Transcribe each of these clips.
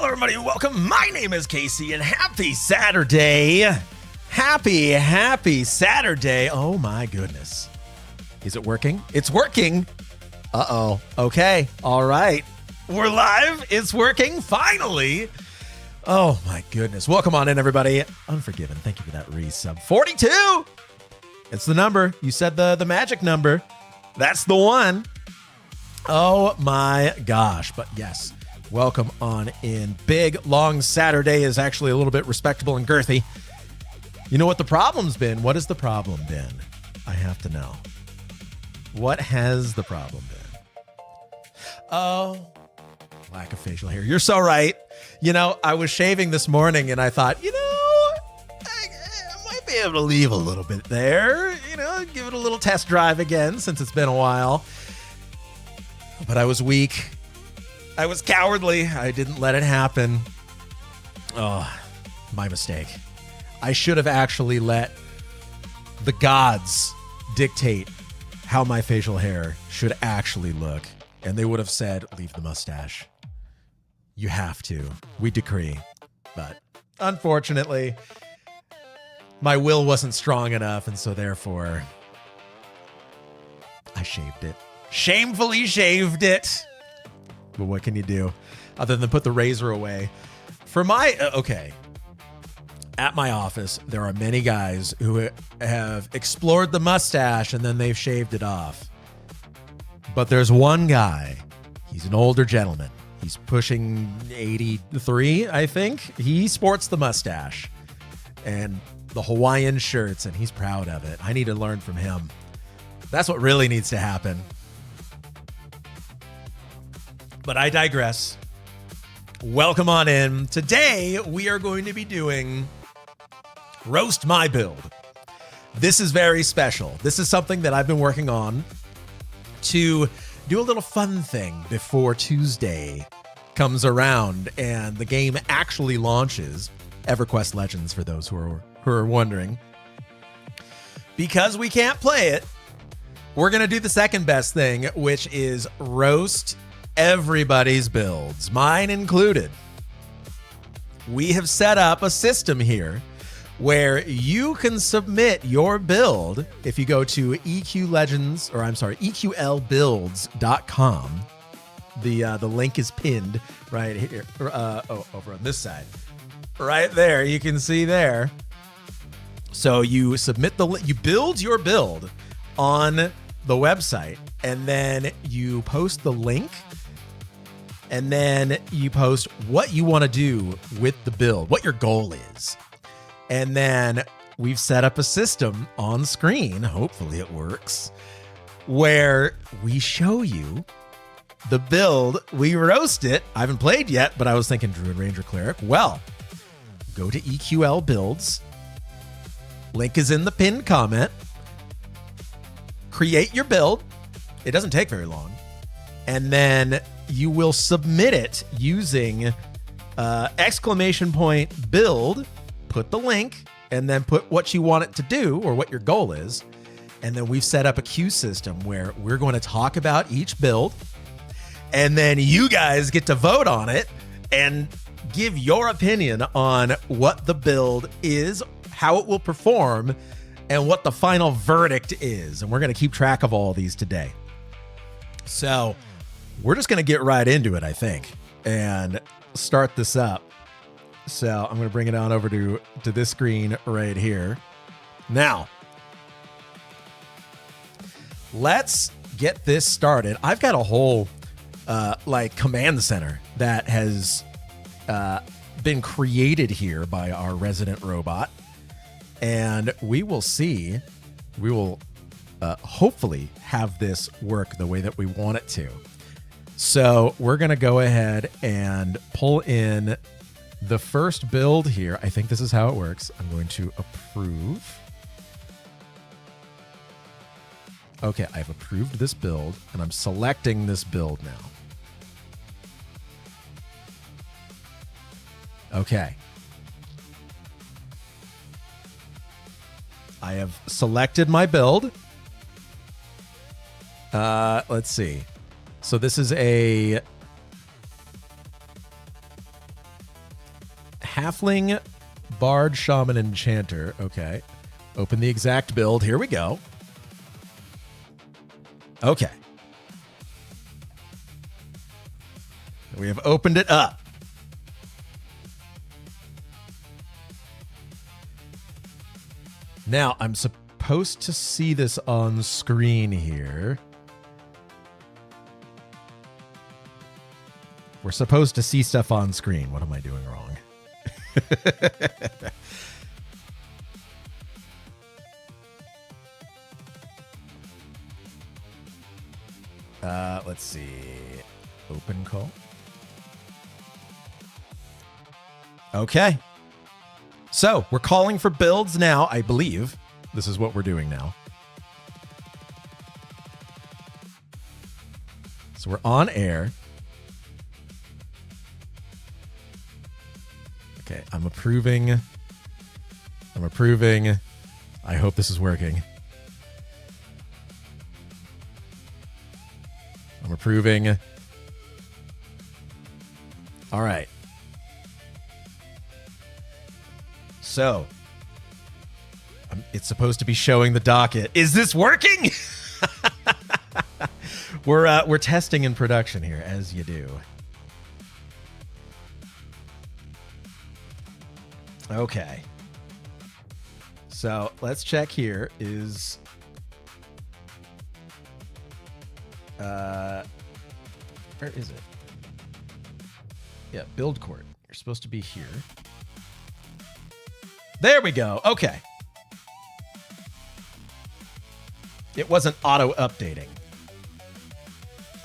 everybody, and welcome. My name is Casey, and happy Saturday. Happy Saturday. Oh my goodness. Is it working? It's working. Uh-oh. Okay. All right. We're live. It's working. Finally. Oh my goodness. Welcome on in, everybody. Unforgiven. Thank you for that resub. 42. It's the number. You said the magic number. That's the one. Oh my gosh. But yes, welcome on in. Big, long Saturday is actually a little bit respectable and girthy. You know what the problem's been? What has the problem been? I have to know. What has the problem been? Oh, lack of facial hair. You're so right. You know, I was shaving this morning and I thought, you know, I might be able to leave a little bit there. You know, give it a little test drive again since it's been a while. But I was weak. I was cowardly. I didn't let it happen. Oh, my mistake. I should have actually let the gods dictate how my facial hair should actually look. And they would have said, leave the mustache. You have to. We decree. But unfortunately, my will wasn't strong enough. And so therefore, I shaved it. Shamefully shaved it. But what can you do other than put the razor away? For my, okay. At my office, there are many guys who have explored the mustache and then they've shaved it off. But there's one guy. He's an older gentleman. He's pushing 83, I think. He sports the mustache and the Hawaiian shirts, and he's proud of it. I need to learn from him. That's what really needs to happen. But I digress. Welcome on in. Today, we are going to be doing Roast My Build. This is very special. This is something that I've been working on to do a little fun thing before Tuesday comes around and the game actually launches. EverQuest Legends, for those who are wondering. Because we can't play it, we're going to do the second best thing, which is roast everybody's builds, mine included. We have set up a system here where you can submit your build if you go to EQLbuilds.com. The link is pinned right here. Over on this side. Right there. You can see there. So you submit you build your build on the website, and then you post the link, and then you post what you want to do with the build, what your goal is. And then we've set up a system on screen, hopefully it works, where we show you the build. We roast it. I haven't played yet, but I was thinking Druid, Ranger, Cleric. Well, go to EQL Builds. Link is in the pinned comment. Create your build. It doesn't take very long. And then you will submit it using !build. Put the link, and then put what you want it to do or what your goal is. And then we've set up a queue system where we're going to talk about each build, and then you guys get to vote on it and give your opinion on what the build is, how it will perform, and what the final verdict is. And we're going to keep track of all of these today. So we're just going to get right into it, I think, and start this up. So I'm going to bring it on over to this screen right here. Now, let's get this started. I've got a whole command center that has been created here by our resident robot. And we will see, we will hopefully have this work the way that we want it to. So we're going to go ahead and pull in the first build here. I think this is how it works. I'm going to approve. Okay, I've approved this build, and I'm selecting this build now. Okay. I have selected my build. Let's see. So this is a Halfling, Bard, Shaman, Enchanter. Okay. Open the exact build. Here we go. Okay. We have opened it up. Now, I'm supposed to see this on screen here. We're supposed to see stuff on screen. What am I doing wrong? Let's see. Open call. Okay. So we're calling for builds now, I believe. This is what we're doing now. So we're on air. Okay, I'm approving. I hope this is working. I'm approving. All right. So, it's supposed to be showing the docket. Is this working? We're testing in production here, as you do. Okay. So let's check here. Where is it? Yeah, build court. You're supposed to be here. There we go. Okay. It wasn't auto updating.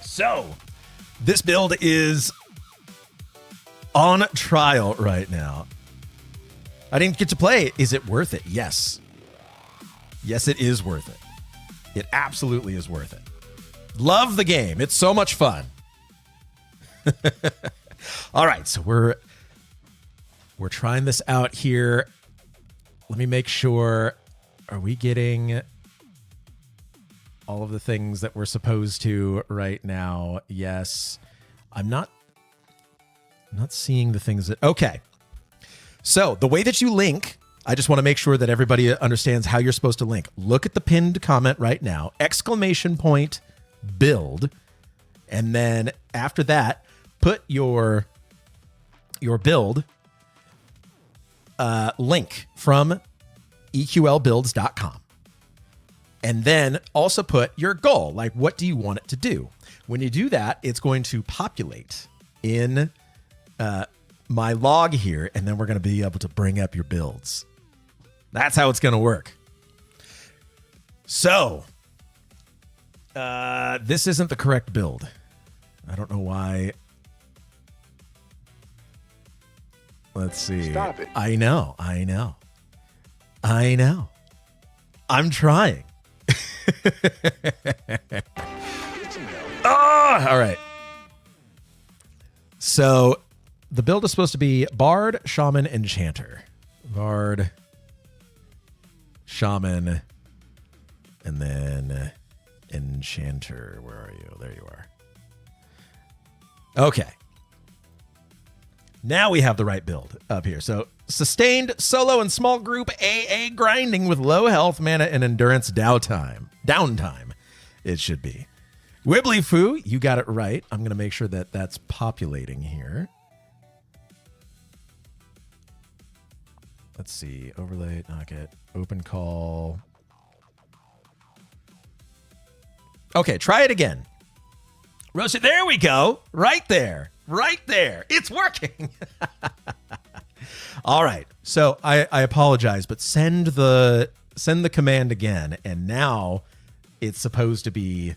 So this build is on trial right now. I didn't get to play it. Is it worth it? Yes. Yes, it is worth it. It absolutely is worth it. Love the game. It's so much fun. All right, so we're trying this out here. Let me make sure. Are we getting all of the things that we're supposed to right now? Yes. I'm not seeing the things that... Okay. So the way that you link, I just want to make sure that everybody understands how you're supposed to link. Look at the pinned comment right now, ! Build. And then after that, put your build link from EQLbuilds.com. And then also put your goal, like what do you want it to do? When you do that, it's going to populate in my log here, and then we're going to be able to bring up your builds. That's how it's going to work. So, this isn't the correct build. I don't know why. Let's see. Stop it. I know. I'm trying. Oh, all right. So the build is supposed to be Bard, Shaman, Enchanter. Bard, Shaman, and then Enchanter. Where are you? There you are. Okay. Now we have the right build up here. So sustained solo and small group AA grinding with low health, mana, and endurance downtime. It should be. Wibbly Foo, you got it right. I'm going to make sure that that's populating here. Let's see. Overlay, knocket, open call. Okay, try it again. Roasted. There we go. Right there. It's working. All right. So I apologize, but send the command again, and now it's supposed to be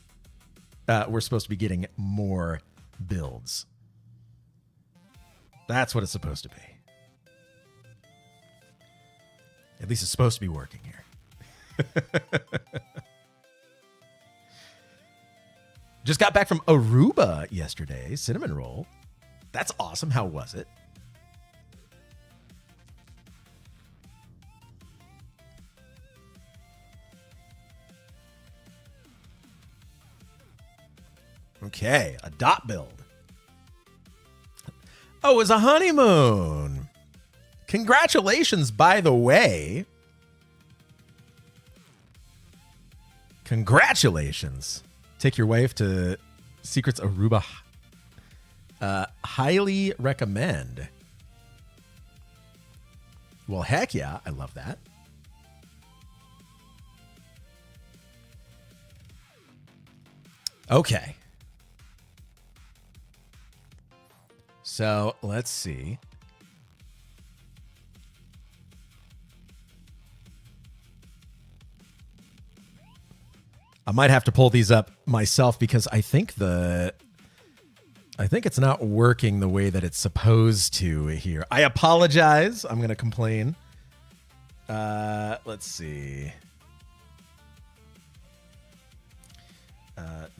we're supposed to be getting more builds. That's what it's supposed to be. At least it's supposed to be working here. Just got back from Aruba yesterday. Cinnamon roll. That's awesome. How was it? Okay, a dot build. Oh, it was a honeymoon. Congratulations, by the way. Congratulations. Take your wife to Secrets Aruba. Highly recommend. Well, heck yeah. I love that. Okay. So let's see. I might have to pull these up myself because I think it's not working the way that it's supposed to here. I apologize. I'm going to complain. Let's see.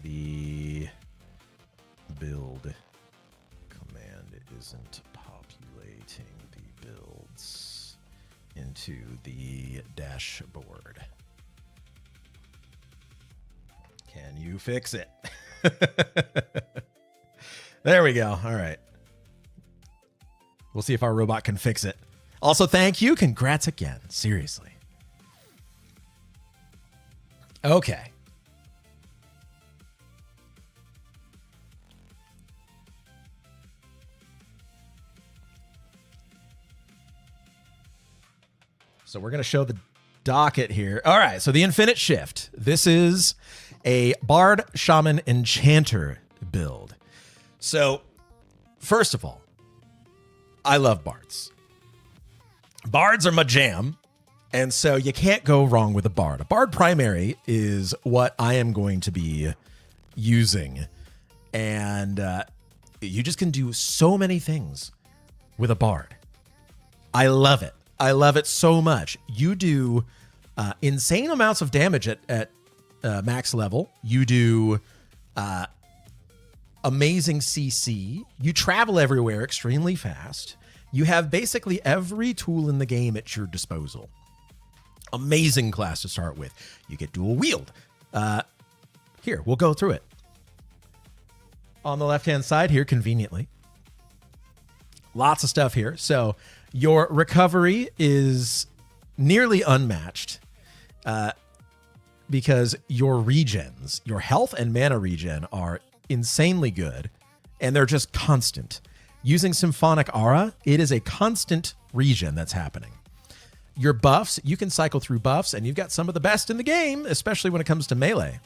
The build command isn't populating the builds into the dashboard. Can you fix it? There we go. All right. We'll see if our robot can fix it. Also, thank you. Congrats again. Seriously. Okay. So we're going to show the docket here. All right. So the Infinite Shift. This is a Bard, Shaman, Enchanter build. So, first of all, I love bards. Bards are my jam, and so you can't go wrong with a bard. A bard primary is what I am going to be using, and you just can do so many things with a bard. I love it. I love it so much. You do insane amounts of damage at max level. You do amazing CC. You travel everywhere extremely fast. You have basically every tool in the game at your disposal. Amazing class to start with. You get dual wield. Here, we'll go through it. On the left-hand side here, conveniently. Lots of stuff here. So your recovery is nearly unmatched because your regens, your health and mana regen are insanely good, and they're just constant. Using Symphonic Aura, it is a constant regen that's happening. Your buffs, you can cycle through buffs, and you've got some of the best in the game, especially when it comes to melee.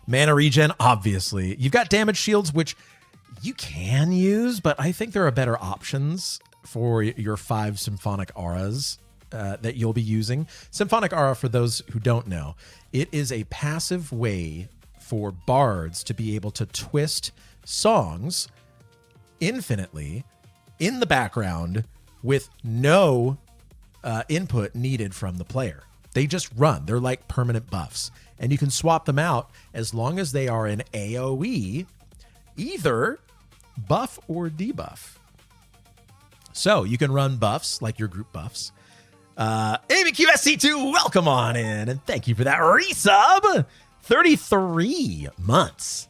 Mana regen, obviously. You've got damage shields, which you can use, but I think there are better options for your 5 Symphonic Auras that you'll be using. Symphonic Aura, for those who don't know, it is a passive way for bards to be able to twist songs infinitely in the background with no input needed from the player. They just run. They're like permanent buffs. And you can swap them out as long as they are in AoE, either buff or debuff. So you can run buffs like your group buffs. ABQSC2, welcome on in. And thank you for that resub. 33 months.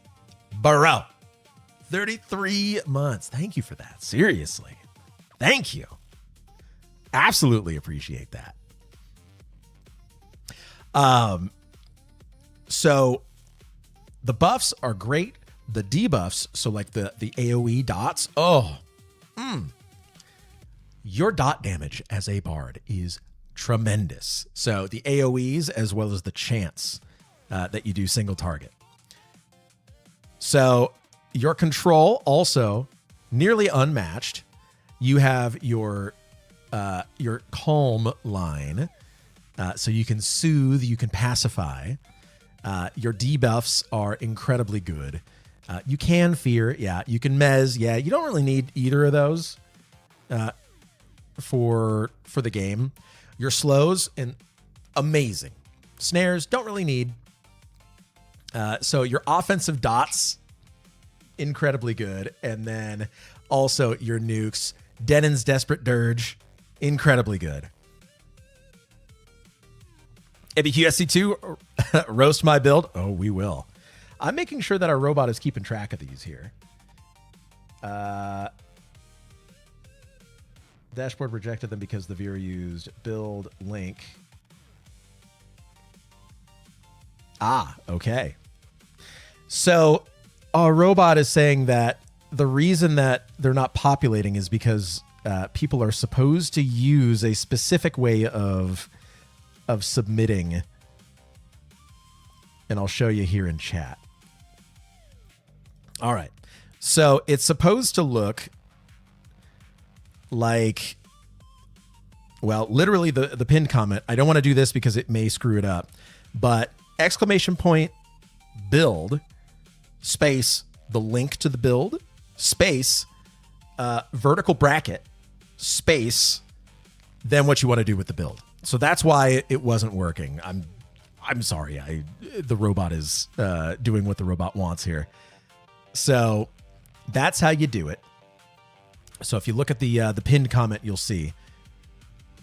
Bro. 33 months. Thank you for that. Seriously. Thank you. Absolutely appreciate that. So the buffs are great. The debuffs, so like the AoE dots. Your dot damage as a bard is tremendous. So the AoEs as well as the chance that you do single target. So your control also nearly unmatched. You have your calm line, so you can soothe, you can pacify. Your debuffs are incredibly good. You can fear, yeah. You can mez, yeah. You don't really need either of those for the game. Your slows and amazing. Snares don't really need. So your offensive dots, incredibly good. And then also your nukes. Denon's Desperate Dirge, incredibly good. ABQSC2, roast my build. Oh, we will. I'm making sure that our robot is keeping track of these here. Dashboard rejected them because the viewer used build link. Ah, okay. So our robot is saying that the reason that they're not populating is because people are supposed to use a specific way of submitting. And I'll show you here in chat. All right. So it's supposed to look like, well, literally the pinned comment. I don't want to do this because it may screw it up, but exclamation point build space the link to the build space vertical bracket space then what you want to do with the build. So that's why it wasn't working. I'm sorry. The robot is doing what the robot wants here. So that's how you do it. So if you look at the pinned comment, you'll see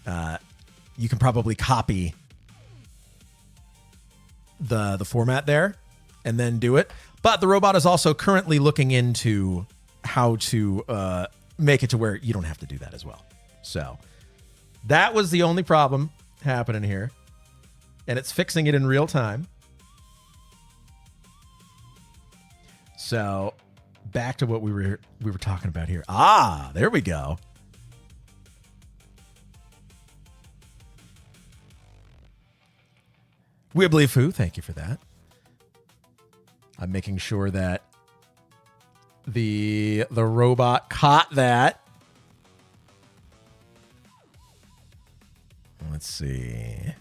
you can probably copy the format there and then do it. But the robot is also currently looking into how to make it to where you don't have to do that as well. So that was the only problem happening here. And it's fixing it in real time. So back to what we were talking about here. Ah, there we go. Wibbly Foo, thank you for that. I'm making sure that the robot caught that. Let's see.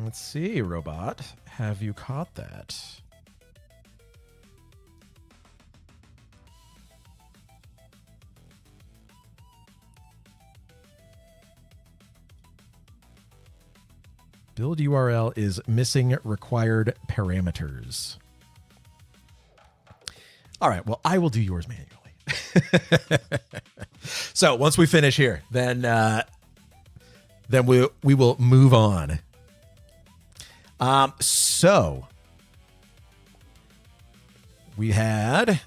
Let's see, robot. Have you caught that? Build URL is missing required parameters. All right, well, I will do yours manually. So once we finish here, then we will move on. So we had,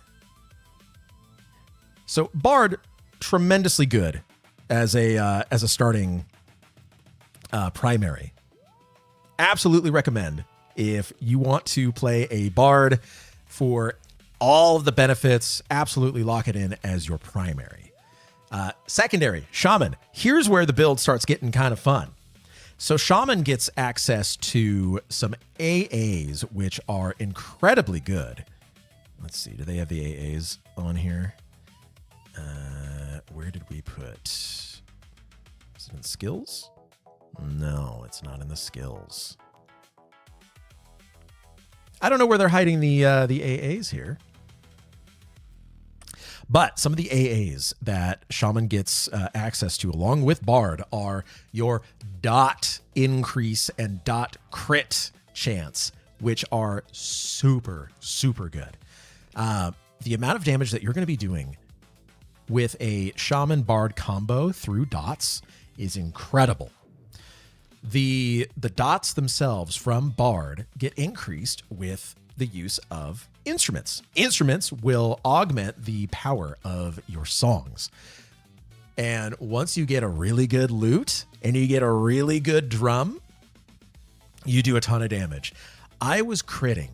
Bard, tremendously good as a starting primary. Absolutely recommend if you want to play a Bard for all of the benefits, absolutely lock it in as your primary. Secondary, Shaman. Here's where the build starts getting kind of fun. So Shaman gets access to some AAs, which are incredibly good. Let's see. Do they have the AAs on here? Where did we put? Is it in skills? No, it's not in the skills. I don't know where they're hiding the AAs here. But some of the AAs that Shaman gets access to along with Bard are your dot increase and dot crit chance, which are super, super good. The amount of damage that you're going to be doing with a Shaman Bard combo through dots is incredible. The dots themselves from Bard get increased with the use of instruments. Instruments will augment the power of your songs. And once you get a really good lute and you get a really good drum, you do a ton of damage. I was critting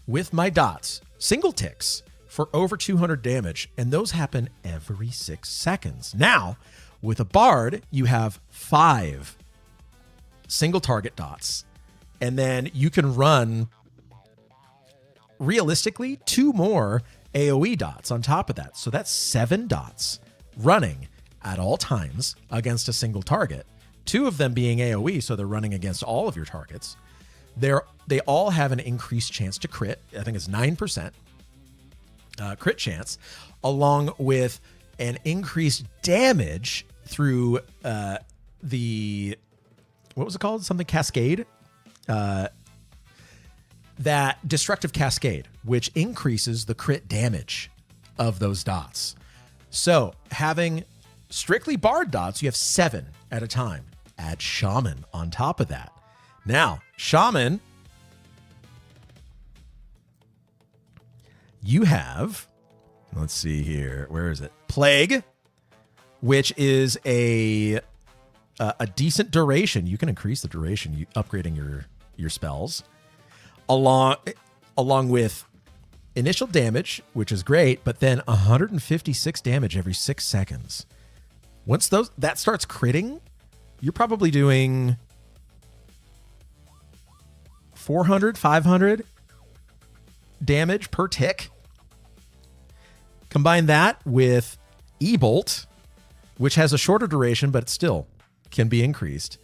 with my dots, single ticks, for over 200 damage, and those happen every 6 seconds. Now, with a Bard, you have 5 single target dots, and then you can run realistically 2 more AoE dots on top of that. So that's 7 dots running at all times against a single target, 2 of them being AoE, so they're running against all of your targets. They all have an increased chance to crit. I think it's 9% crit chance, along with an increased damage through the, what was it called? Something Cascade? That Destructive Cascade, which increases the crit damage of those dots. So having strictly Bard dots, you have 7 at a time. Add Shaman on top of that. Now, Shaman you have, let's see here, where is it? Plague, which is a decent duration. You can increase the duration upgrading your spells, along with initial damage, which is great, but then 156 damage every 6 seconds. Once that starts critting, you're probably doing 400, 500 damage per tick. Combine that with E-Bolt, which has a shorter duration, but it still can be increased.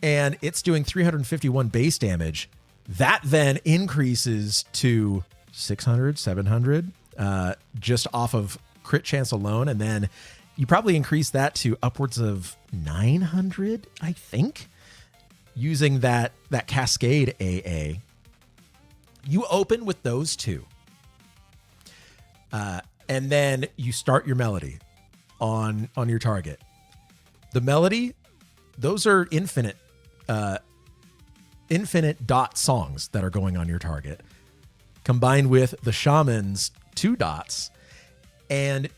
And it's doing 351 base damage. That then increases to 600, 700, just off of crit chance alone. And then you probably increase that to upwards of 900, I think, using that Cascade AA. You open with those two. And then you start your melody on your target. The melody, those are infinite dot songs that are going on your target, combined with the shaman's 2 dots, and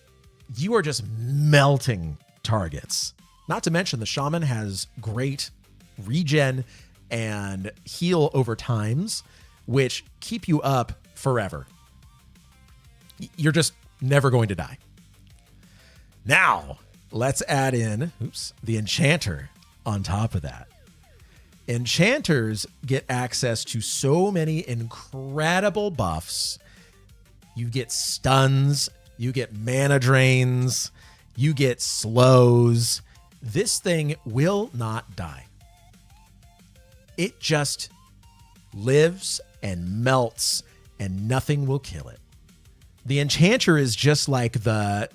you are just melting targets. Not to mention the shaman has great regen and heal over times, which keep you up forever. You're just never going to die. Now, let's add in, the enchanter on top of that. Enchanters get access to so many incredible buffs. You get stuns, you get mana drains, you get slows. This thing will not die. It just lives and melts, and nothing will kill it. The enchanter is just like the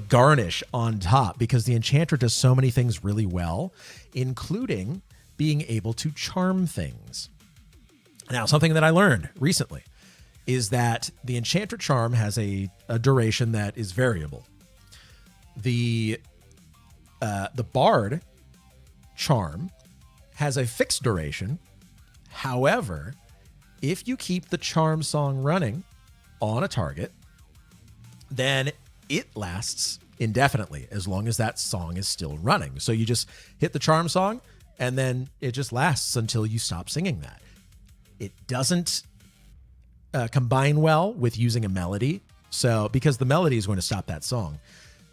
garnish on top, because the enchanter does so many things really well, including being able to charm things. Now, something that I learned recently is that the enchanter charm has a duration that is variable. The bard charm has a fixed duration. However, if you keep the charm song running on a target, then it lasts indefinitely as long as that song is still running. So you just hit the charm song, and then it just lasts until you stop singing that. It doesn't combine well with using a melody, because the melody is going to stop that song.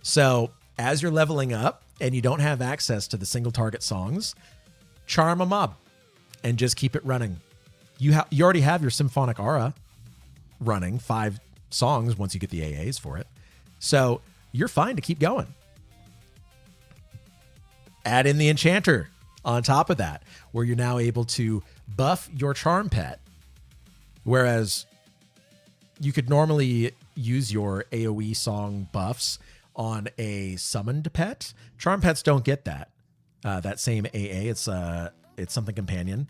So as you're leveling up and you don't have access to the single target songs, charm a mob and just keep it running. You already have your symphonic aura running, 5 songs once you get the AAs for it. So you're fine to keep going. Add in the enchanter on top of that, where you're now able to buff your charm pet. Whereas you could normally use your AoE song buffs on a summoned pet. Charm pets don't get that same AA. It's something companion.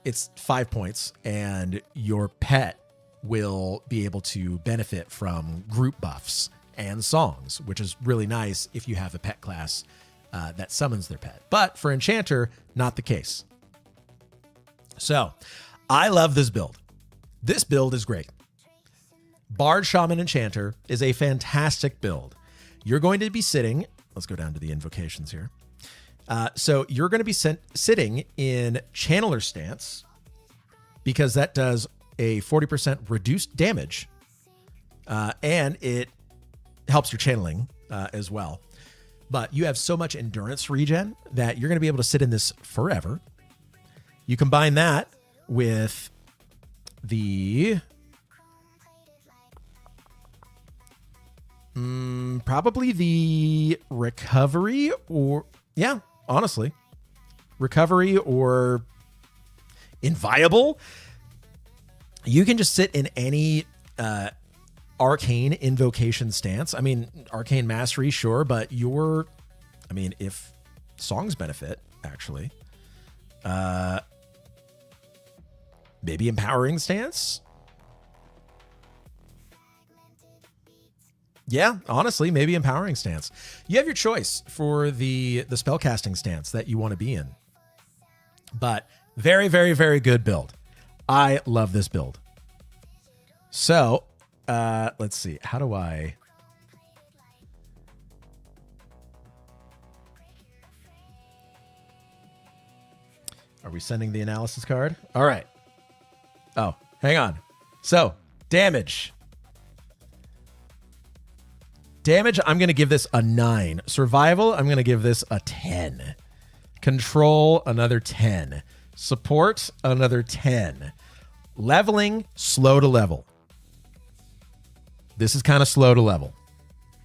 It's 5 points, and your pet will be able to benefit from group buffs and songs, which is really nice if you have a pet class that summons their pet. But for enchanter, not the case. So I love this build. This build is great. Bard, Shaman, Enchanter is a fantastic build. You're going to be sitting, let's go down to the invocations here. So you're going to be sitting in Channeler stance, because that does a 40% reduced damage, and it helps your channeling as well. But you have so much endurance regen that you're going to be able to sit in this forever. You combine that with the probably the recovery, or honestly, recovery or inviolable. You can just sit in any arcane invocation stance. I mean, arcane mastery, sure, but if songs benefit, actually, maybe empowering stance. Yeah, honestly, maybe empowering stance. You have your choice for the spellcasting stance that you want to be in. But very, very, very good build. I love this build. So, let's see. How do I... Are we sending the analysis card? All right. Oh, hang on. So, damage. Damage, I'm going to give this a 9. Survival, I'm going to give this a 10. Control, another 10. Support, another 10. Leveling, slow to level. This is kind of slow to level.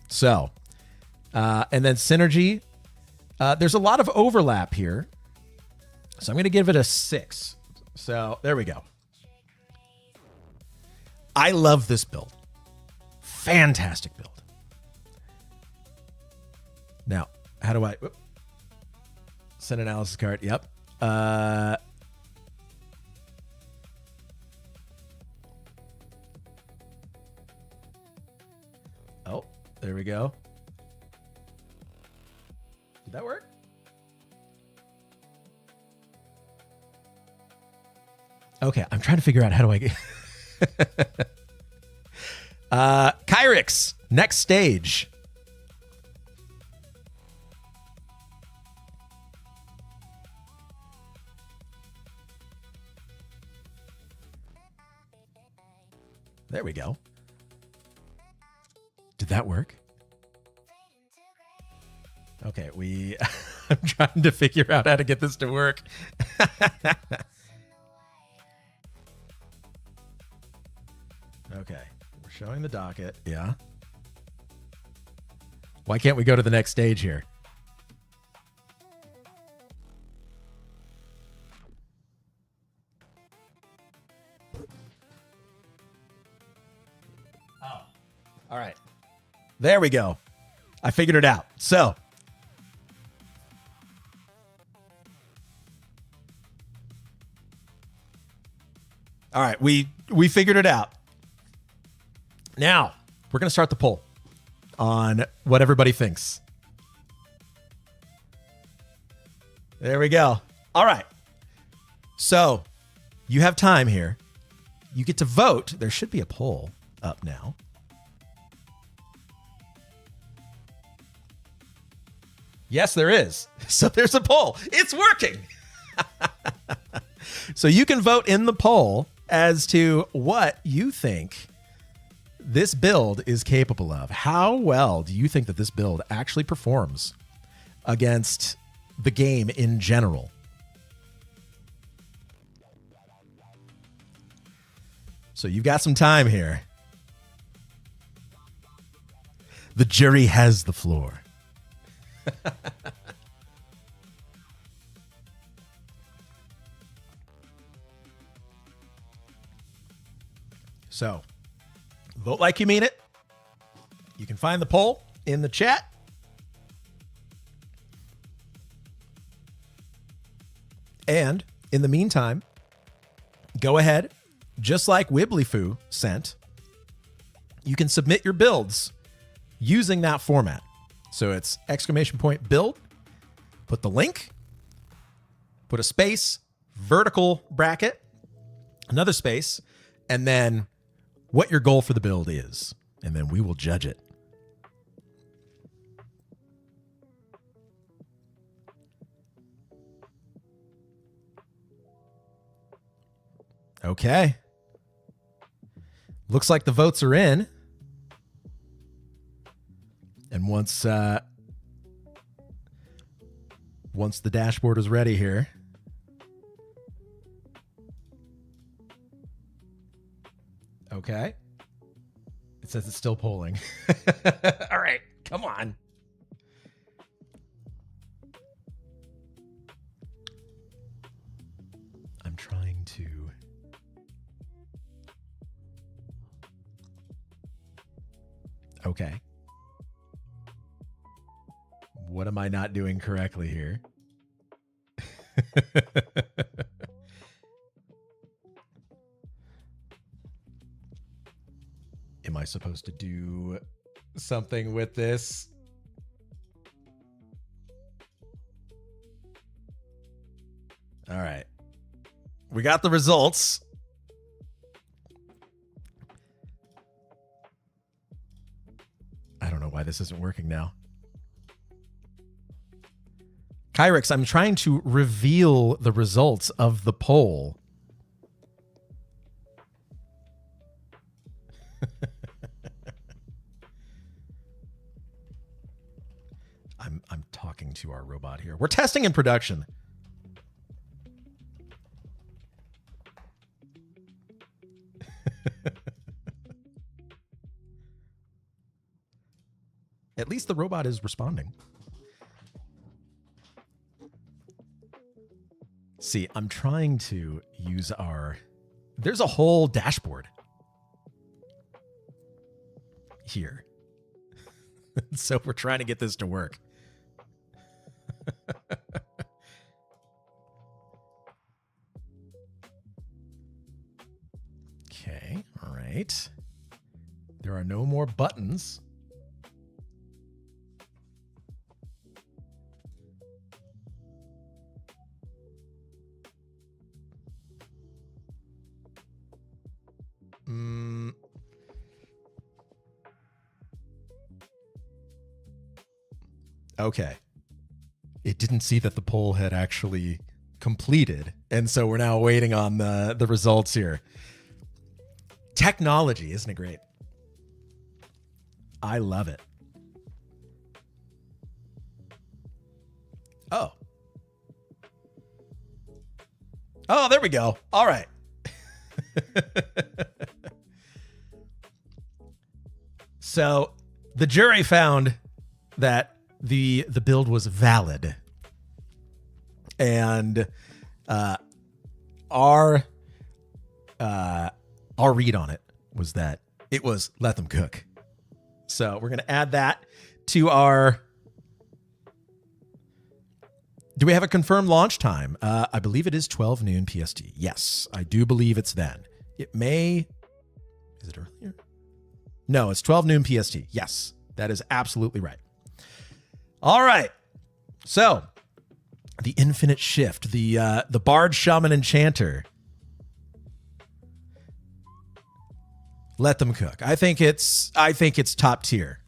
So, and then synergy. There's a lot of overlap here. So I'm going to give it a 6. So there we go. I love this build. Fantastic build. Now, how do I... Whoop, send analysis card. Yep. Oh, there we go. Did that work? Okay, I'm trying to figure out how do I get... Kyrix, next stage. There we go. Did that work? Okay, I'm trying to figure out how to get this to work. Okay, we're showing the docket. Yeah. Why can't we go to the next stage here? Oh, all right. There we go. I figured it out. So, all right, we figured it out. Now, we're going to start the poll on what everybody thinks. There we go. All right. So, you have time here. You get to vote. There should be a poll up now. Yes, there is. So, there's a poll. It's working. So, you can vote in the poll as to what you think this build is capable of. How well do you think that this build actually performs against the game in general? So you've got some time here. The jury has the floor. So, vote like you mean it. You can find the poll in the chat. And in the meantime, go ahead, just like Wibblyfoo sent, you can submit your builds using that format. So it's !build, put the link, put a space, vertical bracket, another space, and then what your goal for the build is, and then we will judge it. Okay. Looks like the votes are in. And once the dashboard is ready here, okay. It says it's still polling. All right, come on. I'm trying to... Okay. What am I not doing correctly here? Am I supposed to do something with this? All right. We got the results. this isn't working now. Kyrix, I'm trying to reveal the results of the poll. I'm talking to our robot here. We're testing in production. At least the robot is responding. See, I'm trying to use our... There's a whole dashboard here. So we're trying to get this to work. Okay, all right. There are no more buttons. Okay. It didn't see that the poll had actually completed, and so we're now waiting on the results here. Technology, isn't it great? I love it. Oh. Oh, there we go. All right. So the jury found that the build was valid, and our read on it was that it was let them cook. So we're going to add that to our... Do we have a confirmed launch time? I believe it is 12 noon PST. Yes, I do believe it's then. It may... Is it earlier? No, it's 12 noon PST. Yes, that is absolutely right. All right. So, the Infinite Shift, the Bard, Shaman, Enchanter. Let them cook. I think it's top tier.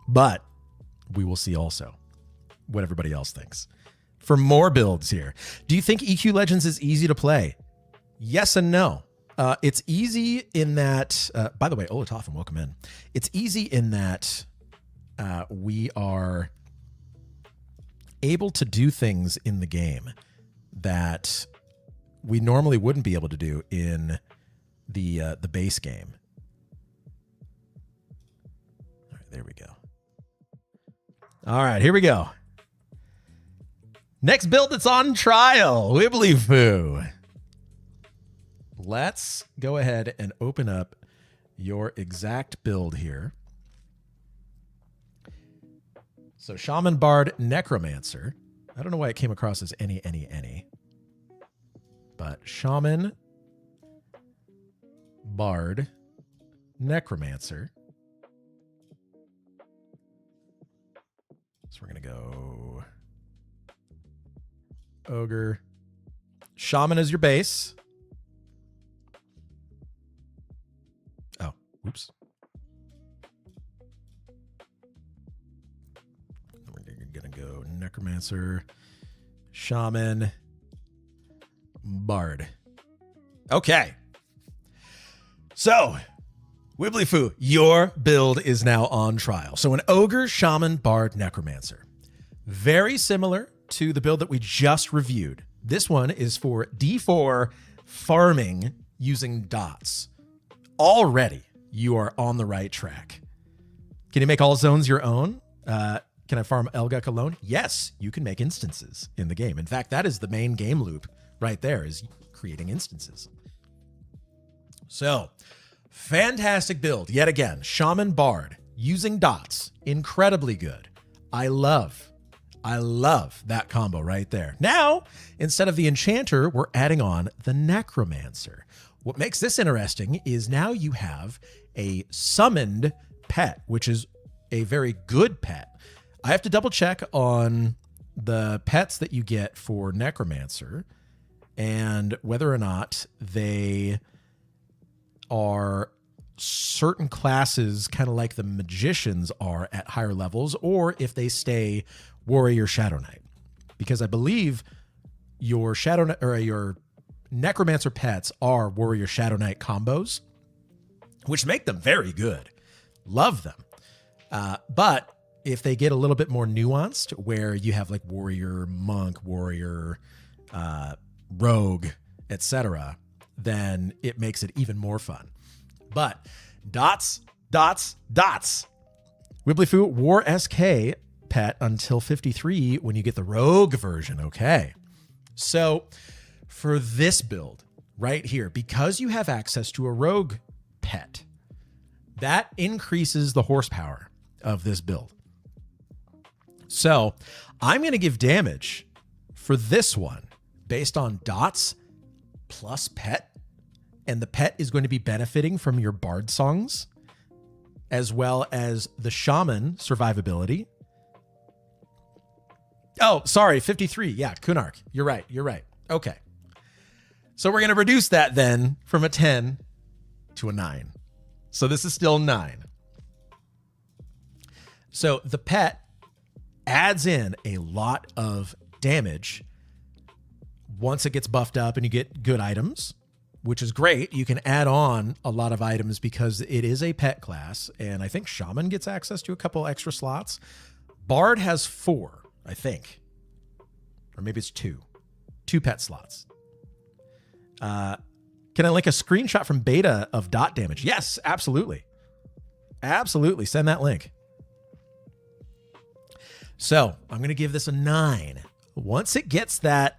But we will see also what everybody else thinks. For more builds here. Do you think EQ Legends is easy to play? Yes and no. It's easy in that, by the way, Olatoffen, welcome in. It's easy in that we are able to do things in the game that we normally wouldn't be able to do in the base game. All right, there we go. All right, here we go. Next build that's on trial, Wibbly Foo. Let's go ahead and open up your exact build here. So Shaman, Bard, Necromancer. I don't know why it came across as any. But Shaman, Bard, Necromancer. So we're going to go Ogre. Shaman is your base. Oh, oops. We're going to go Necromancer, Shaman, Bard. Okay. So, Wibbly Foo, your build is now on trial. So an Ogre, Shaman, Bard, Necromancer. Very similar to the build that we just reviewed. This one is for D4 farming using dots. Already, you are on the right track. Can you make all zones your own? Can I farm Elguk alone? Yes, you can make instances in the game. In fact, that is the main game loop right there, is creating instances. So, fantastic build. Yet again, Shaman Bard using dots. Incredibly good. I love that combo right there. Now, instead of the Enchanter, we're adding on the Necromancer. What makes this interesting is now you have a summoned pet, which is a very good pet. I have to double check on the pets that you get for Necromancer and whether or not they are certain classes, kind of like the magicians are at higher levels, or if they stay warrior Shadow Knight. Because I believe your your necromancer pets are warrior Shadow Knight combos, which make them very good. Love them. But if they get a little bit more nuanced, where you have like warrior, monk, warrior, rogue, etc., then it makes it even more fun. But dots. Wibblyfoo, War SK pet until 53 when you get the rogue version. Okay. So for this build right here, because you have access to a rogue pet, that increases the horsepower of this build. So I'm going to give damage for this one based on dots plus pet. And the pet is going to be benefiting from your bard songs, as well as the shaman survivability. Oh, sorry, 53. Yeah, Kunark. You're right. Okay. So we're going to reduce that then from a 10 to a 9. So this is still 9. So the pet adds in a lot of damage once it gets buffed up and you get good items, which is great. You can add on a lot of items because it is a pet class, and I think Shaman gets access to a couple extra slots. Bard has 4, I think. Or maybe it's 2. 2 pet slots. Can I link a screenshot from beta of dot damage? Yes, absolutely. Absolutely. Send that link. So I'm going to give this a 9. Once it gets that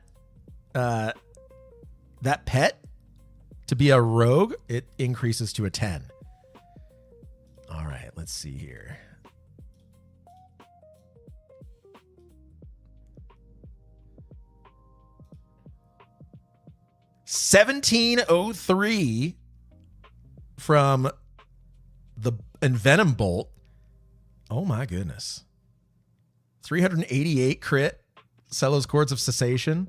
pet to be a rogue, it increases to a 10. All right, let's see here. $17.03 from the Envenom Bolt. Oh my goodness. 388 crit. Celo's Chords of Cessation.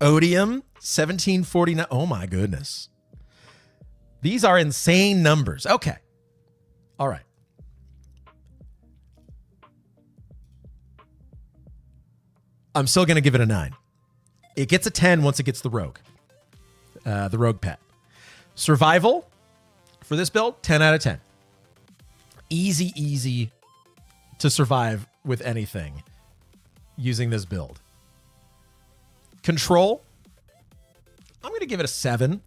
Odium, 1749. Oh my goodness. These are insane numbers. Okay. All right. I'm still going to give it a 9. It gets a 10 once it gets the rogue pet. Survival for this build, 10 out of 10. Easy to survive with anything using this build. Control, I'm going to give it a 7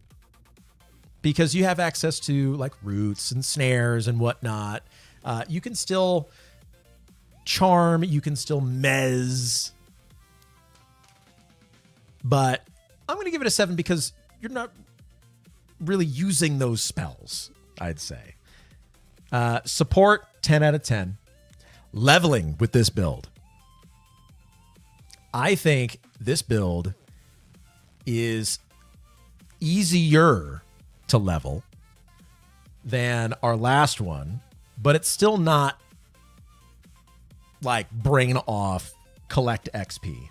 because you have access to like roots and snares and whatnot. You can still charm, you can still mez, but I'm going to give it a 7 because you're not really using those spells, I'd say. Support, 10 out of 10. Leveling with this build. I think this build is easier to level than our last one, but it's still not like brain off, collect XP.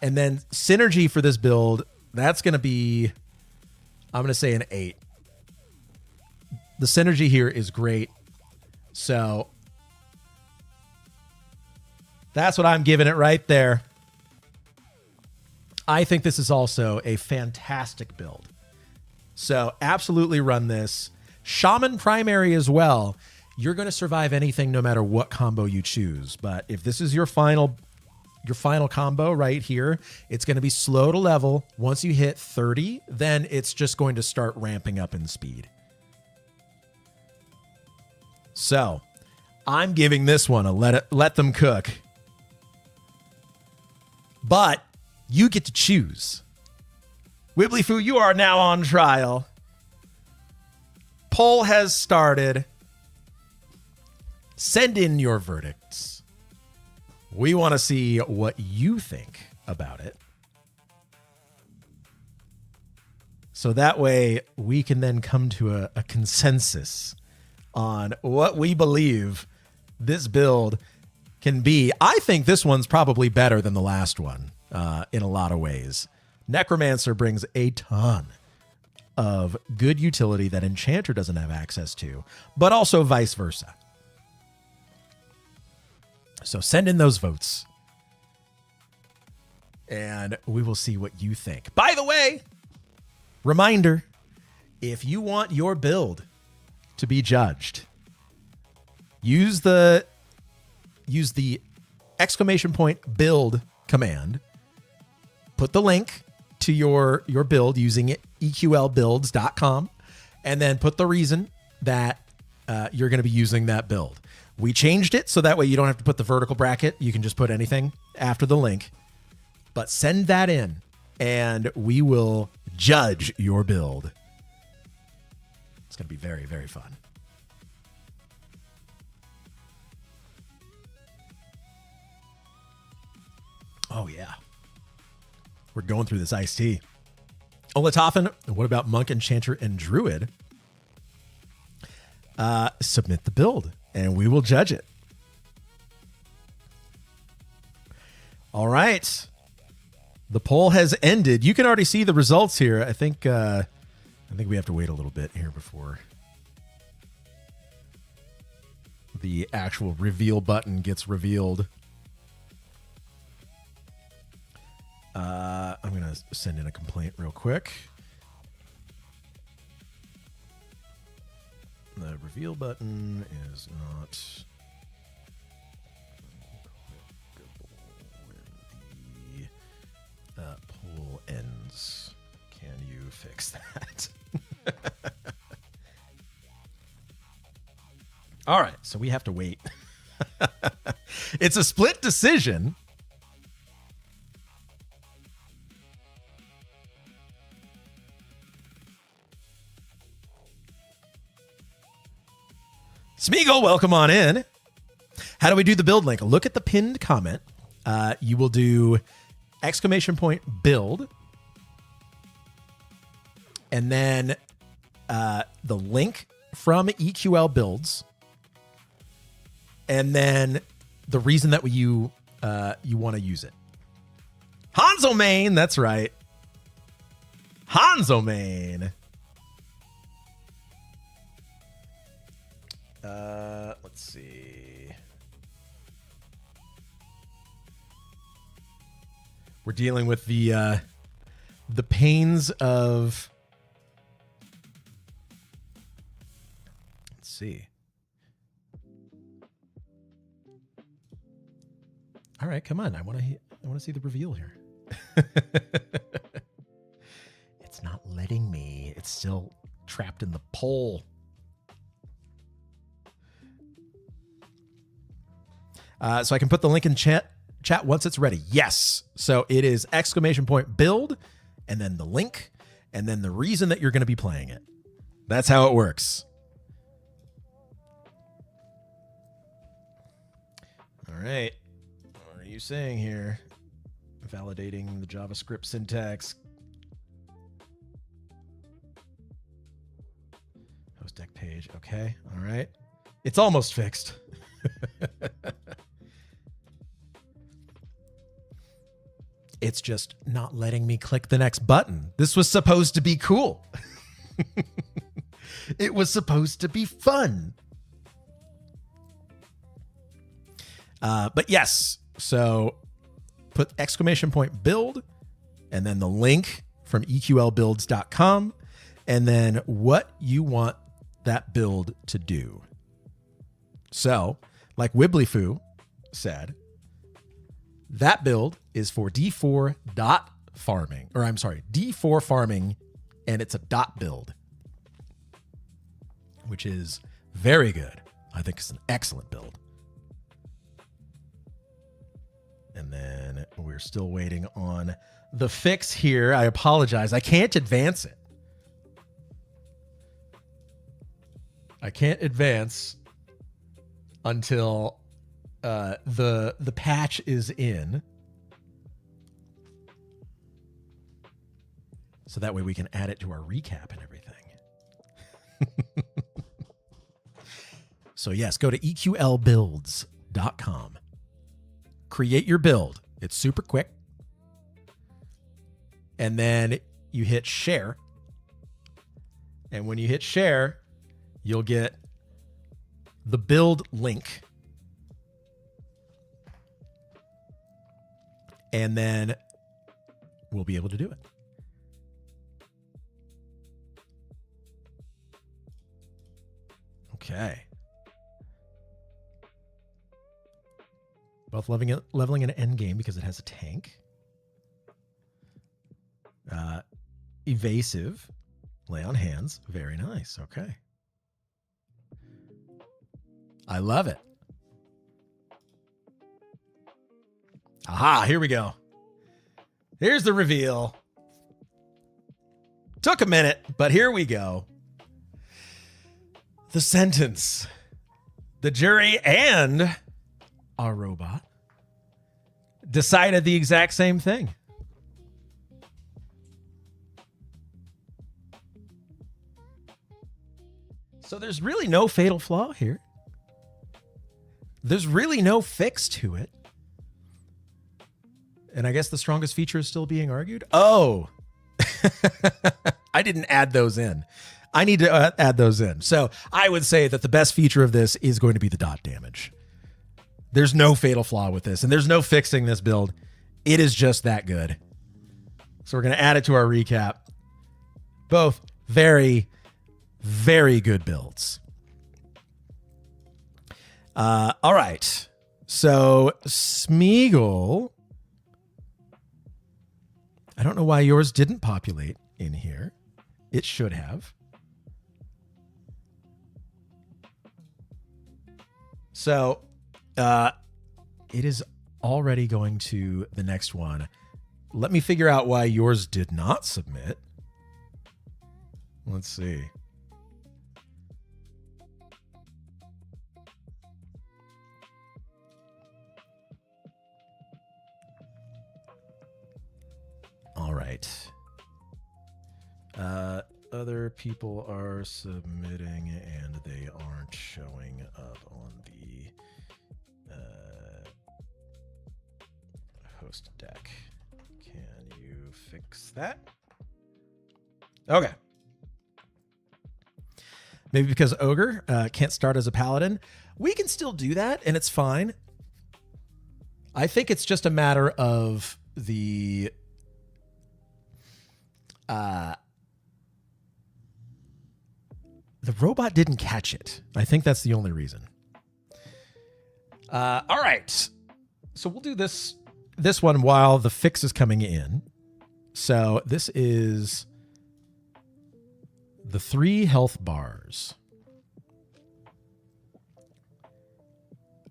And then synergy for this build, that's going to be, I'm going to say an 8. The synergy here is great. So that's what I'm giving it right there. I think this is also a fantastic build. So absolutely run this. Shaman primary as well. You're going to survive anything no matter what combo you choose. But if this is your final combo right here, it's going to be slow to level. Once you hit 30, then it's just going to start ramping up in speed. So I'm giving this one a let them cook. But you get to choose. Wibblyfoo, you are now on trial. Poll has started. Send in your verdicts. We want to see what you think about it. So that way we can then come to a consensus on what we believe this build can be. I think this one's probably better than the last one in a lot of ways. Necromancer brings a ton of good utility that Enchanter doesn't have access to, but also vice versa. So send in those votes, and we will see what you think. By the way, reminder, if you want your build to be judged, use the !build command. Put the link to your build using EQLbuilds.com, and then put the reason that you're going to be using that build. We changed it so that way you don't have to put the vertical bracket. You can just put anything after the link. But send that in, and we will judge your build. It's going to be very, very fun. Oh, yeah. We're going through this iced tea. Olatoffen, what about Monk, Enchanter, and Druid? Submit the build, and we will judge it. All right. The poll has ended. You can already see the results here. I think we have to wait a little bit here before the actual reveal button gets revealed. I'm going to send in a complaint real quick. The reveal button is not when the poll ends. Can you fix that? All right, so we have to wait. It's a split decision. Smeagol, welcome on in. How do we do the build link? Look at the pinned comment. You will do !build. And then the link from EQL builds. And then the reason that you want to use it. Hanzo main, that's right. Hanzo main. Let's see. We're dealing with the pains of. Let's see. All right, come on. I want to see the reveal here. It's not letting me. It's still trapped in the poll. So I can put the link in chat once it's ready. Yes. So it is !build, and then the link, and then the reason that you're going to be playing it. That's how it works. All right. What are you saying here? Validating the JavaScript syntax. Host deck page. Okay. All right. It's almost fixed. It's just not letting me click the next button. This was supposed to be cool. It was supposed to be fun. But yes, so put !build, and then the link from EQLbuilds.com, and then what you want that build to do. So, like Wibblyfoo said, that build is for D4 dot farming, or I'm sorry, D4 farming, and it's a dot build, which is very good. I think it's an excellent build. And then we're still waiting on the fix here. I apologize. I can't advance it. I can't advance until the patch is in. So that way we can add it to our recap and everything. So yes, go to EQLbuilds.com. Create your build. It's super quick. And then you hit share. And when you hit share, you'll get the build link. And then we'll be able to do it. Okay. Both leveling an end game because it has a tank. Evasive. Lay on hands. Very nice. Okay. I love it. Aha, here we go. Here's the reveal. Took a minute, but here we go. The sentence. The jury and our robot decided the exact same thing. So there's really no fatal flaw here. There's really no fix to it. And I guess the strongest feature is still being argued. Oh, I didn't add those in. I need to add those in. So I would say that the best feature of this is going to be the dot damage. There's no fatal flaw with this, and there's no fixing this build. It is just that good. So we're going to add it to our recap. Both very, very good builds. All right. So Smeagol, I don't know why yours didn't populate in here. It should have. So it is already going to the next one. Let me figure out why yours did not submit. Let's see. All right. Other people are submitting and they aren't showing up on the host deck. Can you fix that? Okay. Maybe because Ogre can't start as a paladin. We can still do that, and it's fine. I think it's just a matter of the robot didn't catch it. I think that's the only reason. All right. So we'll do this one while the fix is coming in. So this is the 3 health bars.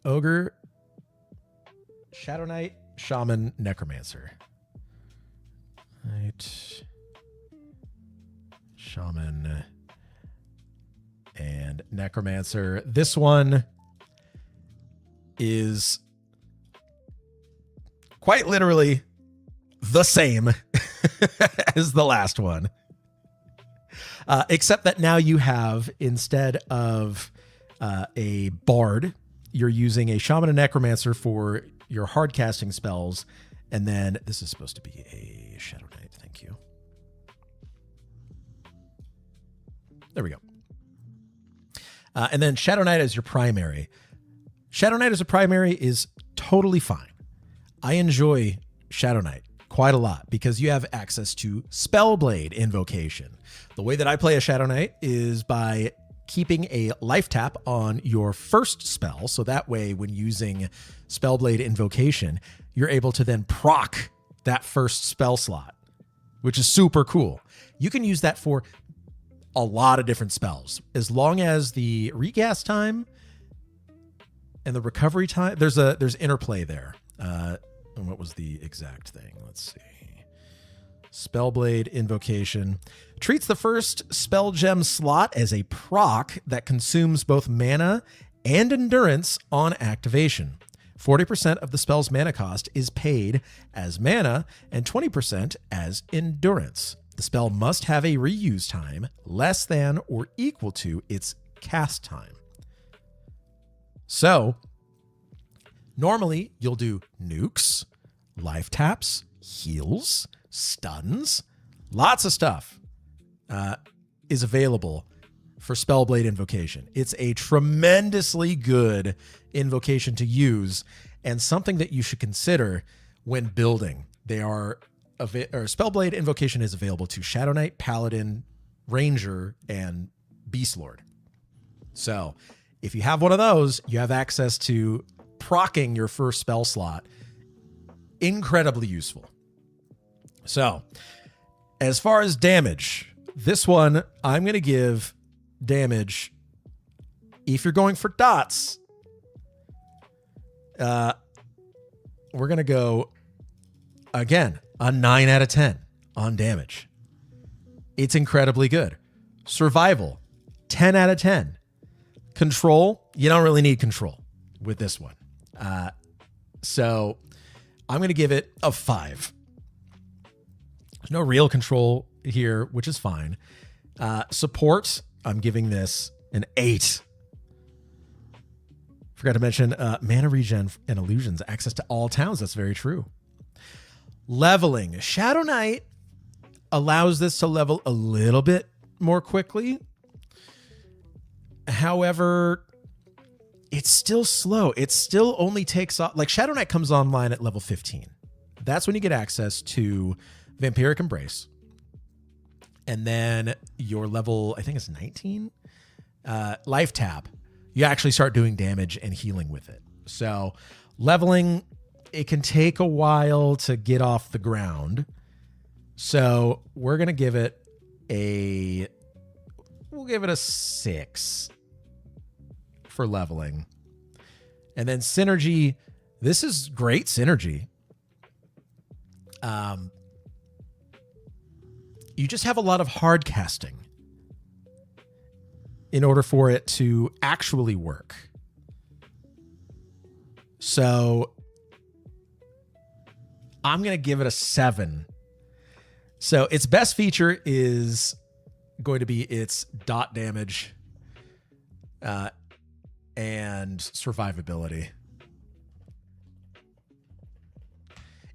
Ogre, Shadow Knight, Shaman, Necromancer. Right. Shaman and Necromancer. This one is quite literally the same as the last one. Except that now you have, instead of a bard, you're using a shaman and necromancer for your hard casting spells. And then this is supposed to be a Shadow Knight. Thank you. There we go. And then Shadow Knight as your primary. Shadow Knight as a primary is totally fine. I enjoy Shadow Knight quite a lot because you have access to Spellblade invocation. The way that I play a Shadow Knight is by keeping a life tap on your first spell. So that way, when using Spellblade invocation, you're able to then proc that first spell slot, which is super cool. You can use that for a lot of different spells, as long as the recast time and the recovery time, there's interplay there. And what was the exact thing? Let's see. Spellblade invocation treats the first spell gem slot as a proc that consumes both mana and endurance on activation. 40% of the spell's mana cost is paid as mana and 20% as endurance. The spell must have a reuse time less than or equal to its cast time. So, normally you'll do nukes, life taps, heals, stuns, lots of stuff. is available for Spellblade Invocation. It's a tremendously good invocation to use and something that you should consider when building. Spellblade Invocation is available to Shadow Knight, Paladin, Ranger, and Beast Lord. So if you have one of those, you have access to proccing your first spell slot. Incredibly useful. So as far as damage, this one, I'm going to give damage. If you're going for dots, we're going to go, again, a 9 out of 10 on damage. It's incredibly good. Survival, 10 out of 10. Control, you don't really need control with this one. So I'm going to give it a 5. There's no real control here, which is fine. Support, I'm giving this an 8. Forgot to mention mana regen and illusions, access to all towns. That's very true. Leveling. Shadow Knight allows this to level a little bit more quickly. However, it's still slow. It still only takes off. Like Shadow Knight comes online at level 15. That's when you get access to Vampiric Embrace. And then your level, I think it's 19, Life Tab. You actually start doing damage and healing with it. So leveling, it can take a while to get off the ground. So we're going to give it we'll give it a 6 for leveling. And then synergy, this is great synergy. You just have a lot of hard casting in order for it to actually work. So I'm going to give it a 7. So its best feature is going to be its dot damage and survivability.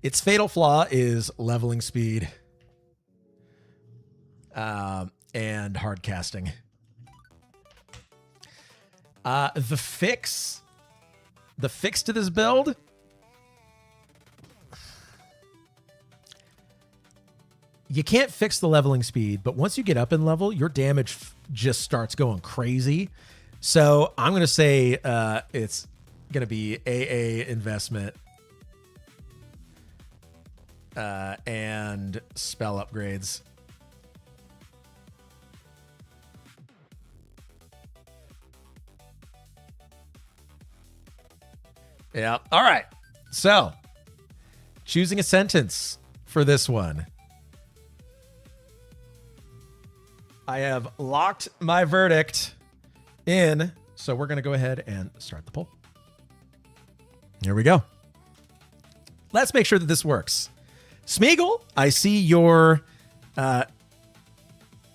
Its fatal flaw is leveling speed and hard casting. The fix to this build, you can't fix the leveling speed, but once you get up in level, your damage just starts going crazy. So I'm going to say it's going to be AA investment and spell upgrades. Yeah. All right. So choosing a sentence for this one. I have locked my verdict in. So we're going to go ahead and start the poll. Here we go. Let's make sure that this works. Smeagol, I see your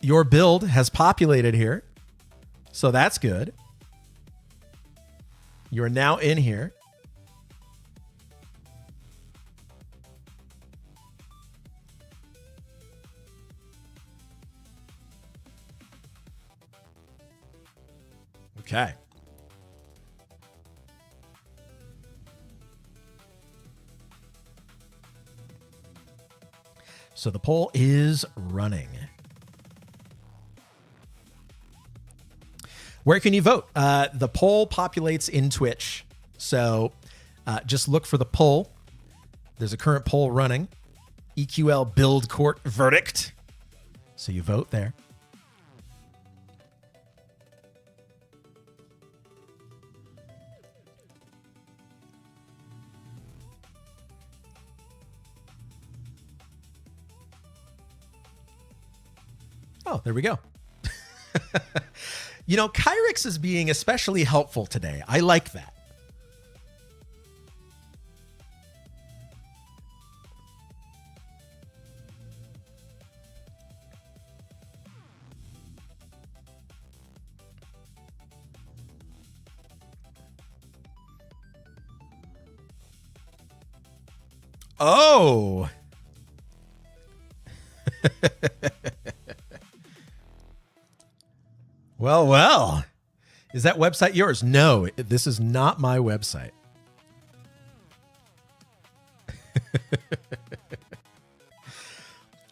build has populated here. So that's good. You're now in here. Okay. So the poll is running. Where can you vote? The poll populates in Twitch. So just look for the poll. There's a current poll running. EQL build court verdict. So you vote there. Oh, there we go. You know, Kyrix is being especially helpful today. I like that. Oh. Well, well. Is that website yours? No, this is not my website.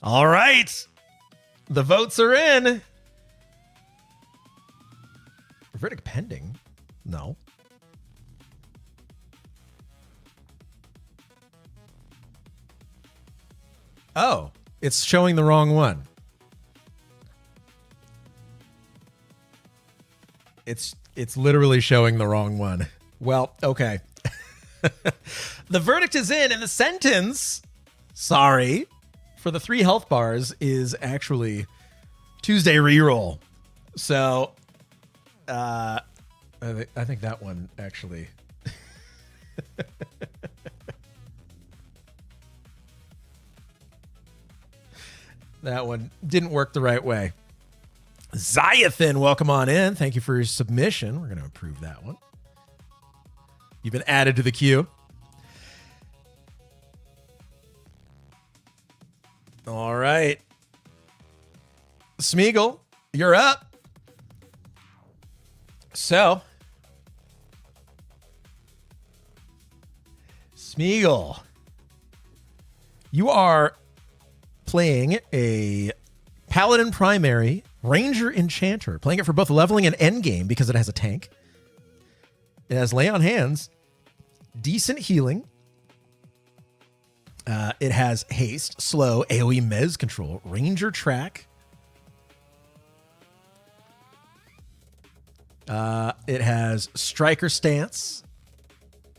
All right. The votes are in. Verdict pending? No. Oh, it's showing the wrong one. It's literally showing the wrong one. Well, okay. The verdict is in, and the sentence, sorry, for the 3 health bars is actually Tuesday reroll. So, I think that one actually. That one didn't work the right way. Ziathan, welcome on in. Thank you for your submission. We're going to approve that one. You've been added to the queue. All right. Smeagol, you're up. So, Smeagol, you are playing a Paladin Primary Ranger Enchanter, playing it for both leveling and endgame because it has a tank. It has Lay on Hands, decent healing. It has haste, slow, AoE mez control, Ranger track. It has striker stance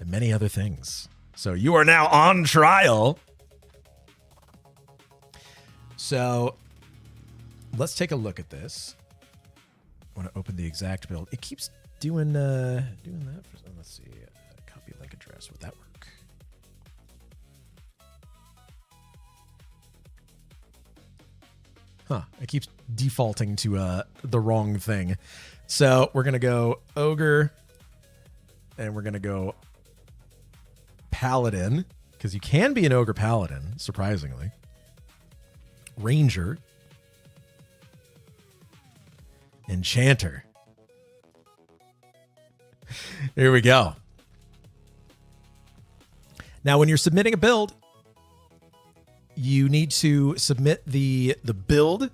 and many other things. So you are now on trial. So let's take a look at this. I want to open the exact build. It keeps doing that. Let's see. Copy link address. Would that work? Huh. It keeps defaulting to the wrong thing. So we're going to go Ogre. And we're going to go Paladin. Because you can be an Ogre Paladin, surprisingly. Ranger. Enchanter. Here we go. Now, when you're submitting a build, you need to submit the build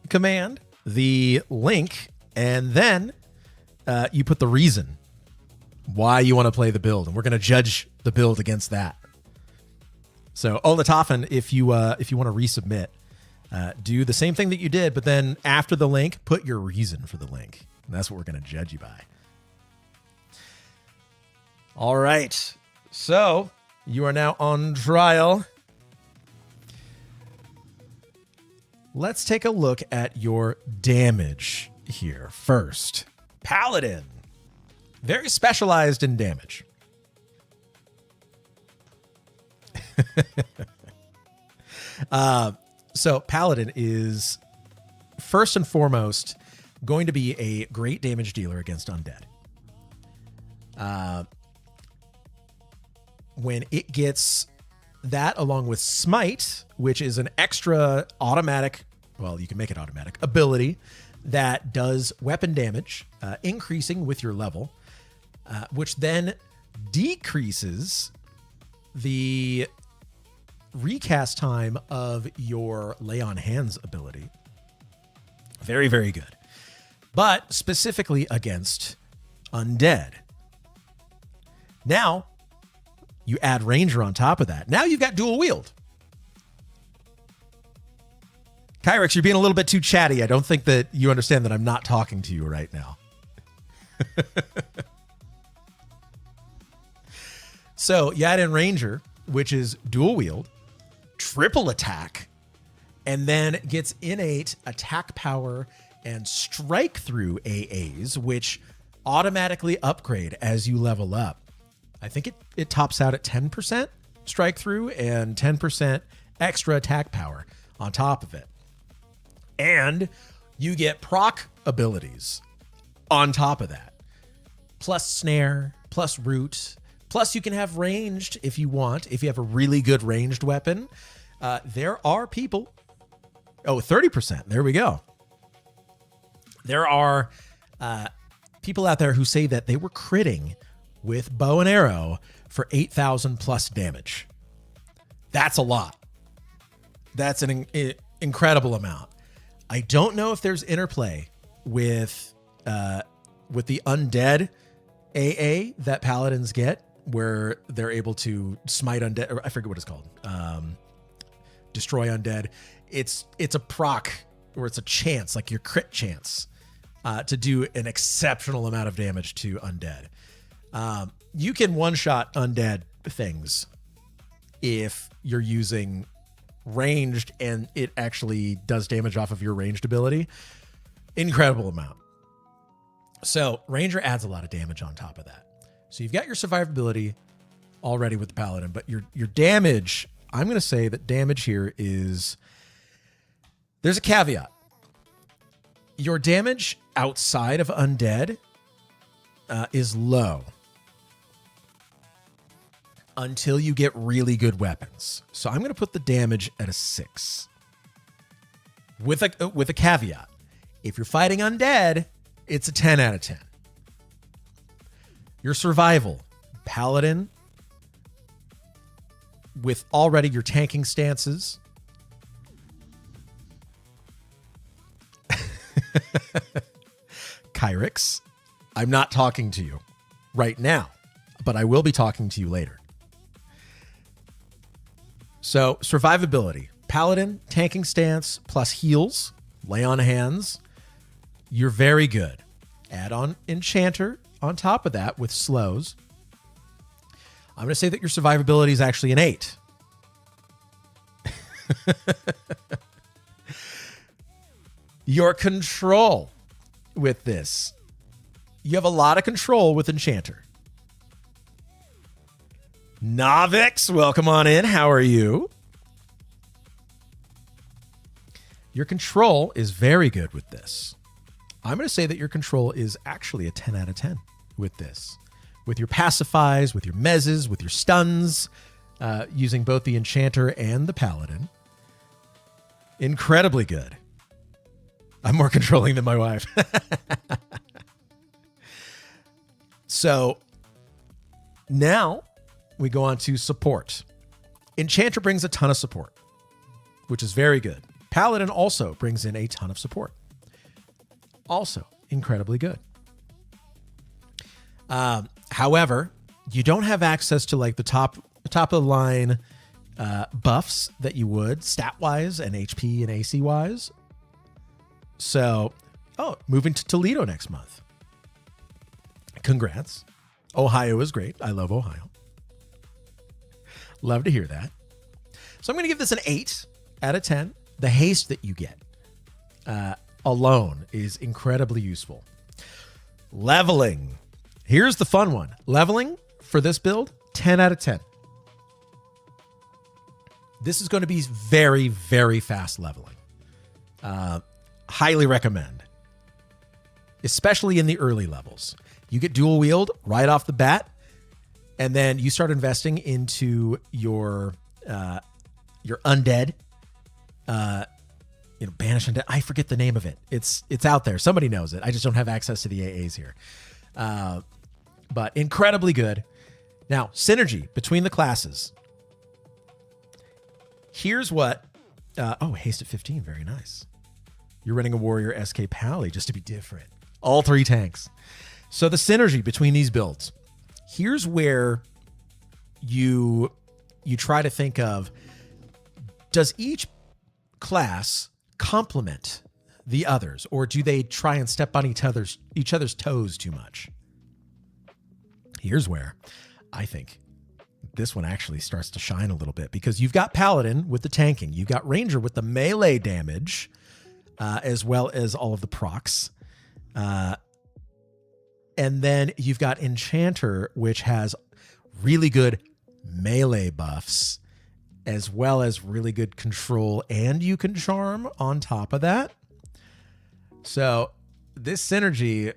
command, the link, and then you put the reason why you want to play the build, and we're going to judge the build against that. So, Olatafen, if you want to resubmit, do the same thing that you did, but then after the link, put your reason for the link. And that's what we're going to judge you by. All right. So you are now on trial. Let's take a look at your damage here first. Paladin. Very specialized in damage. So Paladin is first and foremost going to be a great damage dealer against undead. When it gets that along with Smite, which is an extra automatic, well, you can make it automatic, ability that does weapon damage, increasing with your level, which then decreases the recast time of your Lay on Hands ability. Very, very good. But specifically against undead. Now, you add Ranger on top of that. Now you've got dual wield. Kyrex, you're being a little bit too chatty. I don't think that you understand that I'm not talking to you right now. So you add in Ranger, which is dual wield, triple attack, and then gets innate attack power and strike through AAs, which automatically upgrade as you level up. I think it tops out at 10% strike through and 10% extra attack power on top of it. And you get proc abilities on top of that. Plus snare, plus root, plus you can have ranged if you want, if you have a really good ranged weapon. There are people, 30%, there we go. There are people out there who say that they were critting with bow and arrow for 8,000 plus damage. That's a lot. That's an incredible amount. I don't know if there's interplay with the undead AA that paladins get, where they're able to smite undead, or I forget what it's called. Destroy undead. It's a proc, or it's a chance, like your crit chance, to do an exceptional amount of damage to undead. You can one-shot undead things if you're using ranged and it actually does damage off of your ranged ability. Incredible amount. So Ranger adds a lot of damage on top of that. So you've got your survivability already with the Paladin, but your damage, I'm going to say that damage here is, there's a caveat. Your damage outside of undead is low until you get really good weapons. So I'm going to put the damage at a 6 with a caveat. If you're fighting undead, it's a 10 out of 10. Your survival, Paladin, with already your tanking stances. Kyrix, I'm not talking to you right now, but I will be talking to you later. So, survivability, Paladin, tanking stance, plus heals, lay on hands. You're very good. Add on Enchanter on top of that with slows. I'm going to say that your survivability is actually an 8. Your control with this. You have a lot of control with Enchanter. Navix, welcome on in. How are you? Your control is very good with this. I'm going to say that your control is actually a 10 out of 10 with this. With your pacifies, with your mezzes, with your stuns, using both the Enchanter and the Paladin. Incredibly good. I'm more controlling than my wife. So now we go on to support. Enchanter brings a ton of support, which is very good. Paladin also brings in a ton of support. Also incredibly good. However, you don't have access to like the top of the line buffs that you would stat-wise and HP and AC-wise. So, moving to Toledo next month. Congrats. Ohio is great. I love Ohio. Love to hear that. So I'm going to give this an 8 out of 10. The haste that you get alone is incredibly useful. Leveling. Here's the fun one. Leveling for this build, 10 out of 10. This is going to be very, very fast leveling. Highly recommend. Especially in the early levels. You get dual wield right off the bat, and then you start investing into your undead. Banish undead. I forget the name of it. It's out there. Somebody knows it. I just don't have access to the AAs here. But incredibly good. Now, synergy between the classes. Here's what... haste at 15. Very nice. You're running a warrior SK Pally just to be different. All 3 tanks. So the synergy between these builds. Here's where you try to think of, does each class complement the others, or do they try and step on each other's toes too much? Here's where I think this one actually starts to shine a little bit, because you've got Paladin with the tanking, you've got Ranger with the melee damage, as well as all of the procs. And then you've got Enchanter, which has really good melee buffs, as well as really good control, and you can charm on top of that. So this synergy,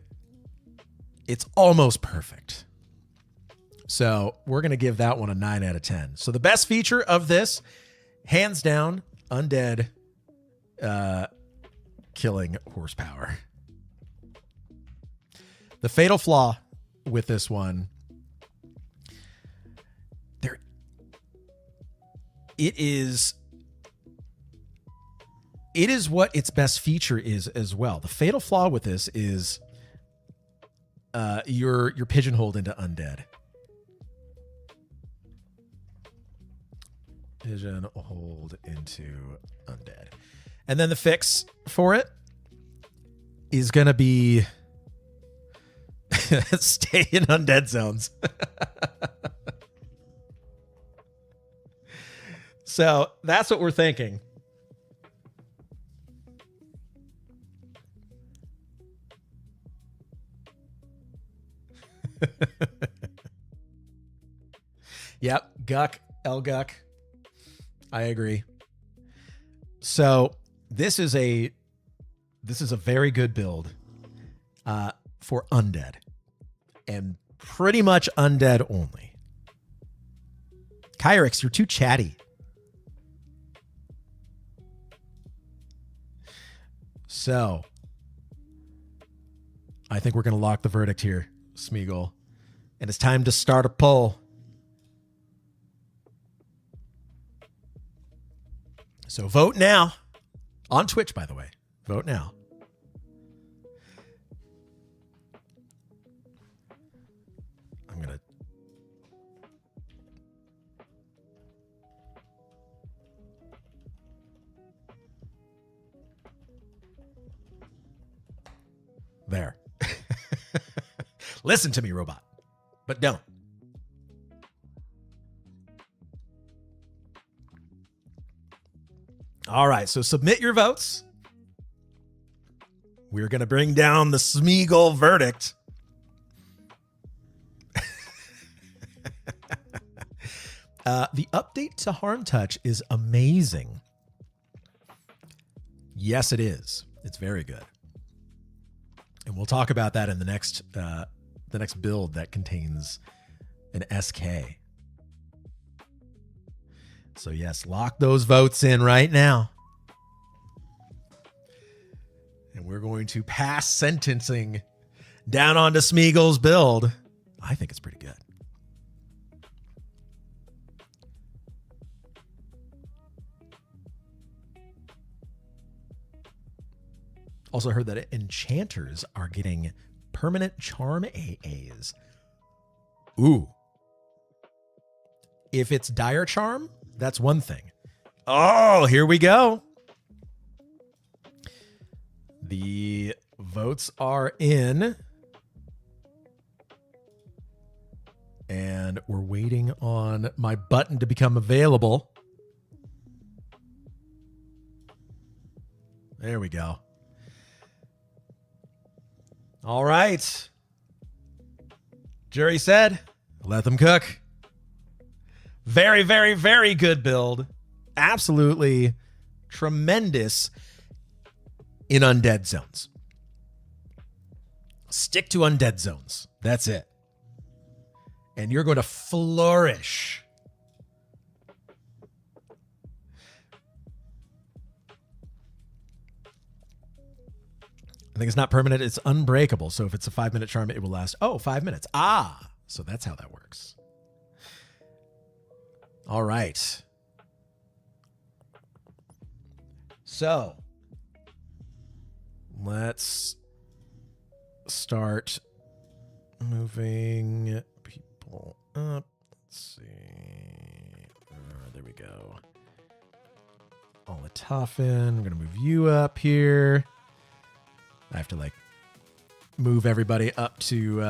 it's almost perfect. So we're going to give that one a 9 out of 10. So the best feature of this, hands down, undead killing horsepower. The fatal flaw with this one, it is what its best feature is as well. The fatal flaw with this is you're pigeonholed into undead. Pigeonholed into undead. And then the fix for it is going to be stay in undead zones. So that's what we're thinking. Yep, Guck, L-Guck. I agree. So this is a very good build for undead, and pretty much undead only. Kyrix, you're too chatty. So I think we're going to lock the verdict here, Smeagol. And it's time to start a poll. So vote now. On Twitch, by the way. Vote now. I'm going to... There. Listen to me, robot. But don't. All right, so submit your votes. We're going to bring down the Smeagol verdict. The update to Harm Touch is amazing. Yes, it is. It's very good. And we'll talk about that in the next build that contains an SK. So yes, lock those votes in right now. And we're going to pass sentencing down onto Smeagol's build. I think it's pretty good. Also heard that enchanters are getting permanent charm AAs. Ooh. If it's dire charm, that's one thing. Oh, here we go. The votes are in. And we're waiting on my button to become available. There we go. All right. Jury said, let them cook. Very, very, very good build. Absolutely tremendous in undead zones. Stick to undead zones. That's it. And you're going to flourish. I think it's not permanent. It's unbreakable. So if it's a 5-minute charm, it will last, 5 minutes. Ah, so that's how that works. All right. So let's start moving people up. Let's see. There we go. All the Toffin. I'm going to move you up here. I have to move everybody up to,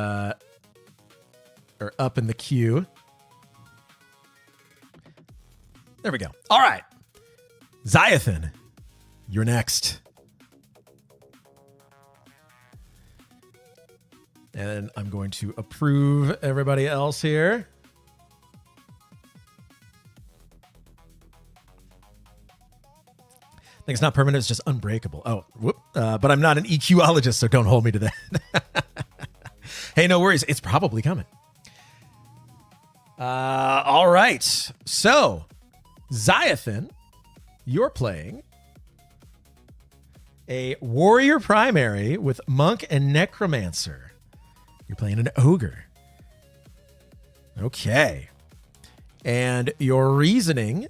or up in the queue. There we go. All right. Zyathan, you're next. And I'm going to approve everybody else here. I think it's not permanent, it's just unbreakable. Oh, whoop. But I'm not an EQologist, so don't hold me to that. Hey, no worries. It's probably coming. All right. So, Zyathan, you're playing a warrior primary with monk and necromancer. You're playing an ogre. Okay. And your reasoning,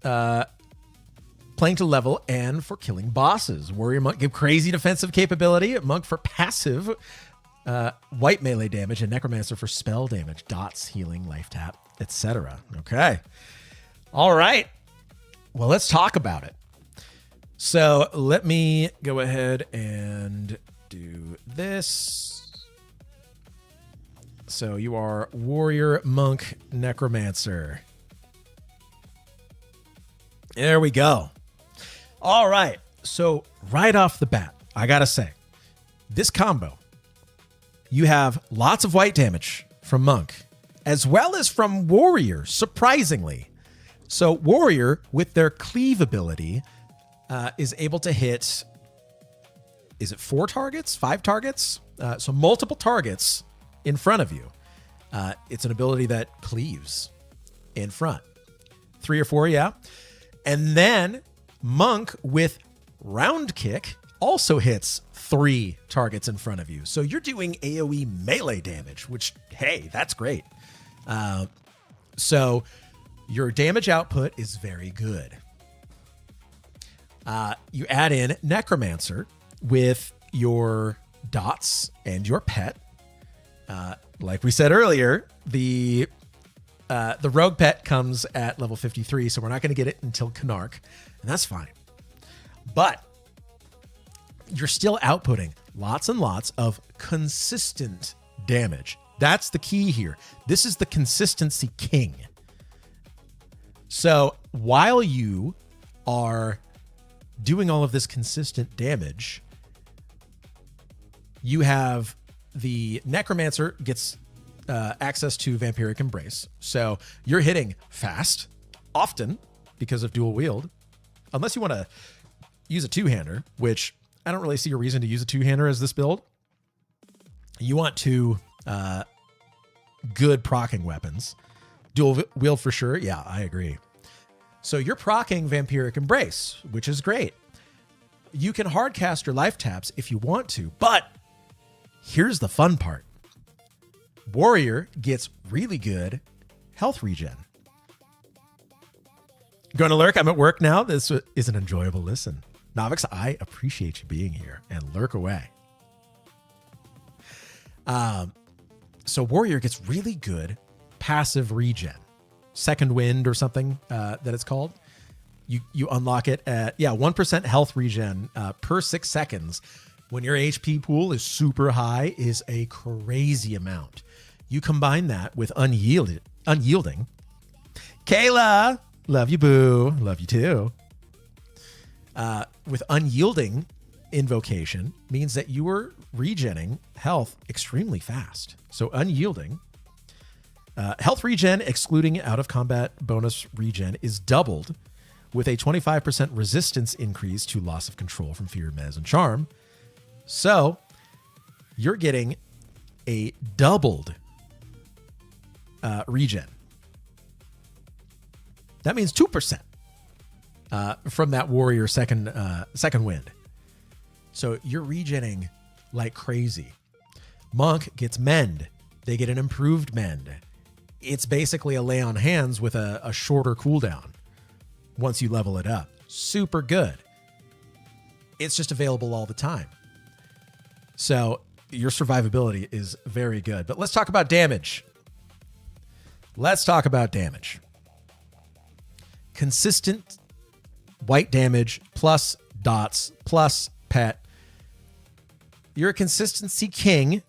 playing to level and for killing bosses. Warrior Monk give crazy defensive capability. Monk for passive, white melee damage, and Necromancer for spell damage, dots, healing, life tap, etc. Okay. All right. Well, let's talk about it. So let me go ahead and do this. So you are Warrior Monk Necromancer. There we go. All right. So right off the bat, I got to say, this combo, you have lots of white damage from Monk, as well as from Warrior, surprisingly. So Warrior, with their cleave ability, is able to hit, is it 4 targets, 5 targets? So multiple targets in front of you. It's an ability that cleaves in front. 3 or 4, yeah. And then Monk with Round Kick also hits 3 targets in front of you. So you're doing AoE melee damage, which, hey, that's great. So your damage output is very good. You add in Necromancer with your dots and your pet. Like we said earlier, the rogue pet comes at level 53, so we're not going to get it until Canarch, and that's fine. But you're still outputting lots and lots of consistent damage. That's the key here. This is the consistency king. So while you are doing all of this consistent damage, you have the Necromancer gets access to Vampiric Embrace. So you're hitting fast, often, because of dual wield. Unless you want to use a two-hander, which I don't really see a reason to use a two-hander as this build. You want two good proccing weapons. Dual wield for sure. Yeah, I agree. So you're proccing Vampiric Embrace, which is great. You can hardcast your life taps if you want to, but here's the fun part. Warrior gets really good health regen. Going to lurk? I'm at work now. This is an enjoyable listen. Novix, I appreciate you being here, and lurk away. So Warrior gets really good passive regen. Second Wind or something that it's called. You unlock it at 1% health regen per 6 seconds. When your HP pool is super high, is a crazy amount. You combine that with unyielding. Kayla, love you, boo. Love you too. With unyielding invocation means that you are regenning health extremely fast. So unyielding. Health regen, excluding out of combat bonus regen, is doubled with a 25% resistance increase to loss of control from Fear, Mez, and Charm. So you're getting a doubled regen. That means 2% from that Warrior second wind. So you're regenning like crazy. Monk gets Mend. They get an improved Mend. It's basically a lay on hands with a shorter cooldown once you level it up. Super good. It's just available all the time. So your survivability is very good. But let's talk about damage. Consistent white damage plus dots plus pet. You're a consistency king.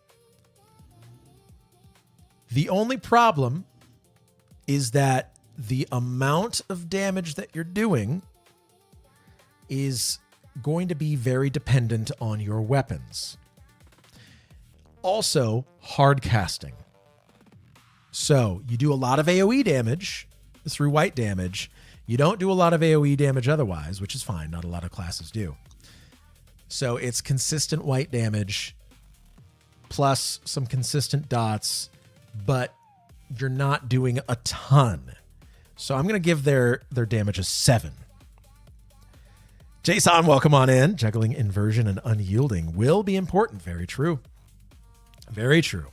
The only problem is that the amount of damage that you're doing is going to be very dependent on your weapons. Also, hard casting. So you do a lot of AoE damage through white damage. You don't do a lot of AoE damage otherwise, which is fine. Not a lot of classes do. So it's consistent white damage plus some consistent dots, but you're not doing a ton. So I'm going to give their damage a 7. Jason, welcome on in. Juggling inversion and unyielding will be important. Very true. Very true.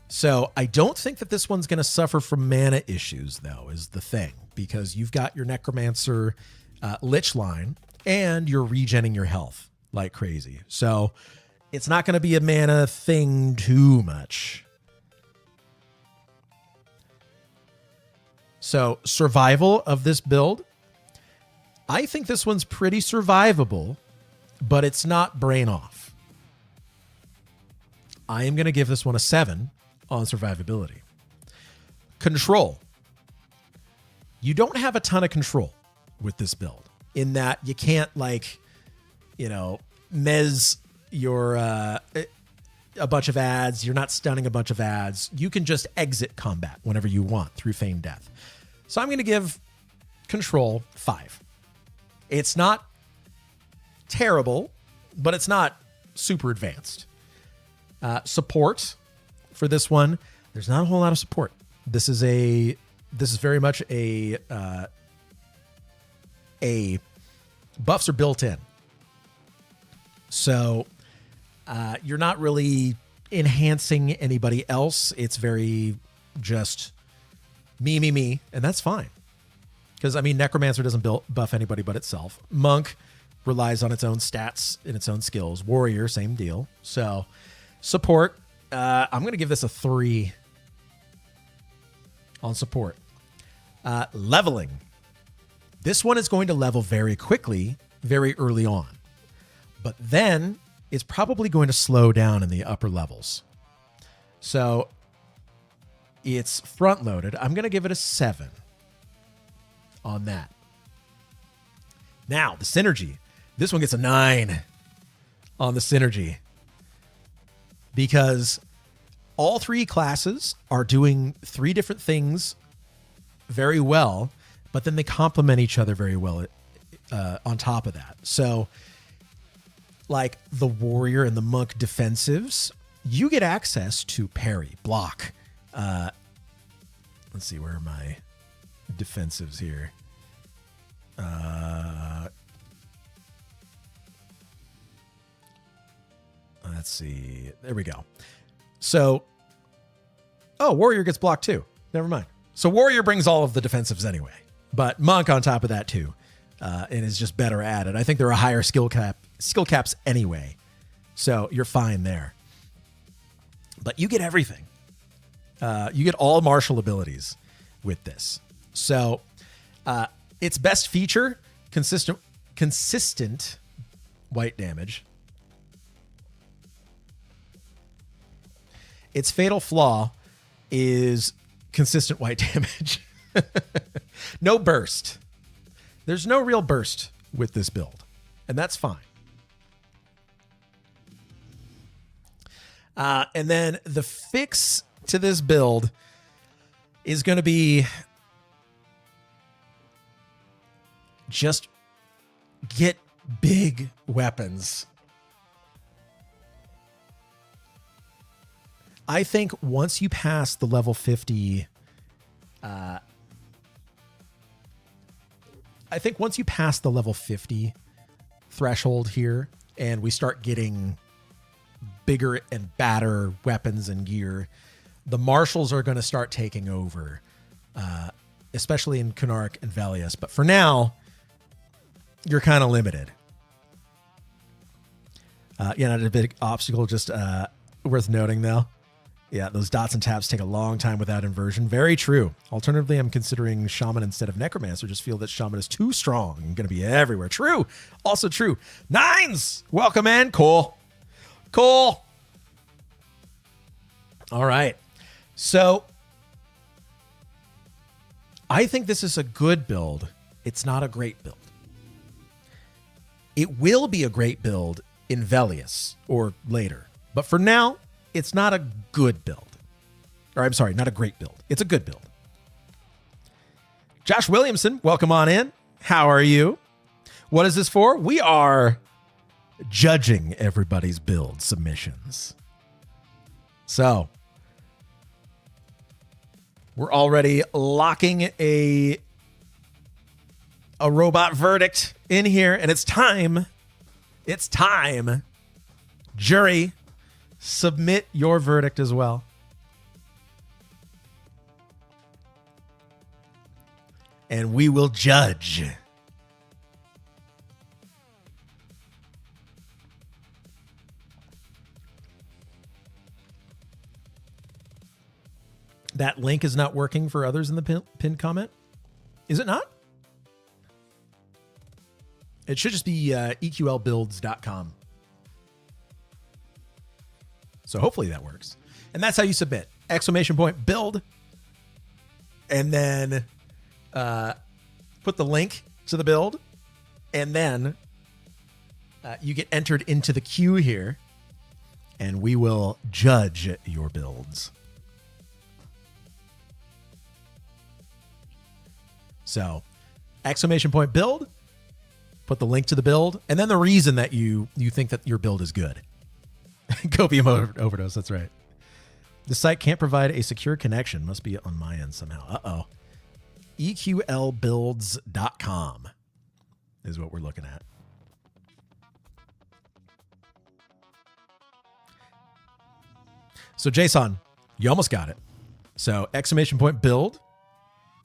So I don't think that this one's going to suffer from mana issues, though, is the thing, because you've got your Necromancer Lich line and you're regenning your health like crazy. So it's not going to be a mana thing too much. So survival of this build, I think this one's pretty survivable, but it's not brain off. I am going to give this one a 7 on survivability. Control. You don't have a ton of control with this build in that you can't mez your a bunch of ads. You're not stunning a bunch of ads. You can just exit combat whenever you want through feigned death. So I'm going to give control 5. It's not terrible, but it's not super advanced. Support for this one, there's not a whole lot of support. This is very much a buffs are built in. So you're not really enhancing anybody else. It's very just me, and that's fine. Because, Necromancer doesn't buff anybody but itself. Monk relies on its own stats and its own skills. Warrior, same deal. So, support, I'm going to give this a 3 on support. Leveling. This one is going to level very quickly, very early on. But then it's probably going to slow down in the upper levels. So, it's front-loaded. I'm going to give it a 7 on that. Now, the synergy. This one gets a 9 on the synergy because all 3 classes are doing 3 different things very well, but then they complement each other very well on top of that. So, like the warrior and the monk defensives, you get access to parry, block. Let's see, where are my defensives here? Let's see. There we go. So, warrior gets blocked too. Never mind. So warrior brings all of the defensives anyway, but monk on top of that too, and is just better at it. I think there are higher skill caps anyway, so you're fine there. But you get everything. You get all martial abilities with this. So its best feature, consistent white damage. Its fatal flaw is consistent white damage. No burst. There's no real burst with this build, and that's fine. And then the fix to this build is going to be just get big weapons. I think once you pass the level 50, threshold here, and we start getting bigger and badder weapons and gear, the marshals are going to start taking over, especially in Kunark and Velius. But for now, you're kind of limited. Not a big obstacle, just worth noting though. Yeah, those dots and tabs take a long time without inversion. Very true. Alternatively, I'm considering Shaman instead of Necromancer. Just feel that Shaman is too strong and going to be everywhere. True. Also true. Nines! Welcome in. Cool. All right. So, I think this is a good build. It's not a great build. It will be a great build in Velius or later. But for now, it's not a good build. Or I'm sorry, not a great build. It's a good build. Josh Williamson, welcome on in. How are you? What is this for? We are judging everybody's build submissions. So, we're already locking a robot verdict in here, and it's time. It's time. Jury, submit your verdict as well. And we will judge. That link is not working for others in the pinned comment. Is it not? It should just be EQLbuilds.com. So hopefully that works. And that's how you submit. !build. And then put the link to the build. And then you get entered into the queue here. And we will judge your builds. So, !build, put the link to the build, and then the reason that you think that your build is good. Copium overdose, that's right. The site can't provide a secure connection. Must be on my end somehow. Uh-oh. EQLbuilds.com is what we're looking at. So, Jason, you almost got it. So, !build.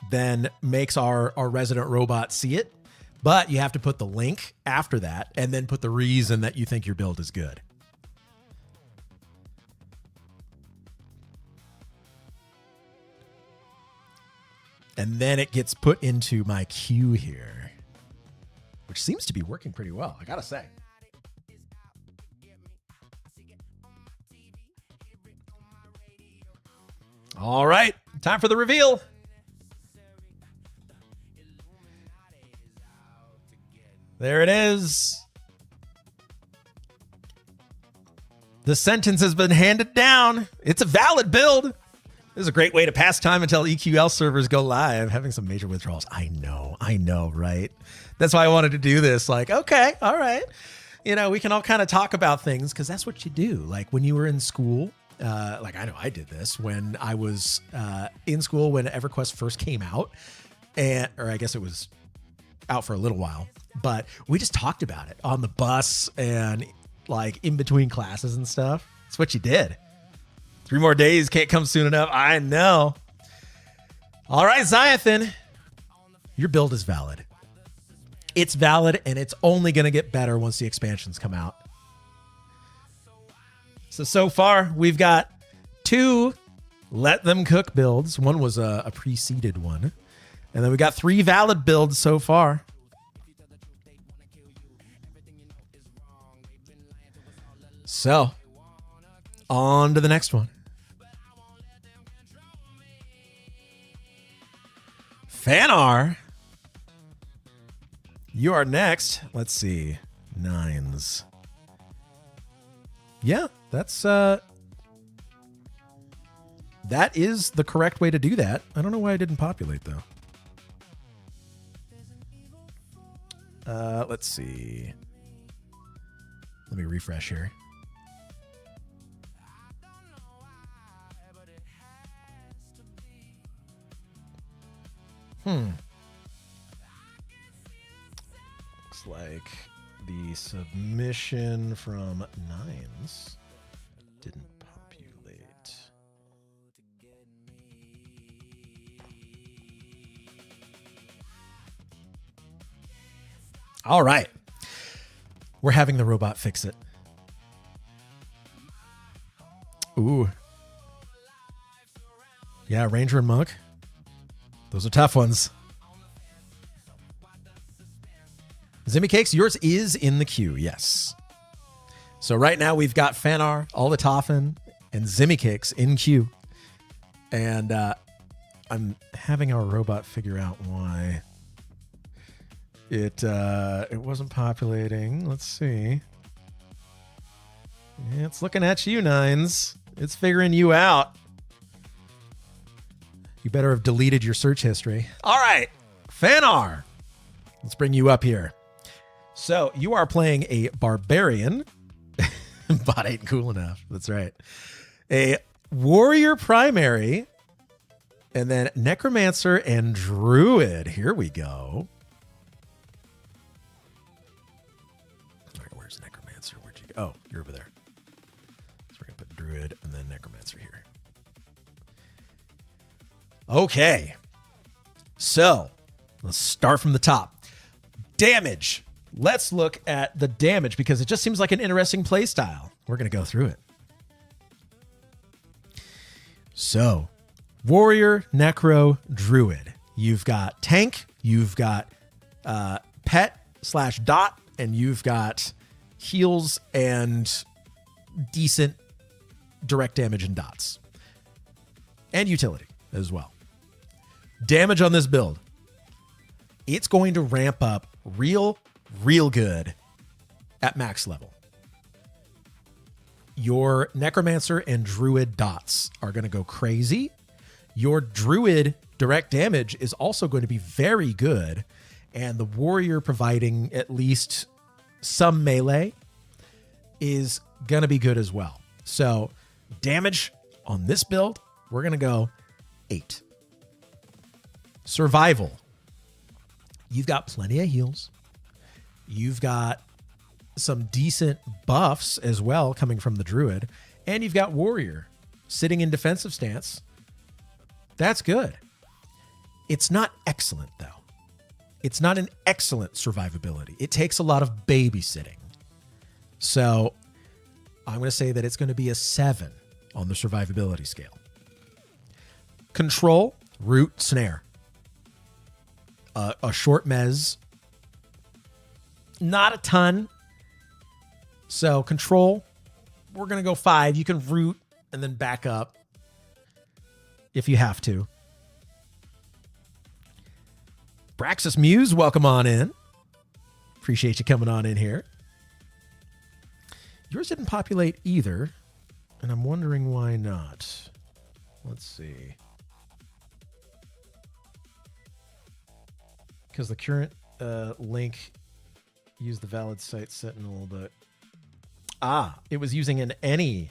Then makes our resident robot see it. But you have to put the link after that and then put the reason that you think your build is good. And then it gets put into my queue here, which seems to be working pretty well, I gotta say. All right, time for the reveal. There it is. The sentence has been handed down. It's a valid build. This is a great way to pass time until EQL servers go live. Having some major withdrawals. I know, right? That's why I wanted to do this. Like, okay, all right. You know, we can all kind of talk about things because that's what you do. Like when you were in school, like I know I did this when I was in school when EverQuest first came out. Or I guess it was out for a little while. But we just talked about it on the bus and like in between classes and stuff. That's what you did. 3 more days can't come soon enough. I know. All right, Zyathan, your build is valid. It's valid and it's only going to get better once the expansions come out. So far we've got 2 let them cook builds. One was a preceded one. And then we got 3 valid builds so far. So, on to the next one. Fanar, you are next. Let's see. 9s. Yeah, that's that is the correct way to do that. I don't know why I didn't populate though. Let's see. Let me refresh here. Looks like the submission from 9s didn't populate. All right. We're having the robot fix it. Ooh. Yeah, Ranger and Monk. Those are tough ones. Zimmy Cakes, yours is in the queue, yes. So right now we've got Fanar, Aldertoffen, and Zimmy Cakes in queue. And I'm having our robot figure out why it wasn't populating. Let's see. Yeah, it's looking at you, 9s. It's figuring you out. You better have deleted your search history. All right, Fanar. Let's bring you up here. So you are playing a barbarian. Bot ain't cool enough. That's right. A warrior primary. And then necromancer and druid. Here we go. All right, where's necromancer? Where'd you go? Oh, you're over there. So we're going to put Druid, and then Necromancer here. Okay. So let's start from the top. Damage. Let's look at the damage because it just seems like an interesting play style. We're going to go through it. So, Warrior, Necro, Druid. You've got tank, you've got pet/dot, and you've got heals and decent direct damage and dots. And utility as well. Damage on this build. It's going to ramp up real good at max level. Your Necromancer and Druid dots are going to go crazy. Your Druid direct damage is also going to be very good. And the Warrior providing at least some melee is going to be good as well. So damage on this build, we're going to go 8. Survival. You've got plenty of heals. You've got some decent buffs as well coming from the Druid. And you've got Warrior sitting in defensive stance. That's good. It's not excellent, though. It's not an excellent survivability. It takes a lot of babysitting. So I'm going to say that it's going to be a 7 on the survivability scale. Control, root, snare. A short mez. Not a ton. So control, we're going to go 5. You can root and then back up if you have to. Braxis Muse, welcome on in. Appreciate you coming on in here. Yours didn't populate either, and I'm wondering why not. Let's see. Because the current link used the valid site sentinel, but it was using an any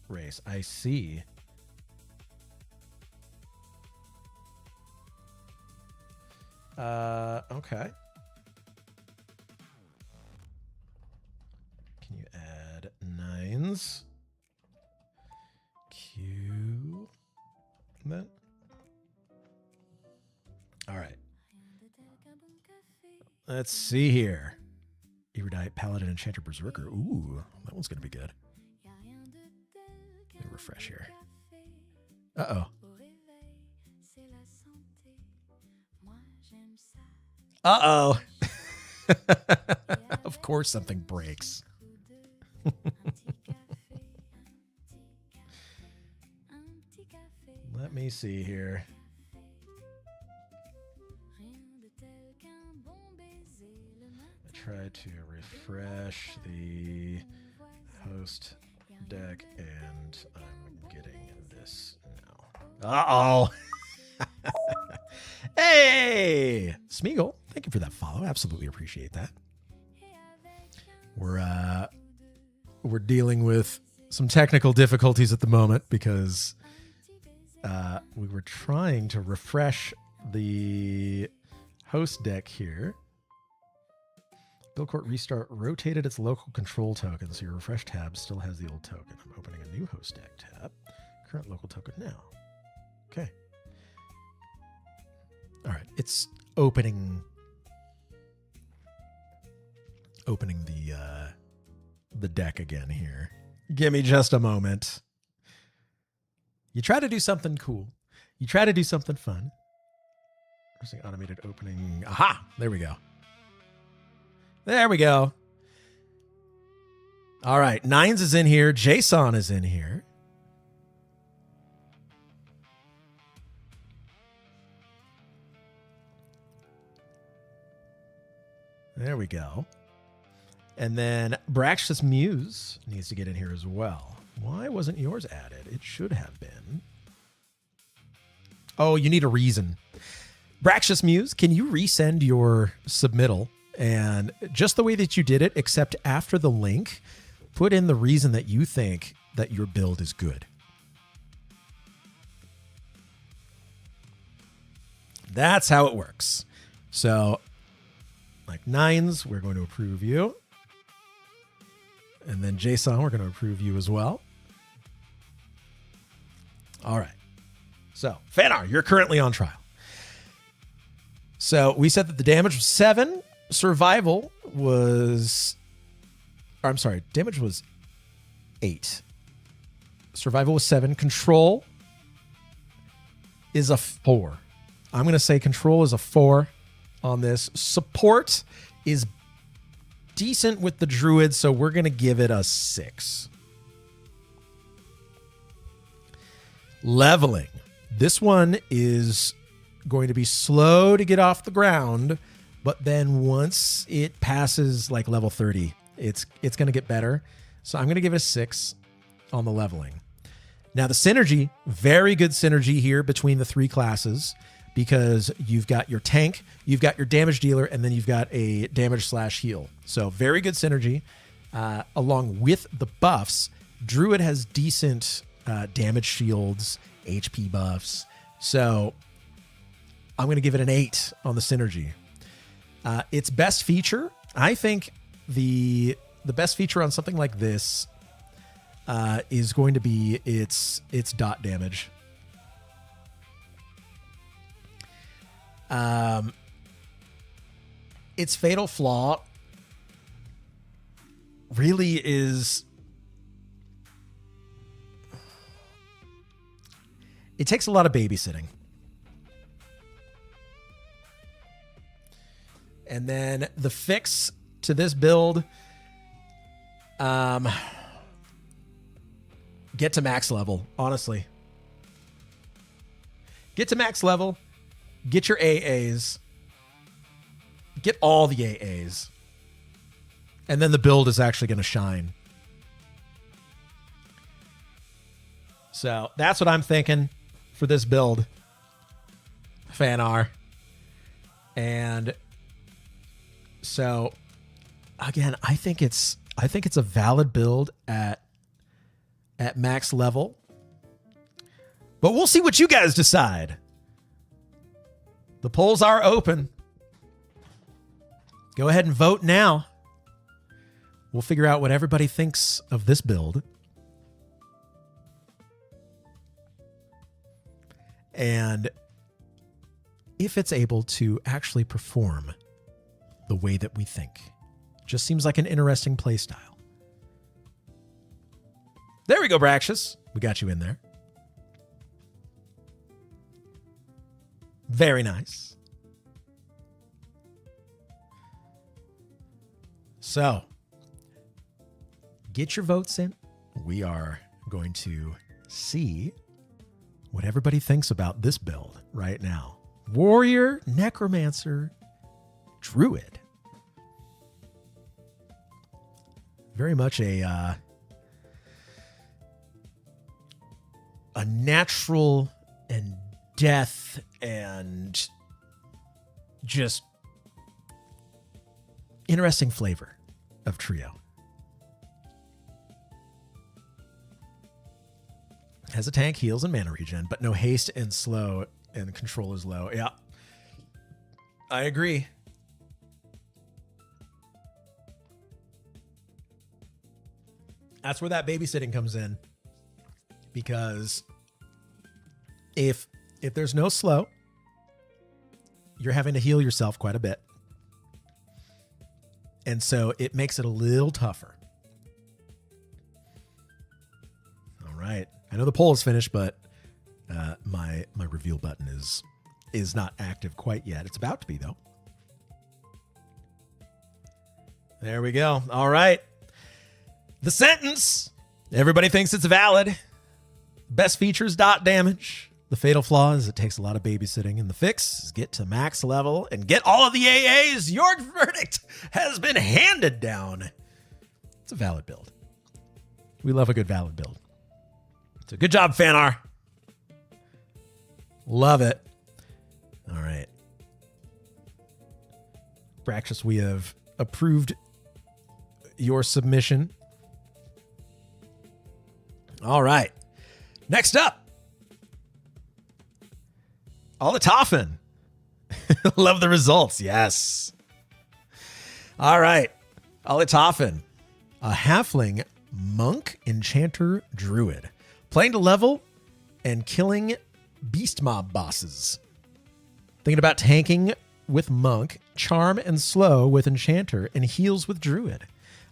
race. I see. Okay. Can you add 9s? Q. Then. All right. Let's see here. Erudite, Paladin, Enchanter, Berserker. Ooh, that one's going to be good. Let me refresh here. Uh-oh. Uh-oh. Of course something breaks. Let me see here. I tried to refresh the host deck and I'm getting this now. Uh-oh. Hey, Smeagol, thank you for that follow. Absolutely appreciate that. We're dealing with some technical difficulties at the moment because we were trying to refresh the host deck here. Buildcourt Restart rotated its local control token, so your refresh tab still has the old token. I'm opening a new host deck tab. Current local token now. Okay. All right, it's opening the deck again here. Give me just a moment. You try to do something cool. You try to do something fun. Where's the automated opening? Aha! There we go. There we go. All right, 9s is in here. JSON is in here. There we go. And then Braxis Muse needs to get in here as well. Why wasn't yours added? It should have been. Oh, you need a reason. Braxis Muse, can you resend your submittal? And just the way that you did it, except after the link, put in the reason that you think that your build is good. That's how it works. So, like 9s, we're going to approve you. And then JSON, we're going to approve you as well. All right. So, Fanar, you're currently on trial. So, we said that the damage was 7. Survival was... I'm sorry. Damage was 8. Survival was 7. Control is a 4. I'm going to say control is a 4 on this. Support is decent with the druid, so we're going to give it a 6. Leveling. This one is going to be slow to get off the ground, but then once it passes like level 30, it's going to get better. So I'm going to give it a 6 on the leveling. Now the synergy, very good synergy here between the 3 classes, because you've got your tank, you've got your damage dealer, and then you've got a damage/heal. So very good synergy. Along with the buffs, Druid has decent damage shields, HP buffs. So I'm going to give it an 8 on the synergy. Its best feature, I think the best feature on something like this is going to be its dot damage. Its fatal flaw really is... It takes a lot of babysitting. And then the fix to this build, get to max level, honestly. Get to max level, get your AAs, get all the AAs, and then the build is actually going to shine. So that's what I'm thinking for this build, Fanar. And so again, I think it's a valid build at max level. But we'll see what you guys decide. The polls are open. Go ahead and vote now. We'll figure out what everybody thinks of this build. And if it's able to actually perform the way that we think. Just seems like an interesting play style. There we go, Braxius. We got you in there. Very nice. So, get your votes in. We are going to see what everybody thinks about this build right now. Warrior, Necromancer, Druid. Very much a natural and death and just interesting flavor of trio. Has a tank, heals, and mana regen, but no haste and slow, and control is low. Yeah, I agree. That's where that babysitting comes in. Because if there's no slow, you're having to heal yourself quite a bit. And so it makes it a little tougher. All right. I know the poll is finished, but my reveal button is not active quite yet. It's about to be, though. There we go. All right. The sentence. Everybody thinks it's valid. Best features, dot damage. The fatal flaw is it takes a lot of babysitting. And the fix is get to max level and get all of the AAs. Your verdict has been handed down. It's a valid build. We love a good valid build. So good job, Fanar. Love it. All right. Braxius, we have approved your submission. All right. Next up. Alphablue. Love the results. Yes. All right. Alphablue. A halfling monk enchanter druid. Playing to level and killing beast mob bosses. Thinking about tanking with Monk, Charm and Slow with Enchanter, and Heals with Druid.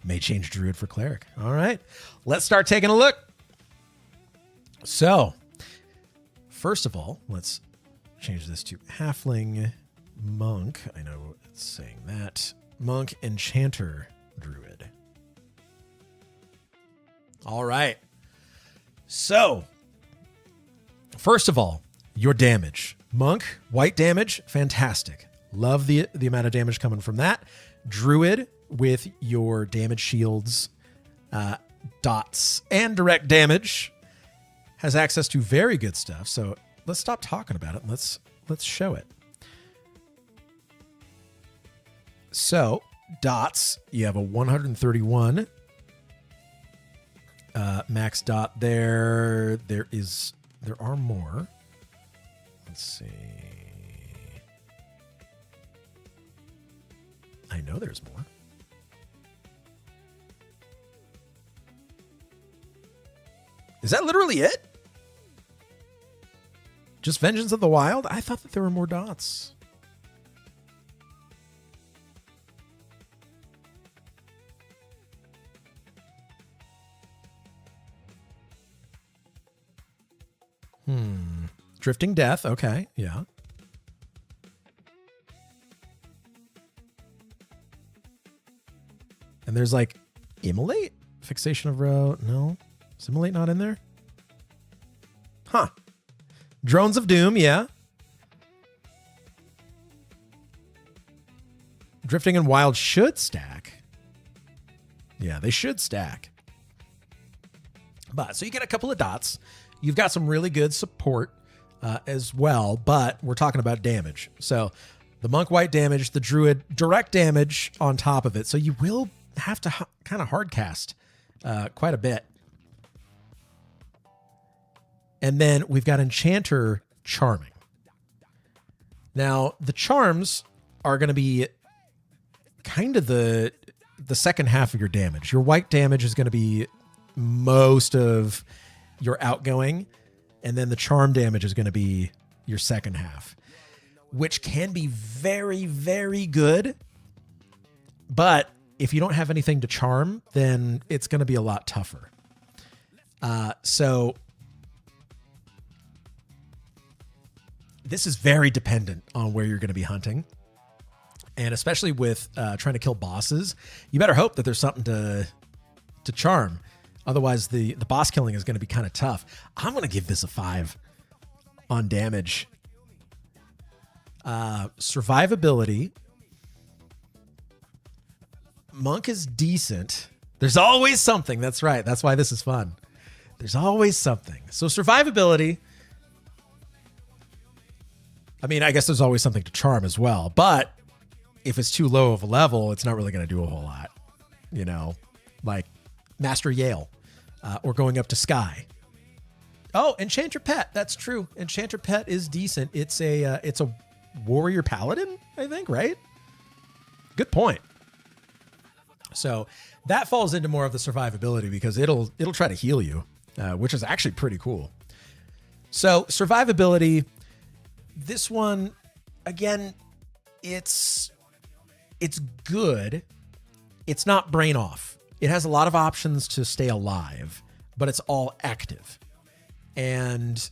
May change Druid for Cleric. All right, let's start taking a look. So, first of all, let's change this to Halfling, Monk. I know it's saying that. Monk, Enchanter, Druid. All right. So, first of all, your damage. Monk, white damage, fantastic. Love the amount of damage coming from that. Druid with your damage shields, dots, and direct damage has access to very good stuff. So let's stop talking about it and let's show it. So dots, you have a 131 max dot there. There are more. Let's see. I know there's more. Is that literally it? Just Vengeance of the Wild? I thought that there were more dots. Drifting Death. Okay. Yeah. And there's like Immolate? Fixation of Row. No. Is Immolate not in there? Huh. Drones of Doom. Yeah. Drifting and Wild should stack. Yeah, they should stack. But so you get a couple of dots. You've got some really good support as well, but we're talking about damage. So the Monk white damage, the Druid direct damage on top of it. So you will have to kind of hard cast quite a bit. And then we've got Enchanter Charming. Now the charms are going to be kind of the second half of your damage. Your white damage is going to be most of your outgoing, and then the charm damage is going to be your second half, which can be very, very good. But if you don't have anything to charm, then it's going to be a lot tougher. So this is very dependent on where you're going to be hunting. And especially with trying to kill bosses, you better hope that there's something to charm. Otherwise, the boss killing is going to be kind of tough. I'm going to give this a 5 on damage. Survivability. Monk is decent. There's always something. That's right. That's why this is fun. There's always something. So survivability. I mean, I guess there's always something to charm as well. But if it's too low of a level, it's not really going to do a whole lot. You know, like Master Yale, or going up to Sky. Oh, Enchanter Pet. That's true. Enchanter Pet is decent. It's a warrior paladin, I think, right? Good point. So that falls into more of the survivability because it'll try to heal you, which is actually pretty cool. So survivability, this one, again, it's good. It's not brain off. It has a lot of options to stay alive, but it's all active. And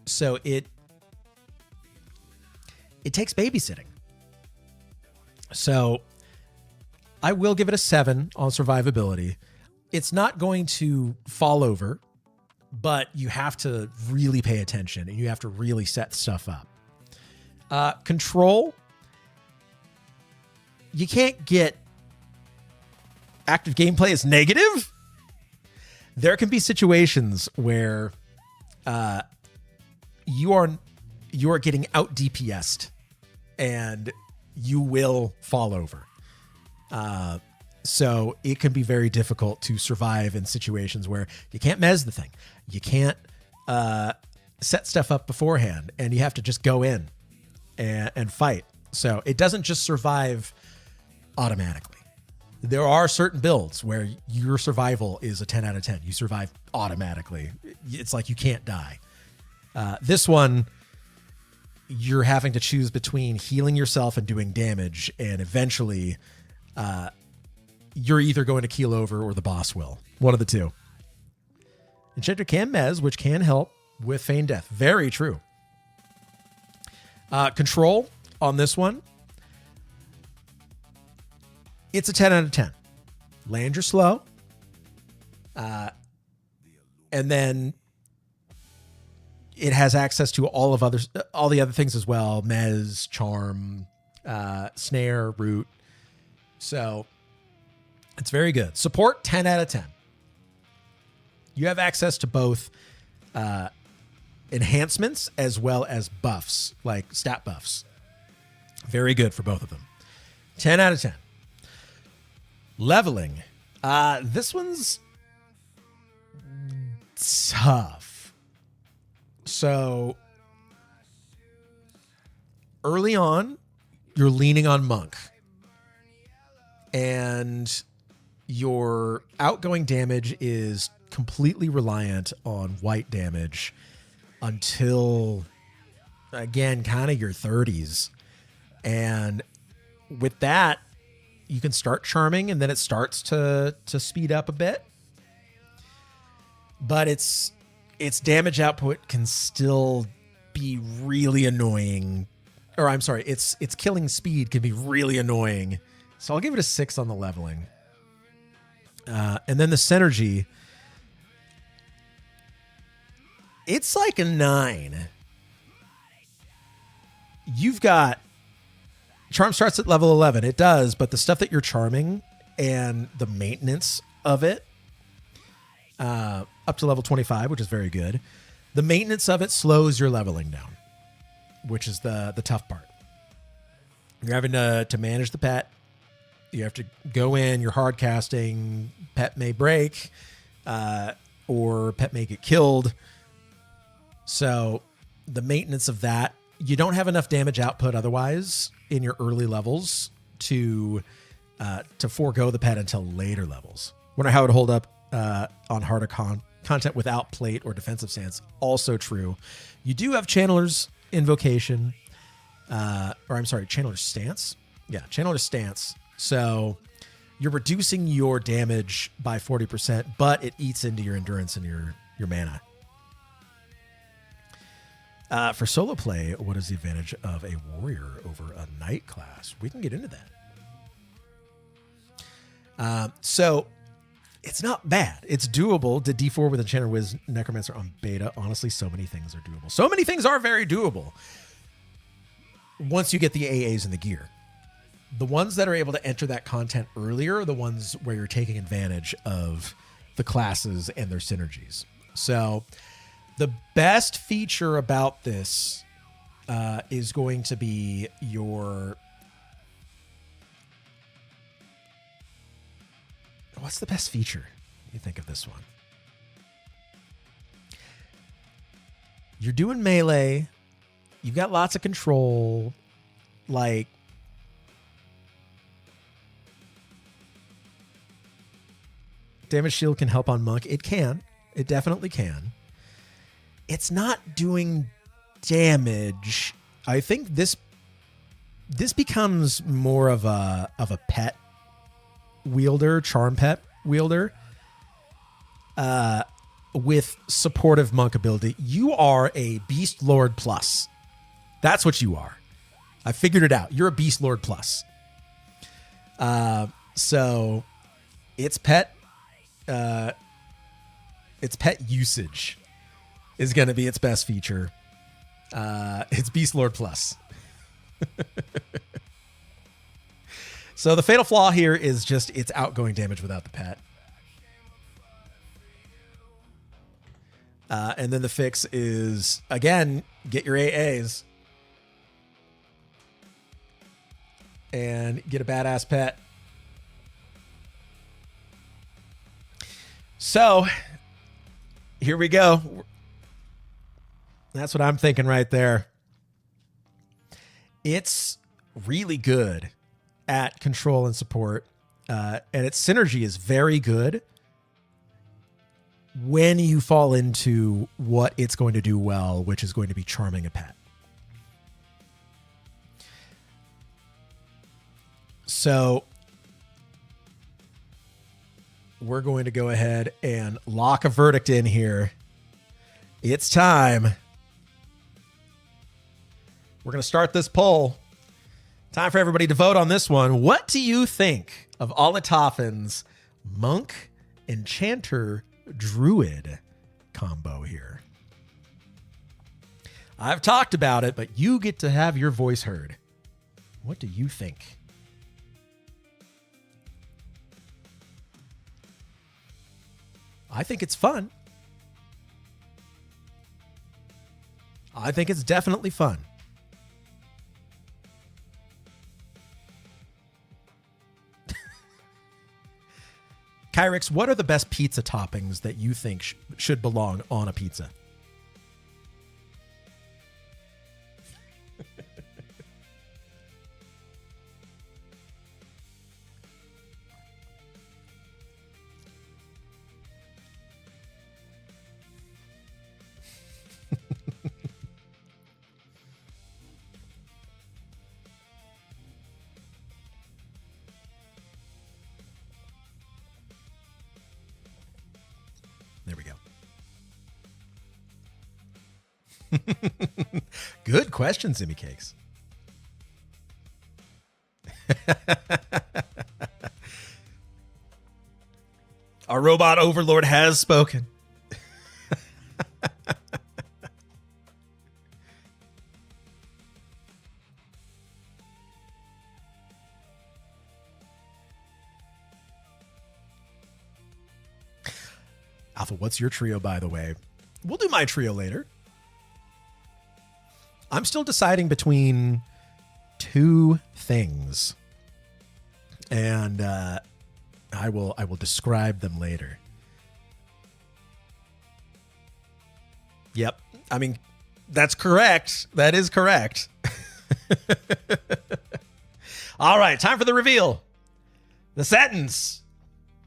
so it takes babysitting. So I will give it a 7 on survivability. It's not going to fall over, but you have to really pay attention and you have to really set stuff up. Control. You can't get active gameplay as negative. There can be situations where you are getting out DPS'd and you will fall over. So it can be very difficult to survive in situations where you can't mez the thing. You can't set stuff up beforehand and you have to just go in and fight. So it doesn't just survive automatically. There are certain builds where your survival is a 10 out of 10. You survive automatically. It's like you can't die. This one, you're having to choose between healing yourself and doing damage, and eventually you're either going to keel over or the boss will. One of the two. Enchanter can mez, which can help with Feign Death. Very true. Control on this one. It's a 10 out of 10. Land your slow. And then it has access to all the other things as well. Mez, Charm, Snare, Root. So it's very good. Support, 10 out of 10. You have access to both enhancements as well as buffs, like stat buffs. Very good for both of them. 10 out of 10. Leveling. This one's tough. So early on, you're leaning on Monk. And your outgoing damage is completely reliant on white damage until, again, kind of your 30s. And with that, you can start charming, and then it starts to speed up a bit. But its damage output can still be really annoying. Or I'm sorry, its killing speed can be really annoying. So I'll give it a 6 on the leveling. And then the synergy, it's like a 9. You've got charm starts at level 11. It does, but the stuff that you're charming and the maintenance of it, up to level 25, which is very good. The maintenance of it slows your leveling down, which is the tough part. You're having to manage the pet. You have to go in, you're hard casting, pet may break, or pet may get killed. So the maintenance of that, you don't have enough damage output otherwise in your early levels to forego the pet until later levels. Wonder how it would hold up on harder content without plate or defensive stance. Also true. You do have Channeler's Invocation, Channeler's Stance. Yeah, Channeler's Stance. So you're reducing your damage by 40%, but it eats into your endurance and your mana. For solo play, what is the advantage of a warrior over a knight class? We can get into that. So it's not bad. It's doable. Did D4 with Enchanter Wiz Necromancer on beta. Honestly, so many things are doable. So many things are very doable once you get the AAs and the gear. The ones that are able to enter that content earlier are the ones where you're taking advantage of the classes and their synergies. So the best feature about this is going to be your... What's the best feature you think of this one? You're doing melee. You've got lots of control. Like... Damage shield can help on Monk. It can. It definitely can. It's not doing damage. I think this becomes more of a pet wielder, charm pet wielder, with supportive Monk ability. You are a Beast Lord plus. That's what you are. I figured it out. You're a Beast Lord plus. So it's pet usage is going to be its best feature. It's Beast Lord plus. So the fatal flaw here is just its outgoing damage without the pet. And then the fix is, again, get your AAs and get a badass pet. So here we go. That's what I'm thinking right there. It's really good at control and support, and its synergy is very good. when you fall into what it's going to do well, which is going to be charming a pet. So we're going to go ahead and lock a verdict in here. It's time. We're going to start this poll. Time for everybody to vote on this one. What do you think of Olitoffin's Monk, Enchanter, Druid combo here? I've talked about it, but you get to have your voice heard. What do you think? I think it's fun. I think it's definitely fun. Kyrix, what are the best pizza toppings that you think should belong on a pizza? There we go. Good question, Zimmy Cakes. Our robot overlord has spoken. Alpha, what's your trio, by the way? We'll do my trio later. I'm still deciding between two things, and I will describe them later. Yep. I mean, that's correct. That is correct. All right, time for the reveal. The sentence.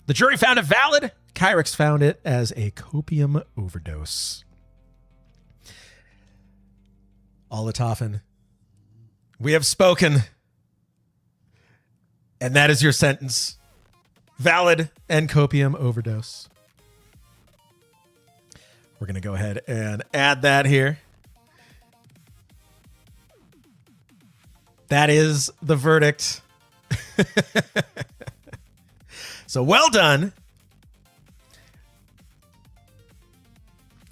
The jury found it valid. Kyrix found it as a copium overdose. Olitoffin, we have spoken. And that is your sentence. Valid and copium overdose. We're going to go ahead and add that here. That is the verdict. So well done.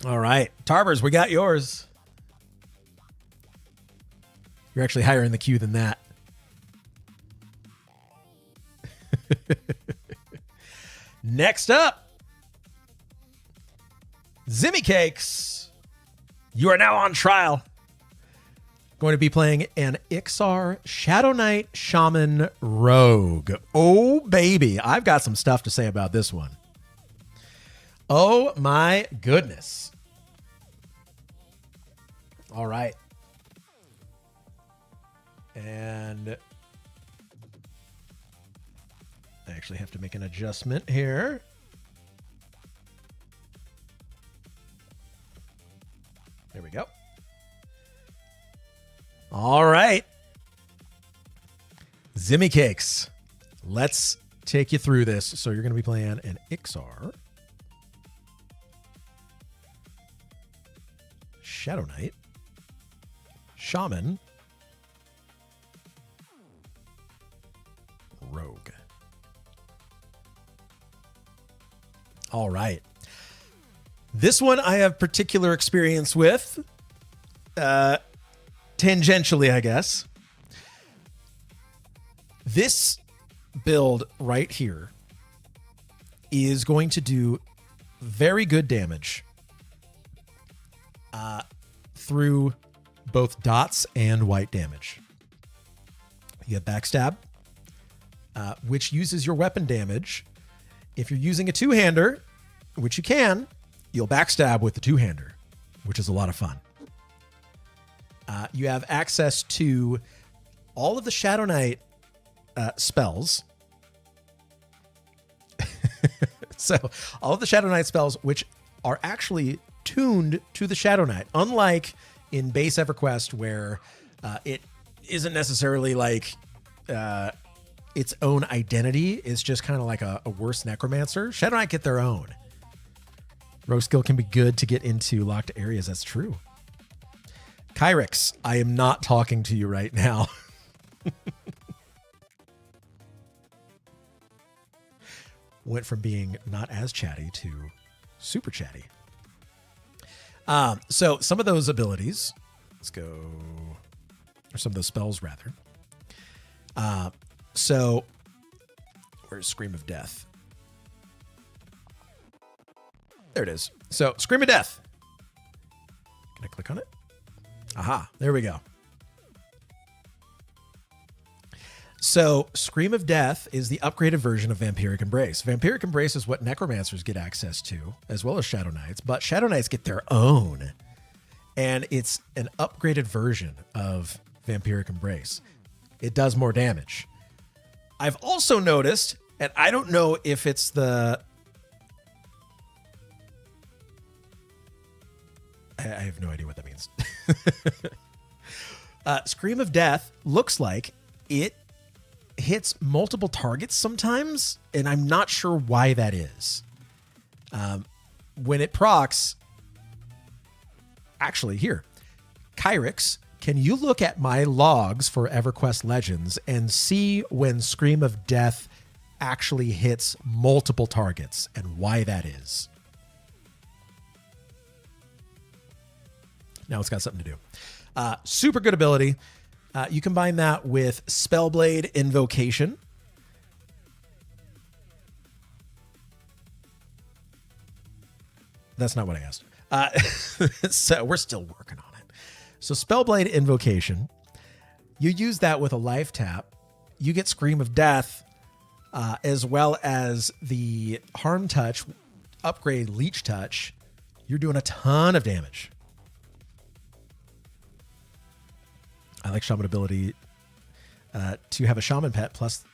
All right. Tarbers, we got yours. You're actually higher in the queue than that. Next up, Zimmy Cakes. You are now on trial. Going to be playing an Ixar Shadow Knight Shaman Rogue. Oh, baby. I've got some stuff to say about this one. Oh, my goodness. All right. And I actually have to make an adjustment here. There we go. All right. Zimmy Cakes. Let's take you through this. So you're going to be playing an Ixar Shadow Knight Shaman Rogue. All right. This one I have particular experience with. Tangentially, I guess. This build right here is going to do very good damage through both dots and white damage. You have Backstab, which uses your weapon damage. If you're using a two-hander, which you can, you'll backstab with the two-hander, which is a lot of fun. You have access to all of the Shadow Knight spells. So all of the Shadow Knight spells, which are actually tuned to the Shadow Knight, unlike in base EverQuest where it isn't necessarily like its own identity. It's just kind of like a worse necromancer. Shadow Knight get their own. Rogue skill can be good to get into locked areas. That's true. Kyrix, I am not talking to you right now. Went from being not as chatty to super chatty. So some of those abilities, let's go, or some of those spells rather. So where's Scream of Death? There it is. So Scream of Death. Can I click on it? Aha, there we go. So Scream of Death is the upgraded version of Vampiric Embrace. Vampiric Embrace is what necromancers get access to, as well as Shadow Knights, but Shadow Knights get their own. And it's an upgraded version of Vampiric Embrace. It does more damage. I've also noticed, and I don't know if it's the... I have no idea what that means. Scream of Death looks like it hits multiple targets sometimes, and I'm not sure why that is. When it procs... Actually, here. Kyrix, can you look at my logs for EverQuest Legends and see when Scream of Death actually hits multiple targets and why that is? Now it's got something to do. Super good ability. You combine that with Spellblade Invocation. That's not what I asked. So we're still working on it. So Spellblade Invocation, you use that with a life tap. You get Scream of Death, as well as the Harm Touch, upgrade Leech Touch. You're doing a ton of damage. I like Shaman ability to have a Shaman pet plus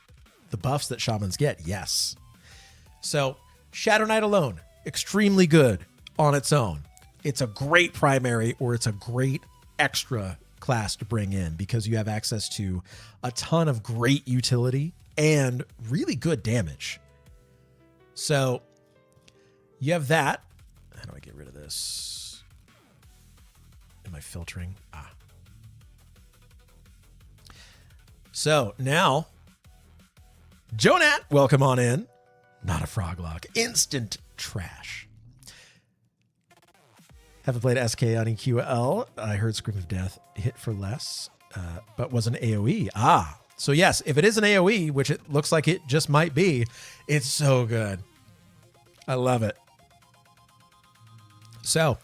the buffs that Shamans get. Yes. So Shadow Knight alone, extremely good on its own. It's a great primary, or it's a great extra class to bring in because you have access to a ton of great utility and really good damage. So you have that. How do I get rid of this? Am I filtering? So now, Jonat, welcome on in. Not a frog lock. Instant trash. Haven't played SK on EQL. I heard Scream of Death hit for less, but was an AoE. So yes, if it is an AoE, which it looks like it just might be, it's so good. I love it. So,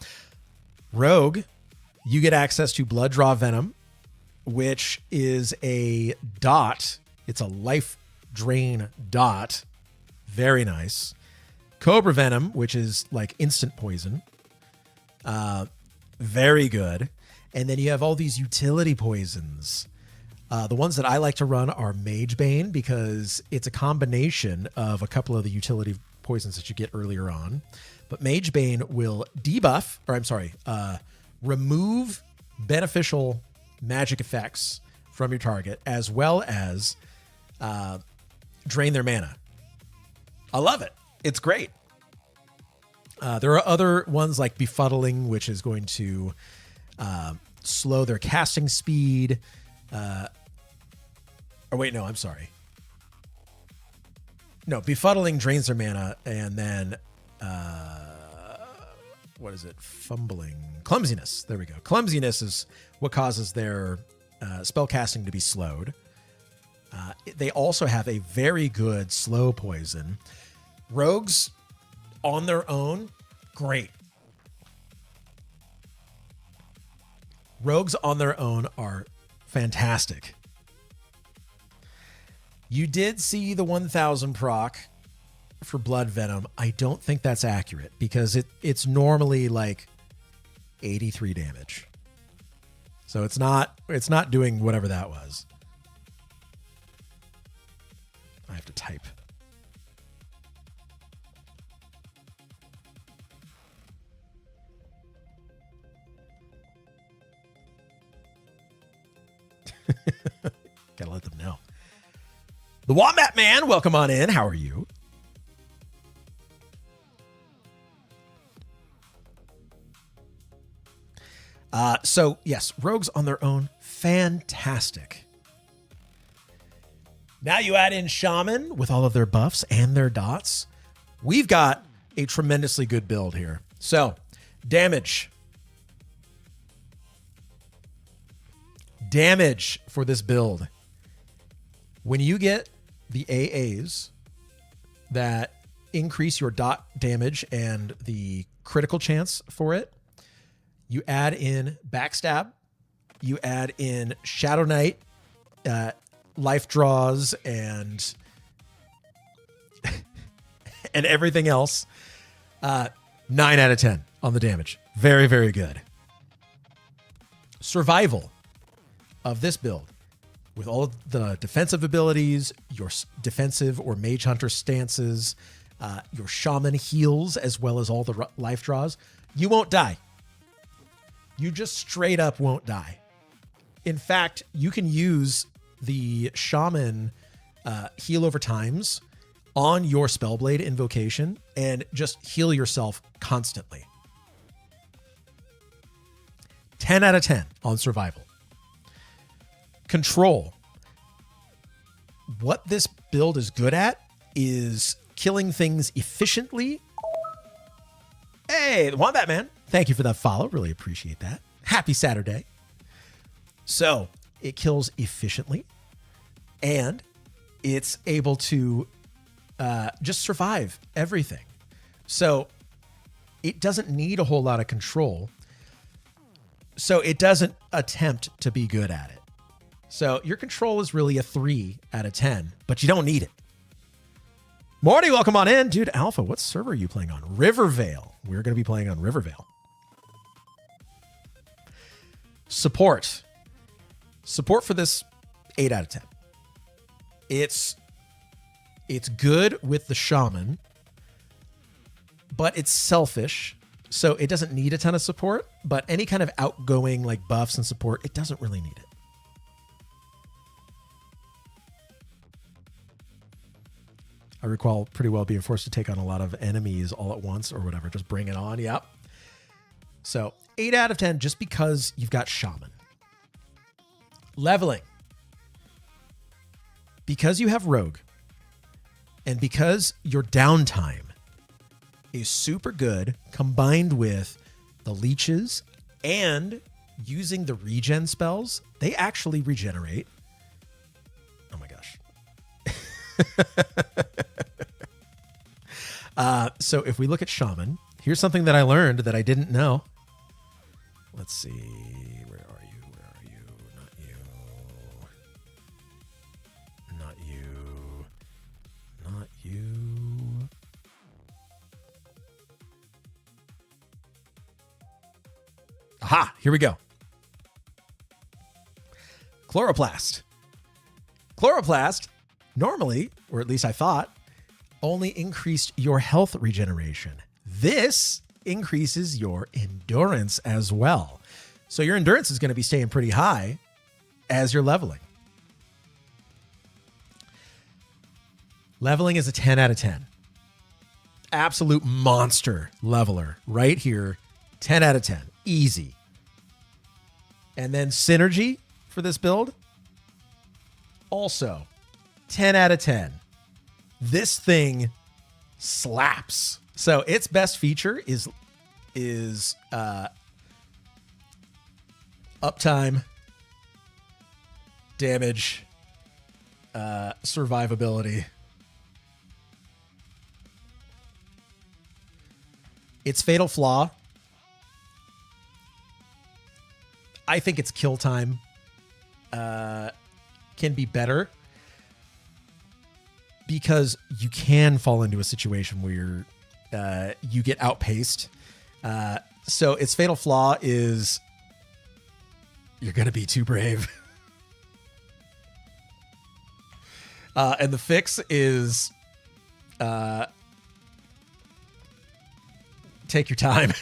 Rogue, you get access to Blood Draw Venom, which is a dot. It's a life drain dot. Very nice. Cobra Venom, which is like instant poison. Very good. And then you have all these utility poisons. The ones that I like to run are Mage Bane because it's a combination of a couple of the utility poisons that you get earlier on. But Mage Bane will debuff, or I'm sorry, remove beneficial magic effects from your target, as well as drain their mana. I love it. It's great. There are other ones like Befuddling, which is going to slow their casting speed. Or wait, no, I'm sorry. No, Befuddling drains their mana, and then what is it? Fumbling. Clumsiness. There we go. Clumsiness is what causes their spell casting to be slowed. They also have a very good slow poison. Rogues on their own, great. Rogues on their own are fantastic. You did see the 1000 proc for Blood Venom. I don't think that's accurate because it's normally like 83 damage. So it's not doing whatever that was. I have to type. The Wombat Man, welcome on in. How are you? So, yes, rogues on their own, fantastic. Now you add in Shaman with all of their buffs and their dots. We've got a tremendously good build here. So, damage. Damage for this build. When you get the AAs that increase your dot damage and the critical chance for it, you add in Backstab, you add in Shadow Knight, life draws, and and everything else. 9 out of 10 on the damage. Very, very good. Survival of this build with all of the defensive abilities, your defensive or mage hunter stances, your shaman heals, as well as all the life draws. You won't die. You just straight up won't die. In fact, you can use the shaman heal over times on your Spellblade invocation and just heal yourself constantly. 10 out of 10 on survival. Control. What this build is good at is killing things efficiently. Hey, the Wombat Man. Thank you for that follow. Really appreciate that. Happy Saturday. So it kills efficiently and it's able to just survive everything. So it doesn't need a whole lot of control. So it doesn't attempt to be good at it. So your control is really a 3 out of 10, but you don't need it. Morty, welcome on in. Dude, Alpha, what server are you playing on? Rivervale. We're going to be playing on Rivervale. Support. Support for this, 8 out of 10. It's good with the shaman, but it's selfish. So it doesn't need a ton of support, but any kind of outgoing like buffs and support, it doesn't really need it. I recall pretty well being forced to take on a lot of enemies all at once or whatever. Just bring it on. Yep. So 8 out of 10 just because you've got shaman. Leveling. Because you have rogue and because your downtime is super good combined with the leeches and using the regen spells, they actually regenerate. Oh my gosh. So if we look at shaman, here's something that I learned that I didn't know. Let's see. Where are you? Where are you? Not you. Not you. Not you. Aha, here we go. Chloroplast. Chloroplast normally, or at least I thought, only increased your health regeneration. This increases your endurance as well. So your endurance is going to be staying pretty high as you're leveling. Leveling is a 10 out of 10. Absolute monster leveler right here. 10 out of 10. Easy. And then synergy for this build. Also 10 out of 10. This thing slaps. So its best feature is uptime, damage, survivability. Its fatal flaw, I think its kill time can be better because you can fall into a situation where you get outpaced. So its fatal flaw is you're going to be too brave. And the fix is take your time.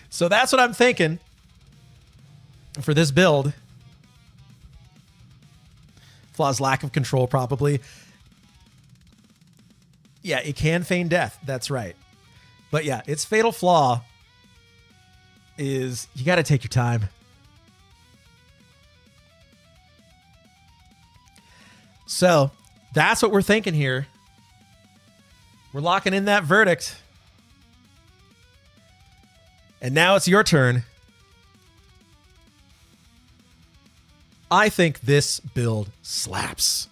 So that's what I'm thinking for this build. Flaw's lack of control, probably. Yeah, it can feign death. That's right. But yeah, its fatal flaw is you got to take your time. So that's what we're thinking here. We're locking in that verdict. And now it's your turn. I think this build slaps.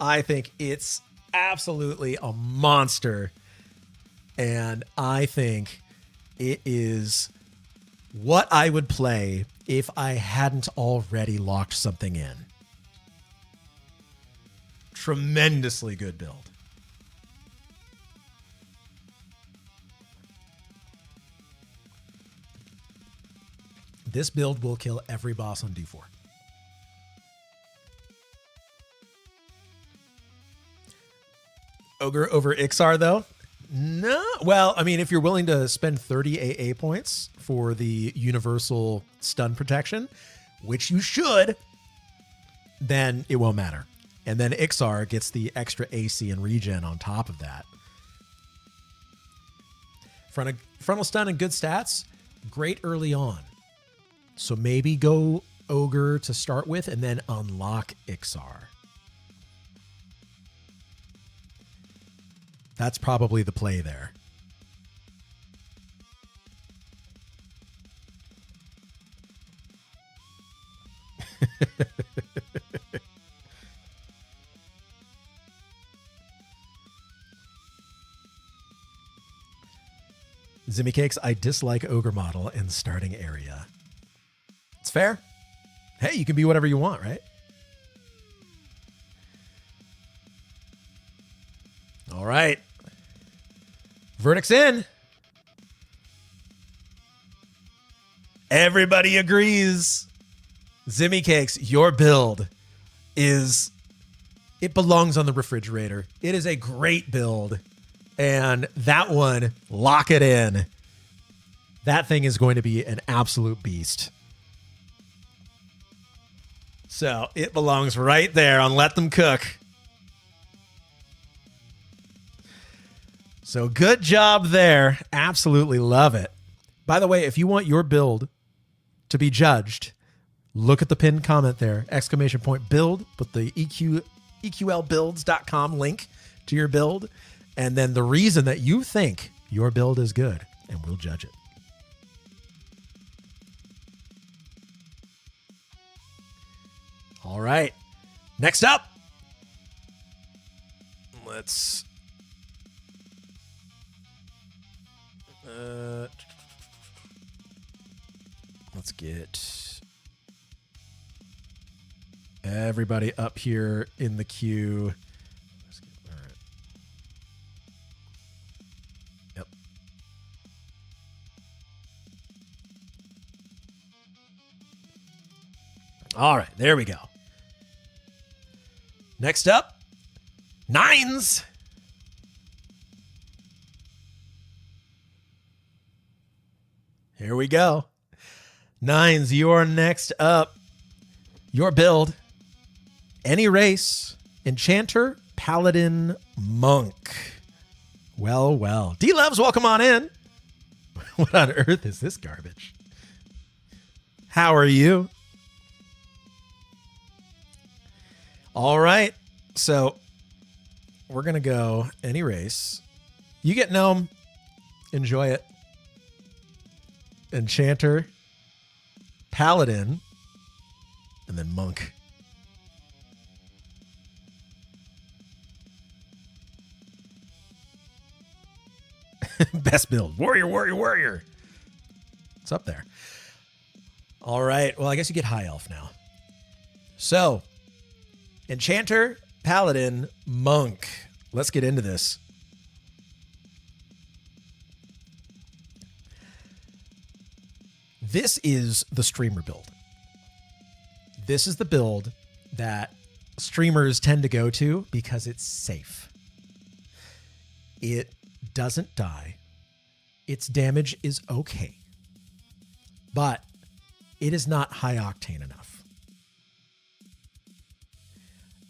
I think it's absolutely a monster. And I think it is what I would play if I hadn't already locked something in. Tremendously good build. This build will kill every boss on D4. Ogre over Ixar, though? No. Well, I mean, if you're willing to spend 30 AA points for the universal stun protection, which you should, then it won't matter. And then Ixar gets the extra AC and regen on top of that. Frontal stun and good stats, great early on. So maybe go Ogre to start with and then unlock Ixar. That's probably the play there. Zimmy Cakes, I dislike Ogre model and starting area. It's fair. Hey, you can be whatever you want, right? All right. Verdict's in. Everybody agrees. Zimmy Cakes, your build is... It belongs on the refrigerator. It is a great build. And that one, lock it in. That thing is going to be an absolute beast. So it belongs right there on Let Them Cook. So good job there. Absolutely love it. By the way, if you want your build to be judged, look at the pinned comment there. ! Build. Put the EQLbuilds.com link to your build. And then the reason that you think your build is good, and we'll judge it. All right. Next up, let's get everybody up here in the queue. All right. Yep. All right, there we go. Next up, Nines. Here we go. Nines, you're next up. Your build, any race, Enchanter, Paladin, Monk. Well, well. D-Loves, welcome on in. What on earth is this garbage? How are you? All right. So we're going to go any race. You get Gnome. Enjoy it. Enchanter, Paladin, and then Monk. Best build. Warrior, warrior, warrior. It's up there. All right. Well, I guess you get High Elf now. So, Enchanter, Paladin, Monk. Let's get into this. This is the streamer build. This is the build that streamers tend to go to because it's safe. It doesn't die. Its damage is okay. but it is not high octane enough.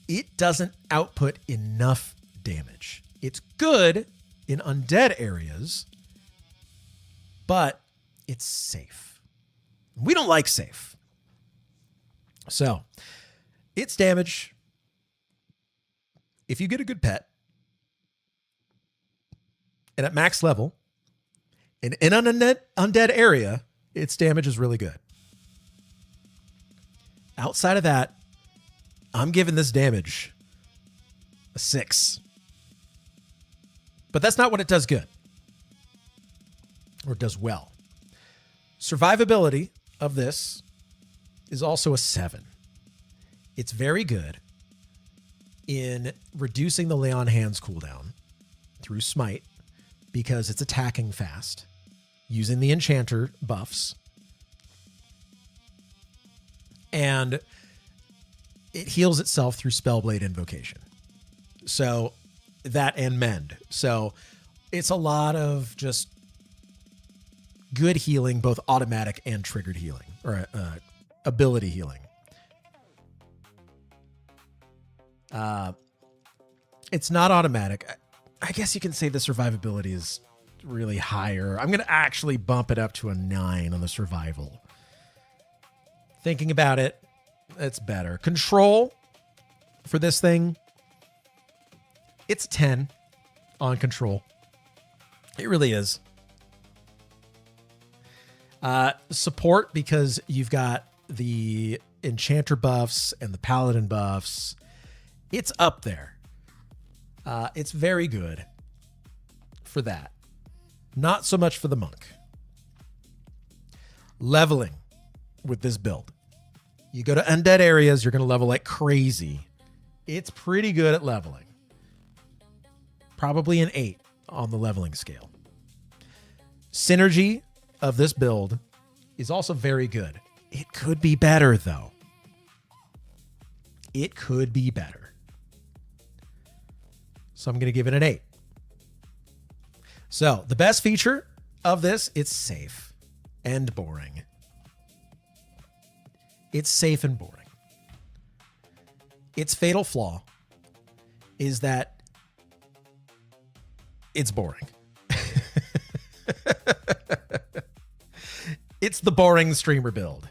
It doesn't output enough damage. It's good in undead areas, but it's safe. We don't like safe. So, its damage, if you get a good pet, and at max level, in an undead area, its damage is really good. Outside of that, I'm giving this damage a 6. But that's not what it does good. Or it does well. Survivability of this is also a 7. It's very good in reducing the lay on hands cooldown through smite because it's attacking fast, using the enchanter buffs, and it heals itself through Spellblade Invocation. So that and Mend. So it's a lot of just good healing, both automatic and triggered healing, or ability healing. It's not automatic. I guess you can say the survivability is really higher. I'm going to actually bump it up to a 9 on the survival. Thinking about it, it's better. Control for this thing, it's 10 on control. It really is. Support, because you've got the enchanter buffs and the paladin buffs. It's up there. It's very good for that. Not so much for the monk. Leveling with this build. You go to undead areas, you're going to level like crazy. It's pretty good at leveling. Probably an 8 on the leveling scale. Synergy of this build is also very good. It could be better, though. It could be better. So I'm going to give it an 8. So the best feature of this, it's safe and boring. It's safe and boring. Its fatal flaw is that it's boring. It's the boring streamer build.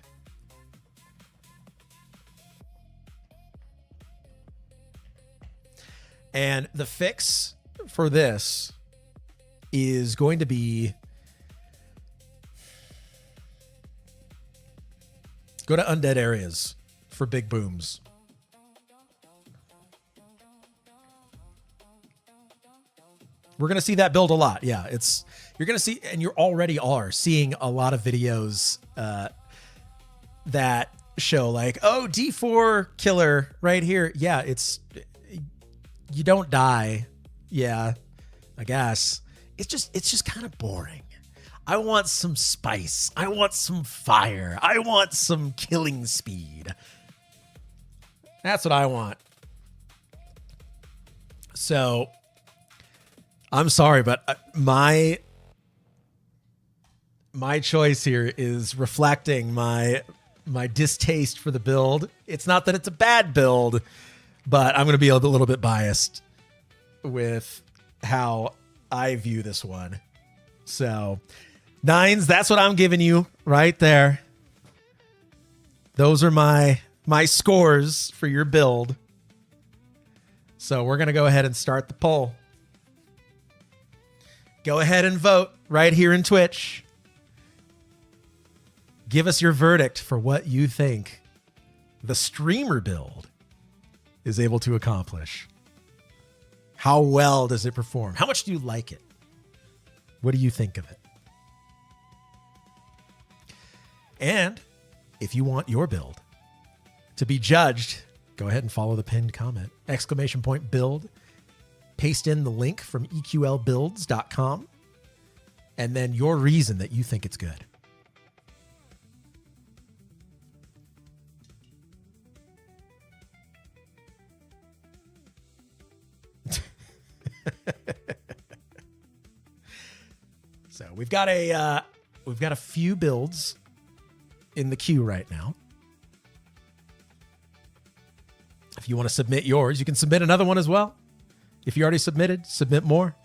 And the fix for this is going to be go to undead areas for big booms. We're going to see that build a lot. Yeah, you're going to see, and you already are seeing a lot of videos that show like, oh, D4 killer right here. Yeah, you don't die. Yeah, I guess. It's just kind of boring. I want some spice. I want some fire. I want some killing speed. That's what I want. So, I'm sorry, but my choice here is reflecting my distaste for the build. It's not that it's a bad build, but I'm going to be a little bit biased with how I view this one. So 9s, that's what I'm giving you right there. Those are my scores for your build. So we're going to go ahead and start the poll. Go ahead and vote right here in Twitch. Give us your verdict for what you think the streamer build is able to accomplish. How well does it perform? How much do you like it? What do you think of it? And if you want your build to be judged, go ahead and follow the pinned comment. !build. Paste in the link from EQLbuilds.com. And then your reason that you think it's good. So we've got a few builds in the queue right now. If you want to submit yours, you can submit another one as well. If you already submitted, submit more.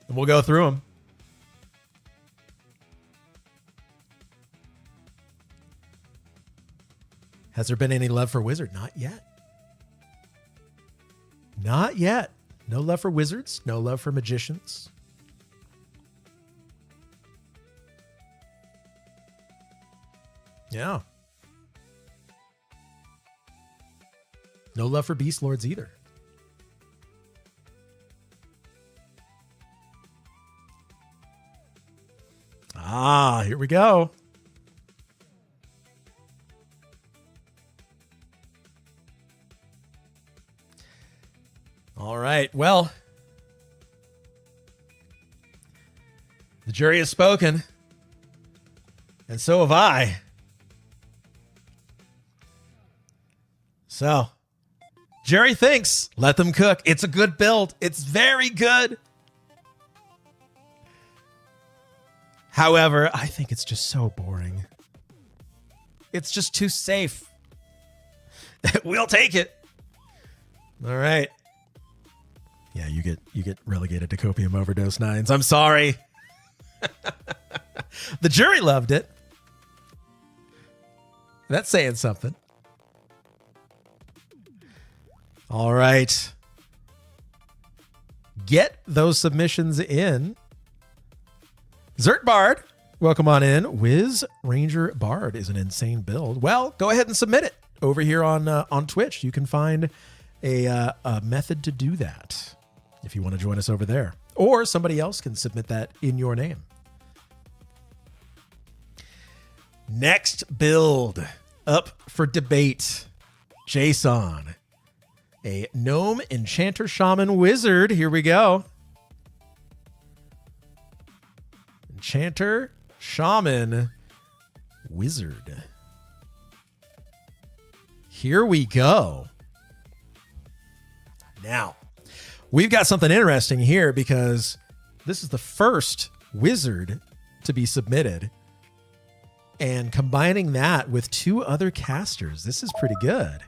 And we'll go through them. Has there been any love for Wizard? Not yet. Not yet. No love for Wizards. No love for Magicians. Yeah. No love for Beast Lords either. Ah, here we go. All right. Well, the jury has spoken, and so have I. So, Jerry thinks, let them cook. It's a good build. It's very good. However, I think it's just so boring. It's just too safe. We'll take it. All right. Yeah, you get relegated to copium overdose 9s. I'm sorry. The jury loved it. That's saying something. All right. Get those submissions in. Zert Bard, welcome on in. Wiz Ranger Bard is an insane build. Well, go ahead and submit it over here on Twitch. You can find a method to do that if you want to join us over there. Or somebody else can submit that in your name. Next build up for debate. Jason. A Gnome Enchanter Shaman Wizard. Here we go. Enchanter Shaman Wizard. Here we go. Now, we've got something interesting here because this is the first wizard to be submitted. And combining that with two other casters, this is pretty good.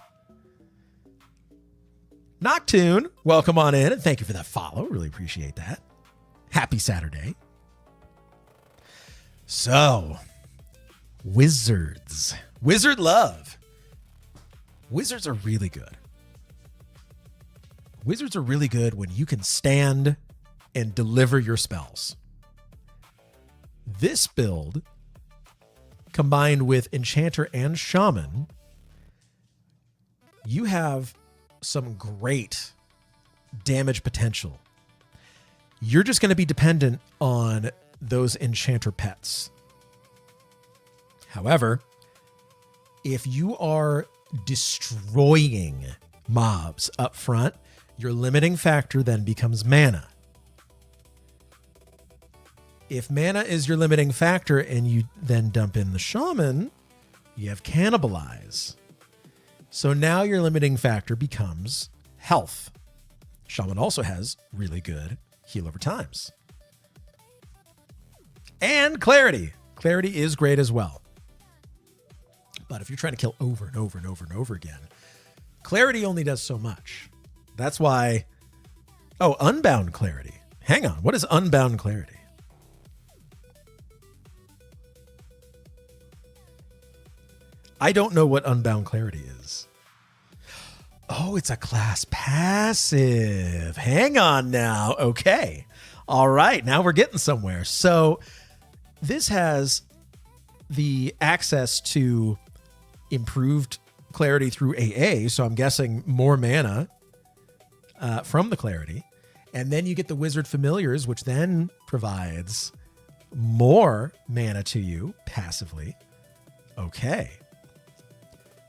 Noctune, welcome on in, and thank you for that follow. Really appreciate that. Happy Saturday. So, wizards. Wizard love. Wizards are really good. Wizards are really good when you can stand and deliver your spells. This build, combined with Enchanter and Shaman, you have some great damage potential. You're just going to be dependent on those Enchanter pets. However, if you are destroying mobs up front, your limiting factor then becomes mana. If mana is your limiting factor and you then dump in the Shaman, you have Cannibalize. So now your limiting factor becomes health. Shaman also has really good heal over times. And Clarity. Clarity is great as well. But if you're trying to kill over and over and over and over again, Clarity only does so much. That's why... Oh, Unbound Clarity. Hang on. What is Unbound Clarity? I don't know what Unbound Clarity is. Oh, it's a class passive. Hang on now. Okay. All right. Now we're getting somewhere. So this has the access to improved clarity through AA. So I'm guessing more mana from the clarity. And then you get the Wizard Familiars, which then provides more mana to you passively. Okay.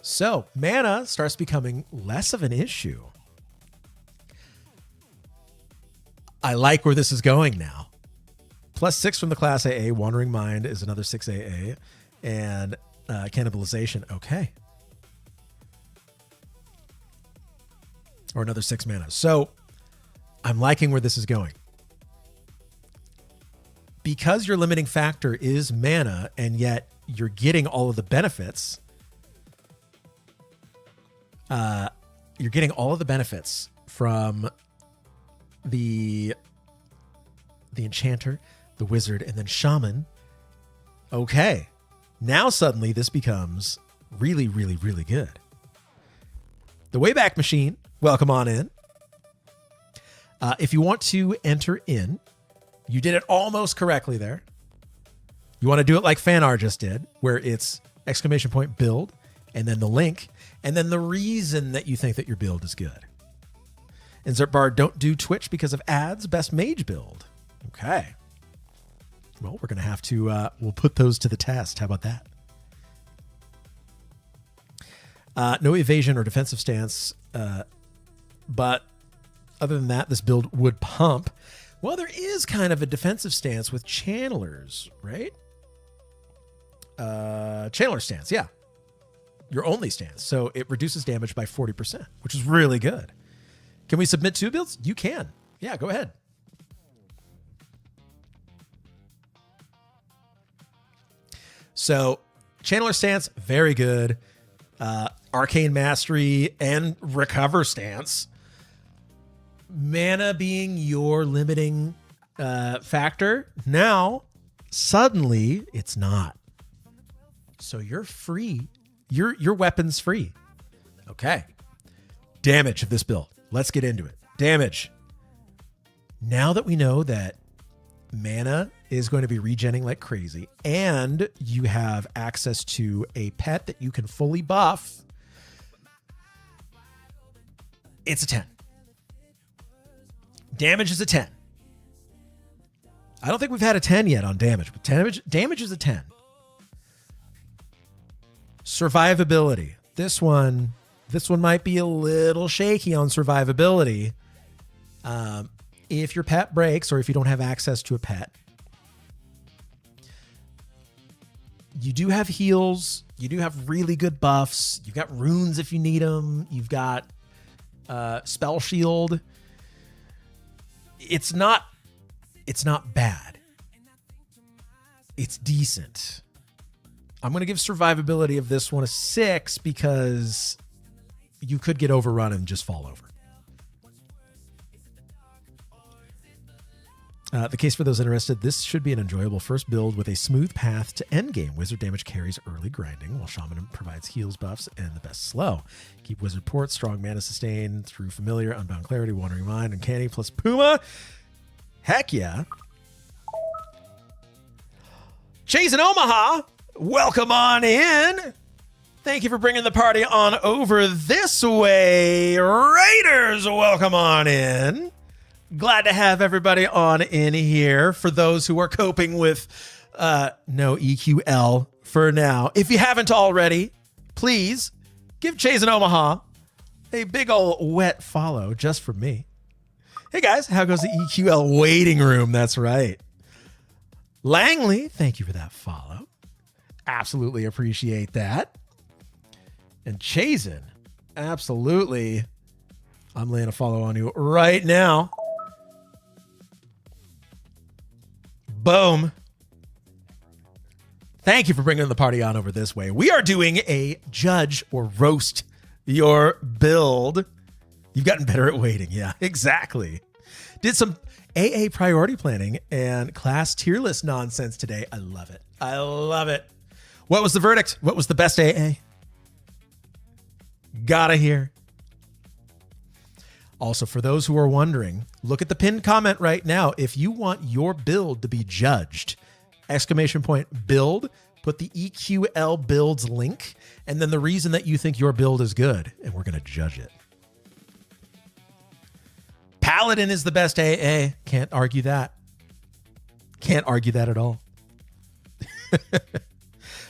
So mana starts becoming less of an issue. I like where this is going now. +6 from the class AA. Wandering Mind is another 6 AA. And Cannibalization. Okay. Or another 6 mana. So I'm liking where this is going. because your limiting factor is mana, and yet you're getting all of the benefits. You're getting all of the benefits from the enchanter, the wizard, and then shaman. Okay, now suddenly this becomes really, really, really good. The Wayback Machine, welcome on in. If you want to enter in, you did it almost correctly there. You want to do it like Fanar just did, where it's !build, and then the link, and then the reason that you think that your build is good. Insert bar, don't do Twitch because of ads, best mage build. Okay. Well, we're going to have to, we'll put those to the test. How about that? No evasion or defensive stance, but other than that, this build would pump. Well, there is kind of a defensive stance with channelers, right? Channeler stance, yeah. Your only stance. So it reduces damage by 40%, which is really good. Can we submit 2 builds? You can. Yeah, go ahead. So Channeler stance, very good. Arcane Mastery and Recover stance. Mana being your limiting factor. Now, suddenly, it's not. So you're free. Your weapon's free. Okay. Damage of this build. Let's get into it. Damage. Now that we know that mana is going to be regenning like crazy, and you have access to a pet that you can fully buff, it's a 10. Damage is a 10. I don't think we've had a 10 yet on damage, but damage is a 10. Survivability. This one might be a little shaky on survivability. If your pet breaks or if you don't have access to a pet, you do have heals. You do have really good buffs. You've got runes if you need them. You've got spell shield. It's not bad. It's decent. I'm going to give survivability of this one a 6 because you could get overrun and just fall over. The case for those interested, this should be an enjoyable first build with a smooth path to endgame. Wizard damage carries early grinding, while Shaman provides heals, buffs, and the best slow. Keep Wizard ports, strong mana sustain through Familiar, Unbound Clarity, Wandering Mind, Uncanny, plus Puma. Heck yeah. Chase in Omaha, welcome on in. Thank you for bringing the party on over this way. Raiders, welcome on in. Glad to have everybody on in here. For those who are coping with no EQL for now, if you haven't already, please give Chase in Omaha a big old wet follow just for me. Hey guys, how goes the EQL waiting room? That's right. Langley, thank you for that follow. Absolutely appreciate that. And Chazen, absolutely. I'm laying a follow on you right now. Boom. Thank you for bringing the party on over this way. We are doing a judge or roast your build. You've gotten better at waiting. Yeah, exactly. Did some AA priority planning and class tier list nonsense today. I love it. I love it. What was the verdict? What was the best AA? Gotta hear. Also, for those who are wondering, look at the pinned comment right now. If you want your build to be judged, !build, put the EQL builds link, and then the reason that you think your build is good, and we're going to judge it. Paladin is the best AA. Can't argue that. Can't argue that at all.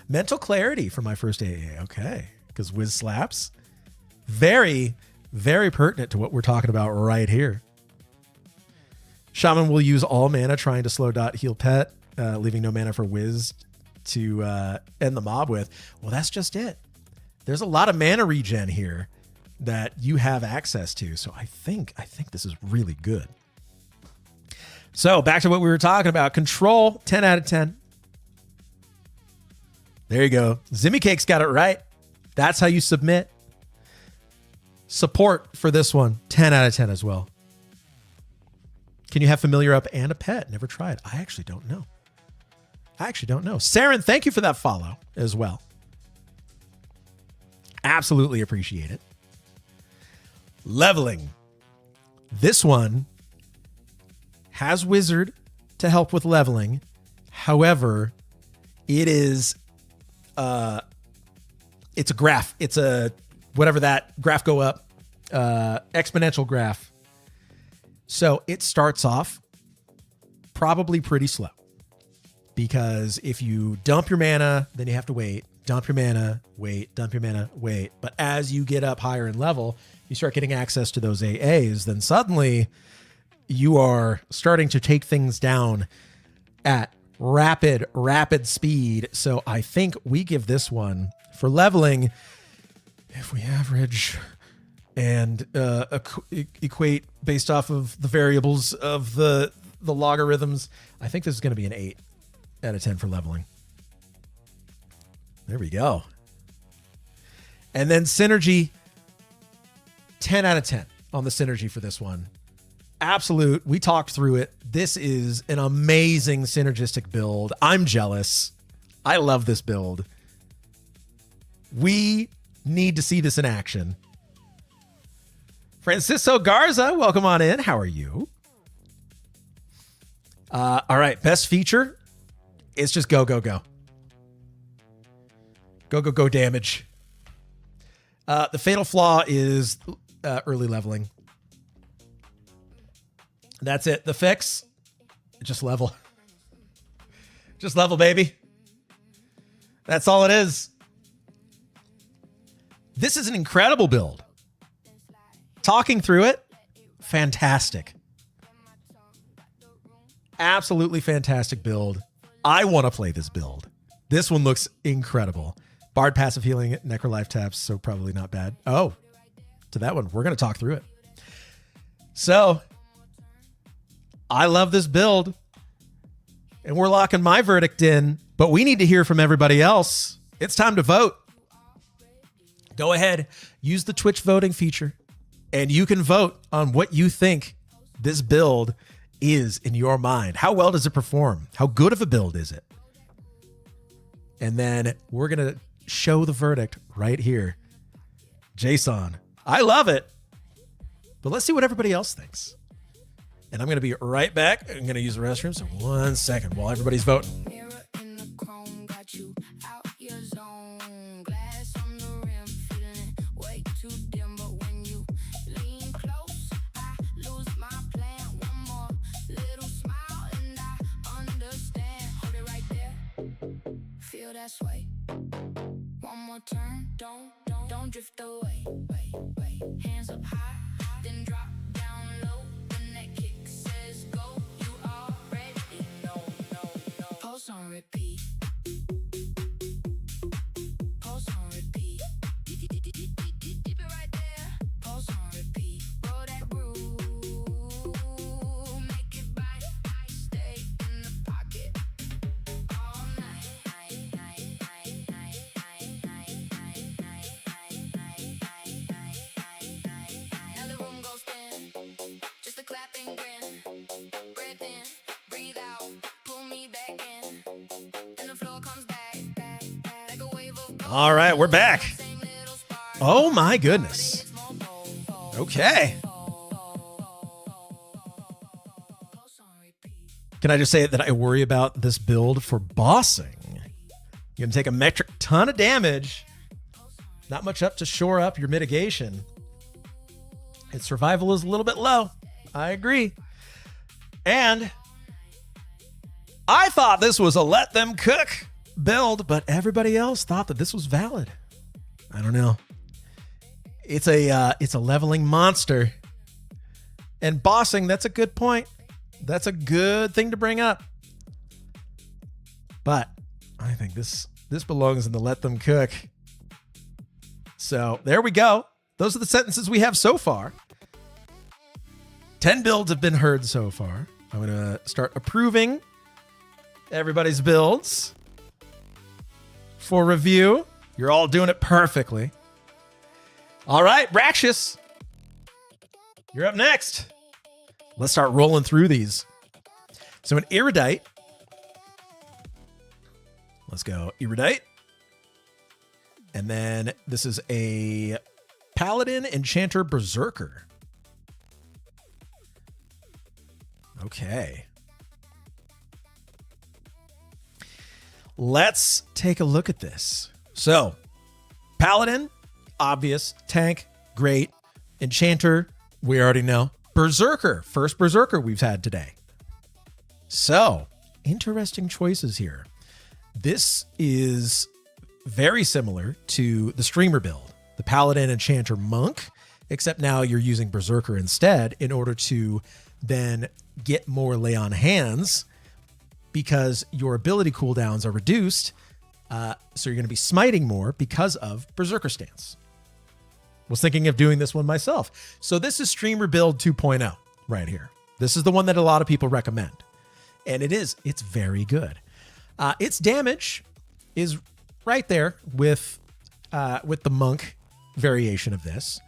Mental clarity for my first AA. Okay. Because Wiz slaps. Very, very pertinent to what we're talking about right here. Shaman will use all mana trying to slow dot heal pet, leaving no mana for Wiz to end the mob with. Well, that's just it. There's a lot of mana regen here that you have access to. So I think this is really good. So back to what we were talking about. Control, 10 out of 10. There you go. Zimmy Cake's got it right. That's how you submit. Support for this one, 10 out of 10 as well. Can you have familiar up and a pet? Never tried. I actually don't know. Saren, thank you for that follow as well. Absolutely appreciate it. Leveling. This one has wizard to help with leveling. However, it is it's a graph. It's a whatever that graph go up, exponential graph. So it starts off probably pretty slow, because if you dump your mana, then you have to wait, dump your mana, wait, dump your mana, wait. But as you get up higher in level, you start getting access to those AAs, then suddenly you are starting to take things down at rapid speed. So I think we give this one for leveling, if we average and equate based off of the variables of the logarithms, I think this is going to be an 8 out of 10 for leveling. There we go. And then synergy, 10 out of 10 on the synergy for this one. Absolute. We talked through it. This is an amazing synergistic build. I'm jealous. I love this build. We need to see this in action. Francisco Garza, welcome on in. How are you? All right. Best feature. It's just go, go, go. Go, go, go damage. The fatal flaw is early leveling. That's it. The fix, just level. Just level, baby. That's all it is. This is an incredible build. Talking through it, fantastic. Absolutely fantastic build. I want to play this build. This one looks incredible. Bard passive healing, Necro life taps, so probably not bad. Oh, to that one, we're going to talk through it. So, I love this build, and we're locking my verdict in, but we need to hear from everybody else. It's time to vote. Go ahead, use the Twitch voting feature, and you can vote on what you think this build is in your mind. How well does it perform? How good of a build is it? And then we're going to show the verdict right here. Jason, I love it, but let's see what everybody else thinks. And I'm going to be right back. I'm going to use the restroom. So 1 second while everybody's voting. Feel that sway. One more turn. Don't drift away. Wait. Hands up high, then drop down low. When that kick says go, you already know. Pulse on repeat. Pulse on repeat. Deep it right there. Pulse on repeat. Roll that groove. Make it bite. Stay in the pocket all night. Now the room goes thin. Just a clap and grin. Breathe in, breathe out. Pull me back in. And the floor comes back. Like a wave of All right, we're back. Oh my goodness. Okay. Can I just say that I worry about this build for bossing? You're going to take a metric ton of damage. Not much up to shore up your mitigation. Its survival is a little bit low. I agree. And I thought this was a let them cook build, but everybody else thought that this was valid. I don't know. It's a leveling monster. And bossing, that's a good point. That's a good thing to bring up. But I think this belongs in the let them cook. So there we go. Those are the sentences we have so far. 10 builds have been heard so far. I'm going to start approving everybody's builds for review. You're all doing it perfectly. All right, Braxius, you're up next. Let's start rolling through these. So an Erudite. Let's go Erudite. And then this is a Paladin, Enchanter, Berserker. Okay. Let's take a look at this. So, Paladin, obvious. Tank, great. Enchanter, we already know. Berserker, first Berserker we've had today. So, interesting choices here. This is very similar to the streamer build, the Paladin, Enchanter, Monk, except now you're using Berserker instead in order to then get more lay on hands because your ability cooldowns are reduced. So you're going to be smiting more because of Berserker stance. Was thinking of doing this one myself. So this is streamer build 2.0 right here. This is the one that a lot of people recommend. And it's very good. Its damage is right there with the Monk variation of this.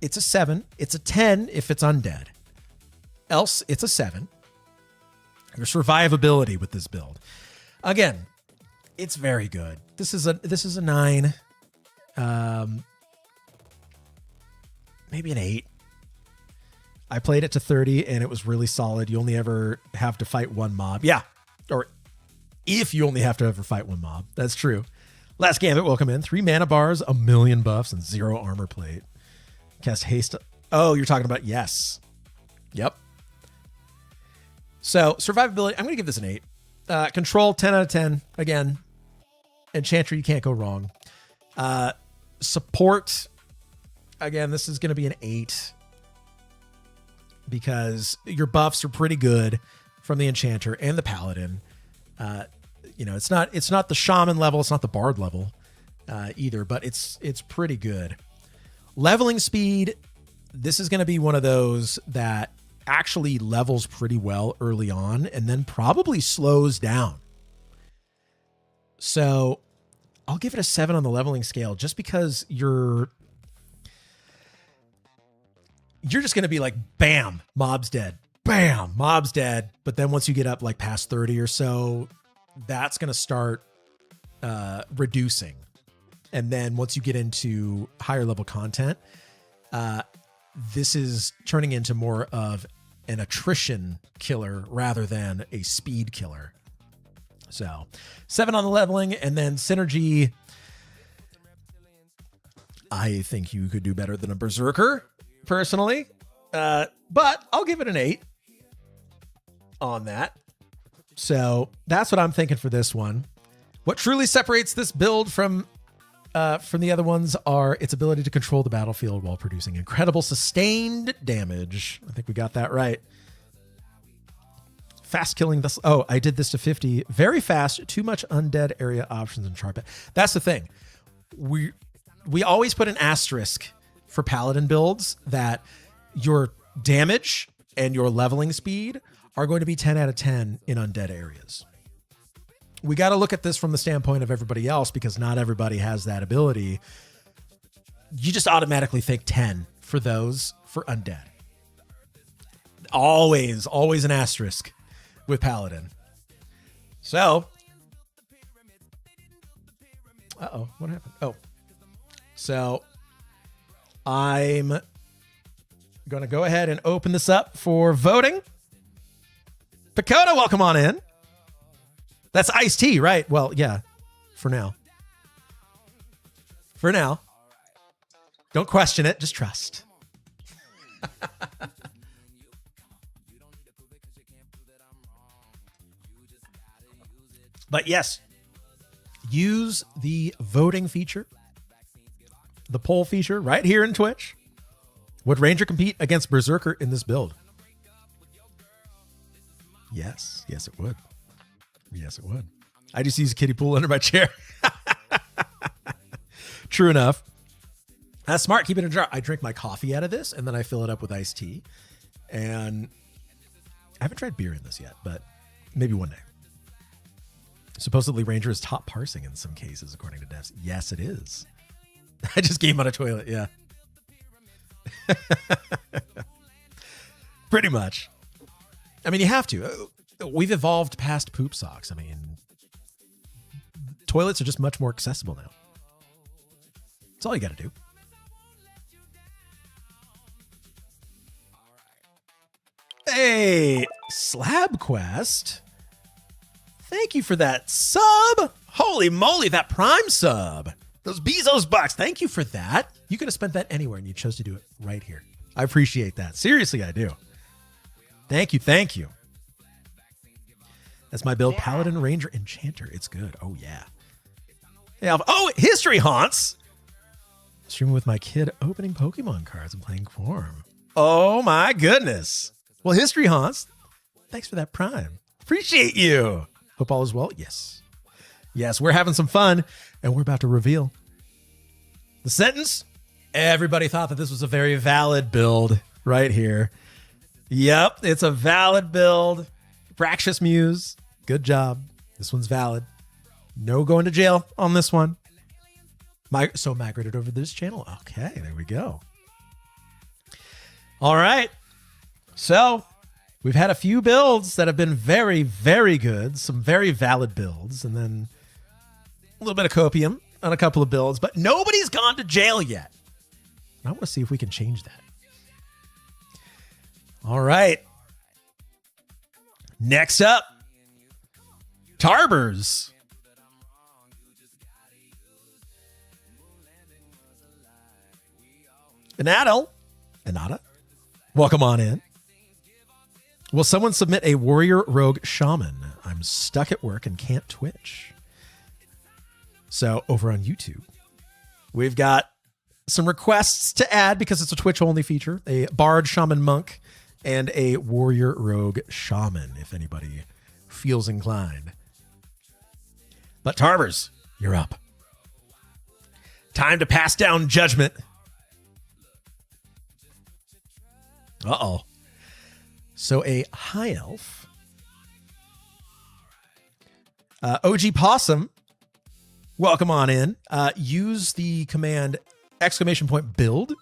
It's a 7. It's a 10 if it's undead. Else, it's a 7. Your survivability with this build. Again, it's very good. This is a 9. Maybe an 8. I played it to 30 and it was really solid. You only ever have to fight one mob. Yeah. Or if you only have to ever fight one mob. That's true. Last Gambit, welcome in. 3 mana bars, 1,000,000 buffs, and 0 armor plate. Cast haste. Oh, you're talking about, yes. Yep. So, survivability, I'm going to give this an 8. Control, 10 out of 10. Again, Enchanter, you can't go wrong. Support, again, this is going to be an 8. Because your buffs are pretty good from the Enchanter and the Paladin. It's not the Shaman level, it's not the Bard level either, but it's pretty good. Leveling speed, this is going to be one of those that actually levels pretty well early on and then probably slows down. So I'll give it a 7 on the leveling scale just because you're just going to be like, bam, mob's dead. Bam, mob's dead. But then once you get up like past 30 or so, that's going to start reducing. And then once you get into higher level content, this is turning into more of an attrition killer rather than a speed killer. So 7 on the leveling, and then synergy. I think you could do better than a Berserker personally. But I'll give it an 8 on that. So that's what I'm thinking for this one. What truly separates this build from the other ones are its ability to control the battlefield while producing incredible sustained damage. I think we got that right. Fast killing this. Oh, I did this to 50. Very fast. Too much undead area options in Sharp. That's the thing. We always put an asterisk for Paladin builds that your damage and your leveling speed are going to be 10 out of 10 in undead areas. We got to look at this from the standpoint of everybody else because not everybody has that ability. You just automatically think 10 for those for undead. Always an asterisk with Paladin. So, what happened? Oh, so I'm going to go ahead and open this up for voting. Pacoda, welcome on in. That's iced tea, right? Well, yeah, for now. For now. Don't question it, just trust. But yes, use the voting feature, the poll feature right here in Twitch. Would Ranger compete against Berserker in this build? Yes, it would. Yes, it would. I just use a kiddie pool under my chair. True enough. That's smart. Keep it in a jar. I drink my coffee out of this and then I fill it up with iced tea. And I haven't tried beer in this yet, but maybe one day. Supposedly Ranger is top parsing in some cases, according to devs. Yes, it is. I just gave him on a toilet, yeah. Pretty much. I mean, you have to. We've evolved past poop socks. I mean, toilets are just much more accessible now. That's all you got to do. Hey, Slab Quest. Thank you for that sub. Holy moly, that Prime sub. Those Bezos bucks. Thank you for that. You could have spent that anywhere and you chose to do it right here. I appreciate that. Seriously, I do. Thank you. Thank you. That's my build. Paladin, Ranger, Enchanter. It's good. Oh, yeah. Hey, oh, History Haunts. Streaming with my kid, opening Pokemon cards and playing Form. Oh, my goodness. Well, History Haunts, thanks for that Prime. Appreciate you. Hope all is well. Yes. Yes, we're having some fun, and we're about to reveal the sentence. Everybody thought that this was a very valid build right here. Yep, it's a valid build. Fractious Muse, good job. This one's valid. No going to jail on this one. So migrated over to this channel. Okay, there we go. All right. So we've had a few builds that have been very, very good. Some very valid builds. And then a little bit of copium on a couple of builds. But nobody's gone to jail yet. I want to see if we can change that. All right. Next up, Tarbers. Anada, welcome on in. Will someone submit a warrior rogue shaman? I'm stuck at work and can't Twitch. So over on YouTube, we've got some requests to add because it's a Twitch only feature, a bard shaman monk and a warrior rogue shaman, if anybody feels inclined. But Tarbers, you're up. Time to pass down judgment. Uh-oh. So a high elf. OG Possum, welcome on in. Use the command !build,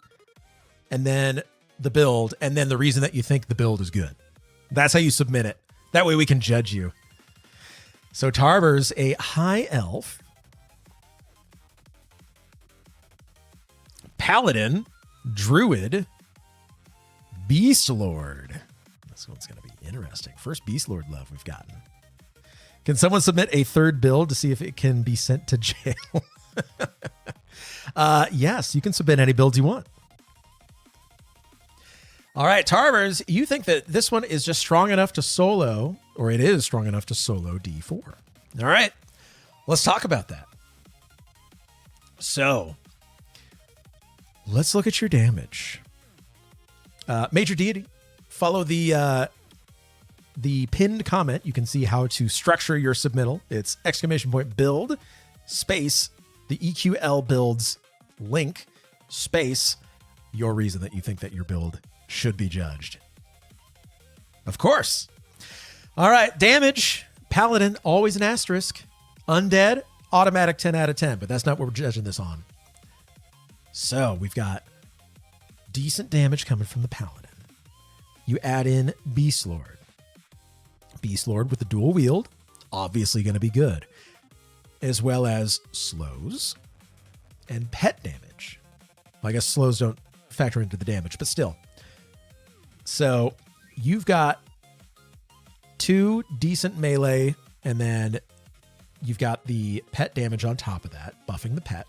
and then the build, and then the reason that you think the build is good. That's how you submit it. That way we can judge you. So Tarbers, a high elf. Paladin, druid, Beast Lord. This one's going to be interesting. First Beast Lord love we've gotten. Can someone submit a third build to see if it can be sent to jail? Yes, you can submit any builds you want. All right, Tarbers, you think that this one is just strong enough to solo, or it is strong enough to solo D4. All right, let's talk about that. So, let's look at your damage. Major Deity, follow the pinned comment. You can see how to structure your submittal. It's !build space the EQL builds link space your reason that you think that your build should be judged. Of course. All right, damage. Paladin, always an asterisk. Undead, automatic 10 out of 10, but that's not what we're judging this on. So we've got decent damage coming from the Paladin. You add in Beast Lord. Beast Lord with the dual wield, obviously going to be good. As well as slows and pet damage. Well, I guess slows don't factor into the damage, but still. So you've got 2 decent melee, and then you've got the pet damage on top of that, buffing the pet.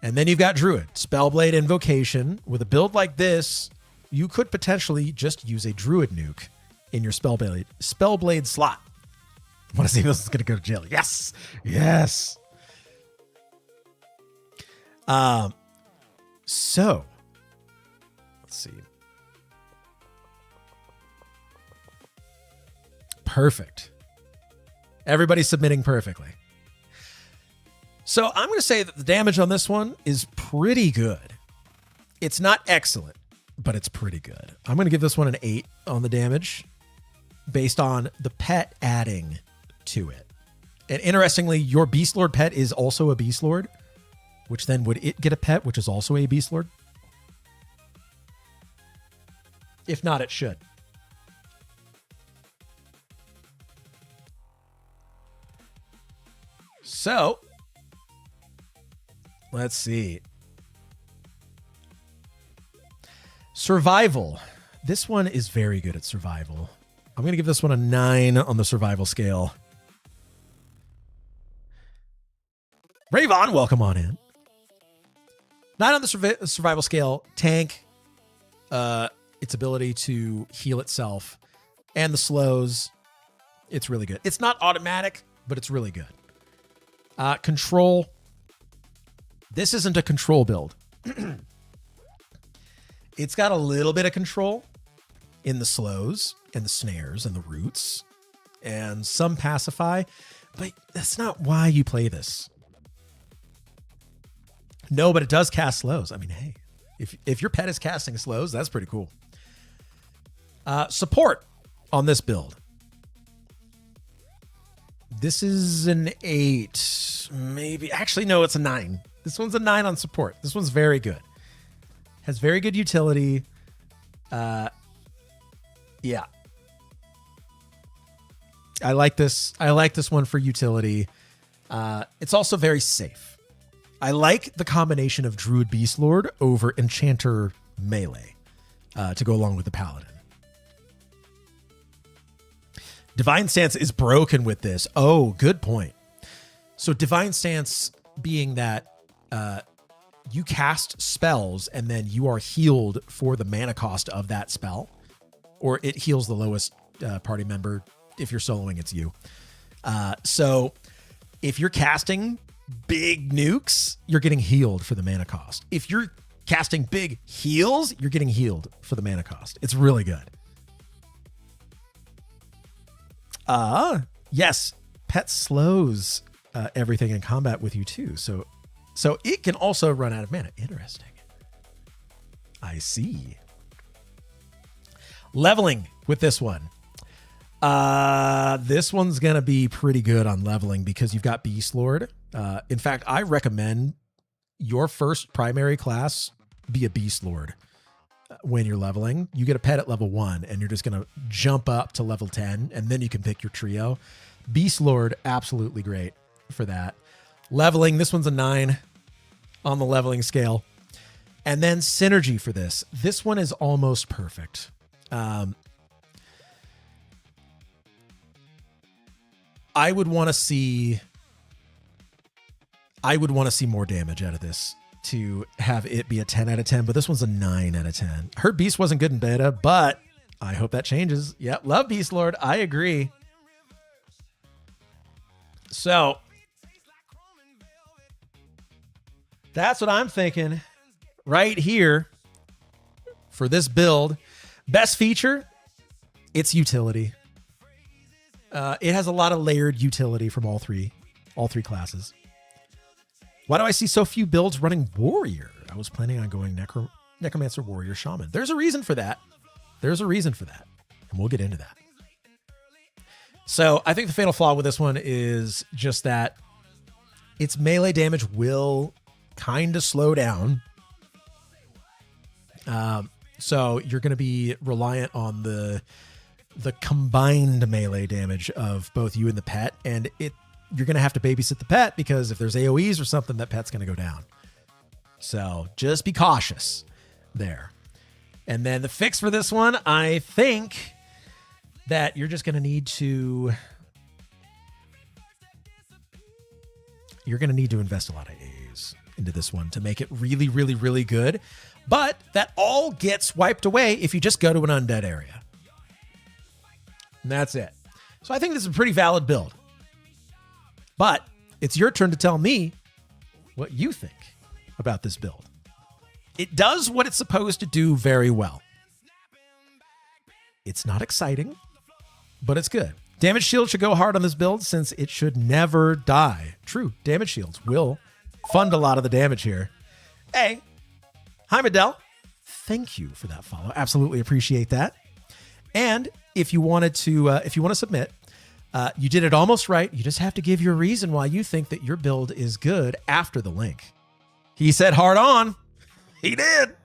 And then you've got Druid, Spellblade Invocation. With a build like this, you could potentially just use a Druid nuke in your Spellblade slot. I want to see if this is going to go to jail. Yes. Yes. So, let's see. Perfect. Everybody's submitting perfectly. So I'm going to say that the damage on this one is pretty good. It's not excellent, but it's pretty good. I'm going to give this one an 8 on the damage. based on the pet adding to it. And interestingly, your Beast Lord pet is also a Beast Lord, which then would it get a pet, which is also a Beast Lord? If not, it should. So, let's see. Survival. This one is very good at survival. I'm going to give this one a 9 on the survival scale. Ravon, welcome on in. 9 on the survival scale. Tank. Its ability to heal itself. And the slows. It's really good. It's not automatic, but it's really good. Control. This isn't a control build. It's got a little bit of control in the slows and the snares and the roots and some pacify, but that's not why you play this. No, but it does cast slows. I mean, hey, if your pet is casting slows, that's pretty cool. Support on this build. This is an 8, maybe. Actually, no, it's a 9. This one's a 9 on support. This one's very good. Has very good utility. Yeah. I like this. I like this one for utility. It's also very safe. I like the combination of Druid Beast Lord over Enchanter Melee to go along with the Paladin. Divine Stance is broken with this. Oh, good point. So Divine Stance being that you cast spells and then you are healed for the mana cost of that spell, or it heals the lowest party member. If you're soloing, it's you. So if you're casting big nukes, you're getting healed for the mana cost. If you're casting big heals, you're getting healed for the mana cost. It's really good. Yes, pet slows everything in combat with you too. So it can also run out of mana. Interesting. I see. Leveling with this one. This one's going to be pretty good on leveling because you've got Beast Lord. In fact, I recommend your first primary class be a Beast Lord. When you're leveling, you get a pet at level 1 and you're just going to jump up to level 10 and then you can pick your trio. Beast Lord, absolutely great for that. Leveling, this one's a 9 on the leveling scale. And then synergy for this. This one is almost perfect. I would want to see more damage out of this to have it be a 10 out of 10, but this one's a 9 out of 10. Her Beast wasn't good in beta, but I hope that changes. Yep, love Beast Lord. I agree. So that's what I'm thinking right here for this build. Best feature, it's utility. It has a lot of layered utility from all three classes. Why do I see so few builds running Warrior? I was planning on going Necromancer, Warrior, Shaman. There's a reason for that. And we'll get into that. So I think the fatal flaw with this one is just that its melee damage will kind of slow down. So you're going to be reliant on the combined melee damage of both you and the pet, and you're going to have to babysit the pet because if there's AoEs or something, that pet's going to go down. So just be cautious there. And then the fix for this one, I think that you're just going to need to invest a lot of A's into this one to make it really, really, really good. But that all gets wiped away if you just go to an undead area. And that's it. So I think this is a pretty valid build. But it's your turn to tell me what you think about this build. It does what it's supposed to do very well. It's not exciting, but it's good. Damage shield should go hard on this build since it should never die. True, damage shields will fund a lot of the damage here. Hey, hi Medell. Thank you for that follow. Absolutely appreciate that. And if you want to submit, you did it almost right. You just have to give your reason why you think that your build is good after the link. He said hard on. He did.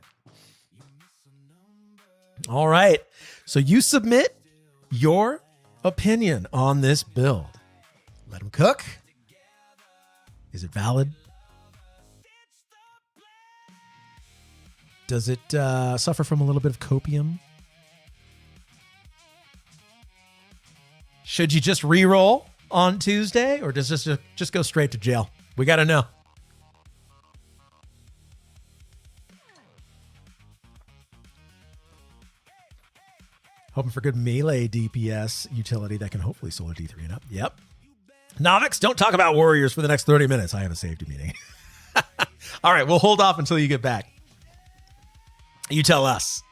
All right. So you submit your opinion on this build. Let him cook. Is it valid? Does it suffer from a little bit of copium? Should you just re-roll on Tuesday, or does this just go straight to jail? We got to know. Hoping for good melee DPS utility that can hopefully solo D3 and up. Yep. Novix, don't talk about warriors for the next 30 minutes. I have a safety meeting. All right, we'll hold off until you get back. You tell us.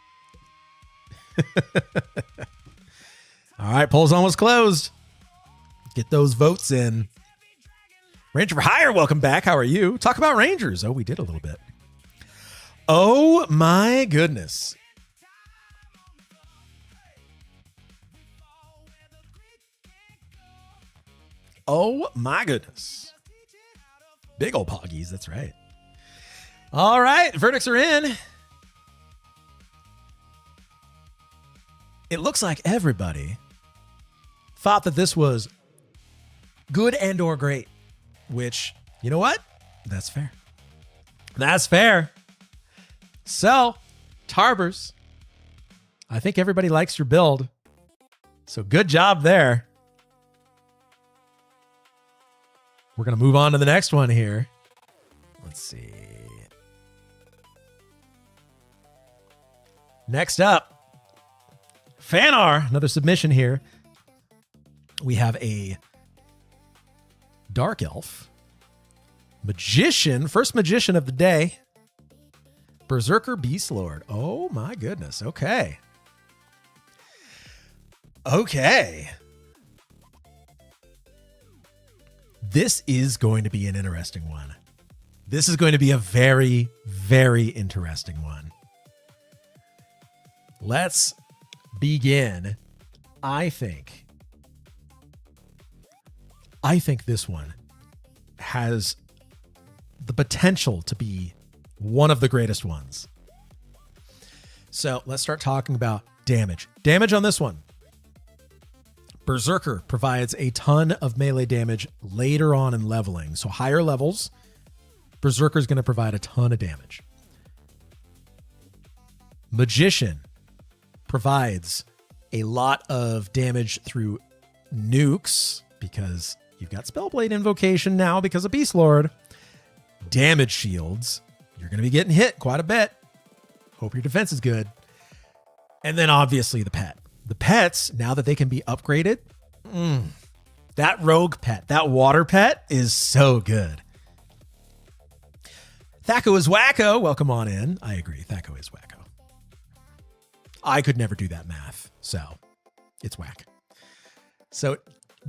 All right, poll's almost closed. Get those votes in. Ranger for Hire, welcome back. How are you? Talk about Rangers. Oh, we did a little bit. Oh, my goodness. Oh, my goodness. Big old poggies, that's right. All right, verdicts are in. It looks like everybody thought that this was good and or great, which, you know what? That's fair. That's fair. So, Tarbers, I think everybody likes your build. So good job there. We're going to move on to the next one here. Let's see. Next up, Fanar, another submission here. We have a Dark Elf, Magician, first Magician of the day, Berserker Beast Lord. Oh my goodness. Okay. Okay. This is going to be an interesting one. This is going to be a very, very interesting one. Let's begin. I think this one has the potential to be one of the greatest ones. So let's start talking about damage. Damage on this one. Berserker provides a ton of melee damage later on in leveling. So higher levels, Berserker is going to provide a ton of damage. Magician provides a lot of damage through nukes because you've got Spellblade Invocation now because of Beast Lord. Damage shields. You're going to be getting hit quite a bit. Hope your defense is good. And then obviously the pet. The pets, now that they can be upgraded, that rogue pet, that water pet is so good. Thaco is wacko. Welcome on in. I agree. Thaco is wacko. I could never do that math, so it's whack. So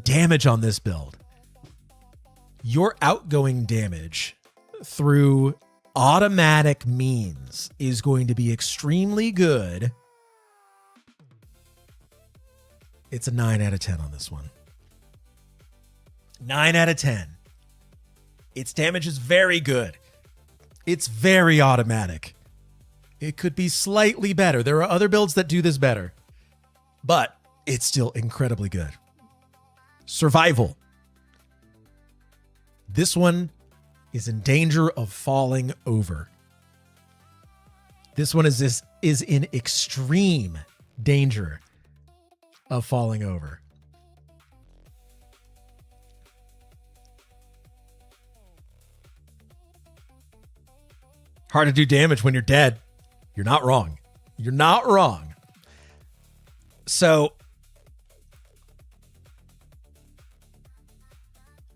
damage on this build. Your outgoing damage through automatic means is going to be extremely good. It's a 9 out of 10 on this one. 9 out of 10. Its damage is very good. It's very automatic. It could be slightly better. There are other builds that do this better, but it's still incredibly good. Survival. This one is in danger of falling over. This one is in extreme danger of falling over. Hard to do damage when you're dead. You're not wrong. You're not wrong. So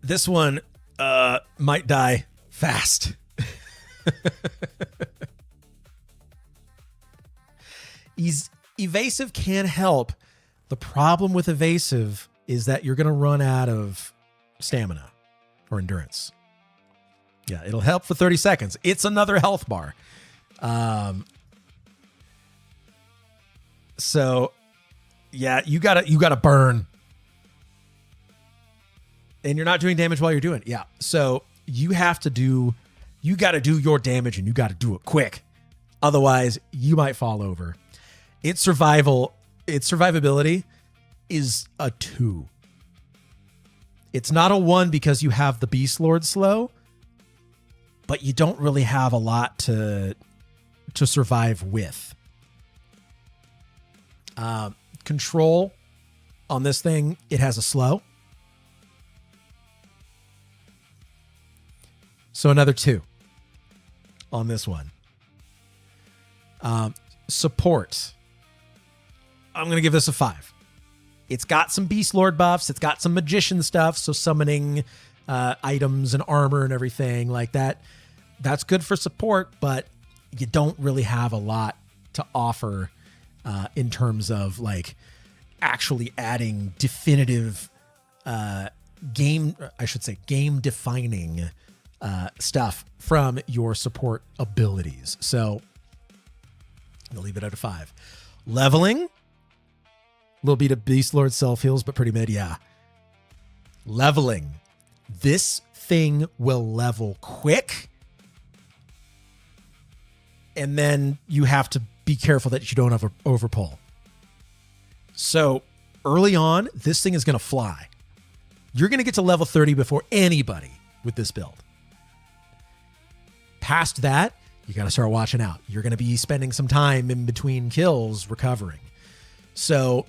this one might die fast. Evasive can help. The problem with evasive is that you're going to run out of stamina or endurance. Yeah, it'll help for 30 seconds. It's another health bar. So Yeah, you gotta burn. And you're not doing damage while you're doing it. Yeah. So you gotta do your damage and you gotta do it quick. Otherwise, you might fall over. Its survivability is a 2. It's not a 1 because you have the Beast Lord slow, but you don't really have a lot to survive with. Control on this thing, it has a slow. So another 2 on this one. Support. I'm going to give this a 5. It's got some Beast Lord buffs. It's got some magician stuff. So summoning items and armor and everything like that. That's good for support, but you don't really have a lot to offer in terms of like actually adding definitive game defining stuff from your support abilities. So I'll leave it at a 5. Leveling, a little bit of Beast Lord self heals, but pretty mid. Yeah. Leveling. This thing will level quick. And then you have to be careful that you don't overpull. So early on, this thing is going to fly. You're going to get to level 30 before anybody with this build. Past that, you got to start watching out. You're going to be spending some time in between kills recovering. So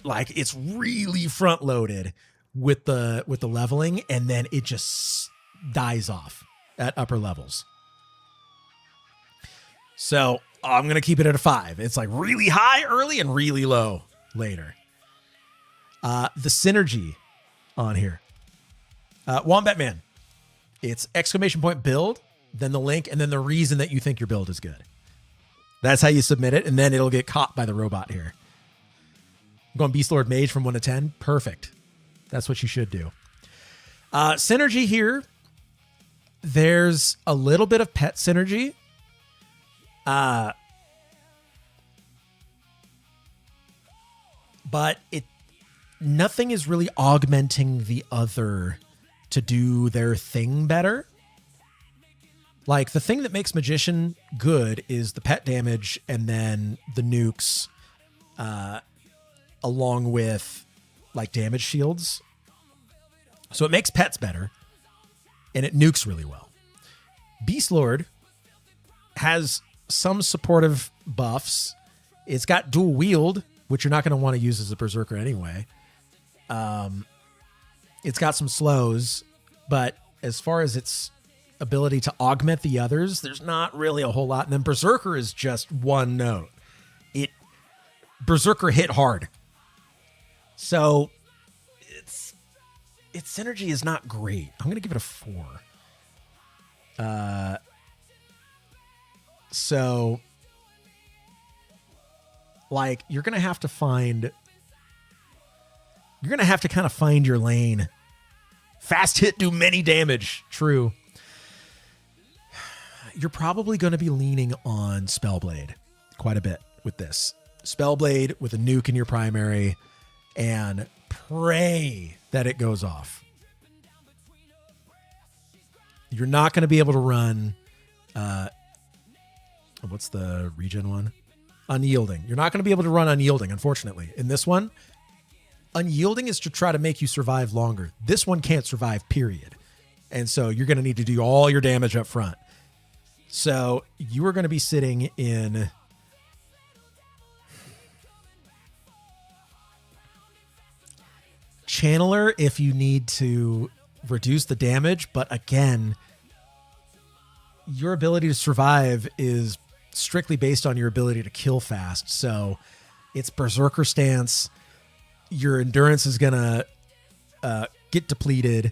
like it's really front loaded with the leveling, and then it just dies off at upper levels. So I'm going to keep it at a 5. It's like really high early and really low later. The synergy on here. Wombat Man. It's ! build, then the link, and then the reason that you think your build is good. That's how you submit it, and then it'll get caught by the robot here. I'm going Beast Lord Mage from 1 to 10. Perfect. That's what you should do. Synergy here. There's a little bit of pet synergy. But nothing is really augmenting the other to do their thing better. Like the thing that makes Magician good is the pet damage and then the nukes, along with like damage shields. So it makes pets better and it nukes really well. Beast Lord has some supportive buffs. It's got dual wield, which you're not going to want to use as a berserker anyway. It's got some slows, but as far as its ability to augment the others, there's not really a whole lot. And then berserker is just one note. Berserker hit hard. So its synergy is not great. I'm going to give it a 4. So like you're going to have to kind of find your lane. Fast hit, do many damage. True. You're probably going to be leaning on Spellblade quite a bit with this. Spellblade with a nuke in your primary and pray that it goes off. You're not going to be able to run, what's the regen one? Unyielding. You're not going to be able to run Unyielding, unfortunately. In this one, Unyielding is to try to make you survive longer. This one can't survive, period. And so you're going to need to do all your damage up front. So you are going to be sitting in Channeler if you need to reduce the damage. But again, your ability to survive is strictly based on your ability to kill fast. So it's Berserker stance. Your endurance is going to get depleted,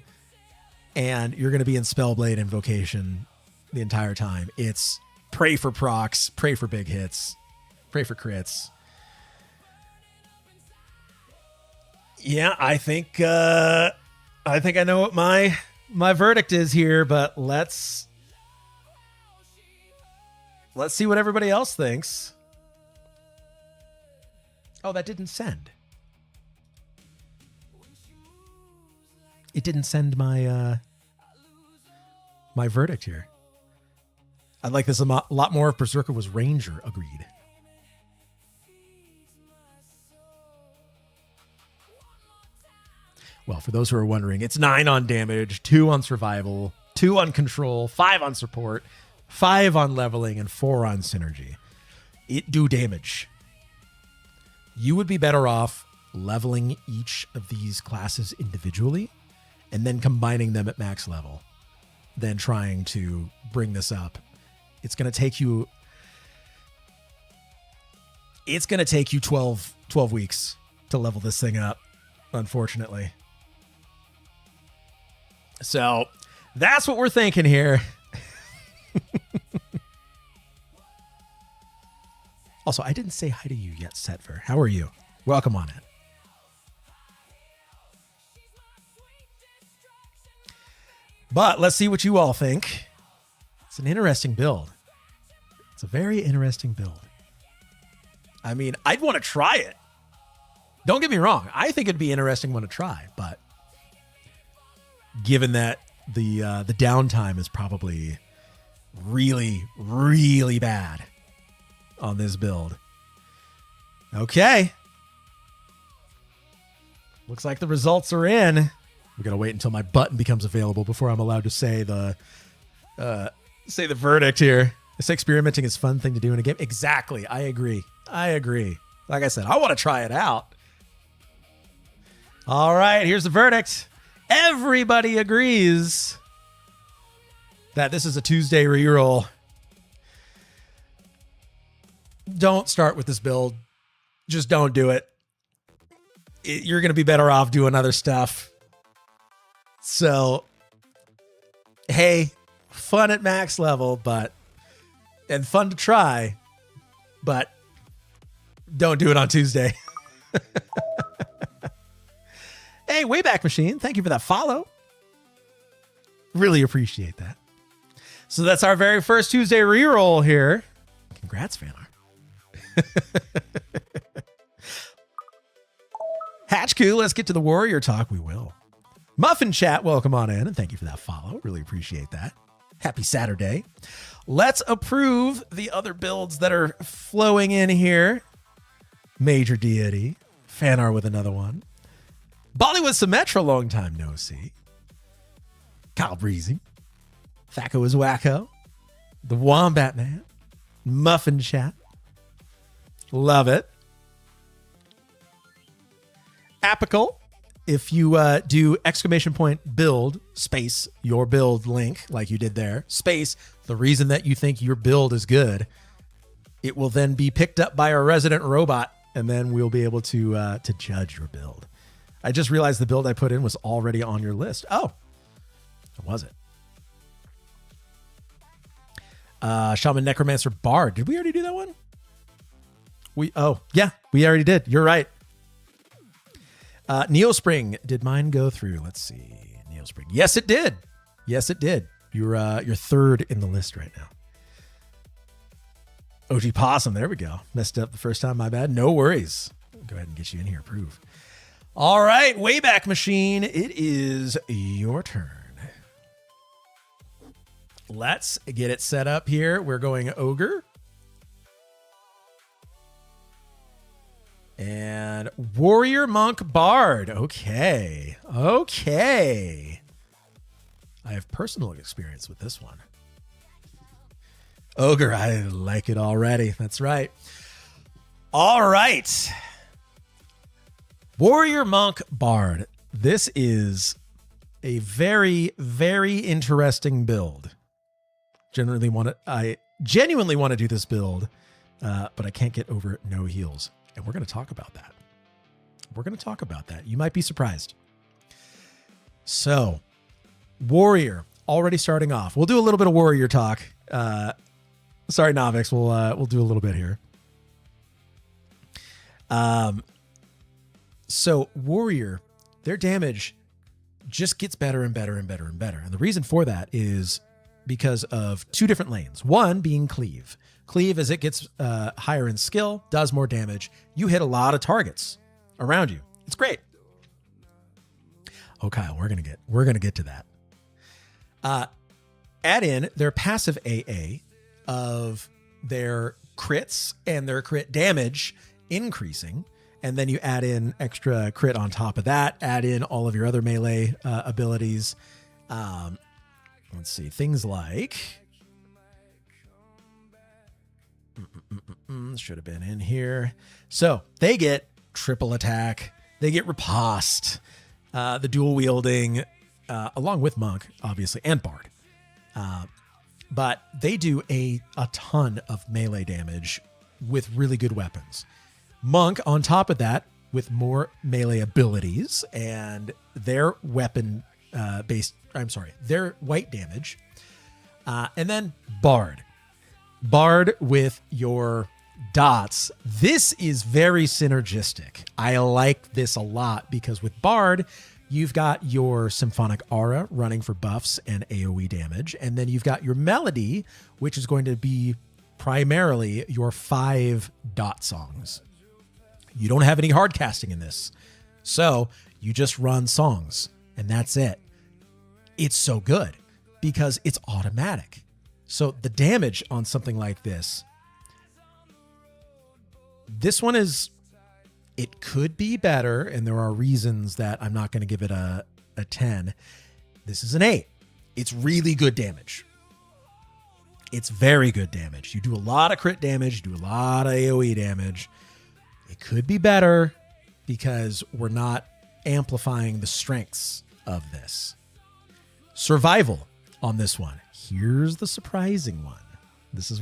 and you're going to be in Spellblade Invocation the entire time. It's pray for procs, pray for big hits, pray for crits. Yeah, I think I know what my verdict is here, but let's see what everybody else thinks. Oh, that didn't send. it didn't send my my verdict here. I'd like this a lot more if Berserker was Ranger. Agreed. Well, for those who are wondering, it's 9 on damage, 2 on survival, 2 on control, 5 on support, 5 on leveling, and 4 on synergy. It do damage. You would be better off leveling each of these classes individually and then combining them at max level than trying to bring this up. It's going to take you 12 weeks to level this thing up, unfortunately. So that's what we're thinking here. Also, I didn't say hi to you yet, Setver. How are you? Welcome on in. But let's see what you all think. It's an interesting build. It's a very interesting build. I mean, I'd want to try it. Don't get me wrong. I think it'd be interesting one to try, but given that the downtime is probably really, really bad on this build. Okay. Looks like the results are in. We're going to wait until my button becomes available before I'm allowed to say the verdict here. This experimenting is a fun thing to do in a game. Exactly. I agree. Like I said, I want to try it out. All right, here's the verdict. Everybody agrees that this is a Tuesday reroll. Don't start with this build. Just don't do it. You're going to be better off doing other stuff. So, hey, fun at max level, and fun to try, but don't do it on Tuesday. Hey, Wayback Machine, thank you for that follow. Really appreciate that. So that's our very first Tuesday reroll here. Congrats, Fanar. Hatchku, let's get to the Warrior talk. We will. Muffin Chat, welcome on in, and thank you for that follow. Really appreciate that. Happy Saturday. Let's approve the other builds that are flowing in here. Major Deity. Fanar with another one. Bollywood Symmetra, long time no see. Kyle Breezy. Thaco is Wacko. The Wombat Man. Muffin Chat. Love it. Apical. If you do exclamation point build space your build link like you did there, space the reason that you think your build is good, it will then be picked up by our resident robot, and then we'll be able to judge your build. I just realized the build I put in was already on your list. Oh, was it? Shaman Necromancer Bard. Did we already do that one? We already did. You're right. Neospring, did mine go through? Let's see. Neospring. Yes, it did. You're third in the list right now. OG Possum. There we go. Messed up the first time. My bad. No worries. Go ahead and get you in here. Approve. All right. Wayback Machine. It is your turn. Let's get it set up here. We're going Ogre. And Warrior Monk Bard. Okay. I have personal experience with this one. Ogre, I like it already. That's right. All right. Warrior Monk Bard. This is a very, very interesting build. I genuinely want to do this build, but I can't get over no heals. And we're going to talk about that. You might be surprised. So, Warrior, already starting off. We'll do a little bit of Warrior talk. Sorry, Novix. We'll do a little bit here. So, Warrior, their damage just gets better and better and better and better. And the reason for that is because of two different lanes. One being Cleave. Cleave, as it gets higher in skill, does more damage. You hit a lot of targets around you. It's great. Oh, Kyle, we're gonna get to that. Add in their passive AA of their crits and their crit damage increasing, and then you add in extra crit on top of that. Add in all of your other melee abilities. Let's see, things like should have been in here. So they get triple attack, they get riposte, the dual wielding, along with Monk, obviously, and Bard. But they do a ton of melee damage with really good weapons. Monk, on top of that, with more melee abilities and their weapon their white damage. And then Bard. Bard with your dots. This is very synergistic. I like this a lot because with Bard, you've got your Symphonic Aura running for buffs and AoE damage. And then you've got your Melody, which is going to be primarily your 5 dot songs. You don't have any hard casting in this. So you just run songs and that's it. It's so good because it's automatic. So the damage on something like this one is, it could be better, and there are reasons that I'm not going to give it a 10. This is an 8. It's really good damage. It's very good damage. You do a lot of crit damage, you do a lot of AoE damage. It could be better because we're not amplifying the strengths of this. Survival on this one. Here's the surprising one. This is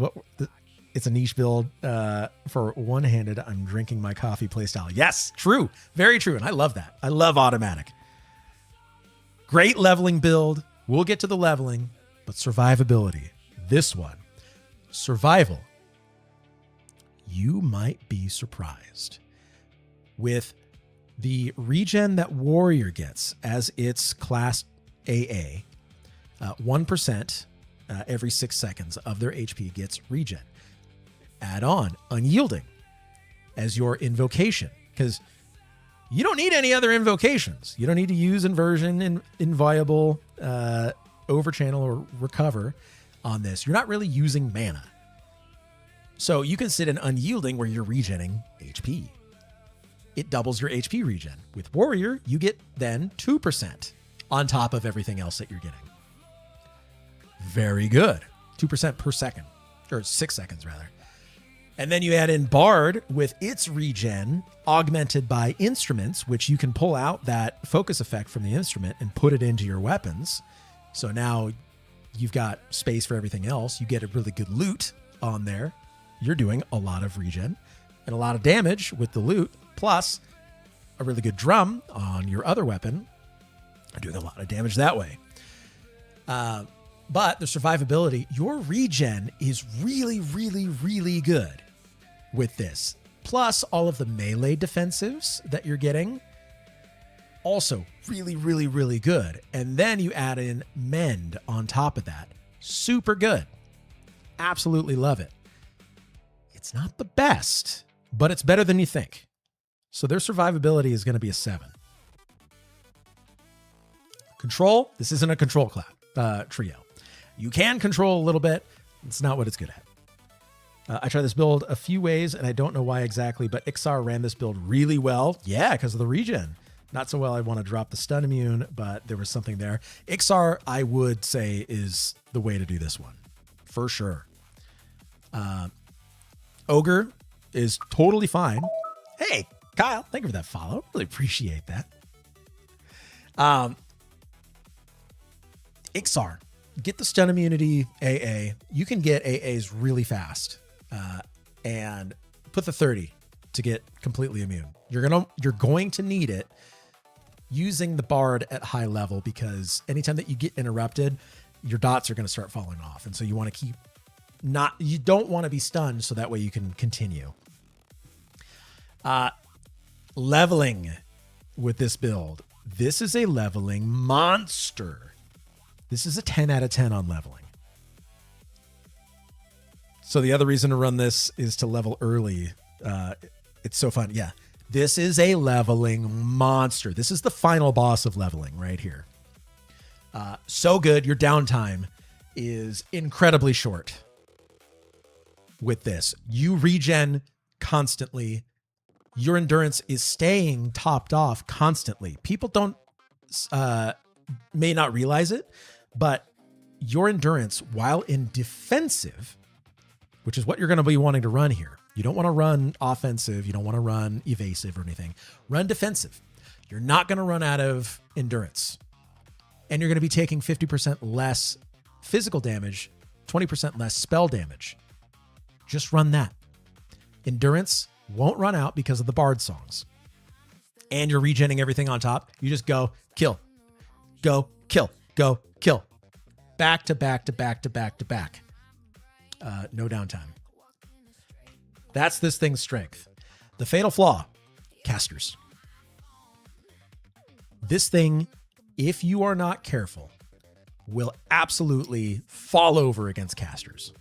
it's a niche build for one-handed. I'm drinking my coffee playstyle. Yes, true. Very true. And I love that. I love automatic. Great leveling build. We'll get to the leveling, but survivability. This one, survival. You might be surprised with the regen that Warrior gets as its class AA. 1% every 6 seconds of their HP gets regen. Add on Unyielding as your invocation, because you don't need any other invocations. You don't need to use Inversion, Inviolable, Overchannel, or Recover on this. You're not really using mana. So you can sit in Unyielding where you're regenning HP. It doubles your HP regen. With Warrior, you get then 2% on top of everything else that you're getting. Very good. 2% per second, or 6 seconds rather. And then you add in Bard with its regen augmented by instruments, which you can pull out that focus effect from the instrument and put it into your weapons. So now you've got space for everything else. You get a really good loot on there. You're doing a lot of regen and a lot of damage with the loot, plus a really good drum on your other weapon. You're doing a lot of damage that way. But the survivability, your regen is really, really, really good with this. Plus all of the melee defensives that you're getting, also really, really, really good. And then you add in Mend on top of that. Super good. Absolutely love it. It's not the best, but it's better than you think. So their survivability is going to be a 7. Control, this isn't a control trio. You can control a little bit. It's not what it's good at. I tried this build a few ways, and I don't know why exactly, but Ixar ran this build really well. Yeah, because of the regen. Not so well I want to drop the stun immune, but there was something there. Ixar, I would say, is the way to do this one. For sure. Ogre is totally fine. Hey, Kyle, thank you for that follow. Really appreciate that. Ixar. Get the stun immunity AA. You can get AAs really fast, and put the 30 to get completely immune. You're going to need it using the Bard at high level, because anytime that you get interrupted, your dots are going to start falling off, and so you want to you don't want to be stunned, so that way you can continue. Leveling with this build. This is a leveling monster. This is a 10 out of 10 on leveling. So the other reason to run this is to level early. It's so fun. Yeah. This is a leveling monster. This is the final boss of leveling right here. So good. Your downtime is incredibly short with this. You regen constantly. Your endurance is staying topped off constantly. People don't may not realize it, but your endurance, while in defensive, which is what you're going to be wanting to run here. You don't want to run offensive. You don't want to run evasive or anything. Run defensive. You're not going to run out of endurance. And you're going to be taking 50% less physical damage, 20% less spell damage. Just run that. Endurance won't run out because of the bard songs. And you're regenning everything on top. You just go, kill, go, kill, go, kill. Back to back to back to back to back. No downtime. That's this thing's strength. The fatal flaw, casters. This thing, if you are not careful, will absolutely fall over against casters.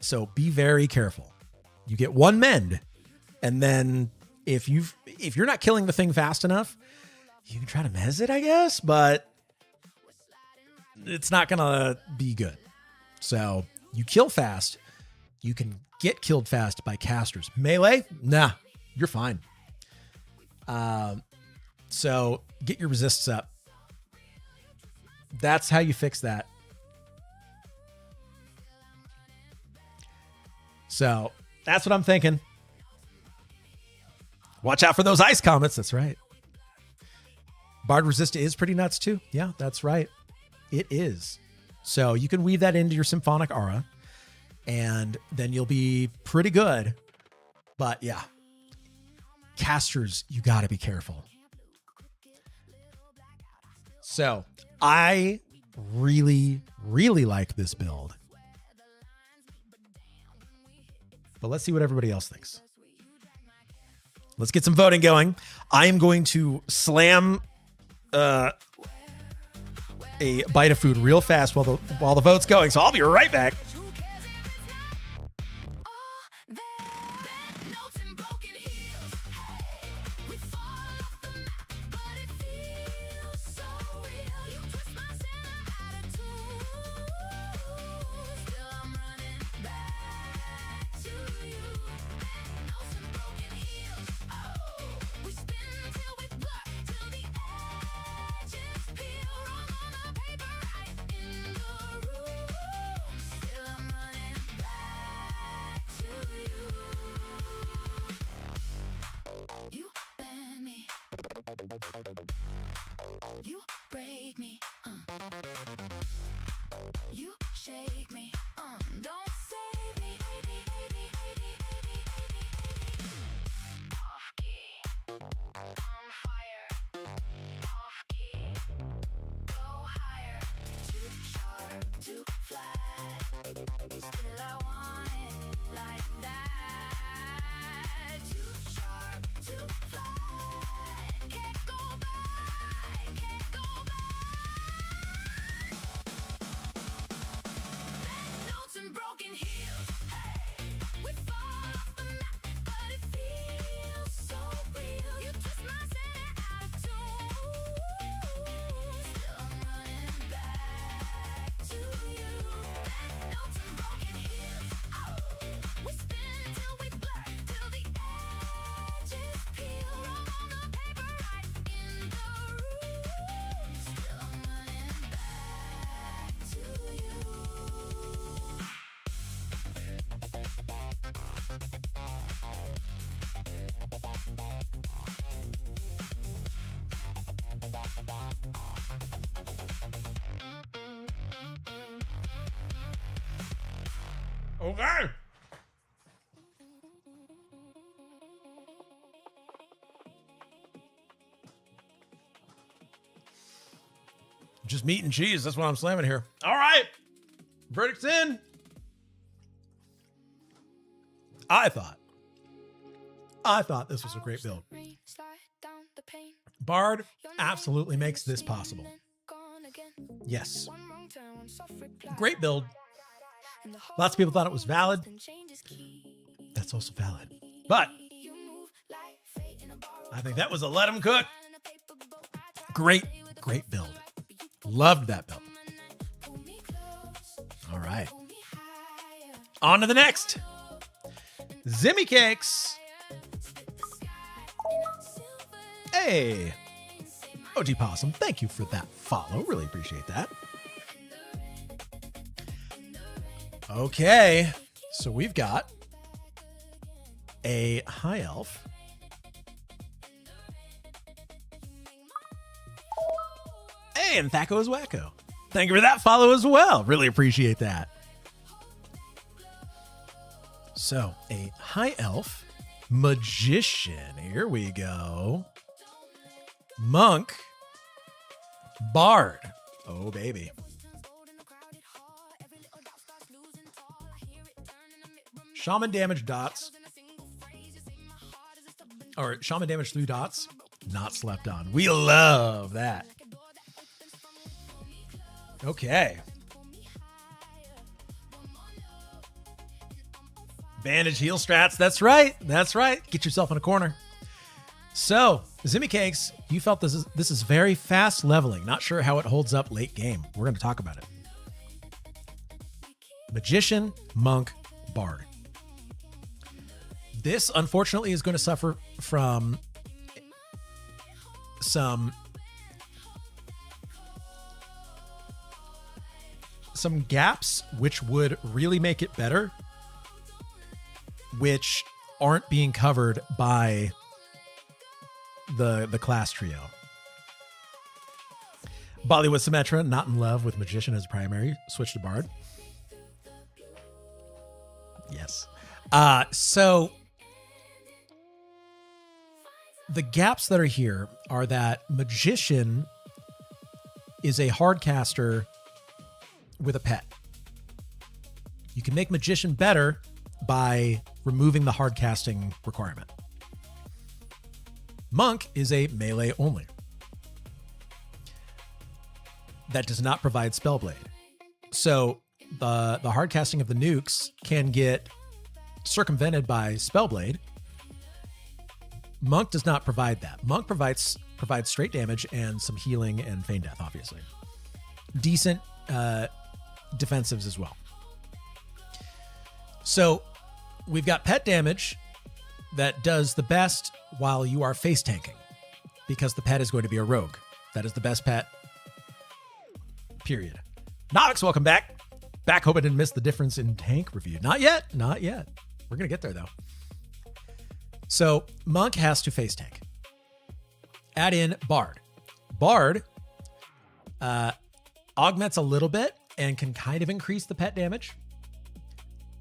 So be very careful. You get one mend, and then if you're not killing the thing fast enough, you can try to mez it, I guess, but it's not gonna be good. So you kill fast. You can get killed fast by casters. Melee, nah, you're fine. So get your resists up. That's how you fix that. So that's what I'm thinking. Watch out for those ice comets. That's right. Bard resist is pretty nuts too. Yeah, that's right. It is. So you can weave that into your symphonic aura and then you'll be pretty good. But yeah, casters, you got to be careful. So I really, really like this build. But let's see what everybody else thinks. Let's get some voting going. I am going to slam a bite of food real fast while the vote's going. So I'll be right back. You break me, you shake me, don't save me. Off key, on fire, off key, go higher, too sharp, too flat, still I want it like that, too sharp, too flat. Okay. Just meat and cheese. That's what I'm slamming here. All right. Verdict's in. I thought this was a great build. Bard absolutely makes this possible. Yes. Great build. Lots of people thought it was valid. That's also valid. But I think that was a let him cook. Great build. Loved that build. All right. On to the next. Zimmy Cakes. Hey. OG Possum, thank you for that follow. Really appreciate that. Okay. So we've got a high elf. Hey, and Thaco is Wacko. Thank you for that follow as well. Really appreciate that. So, a high elf, magician. Here we go. Monk, bard. Oh, baby. Shaman damage dots. Or shaman damage through dots. Not slept on. We love that. Okay. Bandage heal strats. That's right. That's right. Get yourself in a corner. So, Zimmy Cakes, you felt this is very fast leveling. Not sure how it holds up late game. We're going to talk about it. Magician, monk, bard. This, unfortunately, is going to suffer from some gaps which would really make it better, which aren't being covered by the class trio. Bollywood Symmetra, not in love with Magician as primary. Switch to Bard. Yes. So the gaps that are here are that Magician is a hardcaster with a pet. You can make Magician better by removing the hardcasting requirement. Monk is a melee only. That does not provide Spellblade. So the hardcasting of the nukes can get circumvented by Spellblade. Monk does not provide that. Monk provides straight damage and some healing and feign death, obviously. Decent defensives as well. So we've got pet damage that does the best while you are face tanking, because the pet is going to be a rogue. That is the best pet, period. Nox, welcome back. Hope I didn't miss the difference in tank review. Not yet. We're going to get there, though. So Monk has to face tank. Add in Bard. Bard augments a little bit and can kind of increase the pet damage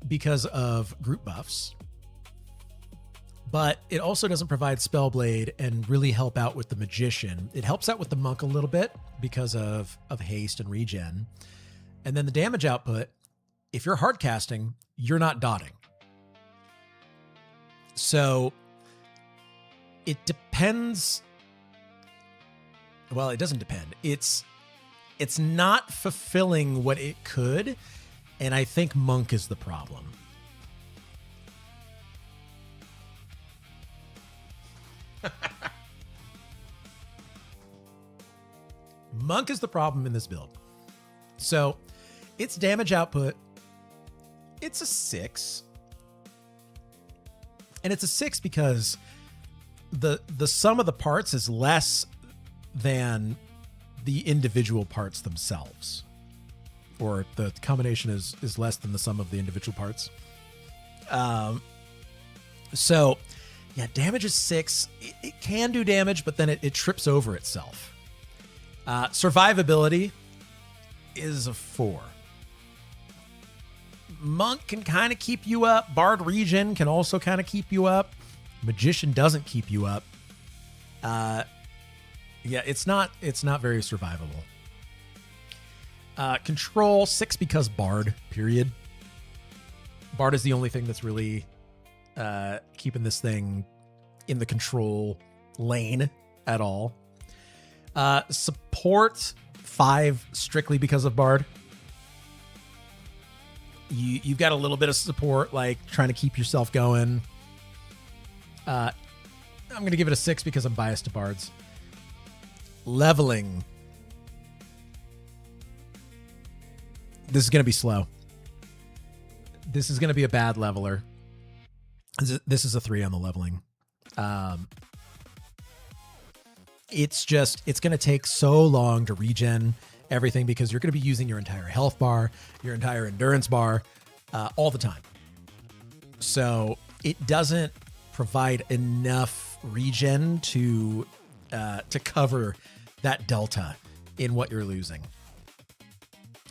because of group buffs. But it also doesn't provide Spellblade and really help out with the Magician. It helps out with the Monk a little bit because of haste and regen. And then the damage output, if you're hardcasting, you're not dotting. So it depends. Well, it doesn't depend. It's not fulfilling what it could. And I think Monk is the problem. Monk is the problem in this build. So its damage output, it's a 6. And it's a 6 because the sum of the parts is less than the individual parts themselves. Or the combination is less than the sum of the individual parts. So yeah, damage is 6. It can do damage, but then it trips over itself. Survivability is a 4. Monk can kind of keep you up. Bard Regen can also kind of keep you up. Magician doesn't keep you up. Yeah, it's not very survivable. Control 6 because Bard, period. Bard is the only thing that's really keeping this thing in the control lane at all. Support 5 strictly because of Bard. You've got a little bit of support, like trying to keep yourself going. I'm going to give it a 6 because I'm biased to bards. Leveling. This is going to be slow. This is going to be a bad leveler. This is a 3 on the leveling. It's going to take so long to regen everything because you're going to be using your entire health bar, your entire endurance bar, all the time. So it doesn't provide enough regen to cover that delta in what you're losing.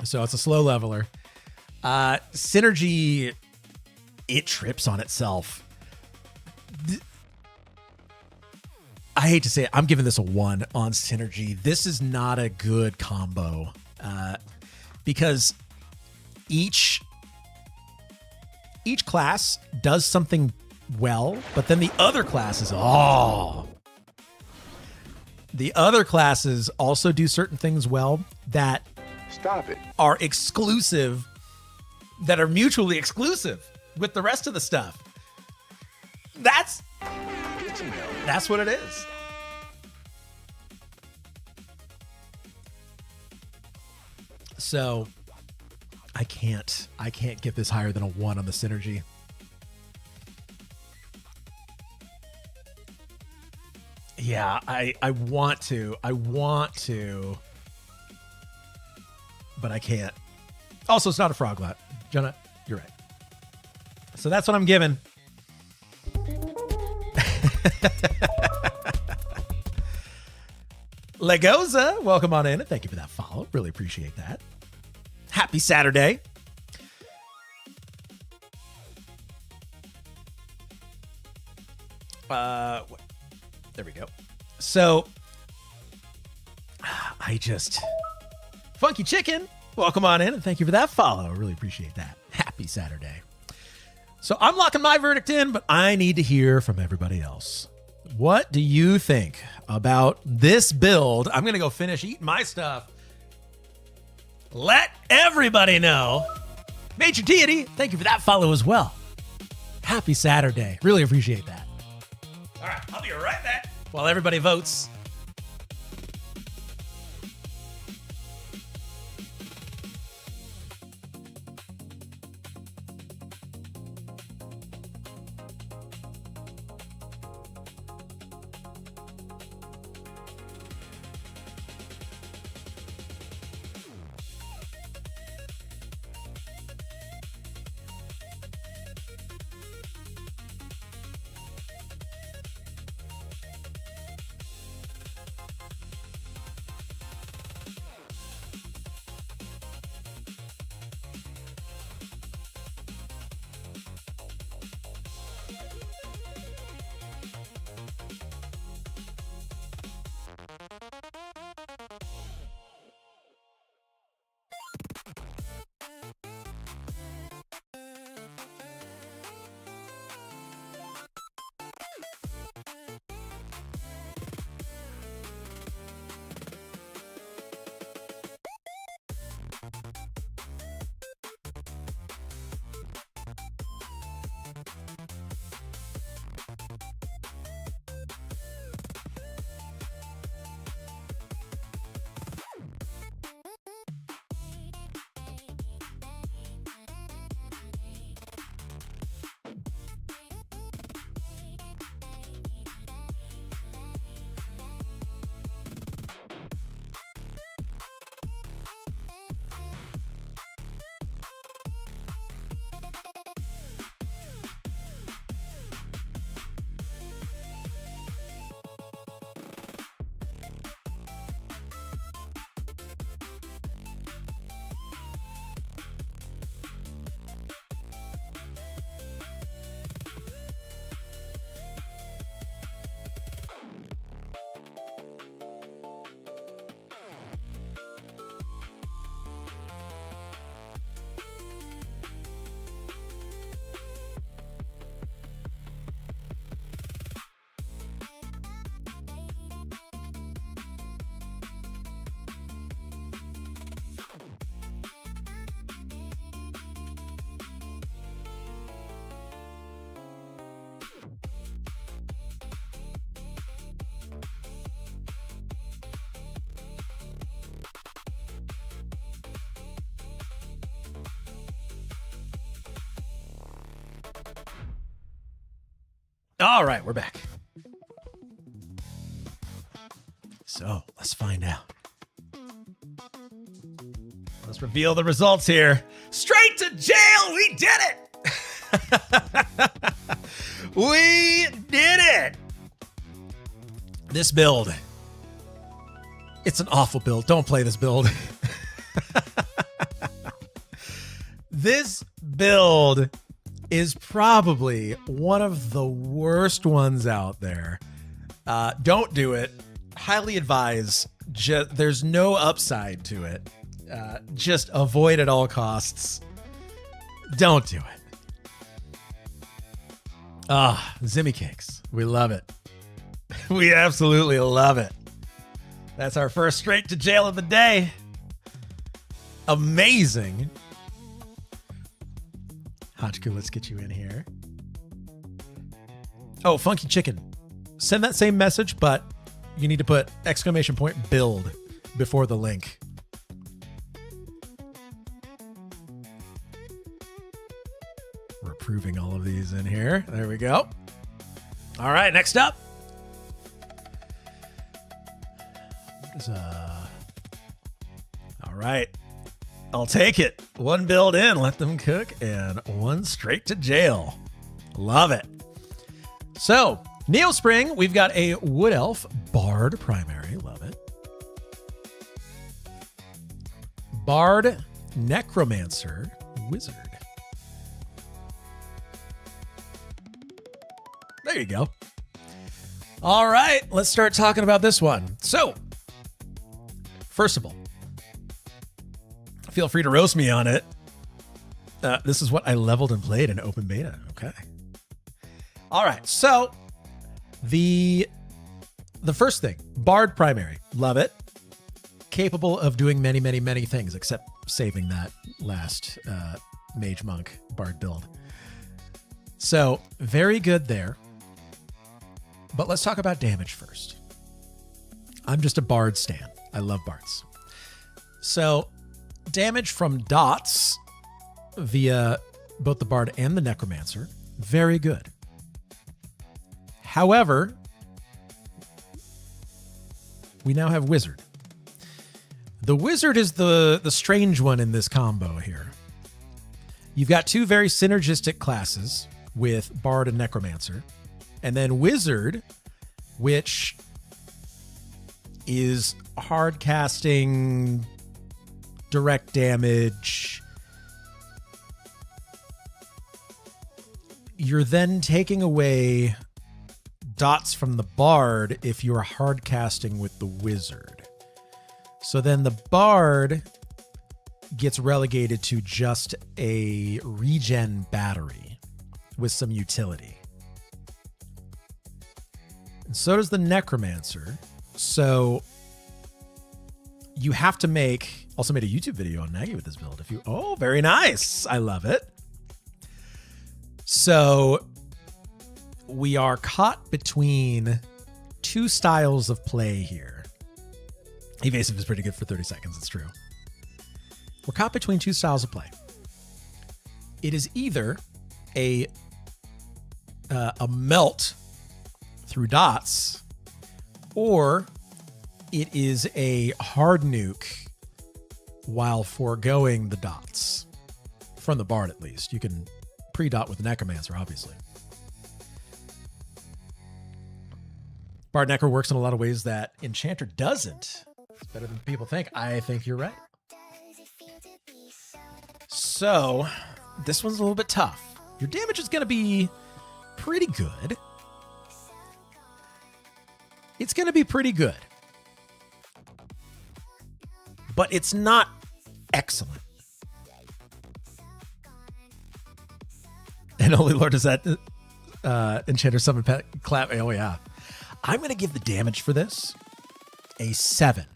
So it's a slow leveler. Synergy, it trips on itself. I hate to say it, I'm giving this a 1 on synergy. This is not a good combo because each class does something well, but then the other classes, the other classes also do certain things well that are exclusive, that are mutually exclusive with the rest of the stuff. That's what it is. So I can't get this higher than a 1 on the synergy. Yeah, I want to, but I can't. Also, it's not a froglet. Jonah, you're right. So that's what I'm giving. Legoza, welcome on in, and thank you for that follow. Really appreciate that. Happy Saturday. There we go. So, Funky Chicken, welcome on in, and thank you for that follow. I really appreciate that. Happy Saturday. So I'm locking my verdict in, but I need to hear from everybody else. What do you think about this build? I'm going to go finish eating my stuff. Let everybody know. Major Deity, thank you for that follow as well. Happy Saturday. Really appreciate that. All right, I'll be right back while everybody votes. All right, we're back. So let's find out. Let's reveal the results here. Straight to jail. We did it. We did it. This build. It's an awful build. Don't play this build. This build is probably one of the worst ones out there. Don't do it. Highly advise. There's no upside to it. Just avoid at all costs. Don't do it. Zimmy Cakes. We love it. We absolutely love it. That's our first straight to jail of the day. Amazing. Hotchku, let's get you in here. Oh, Funky Chicken. Send that same message, but you need to put exclamation point build before the link. We're approving all of these in here. There we go. All right, next up. All right. I'll take it. One build in, let them cook, and one straight to jail. Love it. So, Neospring, we've got a Wood Elf Bard primary. Love it. Bard Necromancer Wizard. There you go. All right, let's start talking about this one. So, first of all, feel free to roast me on it. This is what I leveled and played in open beta. Okay. All right. So the first thing, Bard primary. Love it. Capable of doing many, many, many things, except saving that last Mage Monk Bard build. So very good there. But let's talk about damage first. I'm just a Bard stan. I love Bards. So damage from dots via both the Bard and the Necromancer, very good. However, we now have Wizard. The Wizard is the strange one in this combo here. You've got two very synergistic classes with Bard and Necromancer, and then Wizard, which is hard casting, direct damage. You're then taking away dots from the Bard if you're hard casting with the Wizard. So then the Bard gets relegated to just a regen battery with some utility. And so does the Necromancer. So you have to make, also made a YouTube video on Nagy with this build. Oh, very nice. I love it. So we are caught between two styles of play here. Evasive is pretty good for 30 seconds. It's true. We're caught between two styles of play. It is either a melt through dots, or it is a hard nuke while foregoing the dots. From the Bard, at least. You can pre-dot with the Necromancer, obviously. Bard Necro works in a lot of ways that Enchanter doesn't. It's better than people think. I think you're right. So, this one's a little bit tough. Your damage is going to be pretty good. It's going to be pretty good. But it's not excellent. And Holy Lord, does that Enchanter summon pet clap? Oh, yeah. I'm going to give the damage for this a 7.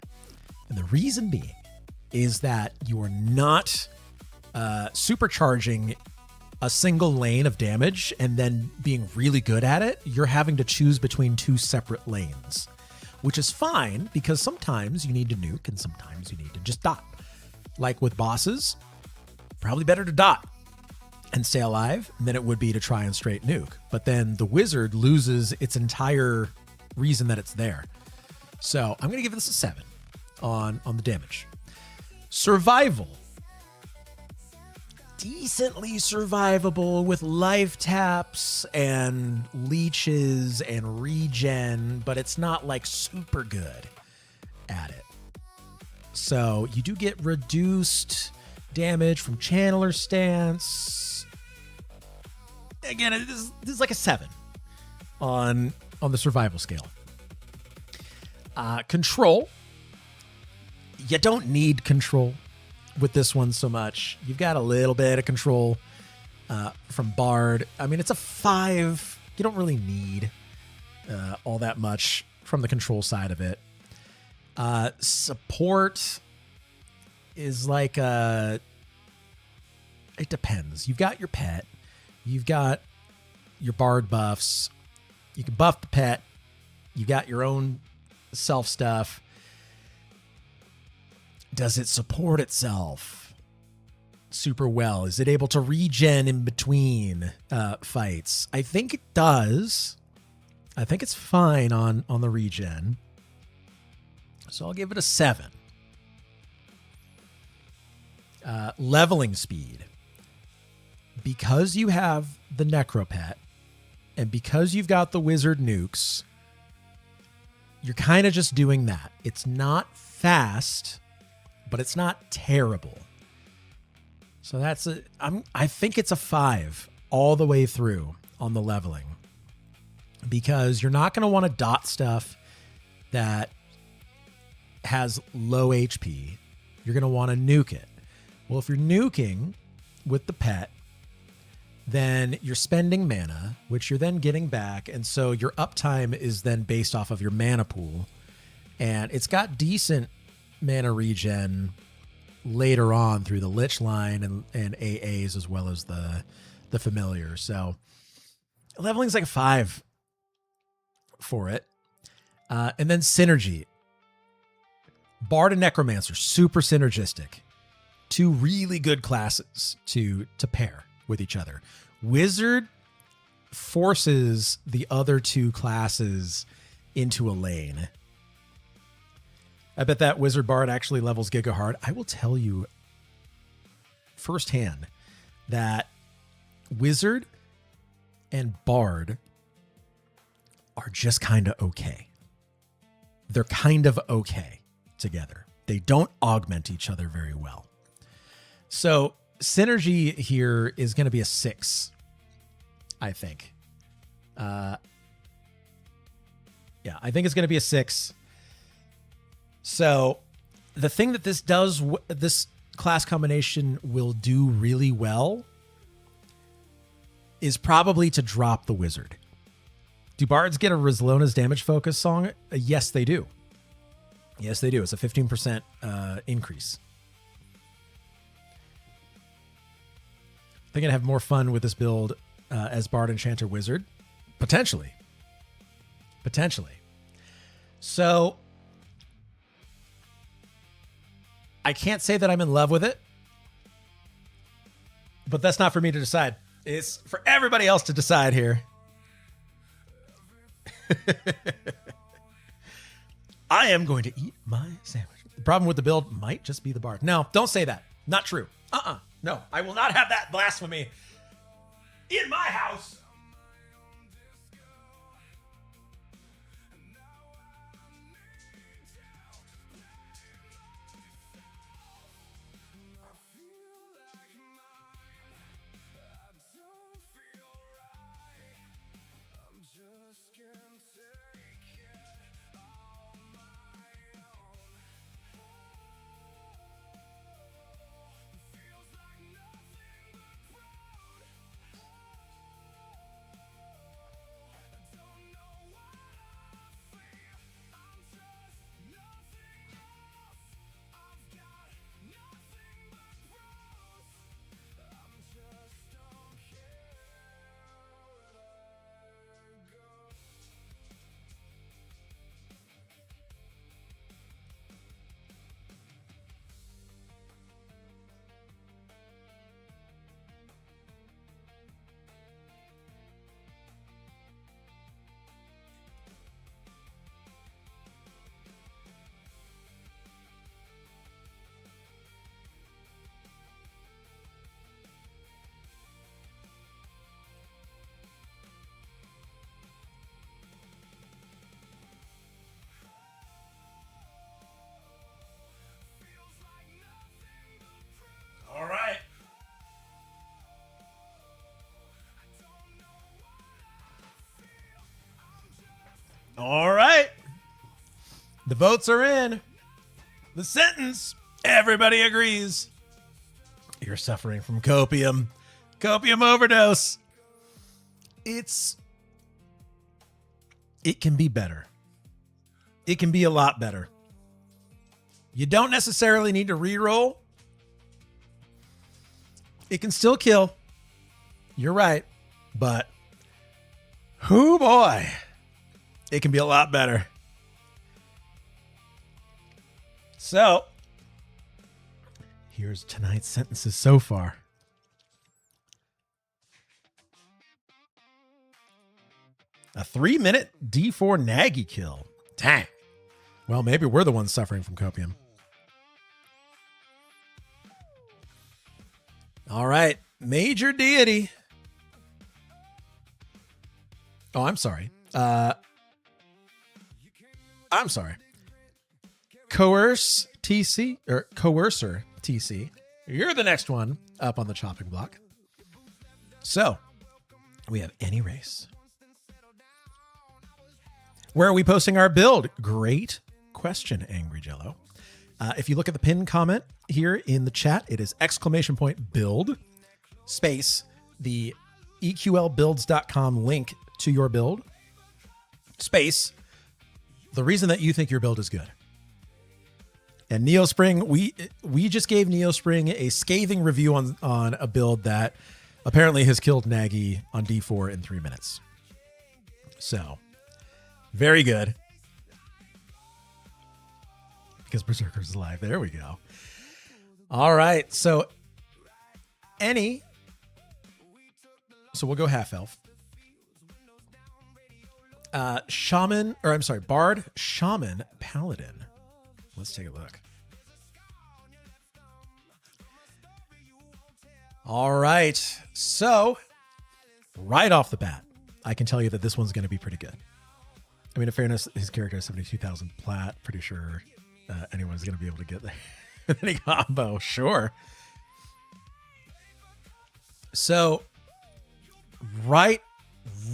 And the reason being is that you are not supercharging a single lane of damage and then being really good at it. You're having to choose between two separate lanes, which is fine because sometimes you need to nuke and sometimes you need to just dot. Like with bosses, probably better to dot. and stay alive than it would be to try and straight nuke. But then the wizard loses its entire reason that it's there. So I'm going to give this a 7 on the damage. Survival. Decently survivable with life taps and leeches and regen, but it's not like super good at it. So you do get reduced damage from channeler stance. Again, this is like a 7 on the survival scale. Control. You don't need control with this one so much. You've got a little bit of control from Bard. I mean, it's a 5. You don't really need all that much from the control side of it. Support is like it depends. You've got your pet. You've got your Bard buffs. You can buff the pet. You got your own self stuff. Does it support itself super well? Is it able to regen in between fights? I think it does. I think it's fine on the regen. So I'll give it a 7. Leveling speed. Because you have the Necropet and because you've got the Wizard nukes, you're kind of just doing that. It's not fast, but it's not terrible. So I think it's a 5 all the way through on the leveling, because you're not going to want to dot stuff that has low HP. You're going to want to nuke it. Well, if you're nuking with the pet, then you're spending mana, which you're then getting back. And so your uptime is then based off of your mana pool. And it's got decent mana regen later on through the Lich line and AAs as well as the familiar. So leveling's like a 5 for it. And then synergy. Bard and Necromancer, super synergistic. 2 really good classes to pair with each other. Wizard forces the other 2 classes into a lane. I bet that Wizard Bard actually levels Giga hard. I will tell you firsthand that Wizard and Bard are just kind of okay. They're kind of okay together. They don't augment each other very well. So synergy here is going to be a 6, I think. Yeah, I think it's going to be a 6. So the thing that this class combination will do really well is probably to drop the Wizard. Do Bards get a Rizlona's damage focus song? Yes, they do. Yes, they do. It's a 15% increase. They're going to have more fun with this build as Bard, Enchanter, Wizard. Potentially. So I can't say that I'm in love with it, but that's not for me to decide. It's for everybody else to decide here. I am going to eat my sandwich. The problem with the build might just be the Bard. No, don't say that. Not true. No, I will not have that blasphemy in my house. The votes are in. The sentence, everybody agrees. You're suffering from copium. Copium overdose. It can be better. It can be a lot better. You don't necessarily need to reroll. It can still kill. You're right. But, oh boy, it can be a lot better. So, here's tonight's sentences so far. A 3-minute D4 Nagy kill. Dang. Well, maybe we're the ones suffering from copium. All right. Major deity. Oh, I'm sorry. I'm sorry. Coercer TC. You're the next one up on the chopping block. So, we have any race. Where are we posting our build? Great question, Angry Jello. If you look at the pinned comment here in the chat, it is !build space the EQLbuilds.com link to your build space the reason that you think your build is good. And Neospring, we just gave Neospring a scathing review on a build that apparently has killed Nagy on D4 in 3 minutes. So, very good. Because Berserker's alive. There we go. All right. So, so we'll go half elf. Bard, Shaman, Paladin. Let's take a look. All right. So, right off the bat, I can tell you that this one's going to be pretty good. I mean, in fairness, his character has 72,000 plat. Pretty sure anyone's going to be able to get there. Any combo, sure. So, right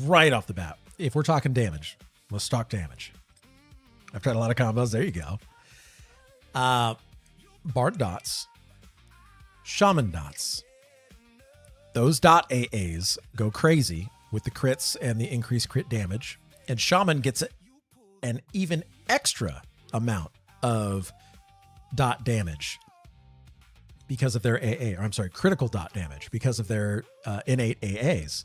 off the bat, if we're talking damage, let's talk damage. I've tried a lot of combos. There you go. Bard dots, Shaman dots. Those dot AAs go crazy with the crits and the increased crit damage. And Shaman gets an even extra amount of dot damage because of their critical dot damage because of their innate AAs.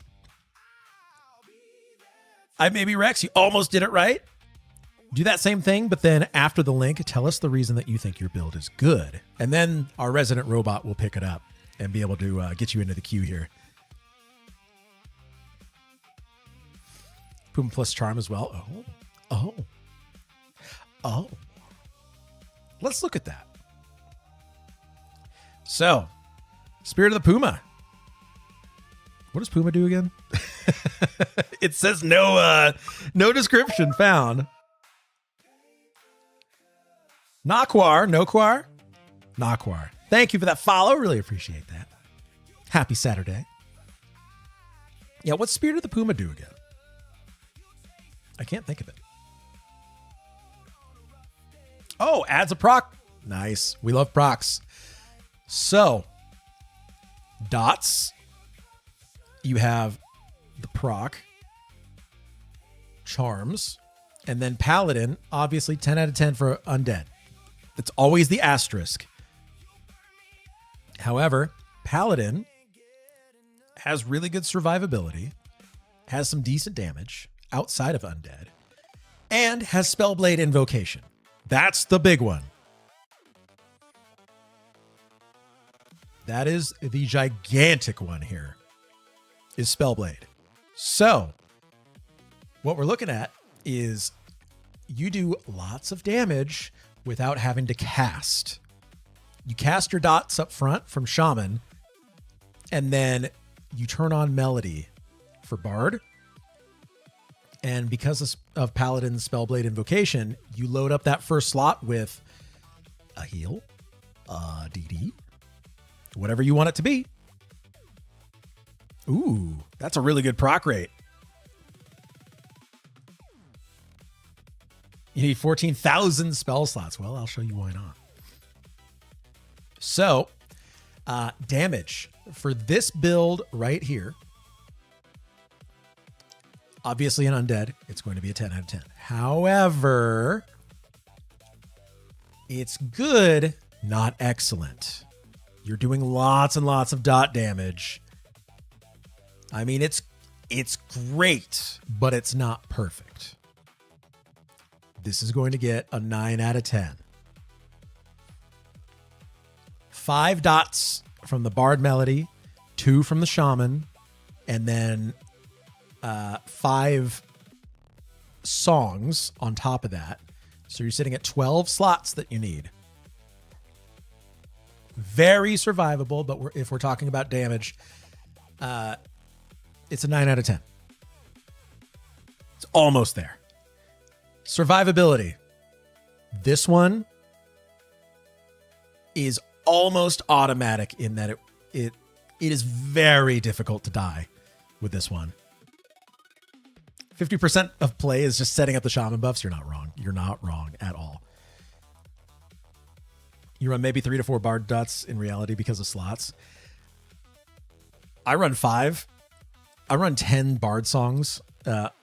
I may be Rex. You almost did it right. Do that same thing, but then after the link, tell us the reason that you think your build is good. And then our resident robot will pick it up and be able to get you into the queue here. Puma plus charm as well. Oh. Let's look at that. So, Spirit of the Puma. What does Puma do again? It says no description found. Noquar. Thank you for that follow. Really appreciate that. Happy Saturday. Yeah, what's Spirit of the Puma do again? I can't think of it. Oh, adds a proc. Nice. We love procs. So, dots. You have the proc. Charms. And then Paladin, obviously 10 out of 10 for undead. It's always the asterisk. However, Paladin has really good survivability, has some decent damage outside of undead, and has Spellblade Invocation. That's the big one. That is the gigantic one here, is Spellblade. So, what we're looking at is you do lots of damage without having to cast. You cast your dots up front from Shaman, and then you turn on Melody for Bard. And because of Paladin's Spellblade Invocation, you load up that first slot with a heal, a DD, whatever you want it to be. Ooh, that's a really good proc rate. You need 14,000 spell slots. Well, I'll show you why not. So, damage for this build right here. Obviously an undead, it's going to be a 10 out of 10. However, it's good, not excellent. You're doing lots and lots of dot damage. I mean, it's great, but it's not perfect. This is going to get a 9 out of 10. 5 dots from the Bard Melody, 2 from the Shaman, and then 5 songs on top of that. So you're sitting at 12 slots that you need. Very survivable, but if we're talking about damage, it's a 9 out of 10. It's almost there. Survivability. This one is almost automatic in that it is very difficult to die with this one. 50% of play is just setting up the shaman buffs. You're not wrong. You're not wrong at all. You run maybe 3 to 4 bard dots in reality because of slots. I run 5. I run 10 bard songs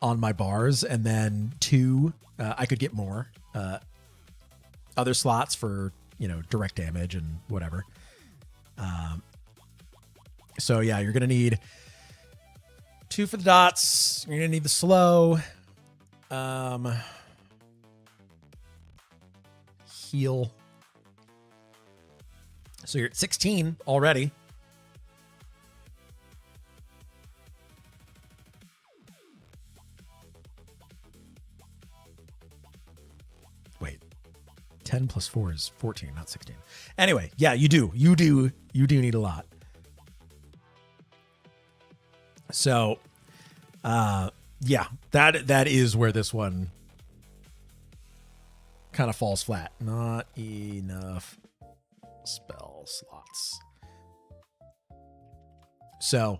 on my bars, and then 2. I could get more other slots for, direct damage and whatever. So yeah, you're gonna need 2 for the dots. You're gonna need the slow. Heal. So you're at 16 already. Wait, 10 plus 4 is 14, not 16. Anyway, yeah, you do need a lot. So, yeah, that is where this one kind of falls flat. Not enough spell slots. So,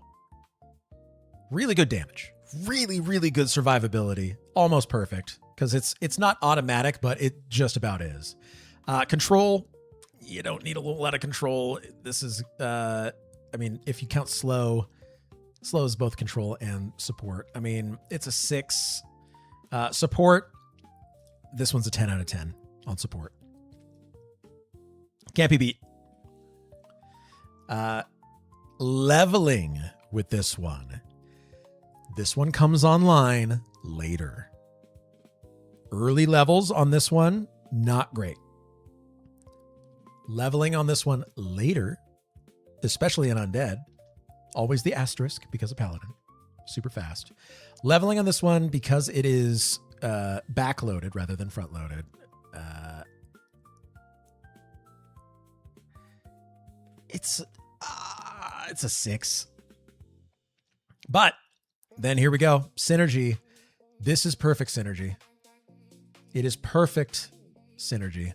really good damage. Really, really good survivability. Almost perfect, because it's not automatic, but it just about is. Control, you don't need a lot of control. This is, if you count slow is both control and support. I mean, it's a 6. Support, this one's a 10 out of 10 on support. Can't be beat. Leveling with this one. This one comes online later. Early levels on this one, not great. Leveling on this one later, especially an undead, always the asterisk because of paladin, super fast. Leveling on this one because it is backloaded rather than front loaded. It's a 6. But then here we go. Synergy. This is perfect synergy. It is perfect synergy.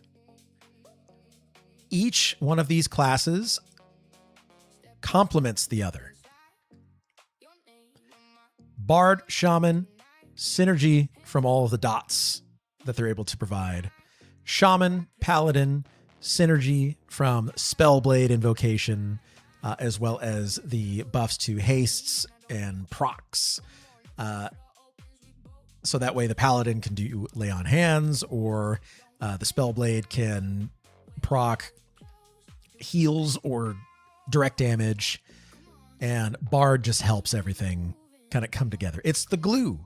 Each one of these classes complements the other. Bard, Shaman, synergy from all of the dots that they're able to provide. Shaman, Paladin, synergy from Spellblade Invocation, as well as the buffs to hastes and procs. So that way the Paladin can do lay on hands, or the Spellblade can proc heals or direct damage, and Bard just helps everything kind of come together. It's the glue.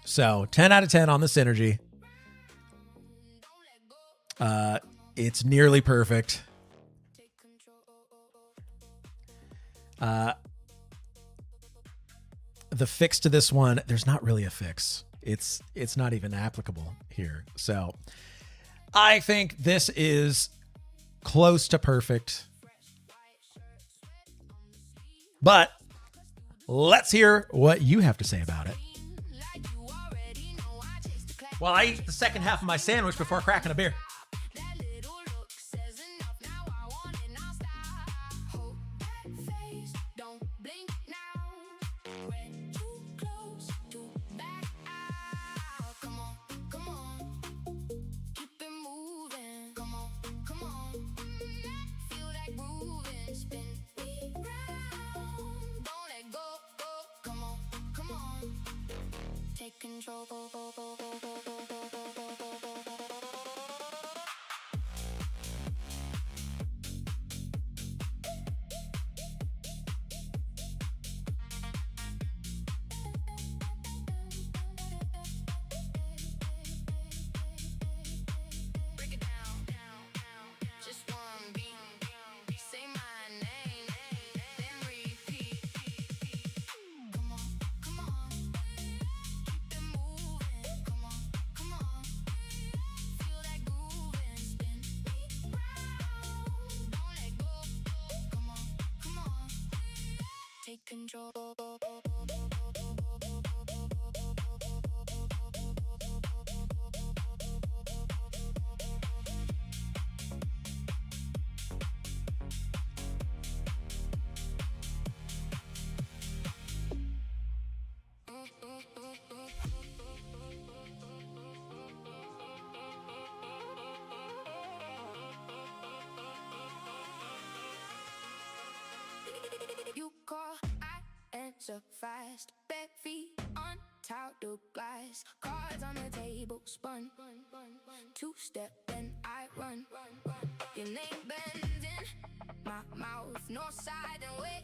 So 10 out of 10 on the synergy. It's nearly perfect. The fix to this one, there's not really a fix. It's not even applicable here. So I think this is close to perfect. But let's hear what you have to say about it. Well, I eat the second half of my sandwich before cracking a beer. control. Break it down. Just one beat. Say my name, then repeat. Come on, come on. Keep it moving. Come on, come on. Feel that groove and spin me round. Don't let go. Come on, come on. Take control. You call, I answer fast. Bare feet on tiled glass. Cards on the table, spun. Two-step, then I run. Your name bends in my mouth. North side and way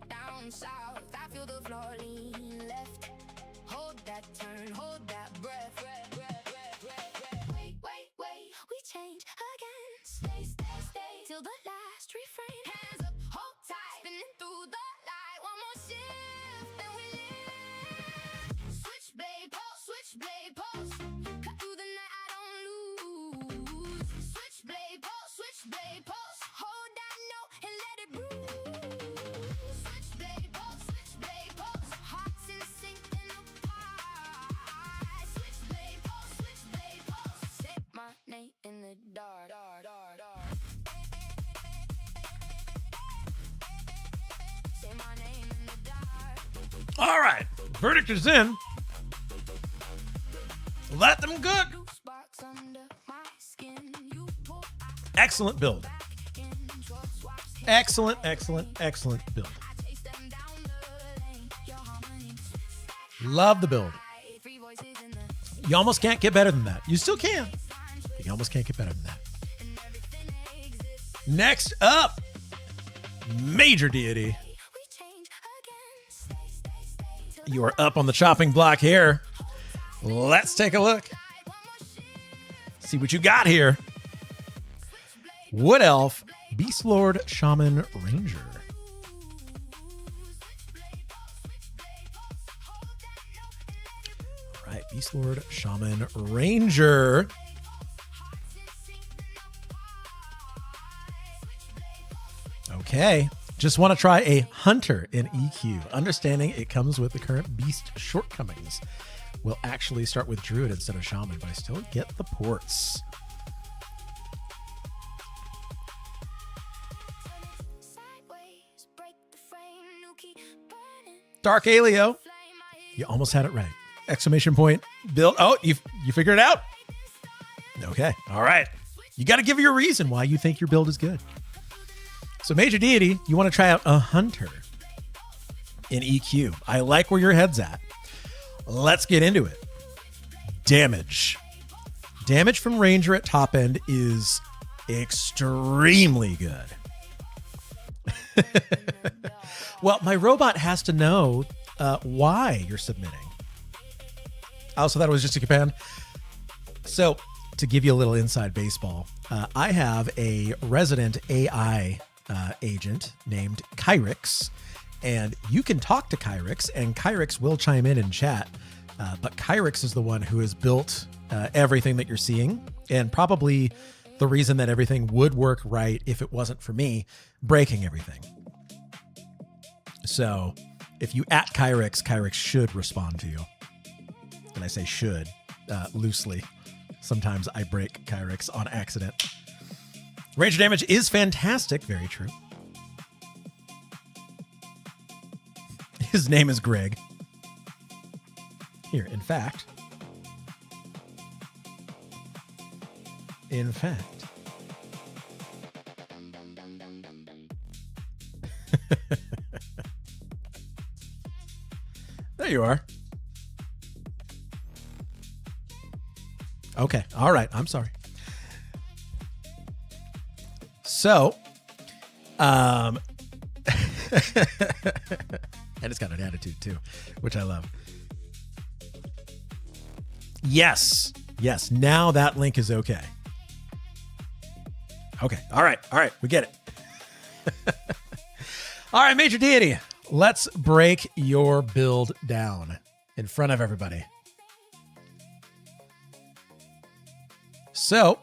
down south. I feel the floor lean left. Hold that turn, hold that breath. Wait, we change again. Stay, till the last refrain. Hands up, hold tight. Spinning through the light. One more shift, then we live. Switchblade pulse. Cut through the night, I don't lose. Switchblade pulse. Hold that note and let it bruise. Switchblade pulse. Hearts in sync in a pie. Switchblade pulse. Say my name in the dark. Say my name in the dark. All right. Verdict is in. Let them cook. Sparks under my skin. You pull Excellent build. back in. Short swaps hit. Excellent build. I chase them down the lane. Your harmony. Love the build. Three voices in the You almost can't get better than that. You still can. But you almost can't get better than that. and everything exists. Next up, Major Deity. We change again. Stay till You are up on the chopping block here. Let's take a look. the light. One more shift. See what you got here. Wood Elf, Beast Lord, Shaman, Ranger. All right, Beast Lord, Shaman, Ranger. Okay, just want to try a Hunter in EQ. Understanding it comes with the current Beast shortcomings. We'll actually start with Druid instead of Shaman, but I still get the ports. Sideways, break the frame. New key burning. Dark Alio. Flame my ear. You almost had it right. Exclamation point. Build. Oh, you figured it out? Okay. All right. You got to give your reason why you think your build is good. So Major Deity, you want to try out a Hunter in EQ. I like where your head's at. Let's get into it. Damage. Damage from Ranger at top end is extremely good. Well, my robot has to know why you're submitting. I also thought it was just a command. So, to give you a little inside baseball, I have a resident AI agent named Kyrix, and you can talk to Kyrix, and Kyrix will chime in and chat. But Kyrix is the one who has built everything that you're seeing, and probably the reason that everything would work right if it wasn't for me breaking everything. So, if you at Kyrix, Kyrix should respond to you. And I say should loosely. Sometimes I break Kyrix on accident. Ranger damage is fantastic. Very true. His name is Greg. Here, in fact. There you are. Okay. All right. I'm sorry. So, and it's got an attitude too, which I love. Yes. Yes. Now that link is okay. Okay. All right. All right. We get it. All right, Major Deity. Let's break your build down in front of everybody. So,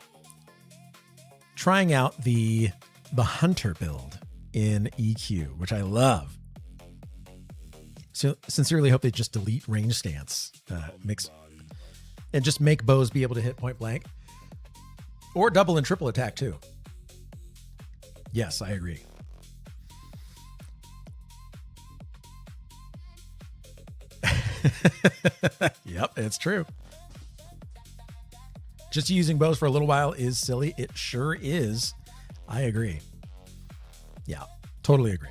trying out the Hunter build in EQ, which I love. So, sincerely hope they just delete range stance, and just make bows be able to hit point blank, or double and triple attack too. Yes, I agree. Yep, it's true. Just using bows for a little while is silly. It sure is. I agree. Yeah, totally agree.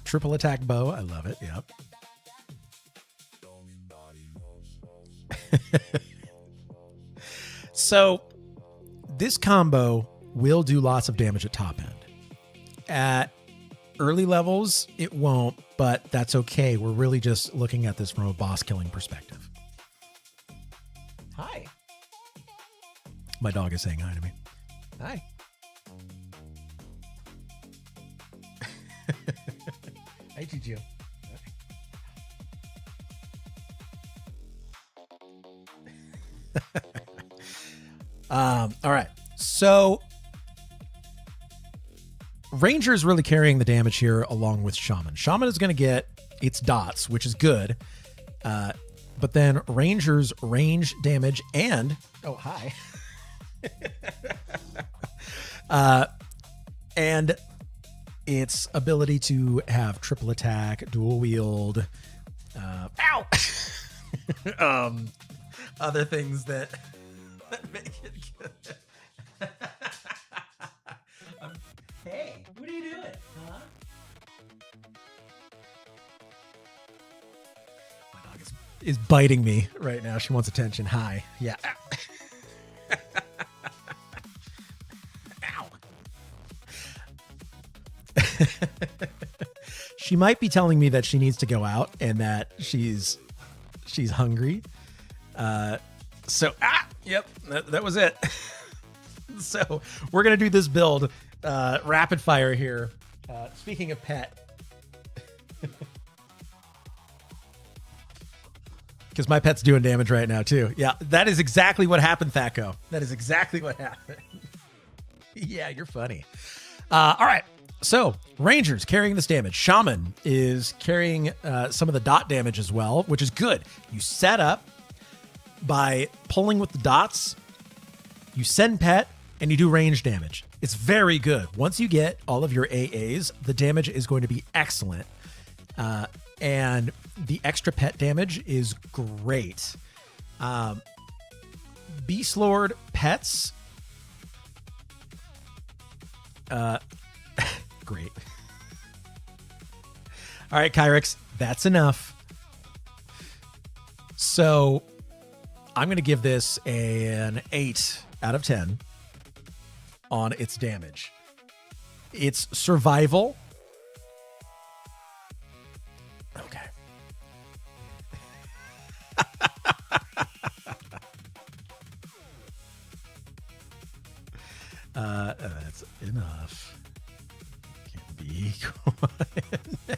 Triple attack bow. I love it. Yep. So this combo will do lots of damage at top end. At early levels, it won't, but that's okay. We're really just looking at this from a boss killing perspective. Hi. My dog is saying hi to me. Hi. Hi, Gigi. All right. So Ranger is really carrying the damage here along with Shaman. Shaman is going to get its dots, which is good. But then Ranger's range damage and... Oh, hi. And its ability to have triple attack, dual wield, ow! Other things that make it good. Hey, what are you doing? Huh? My dog is biting me right now. She wants attention. Hi. Yeah. Ow. She might be telling me that she needs to go out and that she's hungry. Yep, that was it. So we're going to do this build rapid fire here. Speaking of pet, because my pet's doing damage right now too. Yeah, that is exactly what happened, Thaco. That is exactly what happened. Yeah, you're funny. All right. So Ranger's carrying this damage. Shaman is carrying some of the dot damage as well, which is good. You set up by pulling with the dots, you send pet, and you do range damage. It's very good. Once you get all of your AAs, the damage is going to be excellent. And the extra pet damage is great. Beast Lord pets. Great. All right, Kyrix, that's enough. So I'm going to give this an 8 out of 10 on its damage. Its survival. Okay. That's enough. Can't be quiet now.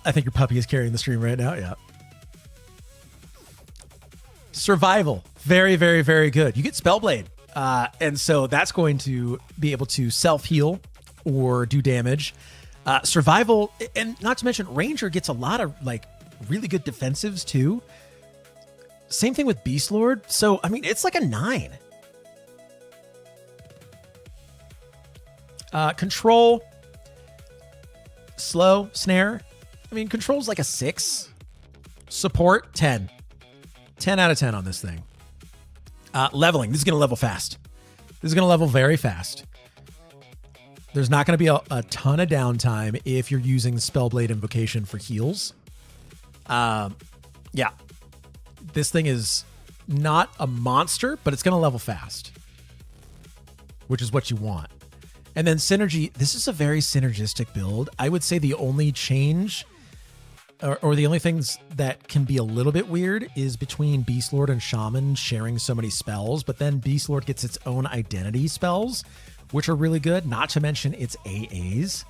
I think your puppy is carrying the stream right now. Yeah. Survival. Very, very, very good. You get Spellblade. And so that's going to be able to self-heal or do damage. Survival, and not to mention Ranger gets a lot of like really good defensives too. Same thing with Beast Lord. So, I mean, it's like a 9. Control. Slow. Snare. I mean, control's like a 6. Support, 10. 10 out of 10 on this thing. Leveling. This is going to level fast. This is going to level very fast. There's not going to be a ton of downtime if you're using the Spellblade Invocation for heals. Yeah. This thing is not a monster, but it's going to level fast, which is what you want. And then synergy. This is a very synergistic build. I would say the only change or the only things that can be a little bit weird is between Beast Lord and Shaman sharing so many spells, but then Beast Lord gets its own identity spells, which are really good, not to mention its AAs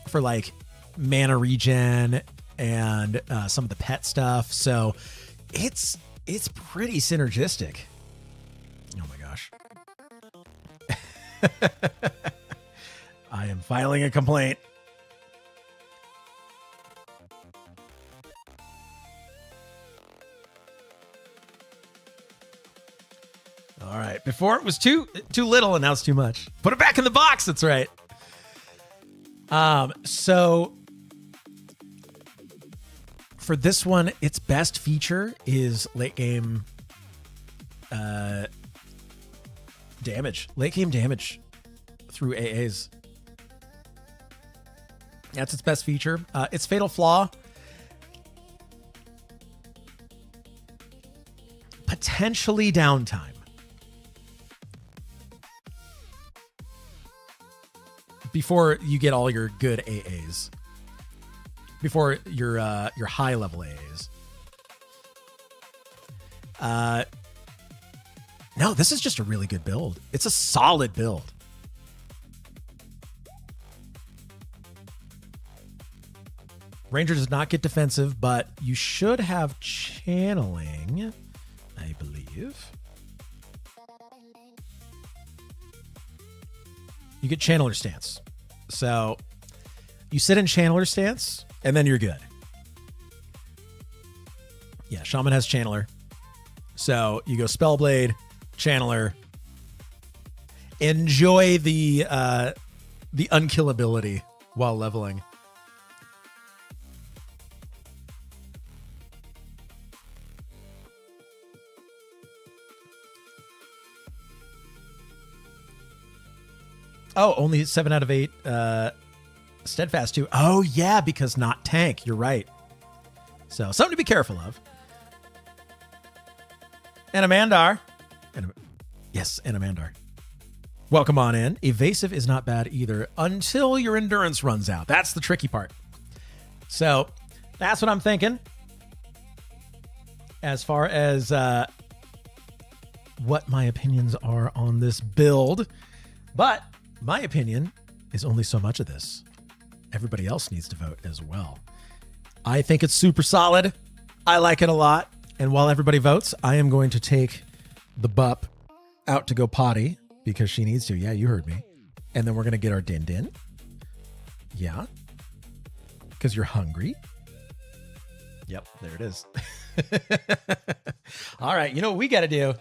for like mana regen and some of the pet stuff. So it's pretty synergistic. Oh my gosh. I am filing a complaint. All right. Before it was too little and now it's too much. Put it back in the box. That's right. So for this one, its best feature is late game damage. Late game damage through AAs. That's its best feature. Its fatal flaw, potentially downtime. Before you get all your good AAs. Before your high level AAs. No, this is just a really good build. It's a solid build. Ranger does not get defensive, but you should have channeling, I believe. You get channeler stance. So you sit in channeler stance and then you're good. Yeah, Shaman has channeler. So you go Spellblade, channeler. Enjoy the unkillability while leveling. Oh, only 7 out of 8 steadfast too. Oh yeah, because not tank. You're right. So something to be careful of. And Amandar. Yes, and Amandar. Welcome on in. Evasive is not bad either until your endurance runs out. That's the tricky part. So that's what I'm thinking. As far as what my opinions are on this build. But my opinion is only so much of this. Everybody else needs to vote as well. I think it's super solid. I like it a lot. And while everybody votes, I am going to take the bup out to go potty because she needs to. Yeah, you heard me. And then we're going to get our din din. Yeah. Because you're hungry. Yep, there it is. All right, you know what we got to do?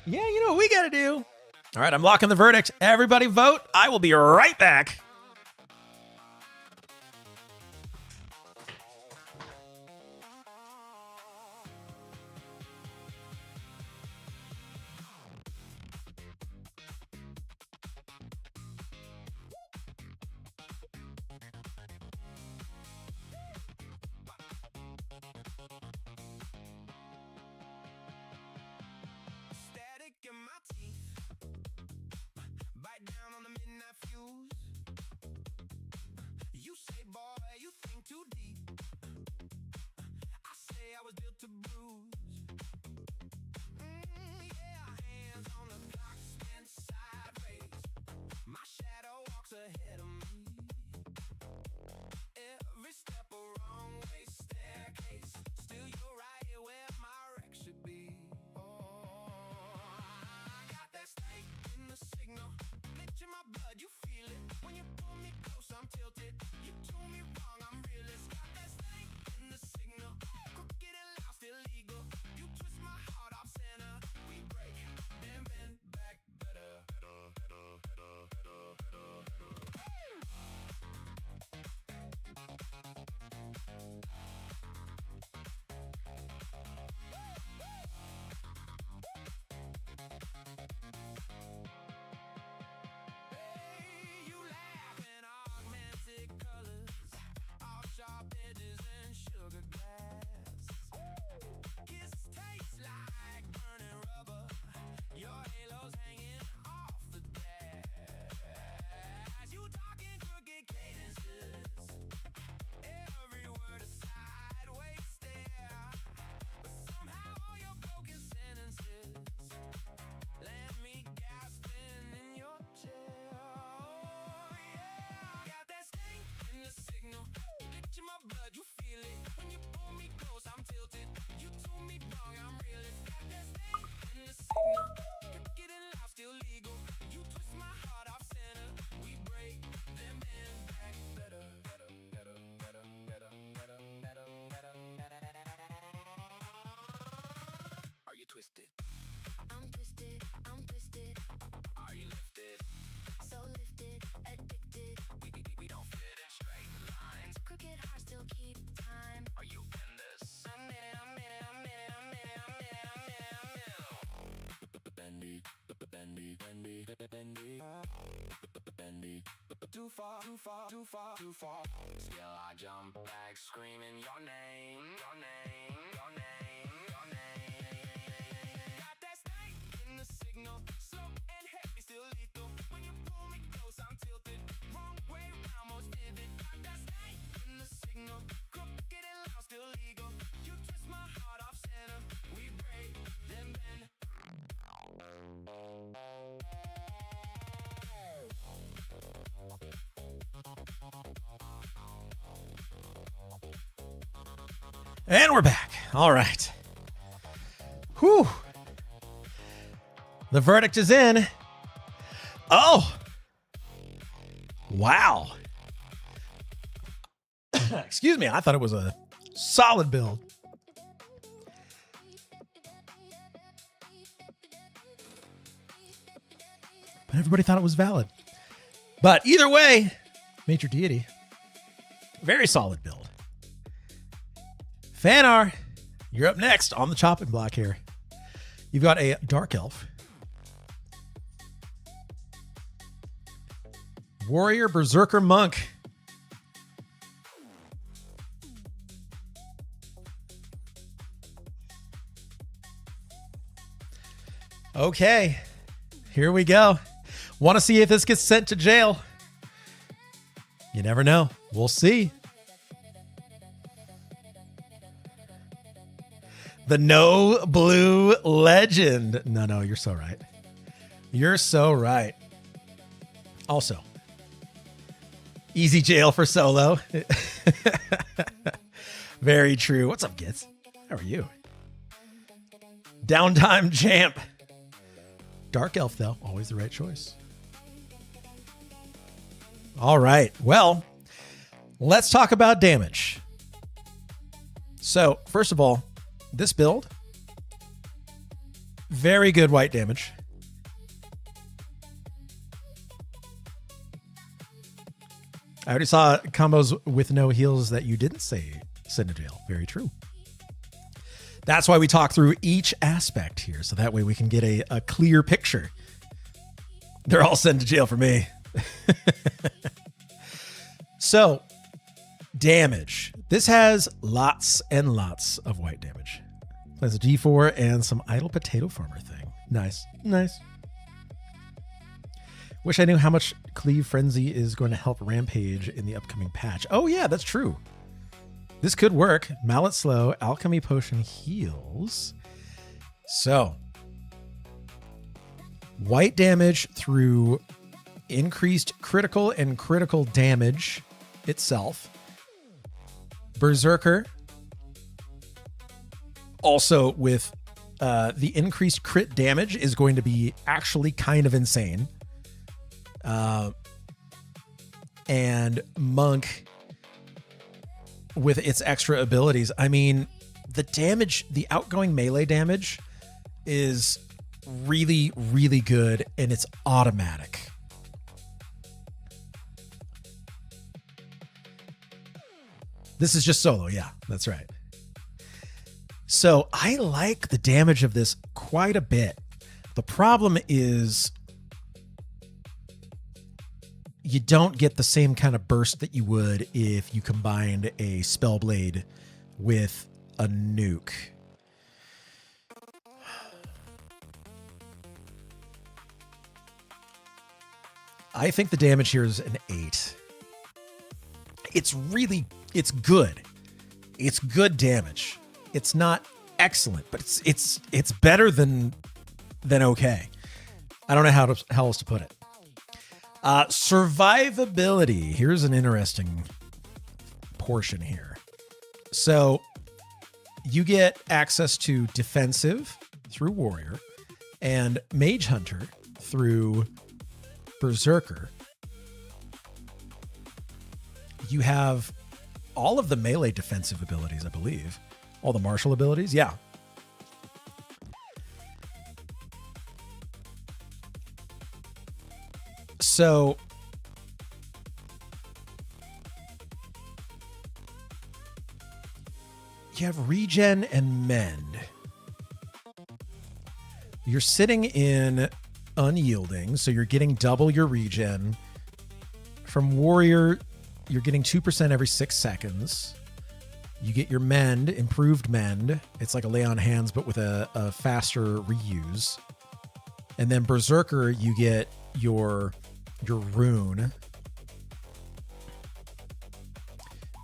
Yeah, you know what we got to do? All right, I'm locking the verdict. Everybody vote. I will be right back. Static in my teeth. Bite down on the midnight fuse. You say, boy, you think too deep. I say I was built to bruise. Yeah, hands on the clock, spin sideways. My shadow walks ahead of me. Every step a wrong way staircase. Still you're right here where my wreck should be. I got that stake in the signal. Glitch in my blood, you feel it. When you pull me close, I'm tilted. You told me wrong, I'm realist. Got that stake in the signal. Crooked and loud, still legal. You twist my heart off center. We break, then bend back better. Hey, you laugh in augmented color. Are you twisted? I'm twisted, I'm twisted. Are you lifted? So lifted, addicted. We don't fit in straight lines. Crooked heart still keep time. Are you in this? I'm in it, I'm in it, I'm in it, I'm in it, I'm in it, I'm in it, I'm in it. Bendy, bendy, bendy, bendy, bendy. Too far, too far, too far, too far. Still I jump back screaming your name, your name, your name, your name. Got that stank in the signal, slow and heavy, still lethal. When you pull me close, I'm tilted. Wrong way round, most vivid. Got that stank in the signal, crooked and loud, still legal. You twist my heart off center, we break, then bend. And we're back. All right. Whew. The verdict is in. Oh. Wow. Excuse me. I thought it was a solid build. But everybody thought it was valid. But either way, Major Deity, very solid build. Fanar, you're up next on the chopping block here. You've got a Dark Elf, Warrior, Berserker, Monk. Okay, here we go. Want to see if this gets sent to jail? You never know. We'll see. The No Blue Legend. No, you're so right. You're so right. Also, easy jail for solo. Very true. What's up, kids? How are you? Downtime champ. Dark Elf, though. Always the right choice. All right. Well, let's talk about damage. So, first of all, this build, very good white damage. I already saw combos with no heals that you didn't say send to jail. Very true. That's why we talk through each aspect here, so that way we can get a clear picture. They're all sent to jail for me. So, damage. This has lots and lots of white damage. Plays a D4 and some idle potato farmer thing. Nice. Nice. Wish I knew how much Cleave Frenzy is going to help Rampage in the upcoming patch. Oh yeah, that's true. This could work. Mallet Slow, Alchemy Potion heals. So, white damage through increased critical and critical damage itself. Berserker, also with the increased crit damage, is going to be actually kind of insane. And Monk, with its extra abilities, I mean, the damage, the outgoing melee damage is really, really good, and it's automatic. This is just solo. Yeah, that's right. So I like the damage of this quite a bit. The problem is you don't get the same kind of burst that you would if you combined a Spellblade with a nuke. I think the damage here is an 8. It's good. It's good damage. It's not excellent, but it's better than okay. I don't know how else to put it. Survivability. Here's an interesting portion here. So you get access to defensive through warrior and mage hunter through berserker. You have all of the melee defensive abilities, I believe. All the martial abilities. Yeah. So you have regen and mend. You're sitting in unyielding, so you're getting double your regen. From warrior, you're getting 2% every 6 seconds. You get your mend, improved mend. It's like a lay on hands, but with a faster reuse. And then berserker, you get your rune.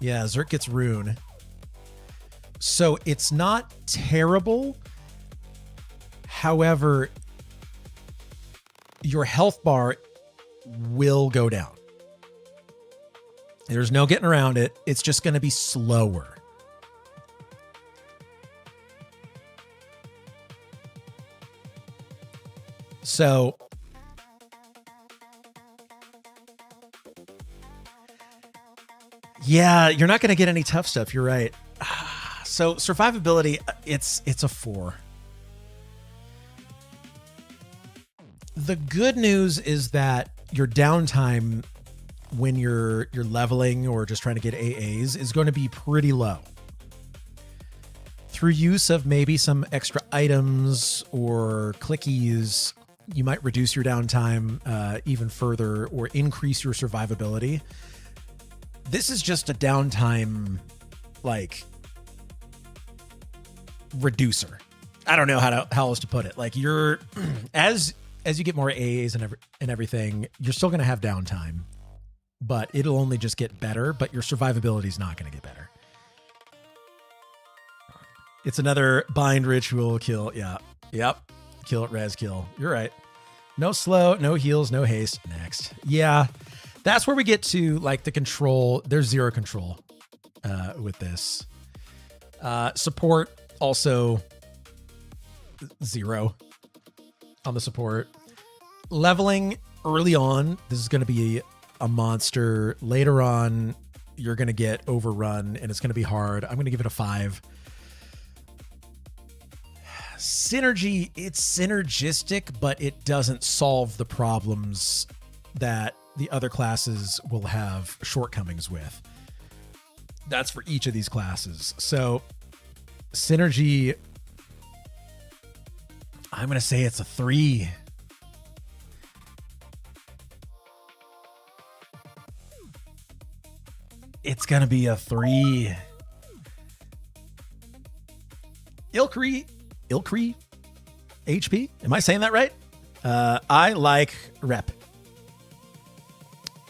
Yeah, Zerk gets rune. So it's not terrible. However, your health bar will go down. There's no getting around it. It's just going to be slower. So yeah, you're not going to get any tough stuff. You're right. So survivability, it's a 4. The good news is that your downtime when you're leveling or just trying to get AAs is going to be pretty low. Through use of maybe some extra items or clickies, you might reduce your downtime even further or increase your survivability. This is just a downtime, like, reducer. I don't know how else to put it. Like, you're as you get more AAs and everything, you're still going to have downtime, but it'll only just get better. But your survivability is not going to get better. It's another bind ritual kill. Yeah. Yep. Kill it, res kill. You're right. No slow, no heals, no haste. Next. Yeah. That's where we get to like the control. There's zero control with this. Support also 0 on the support. Leveling early on, this is going to be a monster. Later on, you're going to get overrun and it's going to be hard. I'm going to give it a 5. Synergy, it's synergistic, but it doesn't solve the problems that the other classes will have shortcomings with. That's for each of these classes. So synergy, I'm going to say it's a 3. It's going to be a 3. Ilkri HP. Am I saying that right? I like rep.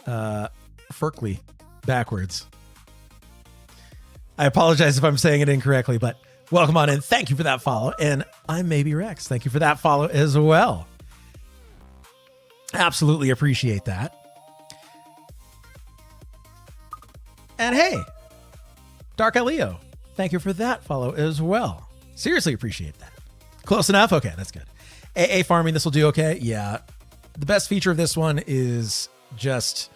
Ferkley backwards. I apologize if I'm saying it incorrectly, but welcome on in. Thank you for that follow. And I'm Maybe Rex. Thank you for that follow as well. Absolutely appreciate that. And hey, Dark Leo, thank you for that follow as well. Seriously appreciate that. Close enough? Okay, that's good. AA farming, this will do okay. Yeah. The best feature of this one is just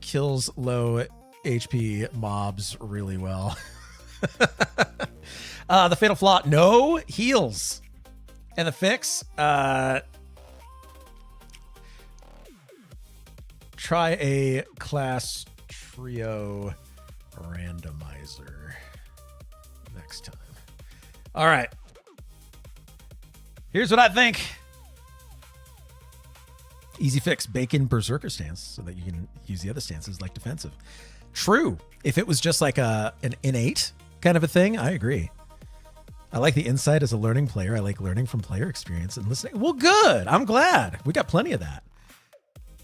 kills low HP mobs really well. The fatal flaw, no heals. And the fix, try a class trio randomizer next time. All right. Here's what I think. Easy fix, bake in berserker stance so that you can use the other stances like defensive. True. If it was just like an innate kind of a thing, I agree. I like the insight as a learning player. I like learning from player experience and listening. Well, good. I'm glad. We got plenty of that.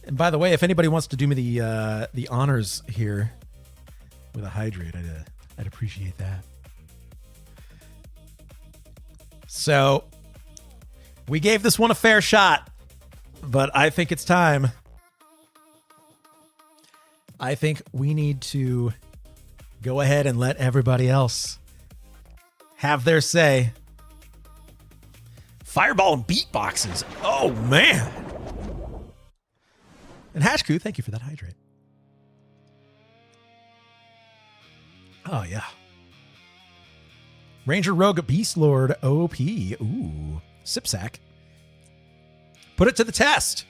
And by the way, if anybody wants to do me the honors here with a hydrate, I'd appreciate that. So we gave this one a fair shot, but I think it's time. I think we need to Go ahead and let everybody else have their say. Fireball and beatboxes. Oh, man. And Hashku, thank you for that hydrate. Oh, yeah. Ranger Rogue Beast Lord OP. Ooh. Sipsack. Put it to the test.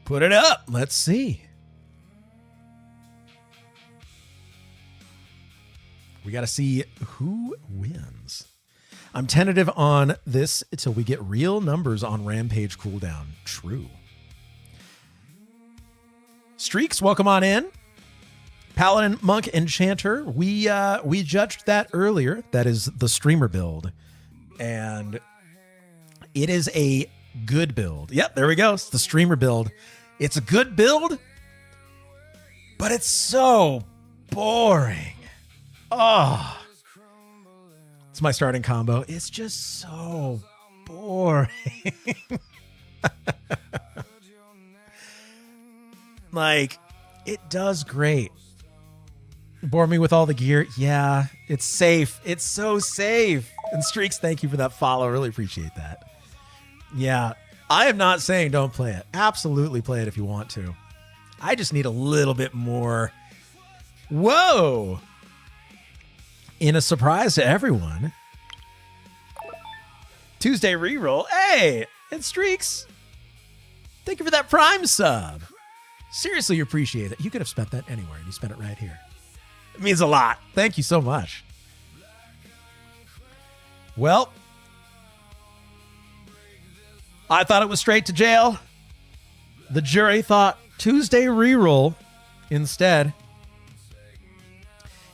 Put it up. Let's see. We got to see who wins. I'm tentative on this until we get real numbers on Rampage cooldown. True. Streaks, welcome on in. Paladin, Monk, Enchanter. We judged that earlier. That is the streamer build. And it is a good build. Yep, there we go. It's the streamer build. It's a good build, but it's so boring. Oh, it's my starting combo. It's just so boring. Like, it does great. Bore me with all the gear. Yeah, it's safe. It's so safe. And Streaks, thank you for that follow. Really appreciate that. Yeah, I am not saying don't play it. Absolutely play it if you want to. I just need a little bit more. Whoa. In a surprise to everyone, Tuesday reroll. Hey, it's Streaks. Thank you for that Prime sub. Seriously appreciate it. You could have spent that anywhere, and you spent it right here. It means a lot. Thank you so much. Well, I thought it was straight to jail. The jury thought Tuesday reroll instead.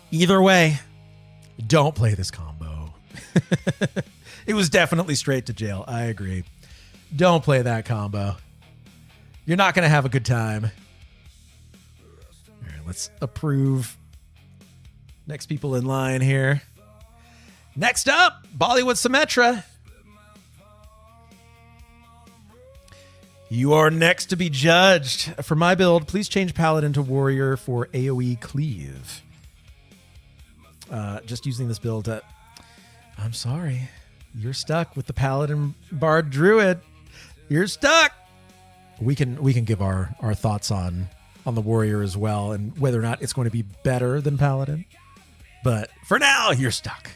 Either way, don't play this combo. It was definitely straight to jail. I agree. Don't play that combo. You're not going to have a good time. All right, let's approve. Next people in line here. Next up, Bollywood Symmetra. You are next to be judged. For my build, please change Paladin to Warrior for AoE Cleave. Just using this build. I'm sorry. You're stuck with the Paladin Bard Druid. You're stuck. We can give our thoughts on the Warrior as well, and whether or not it's going to be better than Paladin. But for now, you're stuck.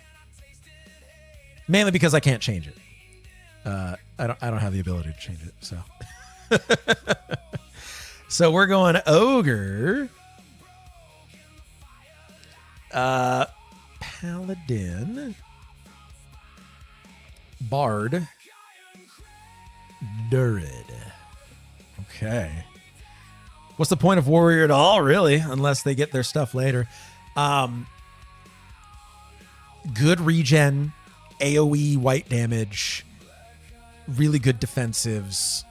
Mainly because I can't change it. I don't have the ability to change it. So, so we're going Ogre, Paladin, Bard, Druid. Okay. What's the point of Warrior at all, really? Unless they get their stuff later. Good regen, AoE white damage, really good defensives,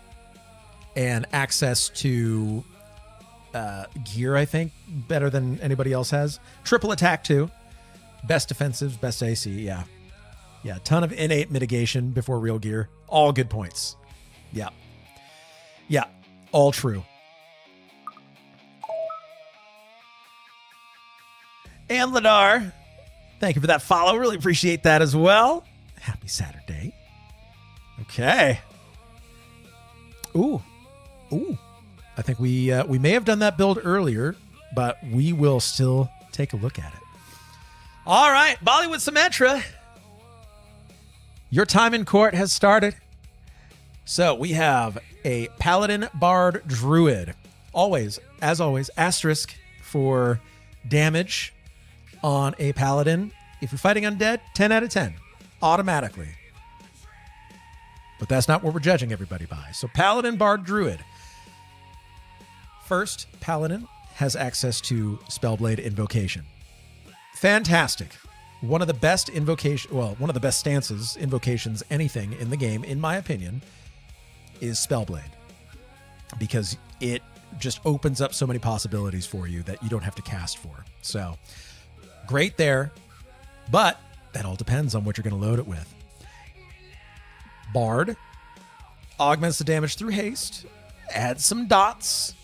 and access to gear, I think, better than anybody else has. Triple attack, too. Best defensives, best AC, yeah. Yeah, ton of innate mitigation before real gear. All good points. Yeah. Yeah, all true. And Ladar, thank you for that follow. Really appreciate that as well. Happy Saturday. Okay. Ooh. I think we may have done that build earlier, but we will still take a look at it. All right, Bollywood Symmetra. Your time in court has started. So we have a Paladin Bard Druid. As always, asterisk for damage on a Paladin. If you're fighting undead, 10 out of 10. Automatically. But that's not what we're judging everybody by. So Paladin Bard Druid. First, Paladin has access to Spellblade Invocation. Fantastic. One of the best stances, invocations, anything in the game, in my opinion, is Spellblade. Because it just opens up so many possibilities for you that you don't have to cast for. So, great there. But that all depends on what you're going to load it with. Bard augments the damage through haste. Adds some dots.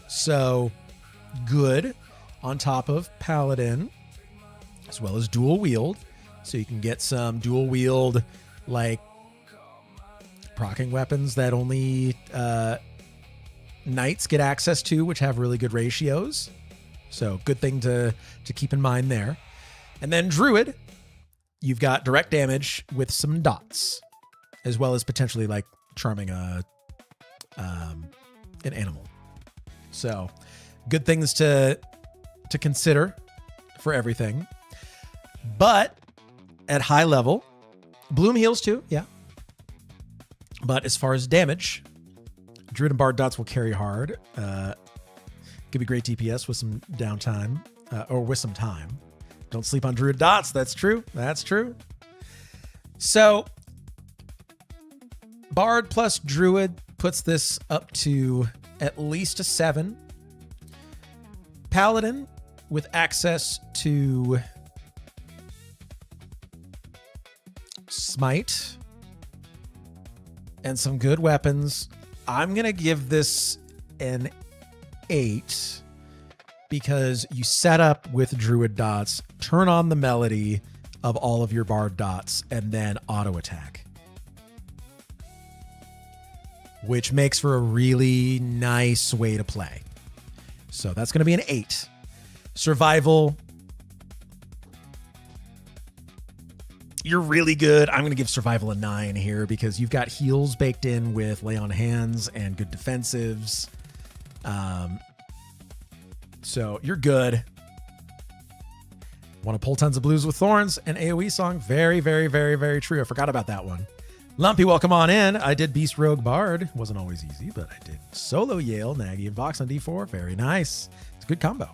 So, good on top of Paladin, as well as dual wield. So you can get some dual wield, like proccing weapons that only knights get access to, which have really good ratios. So good thing to keep in mind there. And then Druid, you've got direct damage with some dots, as well as potentially like charming an animal. So good things to consider for everything. But at high level, Bloom heals too, yeah. But as far as damage, Druid and Bard dots will carry hard. Could be great DPS with some downtime, or with some time. Don't sleep on Druid dots. That's true. That's true. So Bard plus Druid puts this up to at least a 7. Paladin with access to Smite and some good weapons. I'm going to give this an 8 because you set up with Druid dots, turn on the melody of all of your Bard dots, and then auto attack, which makes for a really nice way to play. So that's going to be an 8. Survival, you're really good. I'm going to give survival a 9 here because you've got heals baked in with lay on hands and good defensives. So you're good. Want to pull tons of blues with thorns and AoE song. Very, very, very, very true. I forgot about that one. Lumpy, welcome on in. I did Beast Rogue Bard. Wasn't always easy, but I did solo Yale, Nagy, and Vox on D4. Very nice. It's a good combo.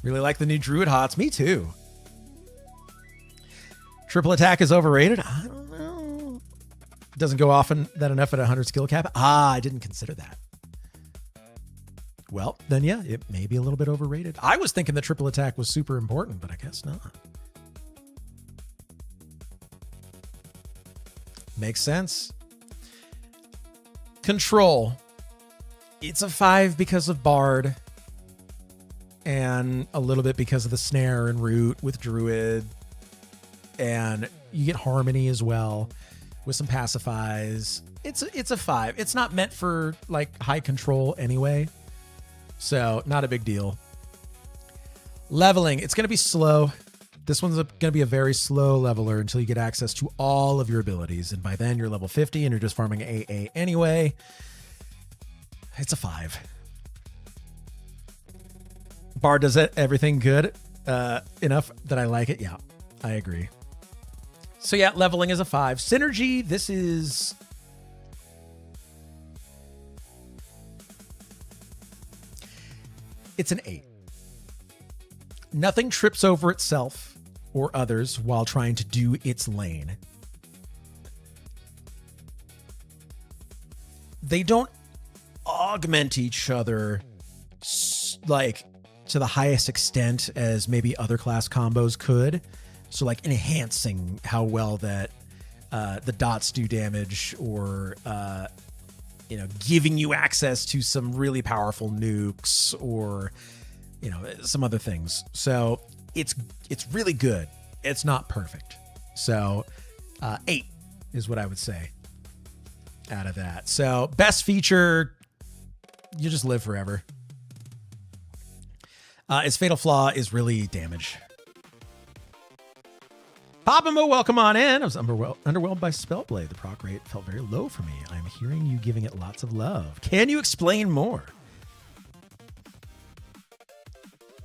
Really like the new Druid Hots. Me too. Triple attack is overrated. I don't know. Doesn't go often that enough at 100 skill cap. I didn't consider that. Well, then yeah, it may be a little bit overrated. I was thinking the triple attack was super important, but I guess not. Makes sense. Control. It's a 5 because of Bard and a little bit because of the snare and root with Druid. And you get harmony as well with some pacifies. It's a 5. It's not meant for like high control anyway. So not a big deal. Leveling. It's going to be slow. This one's going to be a very slow leveler until you get access to all of your abilities. And by then you're level 50 and you're just farming AA anyway. It's a 5. Bard does everything good enough that I like it. Yeah, I agree. So yeah, leveling is a 5. Synergy, this is... It's an 8. Nothing trips over itself or others while trying to do its lane. They don't augment each other like to the highest extent as maybe other class combos could. So like enhancing how well that the dots do damage, or giving you access to some really powerful nukes, or some other things. So it's really good. It's not perfect. So 8 is what I would say out of that. So best feature, you just live forever. Its fatal flaw is really damage. Papamo, welcome on in. I was underwhelmed by Spellblade. The proc rate felt very low for me. I'm hearing you giving it lots of love. Can you explain more?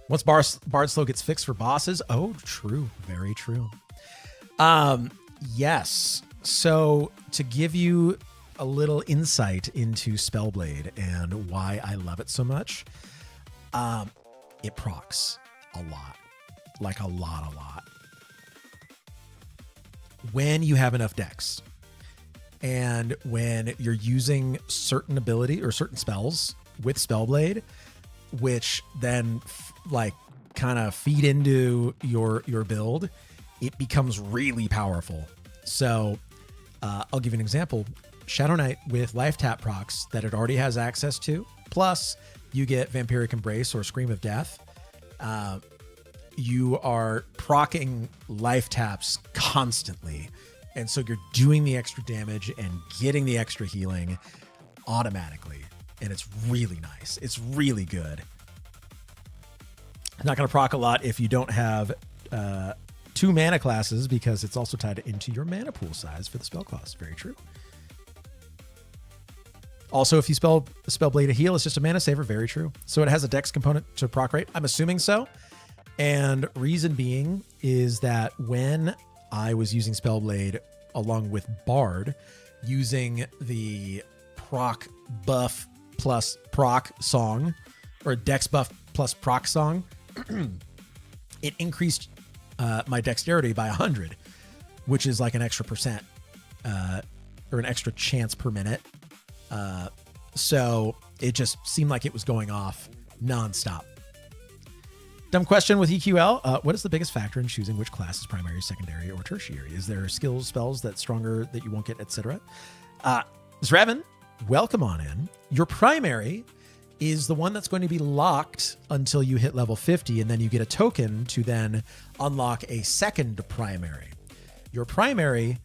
Once Bard Slow gets fixed for bosses. Oh, true. Very true. Yes. So to give you a little insight into Spellblade and why I love it so much, it procs a lot. Like a lot. When you have enough decks, and when you're using certain ability or certain spells with Spellblade, which then kind of feed into your build, it becomes really powerful. So I'll give you an example. Shadow Knight with life tap procs that it already has access to, plus you get Vampiric Embrace or Scream of Death, you are proccing life taps constantly. And so you're doing the extra damage and getting the extra healing automatically. And it's really nice. It's really good. Not going to proc a lot if you don't have 2 mana classes, because it's also tied into your mana pool size for the spell cost. Very true. Also, if you Spellblade a heal, it's just a mana saver. Very true. So it has a dex component to proc rate. I'm assuming so. And reason being is that when I was using Spellblade along with Bard, using the proc buff plus proc song, or dex buff plus proc song, it increased my dexterity by 100, which is like an extra percent or an extra chance per minute. So it just seemed like it was going off nonstop. Dumb question with EQL. What is the biggest factor in choosing which class is primary, secondary, or tertiary? Is there skills, spells that's stronger that you won't get, etc.? Zrevan, welcome on in. Your primary is the one that's going to be locked until you hit level 50, and then you get a token to then unlock a second primary. Your primary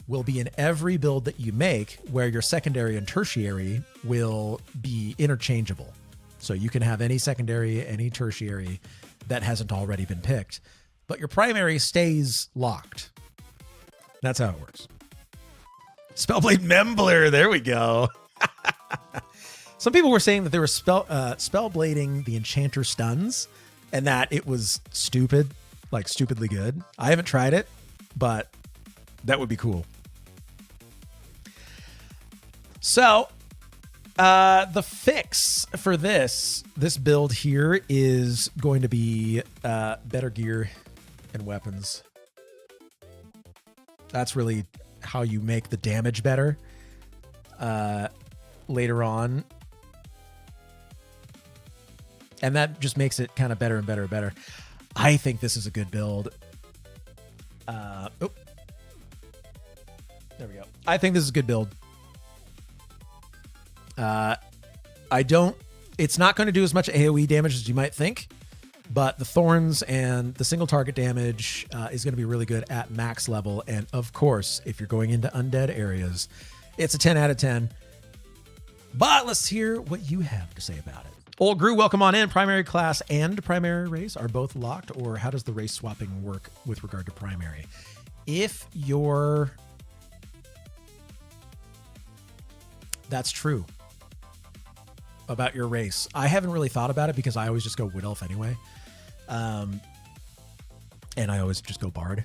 will be in every build that you make, where your secondary and tertiary will be interchangeable. So you can have any secondary, any tertiary that hasn't already been picked, but your primary stays locked. That's how it works. Spellblade Membler, there we go. Some people were saying that they were spellblading the enchanter stuns and that it was stupid, like stupidly good. I haven't tried it, but that would be cool. So the fix for this build here is going to be better gear and weapons. That's really how you make the damage better later on. And that just makes it kind of better and better and better. I think this is a good build. There we go. I think this is a good build. It's not going to do as much AoE damage as you might think, but the thorns and the single target damage is going to be really good at max level. And of course, if you're going into undead areas, it's a 10 out of 10. But let's hear what you have to say about it. Old Gru, welcome on in. Primary class and primary race are both locked, or how does the race swapping work with regard to primary? That's true about your race. I haven't really thought about it because I always just go Wood Elf anyway. And I always just go Bard.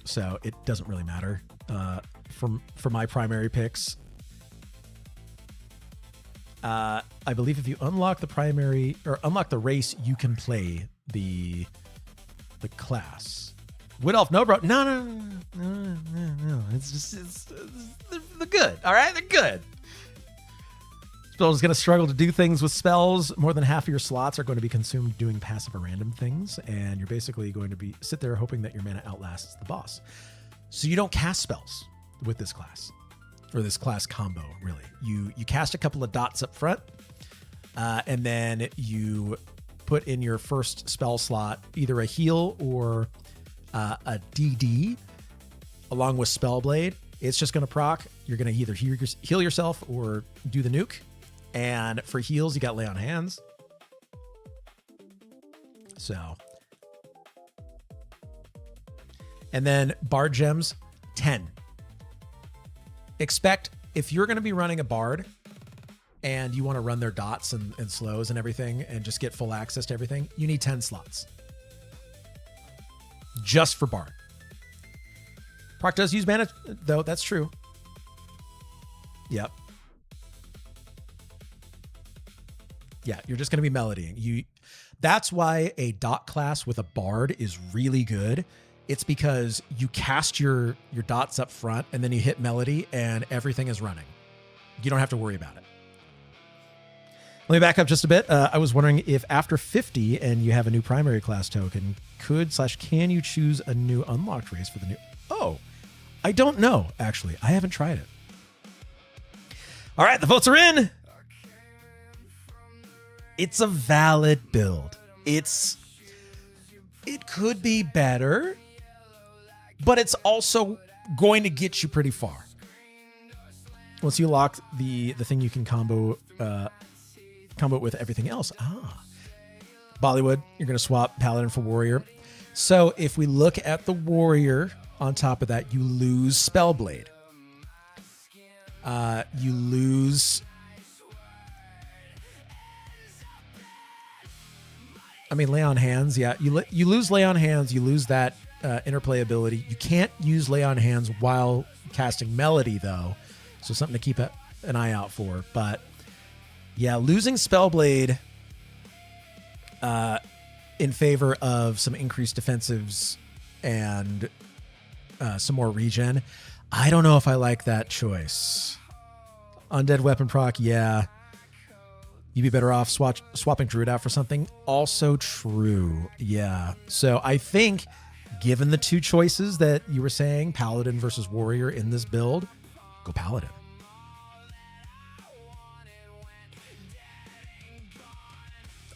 So it doesn't really matter for my primary picks. I believe if you unlock the primary or unlock the race, you can play the class. Wood Elf, no, bro. No. They're good. All right, they're good. Spell is going to struggle to do things with spells. More than half of your slots are going to be consumed doing passive or random things, and you're basically going to sit there hoping that your mana outlasts the boss. So you don't cast spells with this class, or this class combo, really. You cast a couple of dots up front, and then you put in your first spell slot either a heal or a DD along with Spellblade. It's just going to proc. You're going to either heal yourself or do the nuke. And for heals, you got Lay on Hands. So. And then Bard Gems, 10. Expect, if you're going to be running a Bard and you want to run their dots and slows and everything and just get full access to everything, you need 10 slots. Just for Bard. Proc does use mana, though. That's true. Yep. Yeah, you're just going to be melodying. That's why a dot class with a Bard is really good. It's because you cast your dots up front and then you hit melody and everything is running. You don't have to worry about it. Let me back up just a bit. I was wondering if after 50 and you have a new primary class token, can you choose a new unlocked race for the new... Oh, I don't know, actually. I haven't tried it. All right, the votes are in. It's a valid build. It could be better, but it's also going to get you pretty far. Once you lock the thing, you can combo it with everything else. Bollywood, you're going to swap Paladin for Warrior. So if we look at the Warrior, on top of that, you lose Spellblade. You lose... Lay on Hands, yeah. You lose Lay on Hands, you lose that interplay ability. You can't use Lay on Hands while casting Melody, though. So something to keep an eye out for. But yeah, losing Spellblade in favor of some increased defensives and some more regen, I don't know if I like that choice. Undead weapon proc, yeah. You'd be better off swapping Druid out for something. Also true, yeah. So I think, given the two choices that you were saying, Paladin versus Warrior in this build, go Paladin.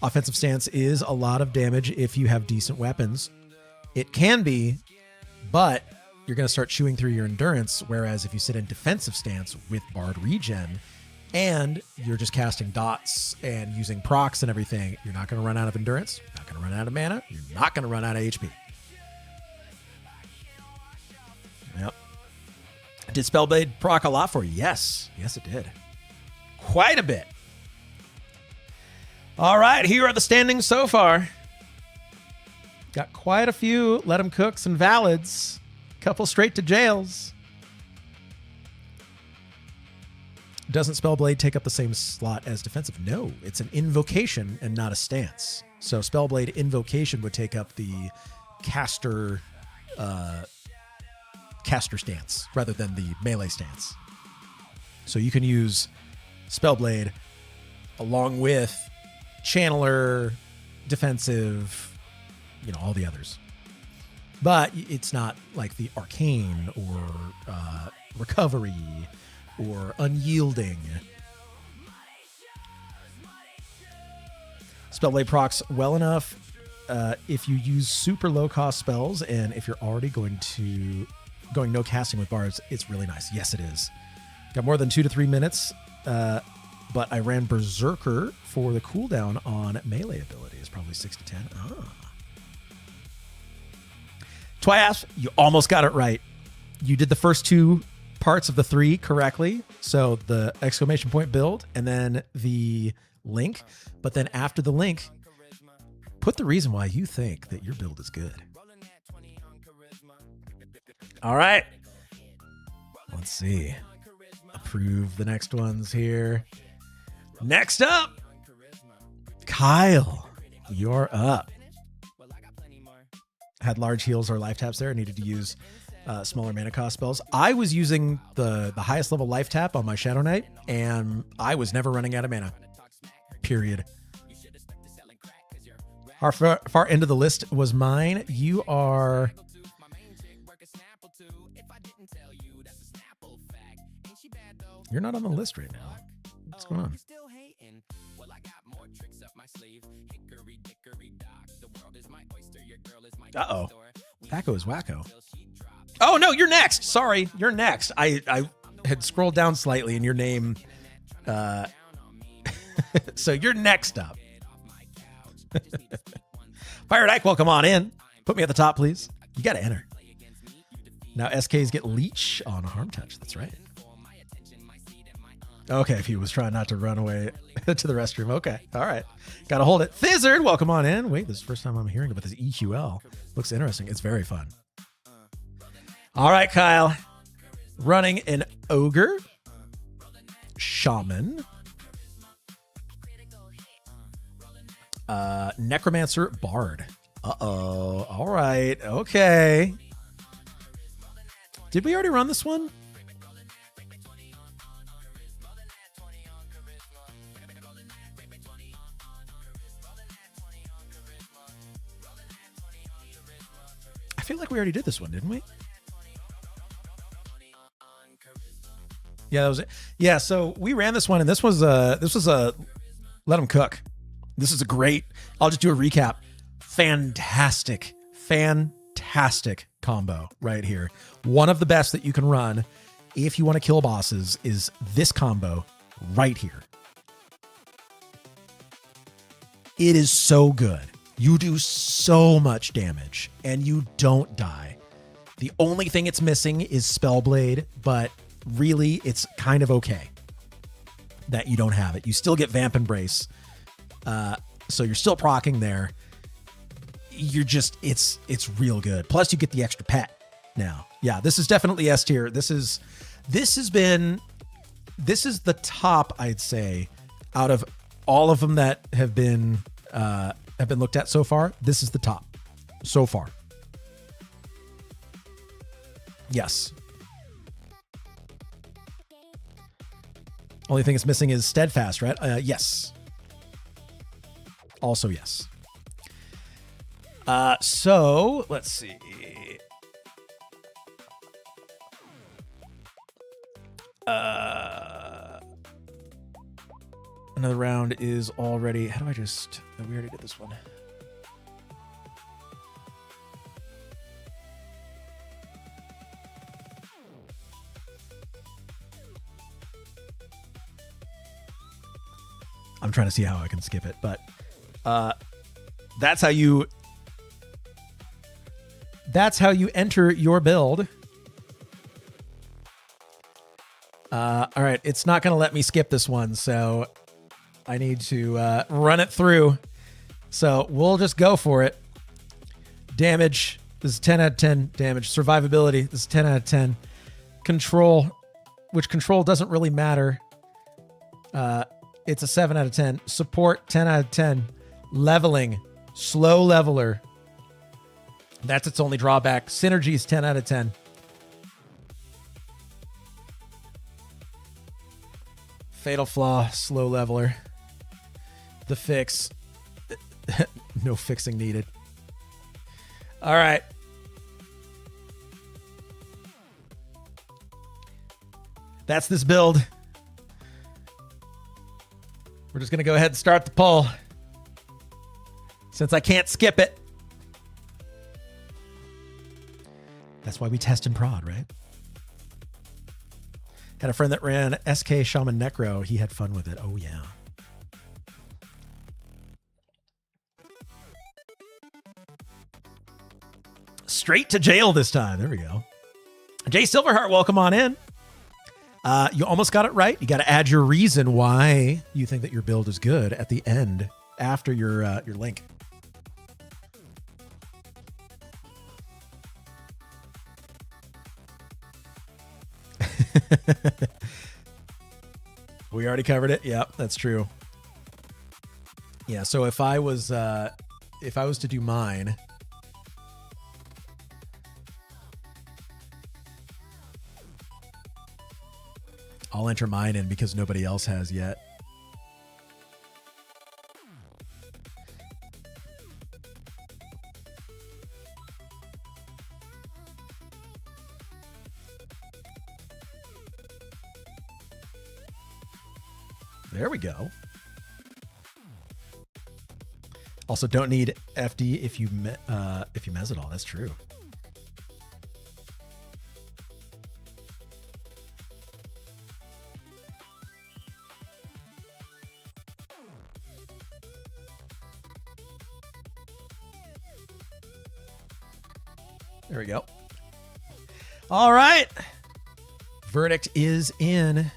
Offensive stance is a lot of damage if you have decent weapons. It can be, but you're going to start chewing through your endurance, whereas if you sit in defensive stance with Bard regen and you're just casting dots and using procs and everything, you're not going to run out of endurance, you're not going to run out of mana, you're not going to run out of HP. Yep. Did Spellblade proc a lot for you? Yes. Yes, it did. Quite a bit. All right, here are the standings so far. Got quite a few let 'em cooks and valids. Couple straight to jails. Doesn't Spellblade take up the same slot as defensive? No, it's an invocation and not a stance. So Spellblade invocation would take up the caster stance rather than the melee stance. So you can use Spellblade along with Channeler, defensive, all the others. But it's not like the Arcane or Recovery or Unyielding. Spellblade procs well enough if you use super low cost spells, and if you're already going no casting with bards, it's really nice. Yes, it is. Got more than 2 to 3 minutes, but I ran Berserker for the cooldown on melee abilities, probably 6 to 10. Twias, you almost got it right. You did the first 2 parts of the 3 correctly. So the exclamation point build and then the link. But then after the link, put the reason why you think that your build is good. All right. Let's see. Approve the next ones here. Next up, Kyle, you're up. Had large heals or life taps there. Needed to use smaller mana cost spells. I was using the highest level life tap on my Shadow Knight, and I was never running out of mana. Period. How far into the list was mine? You are... You're not on the list right now. What's going on? Uh-oh. Thaco is wacko. Oh, no, you're next. Sorry, you're next. I had scrolled down slightly in your name. So you're next up. Pirate Ike, welcome on in. Put me at the top, please. You got to enter. Now SKs get leech on harm touch. That's right. Okay, if he was trying not to run away to the restroom. Okay, all right. Got to hold it. Thizzard, welcome on in. Wait, this is the first time I'm hearing about this EQL. Looks interesting. It's very fun. All right, Kyle. Running an Ogre, Shaman, Necromancer, Bard. Uh-oh. All right. Okay. Did we already run this one? I feel like we already did this one, didn't we? Yeah, that was it. Yeah, so we ran this one, and this was a let them cook. This is a great, I'll just do a recap. Fantastic combo right here. One of the best that you can run if you want to kill bosses is this combo right here. It is so good. You do so much damage and you don't die. The only thing it's missing is Spellblade, but really it's kind of okay that you don't have it. You still get Vamp Embrace. So you're still proccing there. You're just, it's real good. Plus you get the extra pet now. Yeah, this is definitely S tier. This is the top, I'd say, out of all of them that have been looked at so far. This is the top so far. Yes. Only thing it's missing is Steadfast, right? Yes. Also, yes. So let's see. Another round is already. How do I just? We already did this one. I'm trying to see how I can skip it, but that's how you enter your build. All right, it's not going to let me skip this one, so I need to run it through. So we'll just go for it. Damage, this is 10 out of 10 damage. Survivability, this is 10 out of 10. Control, which control doesn't really matter. It's a 7 out of 10. Support, 10 out of 10. Leveling, slow leveler. That's its only drawback. Synergy is 10 out of 10. Fatal Flaw, slow leveler. The fix, no fixing needed. All right. That's this build. We're just going to go ahead and start the poll, since I can't skip it. That's why we test and prod, right? Had a friend that ran SK Shaman Necro. He had fun with it. Oh, yeah. Straight to jail this time. There we go. Jay Silverheart, welcome on in. You almost got it right. You got to add your reason why you think that your build is good at the end after your link. We already covered it. Yep, that's true. Yeah, so if I was to do mine, I'll enter mine in because nobody else has yet. There we go. Also, don't need FD if you mez it all. That's true. There we go. All right. Verdict is in.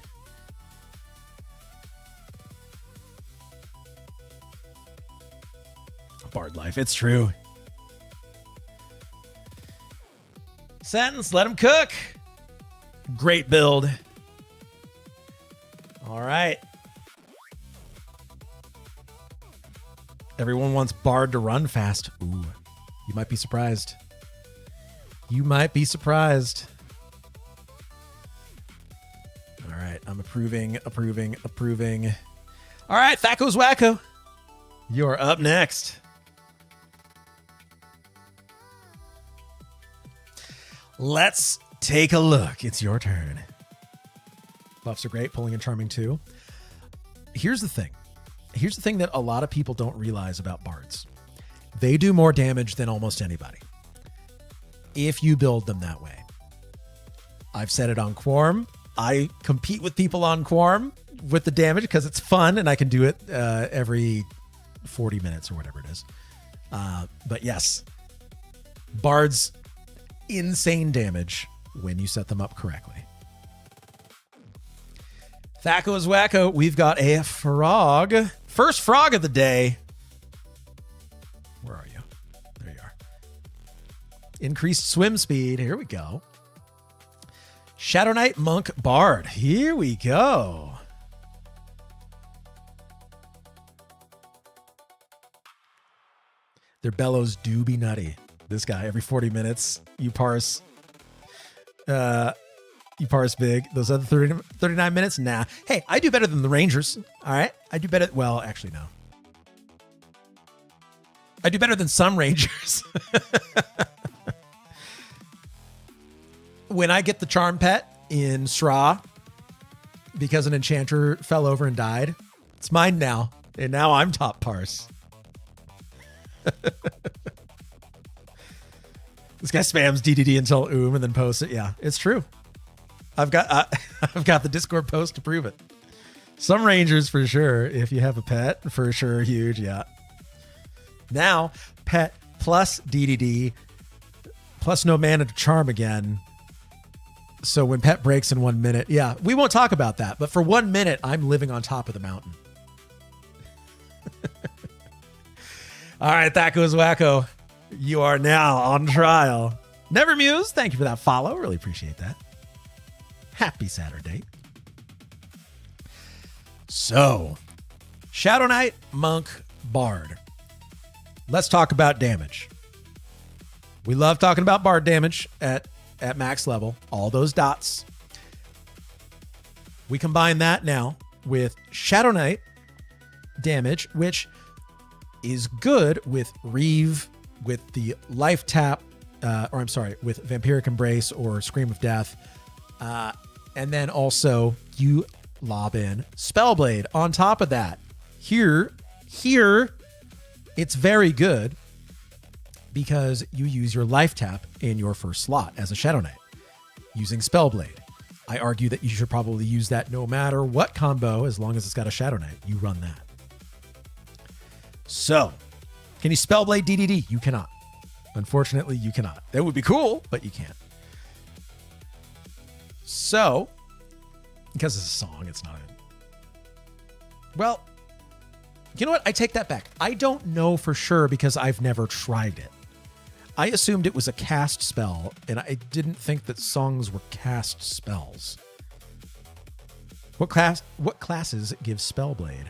Bard life. It's true. Sentence. Let him cook. Great build. All right. Everyone wants Bard to run fast. Ooh. You might be surprised. You might be surprised. All right. I'm approving. All right. Thaco's Wacko. You're up next. Let's take a look. It's your turn. Buffs are great. Pulling and charming too. Here's the thing. Here's the thing that a lot of people don't realize about bards. They do more damage than almost anybody if you build them that way. I've said it on Quorum. I compete with people on Quorum with the damage because it's fun and I can do it every 40 minutes or whatever it is. But yes, bards, insane damage when you set them up correctly. Thacko is wacko. We've got a frog. First frog of the day. Where are you? There you are. Increased swim speed. Here we go. Shadow Knight Monk Bard. Here we go. Their bellows do be nutty. This guy, every 40 minutes, you parse big. Those other 39 minutes, nah. Hey, I do better than the Rangers. All right, I do better. Well, actually, no. I do better than some Rangers. When I get the charm pet in Sra because an enchanter fell over and died, it's mine now. And now I'm top parse. This guy spams DDD until and then posts it. Yeah, it's true. I've got the Discord post to prove it. Some Rangers for sure. If you have a pet, for sure, huge. Yeah. Now, pet plus DDD plus no mana to charm again. So when pet breaks in 1 minute, yeah, we won't talk about that. But for 1 minute, I'm living on top of the mountain. All right, Thacko is wacko. You are now on trial. Never Muse, thank you for that follow. Really appreciate that. Happy Saturday. So, Shadow Knight, Monk, Bard. Let's talk about damage. We love talking about Bard damage at max level. All those dots. We combine that now with Shadow Knight damage, which is good with Reeve, with the life tap, with Vampiric Embrace or Scream of Death. And then also you lob in Spellblade on top of that. Here, it's very good because you use your life tap in your first slot as a Shadow Knight using Spellblade. I argue that you should probably use that no matter what combo, as long as it's got a Shadow Knight. You run that. So, can you Spellblade DDD? You cannot. Unfortunately, you cannot. That would be cool, but you can't. So, because it's a song, it's not well, you know what? I take that back. I don't know for sure because I've never tried it. I assumed it was a cast spell, and I didn't think that songs were cast spells. What classes give Spellblade?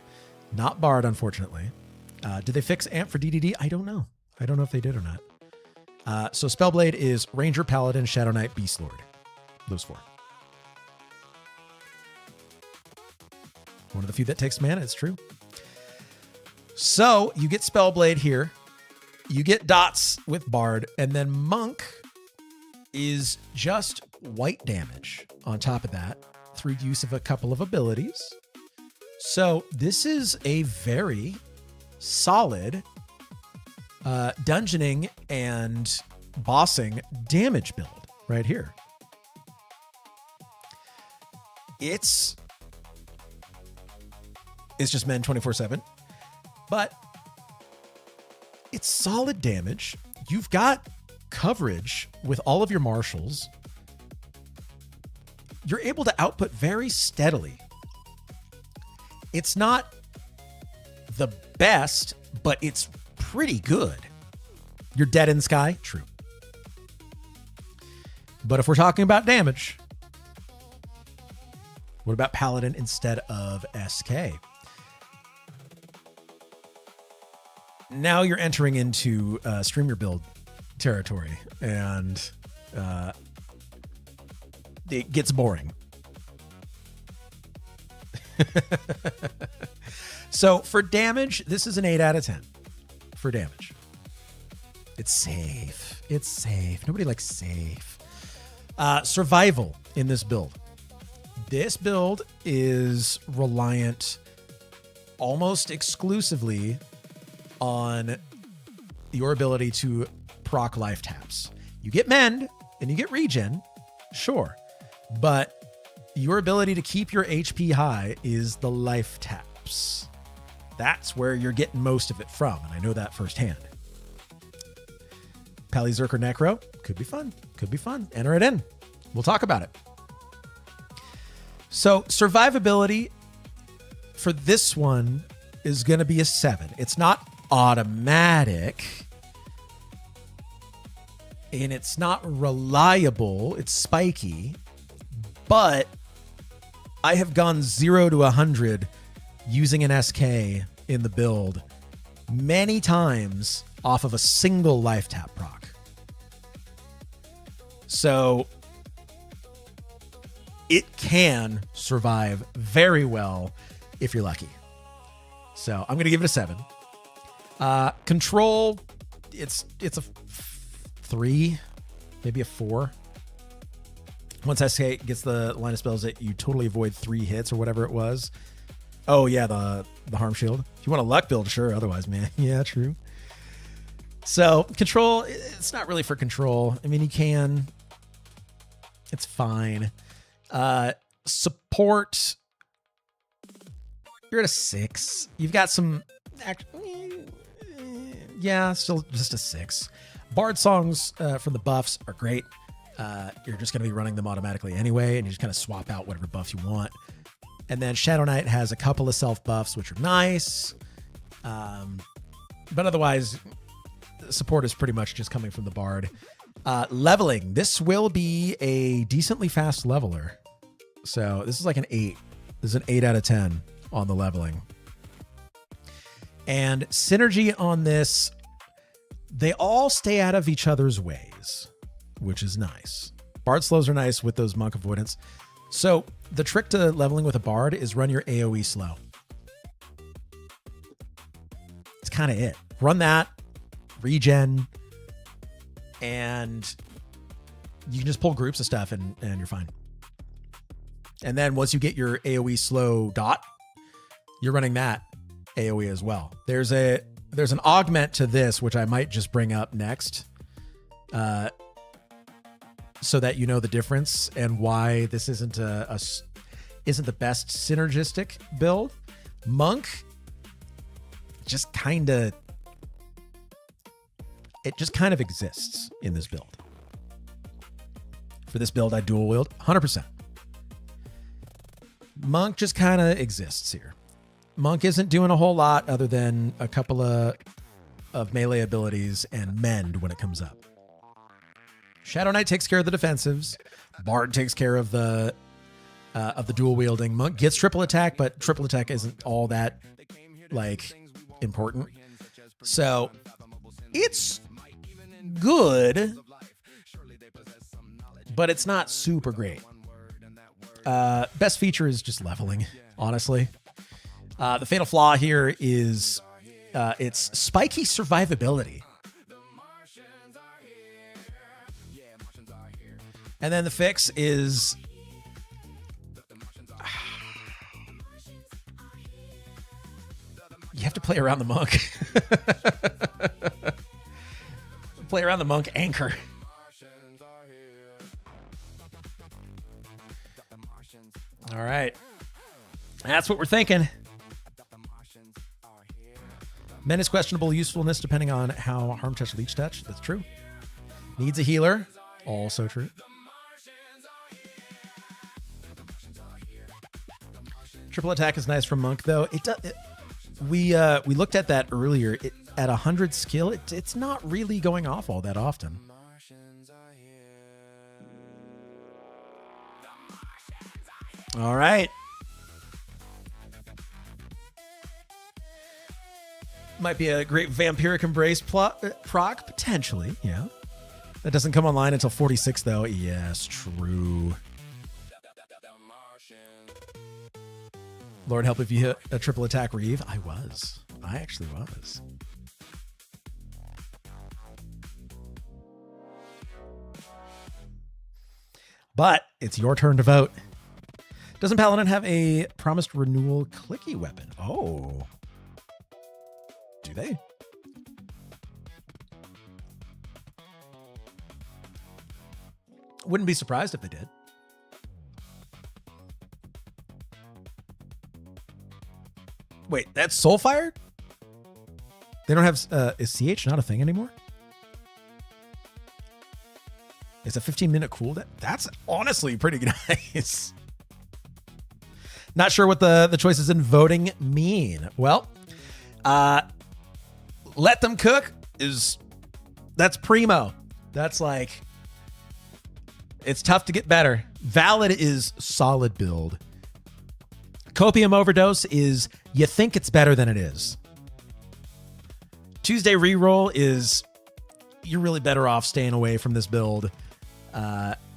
Not Bard, unfortunately. Did they fix Amp for DDD? I don't know. I don't know if they did or not. So Spellblade is Ranger, Paladin, Shadow Knight, Beast Lord. Those four. One of the few that takes mana, it's true. So you get Spellblade here. You get dots with Bard, and then Monk is just white damage on top of that through use of a couple of abilities. So this is a very solid dungeoning and bossing damage build right here. It's just men 24/7, but it's solid damage. You've got coverage with all of your marshals. You're able to output very steadily. It's not the best, but it's pretty good. You're dead in sky? True. But if we're talking about damage, what about Paladin instead of SK? Now you're entering into stream your build territory, and it gets boring. So for damage, this is an 8 out of 10 for damage. It's safe. It's safe. Nobody likes safe. Survival in this build. This build is reliant almost exclusively on your ability to proc life taps. You get mend and you get regen, sure, but your ability to keep your HP high is the life taps. That's where you're getting most of it from, and I know that firsthand. Pally Zerker Necro, could be fun. Could be fun. Enter it in. We'll talk about it. So survivability for this one is going to be a 7. It's not automatic, and it's not reliable. It's spiky, but I have gone 0 to 100 using an SK in the build many times off of a single life tap proc. So it can survive very well if you're lucky. So I'm going to give it a 7. Control, it's a 3, maybe a 4. Once SK gets the line of spells that you totally avoid 3 hits or whatever it was. Oh yeah, the harm shield. If you want a luck build, sure. Otherwise, man, yeah, true. So control, it's not really for control. I mean, you can. It's fine. Support, you're at a 6. You've got some, yeah, still just a 6. Bard songs from the buffs are great. You're just going to be running them automatically anyway, and you just kind of swap out whatever buff you want. And then Shadow Knight has a couple of self buffs, which are nice. But otherwise, support is pretty much just coming from the Bard. Leveling. This will be a decently fast leveler. So this is like an 8. This is an 8 out of 10 on the leveling. And synergy on this, they all stay out of each other's ways, which is nice. Bard slows are nice with those monk avoidance. So the trick to leveling with a Bard is run your AoE slow. It's kind of it. Run that, regen, and you can just pull groups of stuff and you're fine. And then once you get your AoE slow dot, you're running that AoE as well. There's an augment to this, which I might just bring up next, so that you know the difference and why this isn't isn't the best synergistic build. Monk just kind of exists in this build. For this build, I dual wield 100%. Monk just kind of exists here. Monk isn't doing a whole lot other than a couple of melee abilities and mend when it comes up. Shadow Knight takes care of the defensives. Bard takes care of the dual wielding. Monk gets triple attack, but triple attack isn't all that like important. So it's good, but it's not super great. Best feature is just leveling, honestly. The fatal flaw here is its spiky survivability. And then the fix is you have to play around the monk. Play around the monk anchor. All right. That's what we're thinking. Men is questionable usefulness depending on how harm touch, leech touch. That's true. Needs a healer. Also true. Triple attack is nice from monk though. We looked at that earlier. At 100 skill, it's not really going off all that often. All right. Might be a great vampiric embrace proc, potentially. Yeah. That doesn't come online until 46 though. Yes, true. Lord help if you hit a triple attack Reeve. I actually was. But it's your turn to vote. Doesn't Paladin have a promised renewal clicky weapon? Oh, Do they? Wouldn't be surprised if they did. Wait, that's Soulfire? They don't have... is CH not a thing anymore? It's a 15-minute cooldown. That's honestly pretty nice. Not sure what the choices in voting mean. Well, let them cook that's primo. That's like, it's tough to get better. Valid is solid build. Copium Overdose is you think it's better than it is. Tuesday Reroll is you're really better off staying away from this build.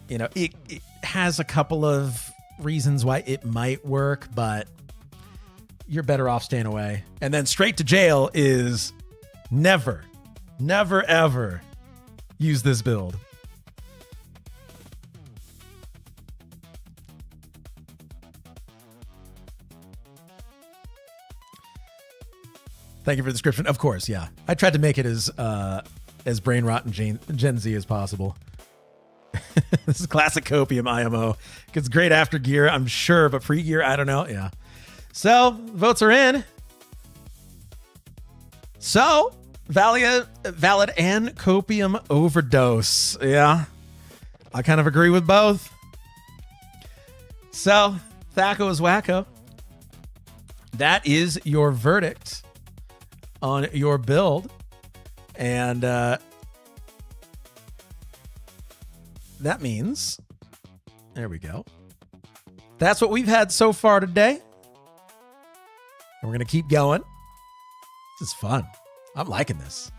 It has a couple of reasons why it might work, but you're better off staying away. And then Straight to Jail is never, ever use this build. Thank you for the description. Of course, yeah. I tried to make it as brain rot and Gen Z as possible. This is classic Copium IMO. Gets great after gear, I'm sure, but pre-gear, I don't know. Yeah. So, votes are in. So, Valid and Copium Overdose. Yeah. I kind of agree with both. So, Thaco is wacko. That is your verdict on your build. And that means, there we go. That's what we've had so far today. And we're going to keep going. This is fun. I'm liking this.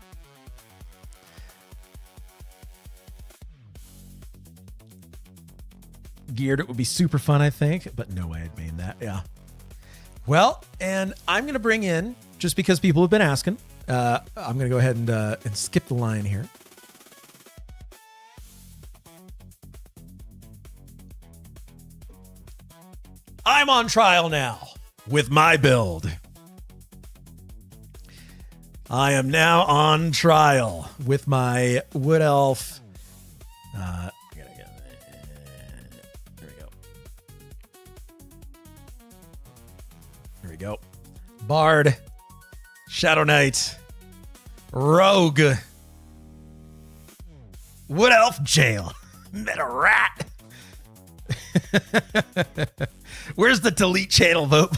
Geared, it would be super fun, I think, but no way I'd mean that. Yeah. Well, and I'm going to bring in, just because people have been asking, I'm going to go ahead and skip the line here. I'm on trial now with my build. I am now on trial with my Wood Elf. Here we go. Here we go. Bard, Shadow Knight, Rogue, Wood Elf Jail, Meta Rat. Where's the delete channel vote?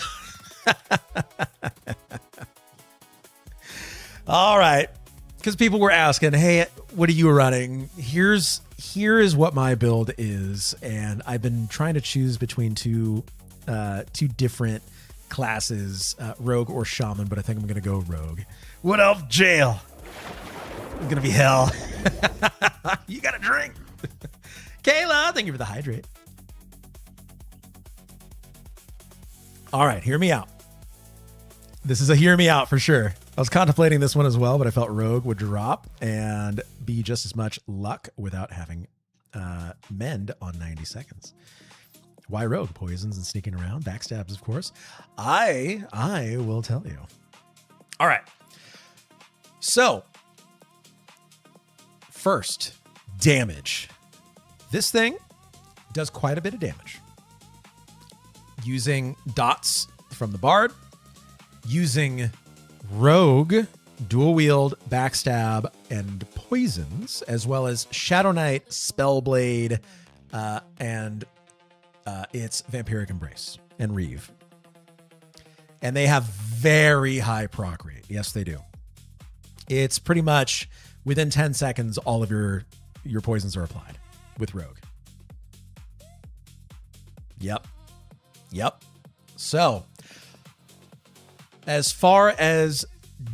All right. Because people were asking, hey, what are you running? Here is what my build is. And I've been trying to choose between two different classes, Rogue or Shaman, but I think I'm going to go Rogue. Wood Elf Jail. It's going to be hell. You got a drink. Kayla, thank you for the hydrate. All right, hear me out. This is a hear me out for sure. I was contemplating this one as well, but I felt Rogue would drop and be just as much luck without having mend on 90 seconds. Why Rogue? Poisons and sneaking around. Backstabs, of course. I will tell you. All right. So, first, damage. This thing does quite a bit of damage. Using dots from the Bard, using Rogue, dual wield, backstab, and poisons, as well as Shadow Knight, Spellblade, and its Vampiric Embrace and Reeve. And they have very high proc rate. Yes, they do. It's pretty much within 10 seconds, all of your poisons are applied with Rogue. Yep. So, as far as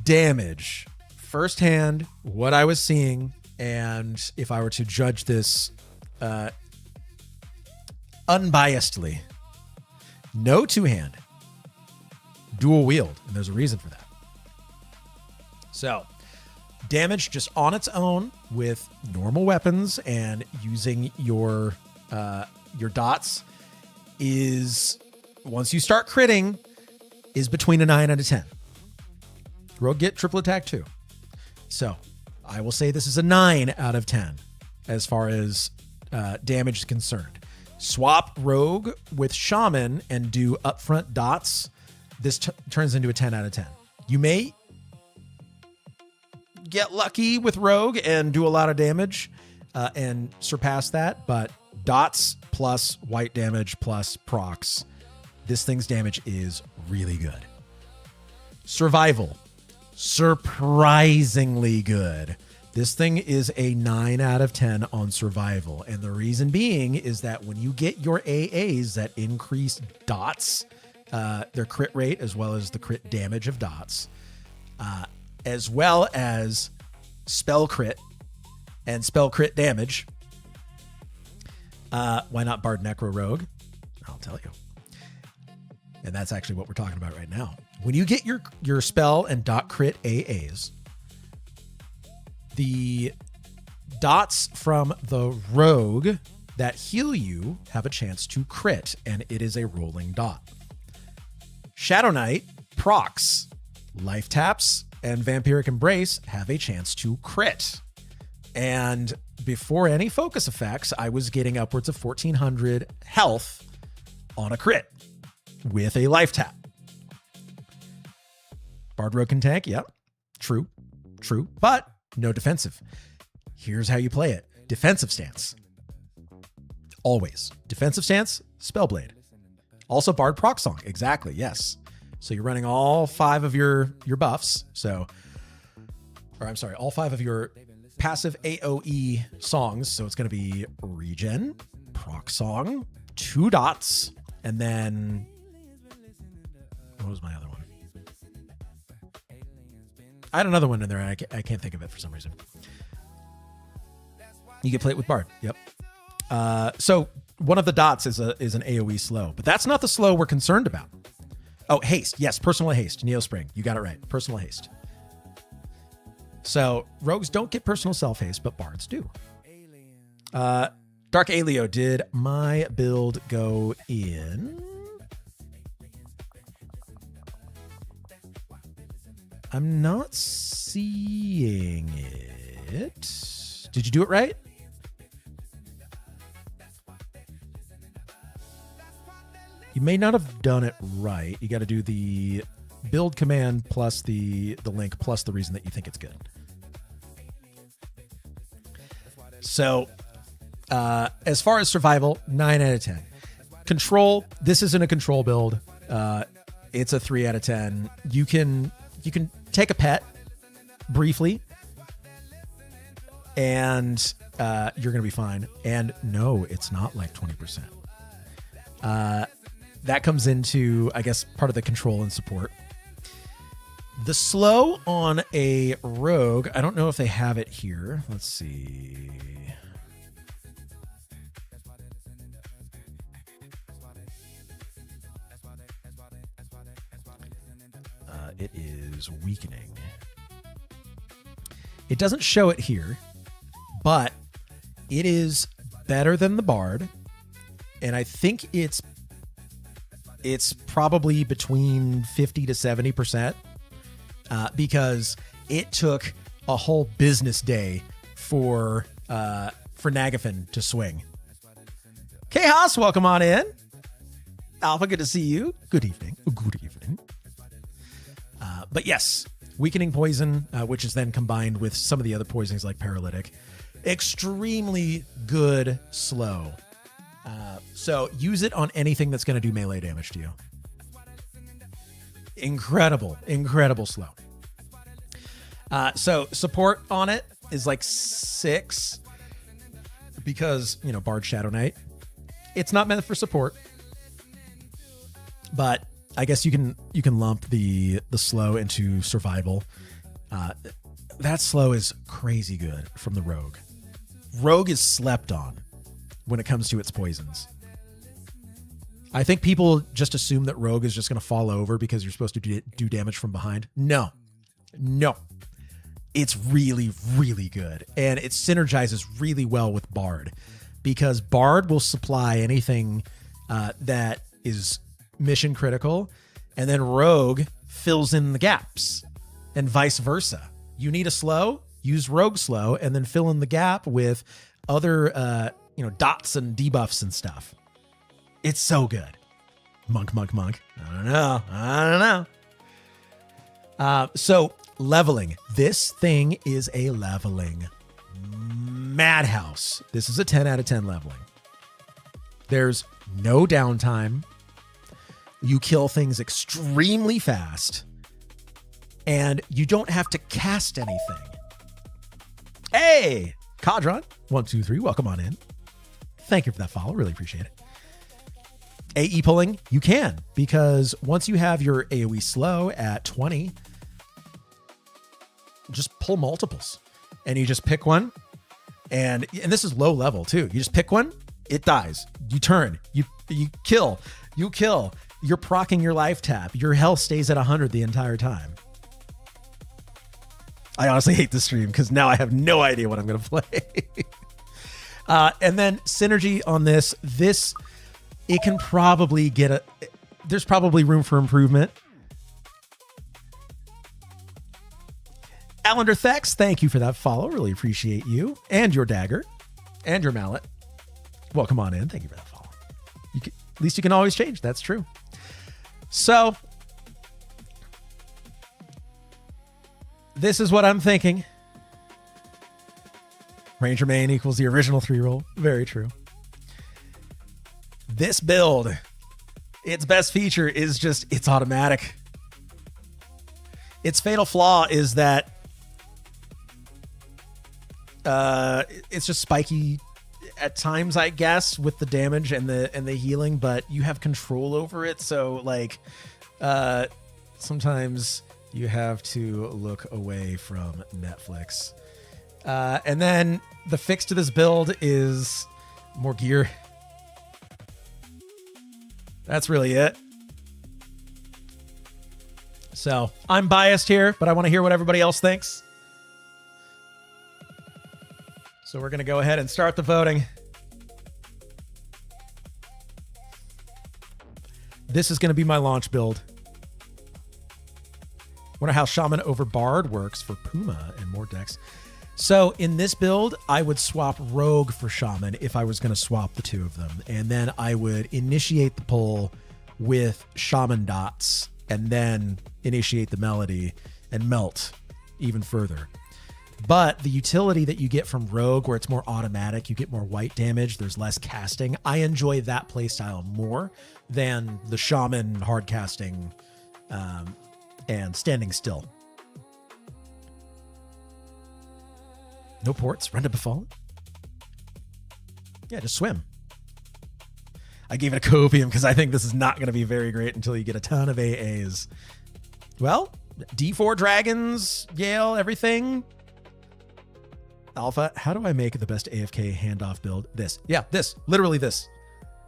damage, firsthand, what I was seeing, and if I were to judge this unbiasedly, no two-hand, dual wield, and there's a reason for that. So, damage just on its own with normal weapons and using your dots is, once you start critting, is between a 9 and a 10. Rogue get triple attack too. So I will say this is a 9 out of 10 as far as damage is concerned. Swap Rogue with Shaman and do upfront dots. This turns into a 10 out of 10. You may get lucky with Rogue and do a lot of damage and surpass that, but dots plus white damage plus procs, this thing's damage is really good. Survival, surprisingly good. This thing is a 9 out of 10 on survival. And the reason being is that when you get your AAs that increase dots, their crit rate as well as the crit damage of dots, as well as spell crit and spell crit damage. Why not Bard Necro Rogue? I'll tell you. And that's actually what we're talking about right now. When you get your spell and dot crit AAs, the dots from the rogue that heal you have a chance to crit, and it is a rolling dot. Shadow Knight, procs, life taps, and Vampiric Embrace have a chance to crit. And before any focus effects, I was getting upwards of 1400 health on a crit with a life tap. Bard Rogue can tank, yep. True, but no defensive. Here's how you play it. Defensive stance. Always. Defensive stance, Spellblade. Also Bard Proc Song, exactly, yes. So you're running all 5 of your buffs, all 5 of your passive AoE songs. So it's going to be Regen, Proc Song, 2 dots, and then what was my other one? I had another one in there, and I can't think of it for some reason. You can play it with Bard. Yep. So one of the dots is an AoE slow, but that's not the slow we're concerned about. Oh, haste. Yes, personal haste. Neospring. You got it right. Personal haste. So rogues don't get personal self haste, but bards do. Dark Alio, did my build go in? I'm not seeing it. Did you do it right? You may not have done it right. You got to do the build command plus the link plus the reason that you think it's good. So as far as survival, 9 out of 10. Control, this isn't a control build. It's a 3 out of 10. You can take a pet briefly and you're going to be fine. And no, it's not like 20%. That comes into, I guess, part of the control and support. The slow on a rogue, I don't know if they have it here. Let's see. It is weakening. It doesn't show it here, but it is better than the Bard. And I think it's probably between 50 to 70%, because it took a whole business day for Nagafen to swing. K-Haas, welcome on in. Alpha, good to see you. Good evening. Good evening. But yes, weakening poison, which is then combined with some of the other poisonings like paralytic. Extremely good slow. So use it on anything that's going to do melee damage to you. Incredible slow. So support on it is like 6 because, Bard Shadow Knight. It's not meant for support, but I guess you can lump the slow into survival. That slow is crazy good from the rogue. Rogue is slept on when it comes to its poisons. I think people just assume that rogue is just going to fall over because you're supposed to do damage from behind. No. It's really, really good. And it synergizes really well with Bard because Bard will supply anything that is mission critical, and then rogue fills in the gaps. and vice versa. You need a slow, use rogue slow, and then fill in the gap with other, dots and debuffs and stuff. It's so good. Monk. I don't know. So leveling. This thing is a leveling madhouse. This is a 10 out of 10 leveling. There's no downtime. You kill things extremely fast. And you don't have to cast anything. Hey, Cadron, 123, welcome on in. Thank you for that follow. Really appreciate it. AE pulling, you can, because once you have your AoE slow at 20, just pull multiples. And you just pick one. And this is low level too. You just pick one, it dies. You turn, you kill. You're proccing your life tap. Your health stays at 100 the entire time. I honestly hate this stream because now I have no idea what I'm going to play. And then synergy on this, it can probably there's probably room for improvement. Allender Thex, thank you for that follow. Really appreciate you and your dagger and your mallet. Welcome on in. Thank you for that follow. At least you can always change. That's true. So this is what I'm thinking. Ranger main equals the original 3-roll. Very true. This build, its best feature is just it's automatic. Its fatal flaw is that it's just spiky at times, I guess, with the damage and the healing, but you have control over it. So like sometimes you have to look away from Netflix. And then the fix to this build is more gear. That's really it. So I'm biased here, but I want to hear what everybody else thinks. So we're going to go ahead and start the voting. This is going to be my launch build. Wonder how Shaman over Bard works for Puma and more decks. So in this build, I would swap Rogue for Shaman if I was going to swap the two of them. And then I would initiate the pull with Shaman dots and then initiate the melody and melt even further. But the utility that you get from Rogue, where it's more automatic, you get more white damage, there's less casting. I enjoy that playstyle more than the Shaman hard casting and standing still. No ports, run to befall. Yeah, just swim. I gave it a copium because I think this is not going to be very great until you get a ton of AAs. Well, D4 dragons, Yale, everything. Alpha, how do I make the best AFK handoff build? This. Yeah, this. Literally this.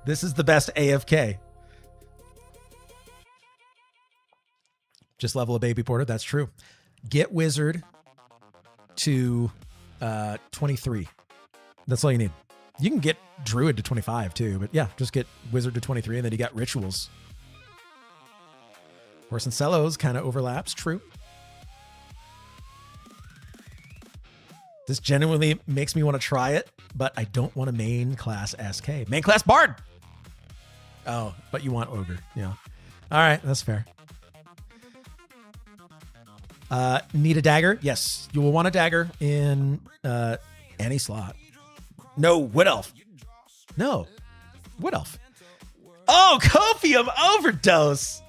This is the best AFK. Just level a baby porter. That's true. Get wizard to 23. That's all you need. You can get druid to 25 too, but yeah, just get wizard to 23 and then you got rituals. Horse and Cellos kind of overlaps. True. This genuinely makes me want to try it, but I don't want a main class SK. Main class Bard! Oh, but you want Ogre. Yeah. All right, that's fair. Need a dagger? Yes, you will want a dagger in any slot. No, Wood Elf. No, Wood Elf. Oh, Copium Overdose!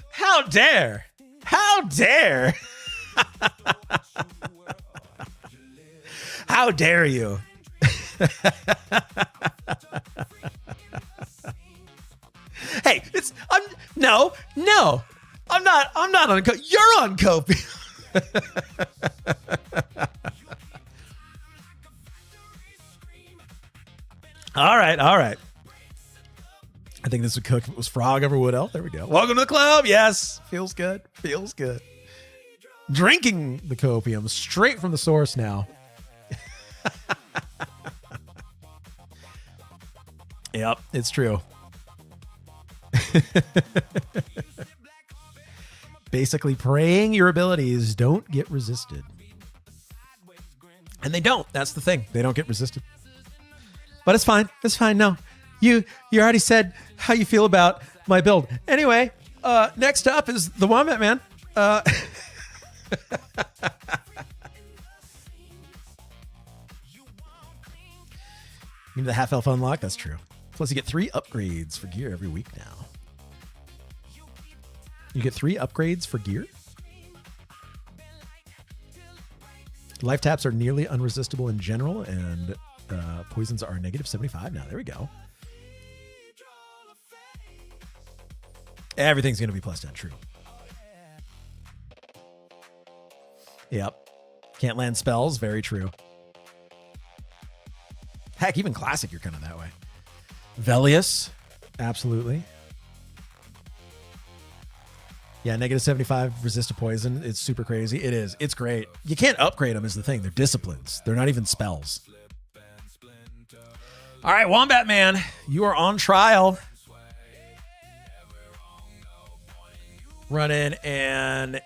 How dare! How dare! How dare you? Hey, I'm not on Copium. You're on Copium. All right. I think this would cook if it was Frog over Wood Elf. There we go. Welcome to the club. Yes. Feels good. Drinking the Copium straight from the source now. Yep, it's true. basically praying your abilities don't get resisted. And they don't. That's the thing. They don't get resisted. But it's fine. It's fine. No. You already said how you feel about my build. Anyway, next up is the Wombat Man. You need the half elf unlock? That's true. Plus you get 3 upgrades for gear every week now. You get 3 upgrades for gear? Life taps are nearly unresistible in general, and poisons are negative 75 now. There we go. Everything's going to be plus 10. True. Yep. Can't land spells. Very true. Heck, even classic, you're kind of that way. Velius. Absolutely. Yeah, negative 75 resist to poison. It's super crazy. It is. It's great. You can't upgrade them is the thing. They're disciplines. They're not even spells. All right, Wombat Man, you are on trial. Running an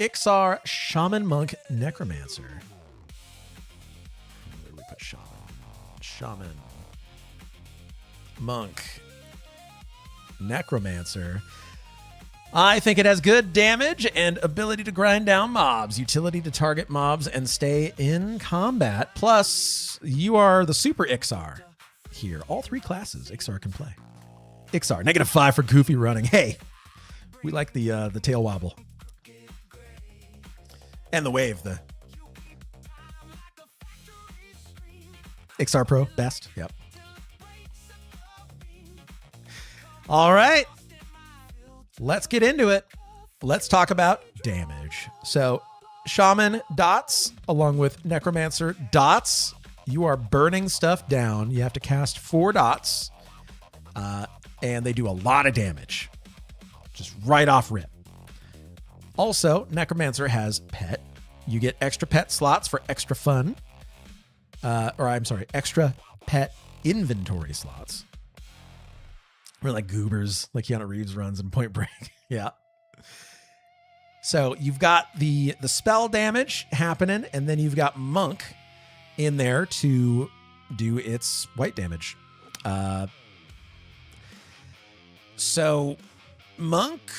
Ixar Shaman Monk Necromancer. Where do we put Shaman? Shaman Monk Necromancer. I think it has good damage and ability to grind down mobs, utility to target mobs and stay in combat. Plus, you are the super Ixar here. All 3 classes Ixar can play. Ixar, negative 5 for goofy running. Hey, we like the tail wobble. And the wave, the Ixar Pro, best. Yep. All right. Let's get into it. Let's talk about damage. So, Shaman dots along with Necromancer dots. You are burning stuff down. You have to cast 4 dots, and they do a lot of damage. Just right off rip. Also, Necromancer has pet. You get extra pet slots for extra fun. Extra pet inventory slots. Or like goobers, like Keanu Reeves runs in Point Break. Yeah. So you've got the spell damage happening, and then you've got Monk in there to do its white damage. So Monk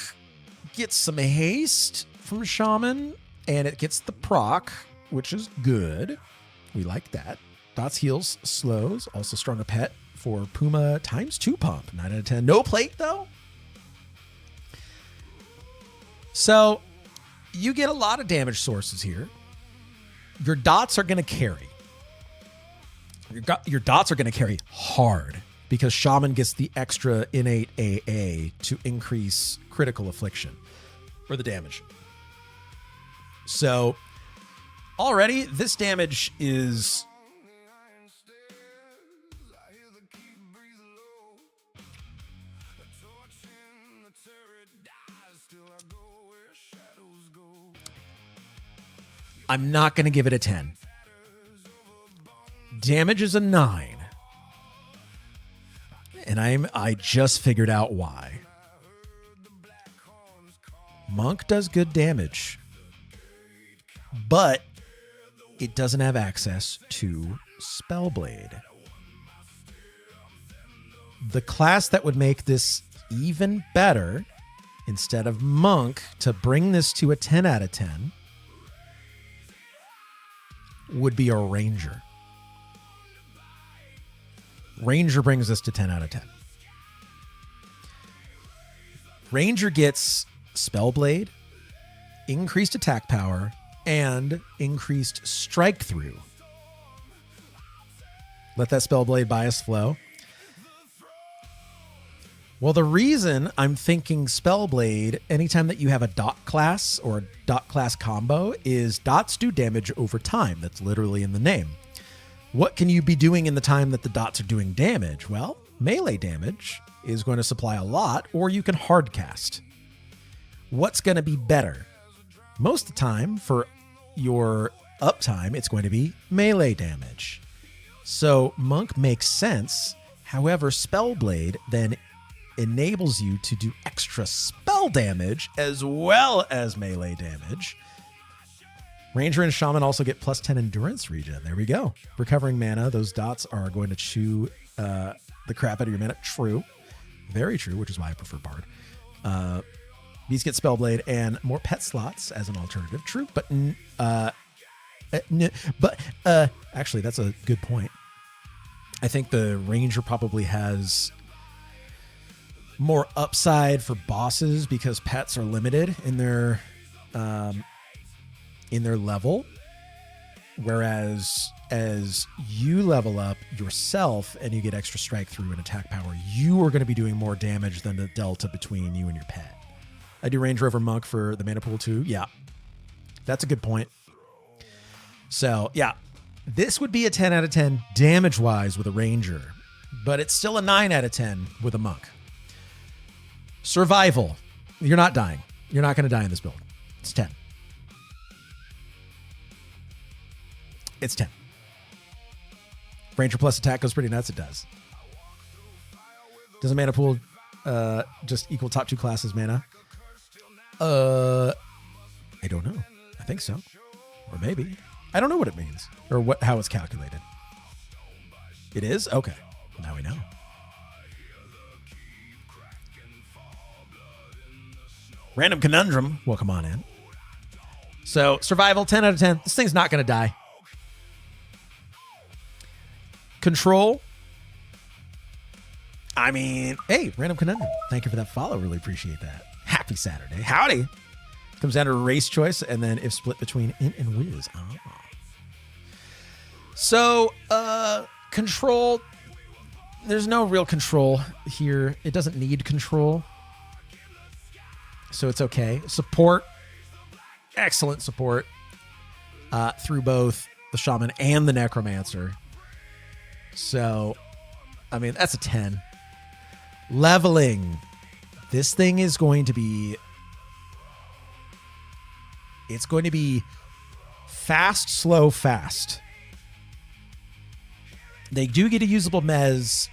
gets some haste from Shaman, and it gets the proc, which is good. We like that. Dots heals, slows, also strong a pet for Puma ×2 pump. 9 out of 10. No plate, though. So you get a lot of damage sources here. Your dots are going to carry. Your dots are going to carry hard because Shaman gets the extra innate AA to increase critical affliction for the damage. So already this damage is... I'm not going to give it a 10. Damage is a 9. And I just figured out why. Monk does good damage, but it doesn't have access to Spellblade. The class that would make this even better, instead of Monk, to bring this to a 10 out of 10, would be a Ranger. Ranger brings us to 10 out of 10. Ranger gets Spellblade, increased attack power, and increased strike through. Let that Spellblade bias flow. Well, the reason I'm thinking Spellblade anytime that you have a dot class or a dot class combo is dots do damage over time. That's literally in the name. What can you be doing in the time that the dots are doing damage? Well, melee damage is going to supply a lot, or you can hard cast. What's going to be better? Most of the time for your uptime, it's going to be melee damage. So Monk makes sense. However, Spellblade then enables you to do extra spell damage as well as melee damage. Ranger and Shaman also get plus 10 endurance regen. There we go. Recovering mana. Those dots are going to chew the crap out of your mana. True. Very true, which is why I prefer Bard. These get Spellblade and more pet slots as an alternative. True, but actually, that's a good point. I think the Ranger probably has more upside for bosses because pets are limited in their level, whereas as you level up yourself and you get extra strike through and attack power, you are going to be doing more damage than the delta between you and your pet. I do Ranger over Monk for the mana pool too. Yeah, that's a good point. So yeah, this would be a 10 out of 10 damage wise with a Ranger, but it's still a 9 out of 10 with a Monk. Survival. You're not dying. You're not going to die in this build. It's 10. It's 10. Ranger plus attack goes pretty nuts. It does. Does a mana pool just equal top 2 classes mana? I don't know. I think so. Or maybe. I don't know what it means or how it's calculated. It is? Okay. Well, now we know. Random Conundrum. Welcome on in. So, survival, 10 out of 10. This thing's not going to die. Control. I mean, hey, Random Conundrum. Thank you for that follow. Really appreciate that. Happy Saturday. Howdy. Comes down to race choice and then if split between Int and Wiz. Oh. So, control. There's no real control here. It doesn't need control. So it's okay. Support. Excellent support through both the Shaman and the Necromancer. So, I mean, that's a 10. Leveling. This thing is going to be... It's going to be fast, slow, fast. They do get a usable mez.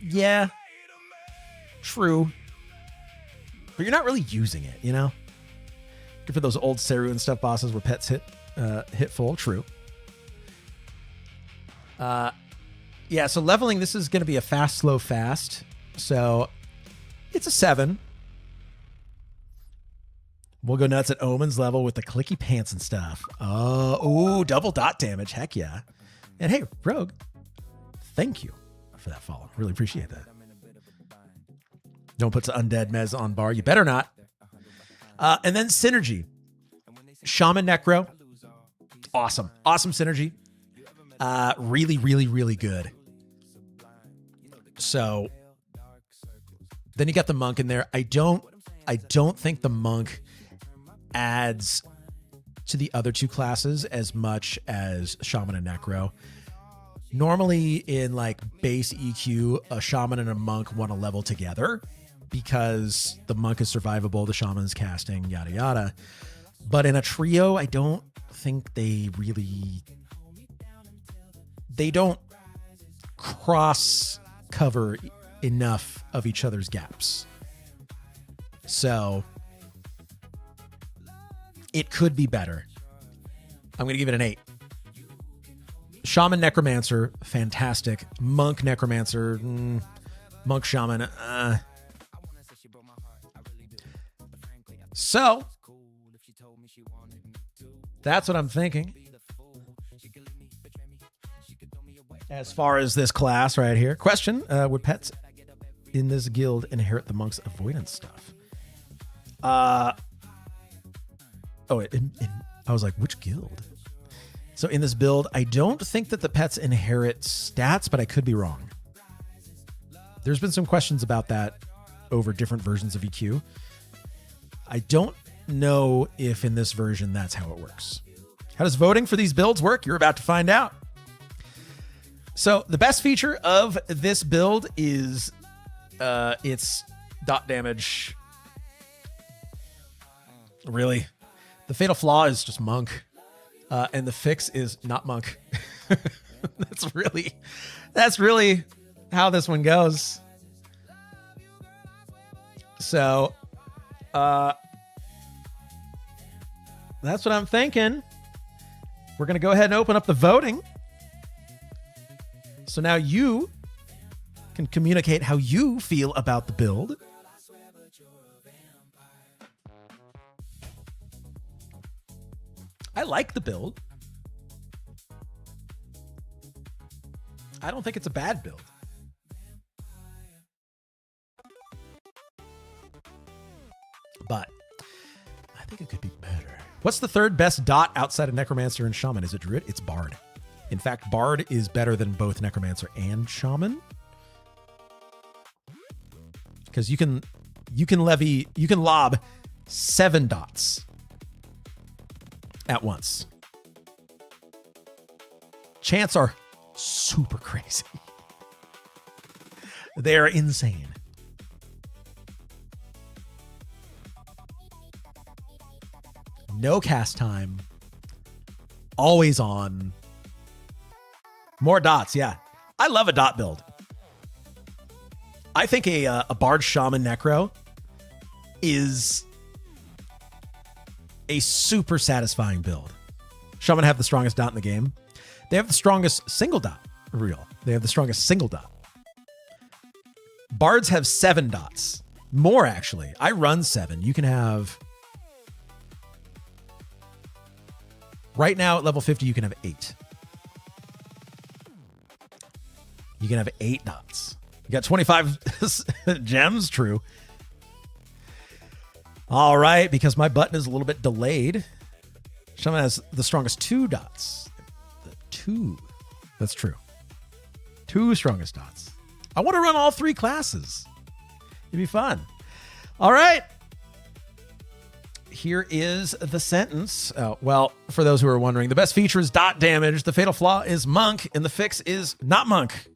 Yeah. True. But you're not really using it, you know? Good for those old Seru and stuff bosses where pets hit full. True. Yeah, so leveling, this is going to be a fast, slow, fast. So it's a 7. We'll go nuts at Omen's level with the clicky pants and stuff. Ooh, double dot damage. Heck yeah. And hey, Rogue, thank you for that follow. Really appreciate that. Don't put the undead mez on bar. You better not. And then synergy. Shaman Necro. Awesome. Awesome synergy. Really, really, really good. So then you got the monk in there. I don't think the monk adds to the other 2 classes as much as Shaman and Necro. Normally in like base EQ, a Shaman and a monk want to level together because the monk is survivable, the Shaman's casting, yada yada. But in a trio, I don't think they don't cross cover enough of each other's gaps. So it could be better. I'm going to give it an 8. Shaman Necromancer, fantastic. Monk Necromancer, Monk Shaman. So that's what I'm thinking. As far as this class right here. Question, would pets in this guild inherit the monk's avoidance stuff? I was like, which guild? So in this build, I don't think that the pets inherit stats, but I could be wrong. There's been some questions about that over different versions of EQ. I don't know if in this version that's how it works. How does voting for these builds work? You're about to find out. So the best feature of this build is its dot damage. Really? The fatal flaw is just monk. And the fix is not monk. That's really how this one goes. So, that's what I'm thinking. We're going to go ahead and open up the voting. So now you can communicate how you feel about the build. I like the build. I don't think it's a bad build. But I think it could be better. What's the third best dot outside of Necromancer and Shaman? Is it Druid? It's Bard. In fact, Bard is better than both Necromancer and Shaman. Because you can lob 7 dots at once. Chants are super crazy. They're insane. No cast time. Always on. More dots, yeah. I love a dot build. I think a Bard Shaman Necro is a super satisfying build. Shaman have the strongest dot in the game. They have the strongest single dot. They have the strongest single dot. Bards have 7 dots. More, actually. I run 7. You can have... Right now at level 50, you can have 8. You can have 8 dots. You got 25 gems, true. All right, because my button is a little bit delayed. Shaman has the strongest 2 dots. The 2. That's true. 2 strongest dots. I want to run all 3 classes. It'd be fun. All right. Here is the sentence. Well, for those who are wondering, the best feature is dot damage. The fatal flaw is monk, and the fix is not monk.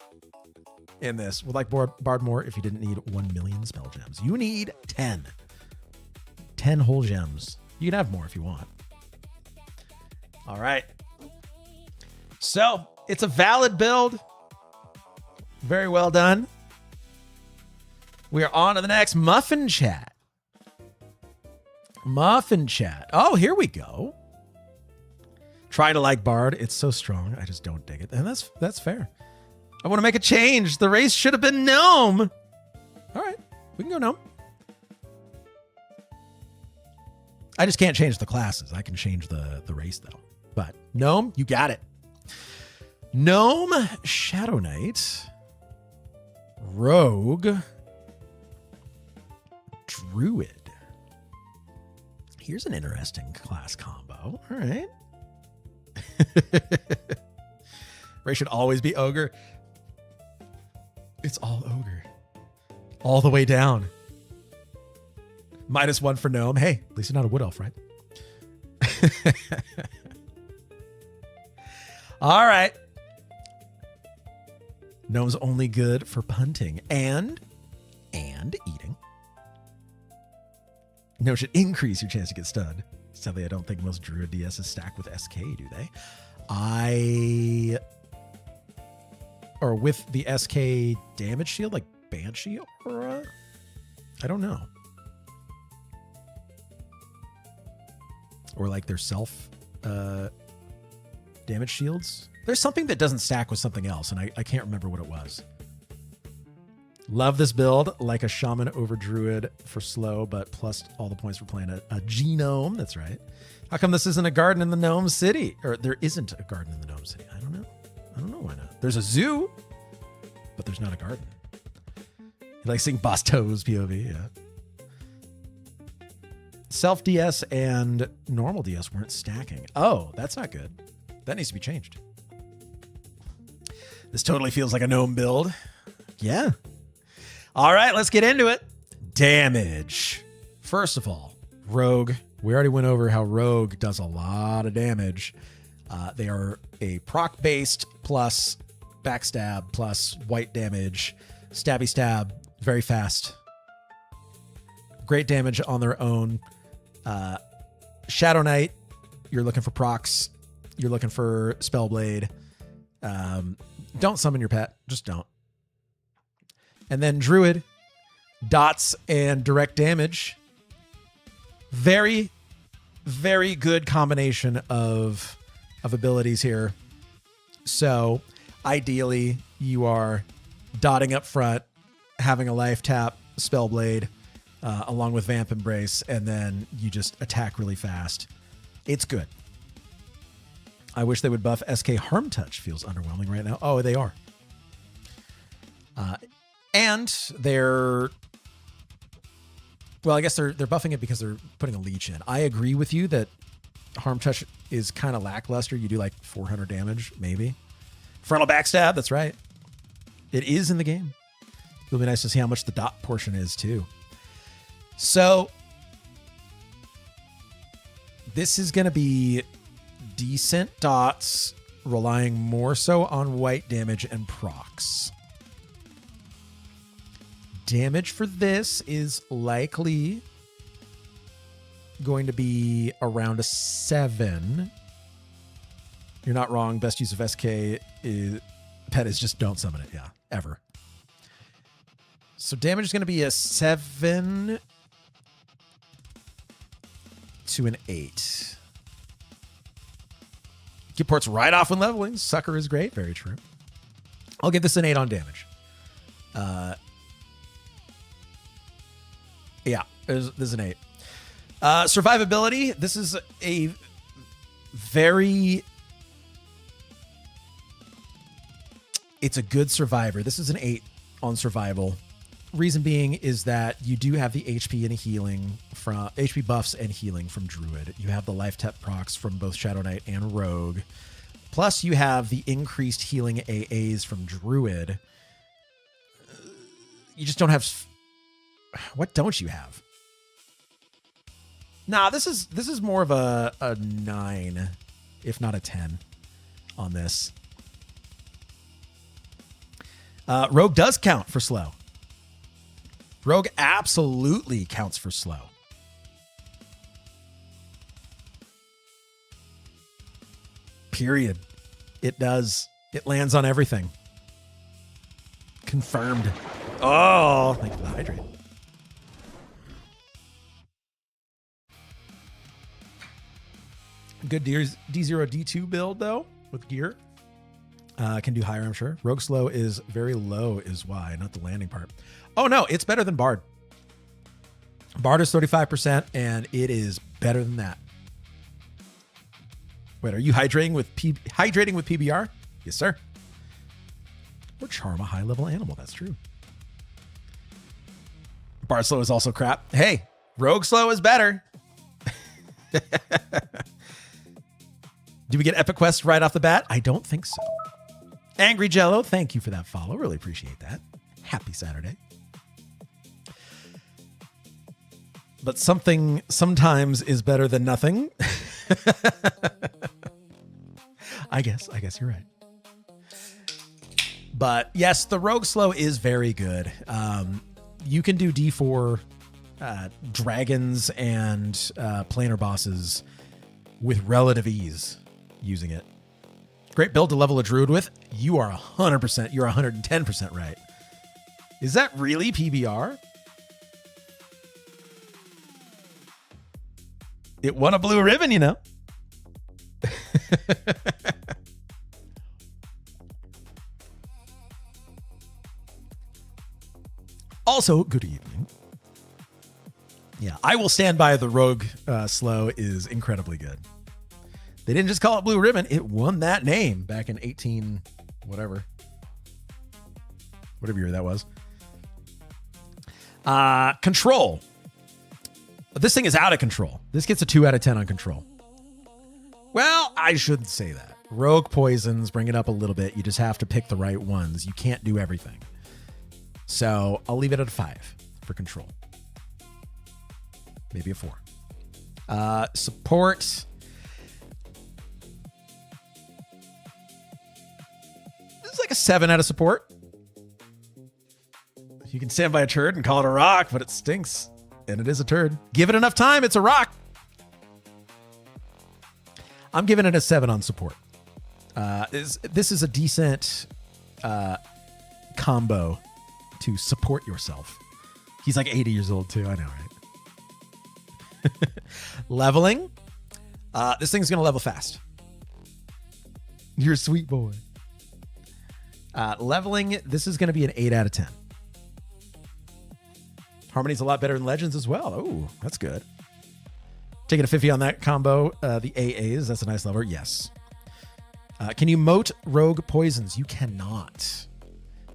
In this, would like Bard more if you didn't need 1 million spell gems. You need 10. 10 whole gems. You can have more if you want. All right. So, it's a valid build. Very well done. We are on to the next Muffin Chat. Muffin Chat. Oh, here we go. Try to like Bard. It's so strong. I just don't dig it. And that's fair. I want to make a change. The race should have been Gnome. All right. We can go Gnome. I just can't change the classes. I can change the race, though. But Gnome, you got it. Gnome, Shadow Knight, Rogue, Druid. Here's an interesting class combo. All right. Ray should always be Ogre. It's all Ogre. All the way down. -1 for Gnome. Hey, at least you're not a Wood Elf, right? All right. Gnome's only good for punting and eating. No, should increase your chance to get stunned. Sadly, I don't think most Druid DSs stack with SK, do they? Or with the SK damage shield, like Banshee Aura? I don't know. Or like their self damage shields. There's something that doesn't stack with something else, and I can't remember what it was. Love this build, like a Shaman over Druid for slow, but plus all the points for playing a Genome. That's right. How come this isn't a garden in the Gnome City? Or there isn't a garden in the Gnome City. I don't know. I don't know why not. There's a zoo, but there's not a garden. You like seeing Boss Toes POV, yeah. Self DS and normal DS weren't stacking. Oh, that's not good. That needs to be changed. This totally feels like a Gnome build. Yeah. All right, let's get into it. Damage. First of all, Rogue. We already went over how Rogue does a lot of damage. They are a proc-based plus backstab plus white damage. Stabby stab. Very fast. Great damage on their own. Shadow Knight. You're looking for procs. You're looking for Spellblade. Don't summon your pet. Just don't. And then Druid, dots and direct damage. Very, very good combination of abilities here. So ideally, you are dotting up front, having a life tap, Spellblade, along with Vamp Embrace, and then you just attack really fast. It's good. I wish they would buff SK Harm Touch. Feels underwhelming right now. Oh, they are. And they're... Well, I guess they're buffing it because they're putting a leech in. I agree with you that Harm Touch is kind of lackluster. You do like 400 damage, maybe. Frontal Backstab, that's right. It is in the game. It'll be nice to see how much the dot portion is, too. So, this is going to be decent dots, relying more so on white damage and procs. Damage for this is likely going to be around a 7. You're not wrong. Best use of SK is pet is just don't summon it. Yeah, ever. So damage is going to be a 7 to an 8. Get ports right off when leveling. Sucker is great. Very true. I'll give this an 8 on damage. Yeah, this is an 8. Survivability. This is a very... It's a good survivor. This is an 8 on survival. Reason being is that you do have the HP and healing from HP buffs and healing from Druid. You have the life tap procs from both Shadow Knight and Rogue. Plus you have the increased healing AAs from Druid. You just don't have... What don't you have? Nah, this is more of a 9, if not a 10 on this. Rogue does count for slow. Rogue absolutely counts for slow. Period. It does. It lands on everything. Confirmed. Oh, thank you for the hydrate. Good D0, D2 build, though, with gear. Can do higher, I'm sure. Rogue slow is very low is why, not the landing part. Oh, no, it's better than Bard. Bard is 35%, and it is better than that. Wait, are you hydrating with PBR? Yes, sir. Or charm a high-level animal. That's true. Bard slow is also crap. Hey, Rogue slow is better. Do we get Epic Quest right off the bat? I don't think so. Angry Jello, thank you for that follow. Really appreciate that. Happy Saturday. But something sometimes is better than nothing. I guess you're right. But yes, the Rogue Slow is very good. You can do D4 dragons and planar bosses with relative ease using it. Great build to level a druid with. You are 100%. You're 110% right. Is that really PBR? It won a blue ribbon, you know. Also, good evening. Yeah, I will stand by the Rogue slow is incredibly good. They didn't just call it blue ribbon. It won that name back in 18, whatever year that was. Control. This thing is out of control. This gets a 2 out of 10 on control. Well, I shouldn't say that. Rogue poisons, bring it up a little bit. You just have to pick the right ones. You can't do everything. So I'll leave it at a 5 for control. Maybe a 4. Support. This is like a 7 out of support. You can stand by a turd and call it a rock, but it stinks. And it is a turd. Give it enough time, it's a rock. I'm giving it a 7 on support. This is a decent combo to support yourself. He's like 80 years old too. I know, right? Leveling. This thing's gonna level fast. You're a sweet boy. Leveling. This is gonna be an 8 out of 10. Harmony's a lot better than Legends as well. Oh, that's good. Taking a 50 on that combo. The AAs. That's a nice level. Yes. Can you moat rogue poisons? You cannot.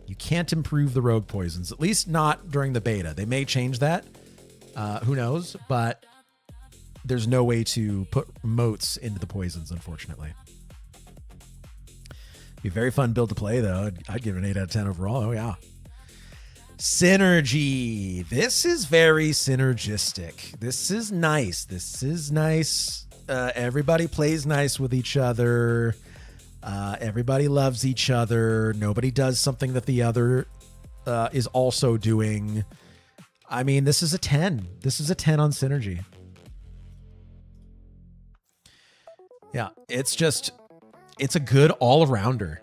You can't improve the rogue poisons, at least not during the beta. They may change that. Who knows? But there's no way to put moats into the poisons, unfortunately. Be a very fun build to play, though. I'd give it an 8 out of 10 overall. Oh, yeah. Synergy. This is very synergistic. This is nice. This is nice. Everybody plays nice with each other. Everybody loves each other. Nobody does something that the other is also doing. I mean, this is a 10. This is a 10 on synergy. Yeah, it's a good all-arounder.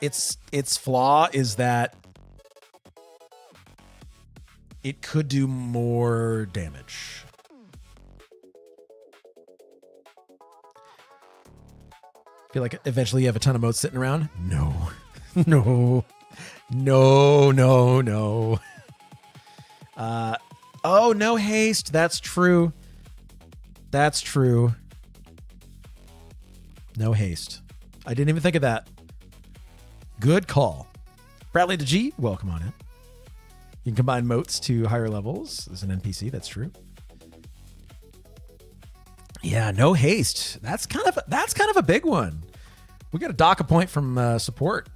Its flaw is that it could do more damage. Feel like eventually you have a ton of motes sitting around? No. No. No, no, no. Oh, no haste. That's true. That's true. No haste. I didn't even think of that. Good call. Bradley to G, welcome on in. You can combine motes to higher levels. There's an NPC, that's true. Yeah, no haste. That's kind of a big one. We got a dock a point from support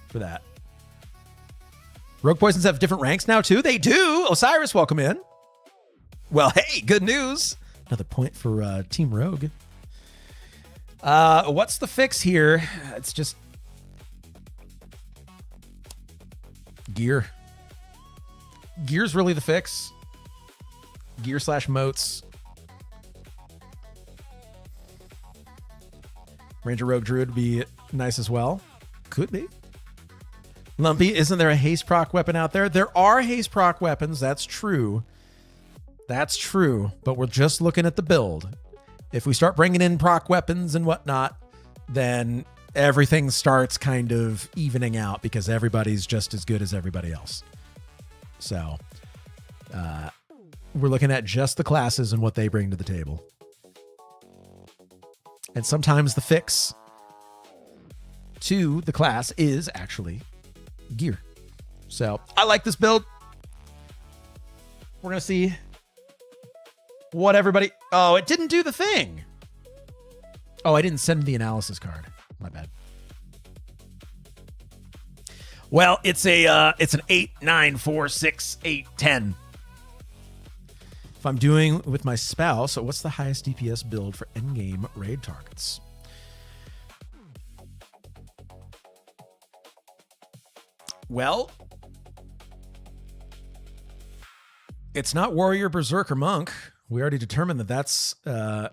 for that. Rogue poisons have different ranks now too. They do. Osiris, welcome in. Well, hey, good news. Another point for Team Rogue. What's the fix here? It's just gear. Gear's really the fix. Gear / motes. Ranger Rogue Druid would be nice as well. Could be. Lumpy, isn't there a haste proc weapon out there? There are haste proc weapons. That's true. That's true. But we're just looking at the build. If we start bringing in proc weapons and whatnot, then everything starts kind of evening out because everybody's just as good as everybody else. So we're looking at just the classes and what they bring to the table. And sometimes the fix to the class is actually gear. So I like this build. We're going to see what everybody... Oh, it didn't do the thing. Oh, I didn't send the analysis card. My bad. Well, it's an 8, 9, 4, 6, 8, 10. If I'm doing with my spouse, so what's the highest DPS build for endgame raid targets? Well, it's not warrior, berserker, monk. We already determined that that's a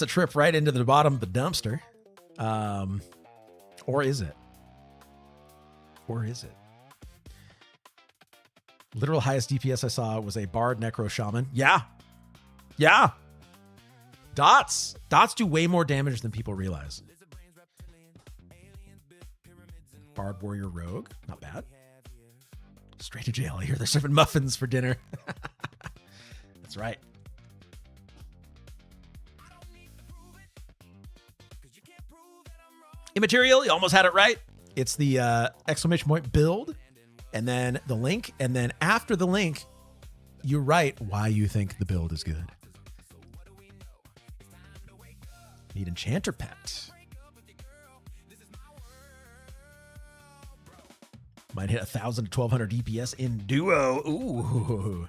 trip right into the bottom of the dumpster. Or is it? Or is it? Literal highest DPS I saw was a bard necro shaman. Yeah. Yeah. Dots. Dots do way more damage than people realize. Bard warrior rogue. Not bad. Straight to jail. I hear they're serving muffins for dinner. That's right. Immaterial. You almost had it right. It's the exclamation point build. And then the link, and then after the link, you write why you think the build is good. Need enchanter pet. Might hit 1,000 to 1,200 DPS in duo. Ooh.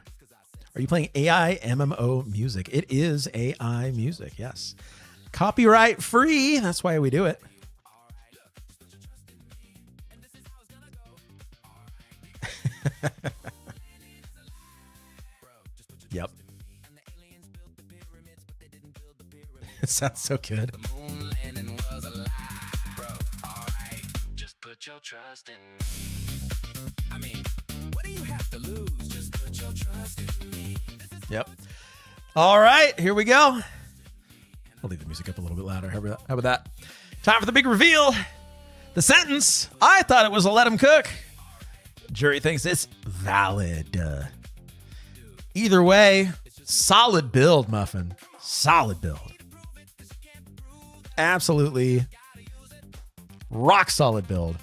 Are you playing AI MMO music? It is AI music, yes. Copyright free. That's why we do it. Yep. It sounds so good. Just put your trust in me. I mean, what do you have to lose? Just put your trust in me. Yep. All right, here we go. I'll leave the music up a little bit louder. How about that? Time for the big reveal. The sentence, I thought it was a let him cook. Jury thinks it's valid. Either way, solid build, Muffin. Solid build. Absolutely rock solid build.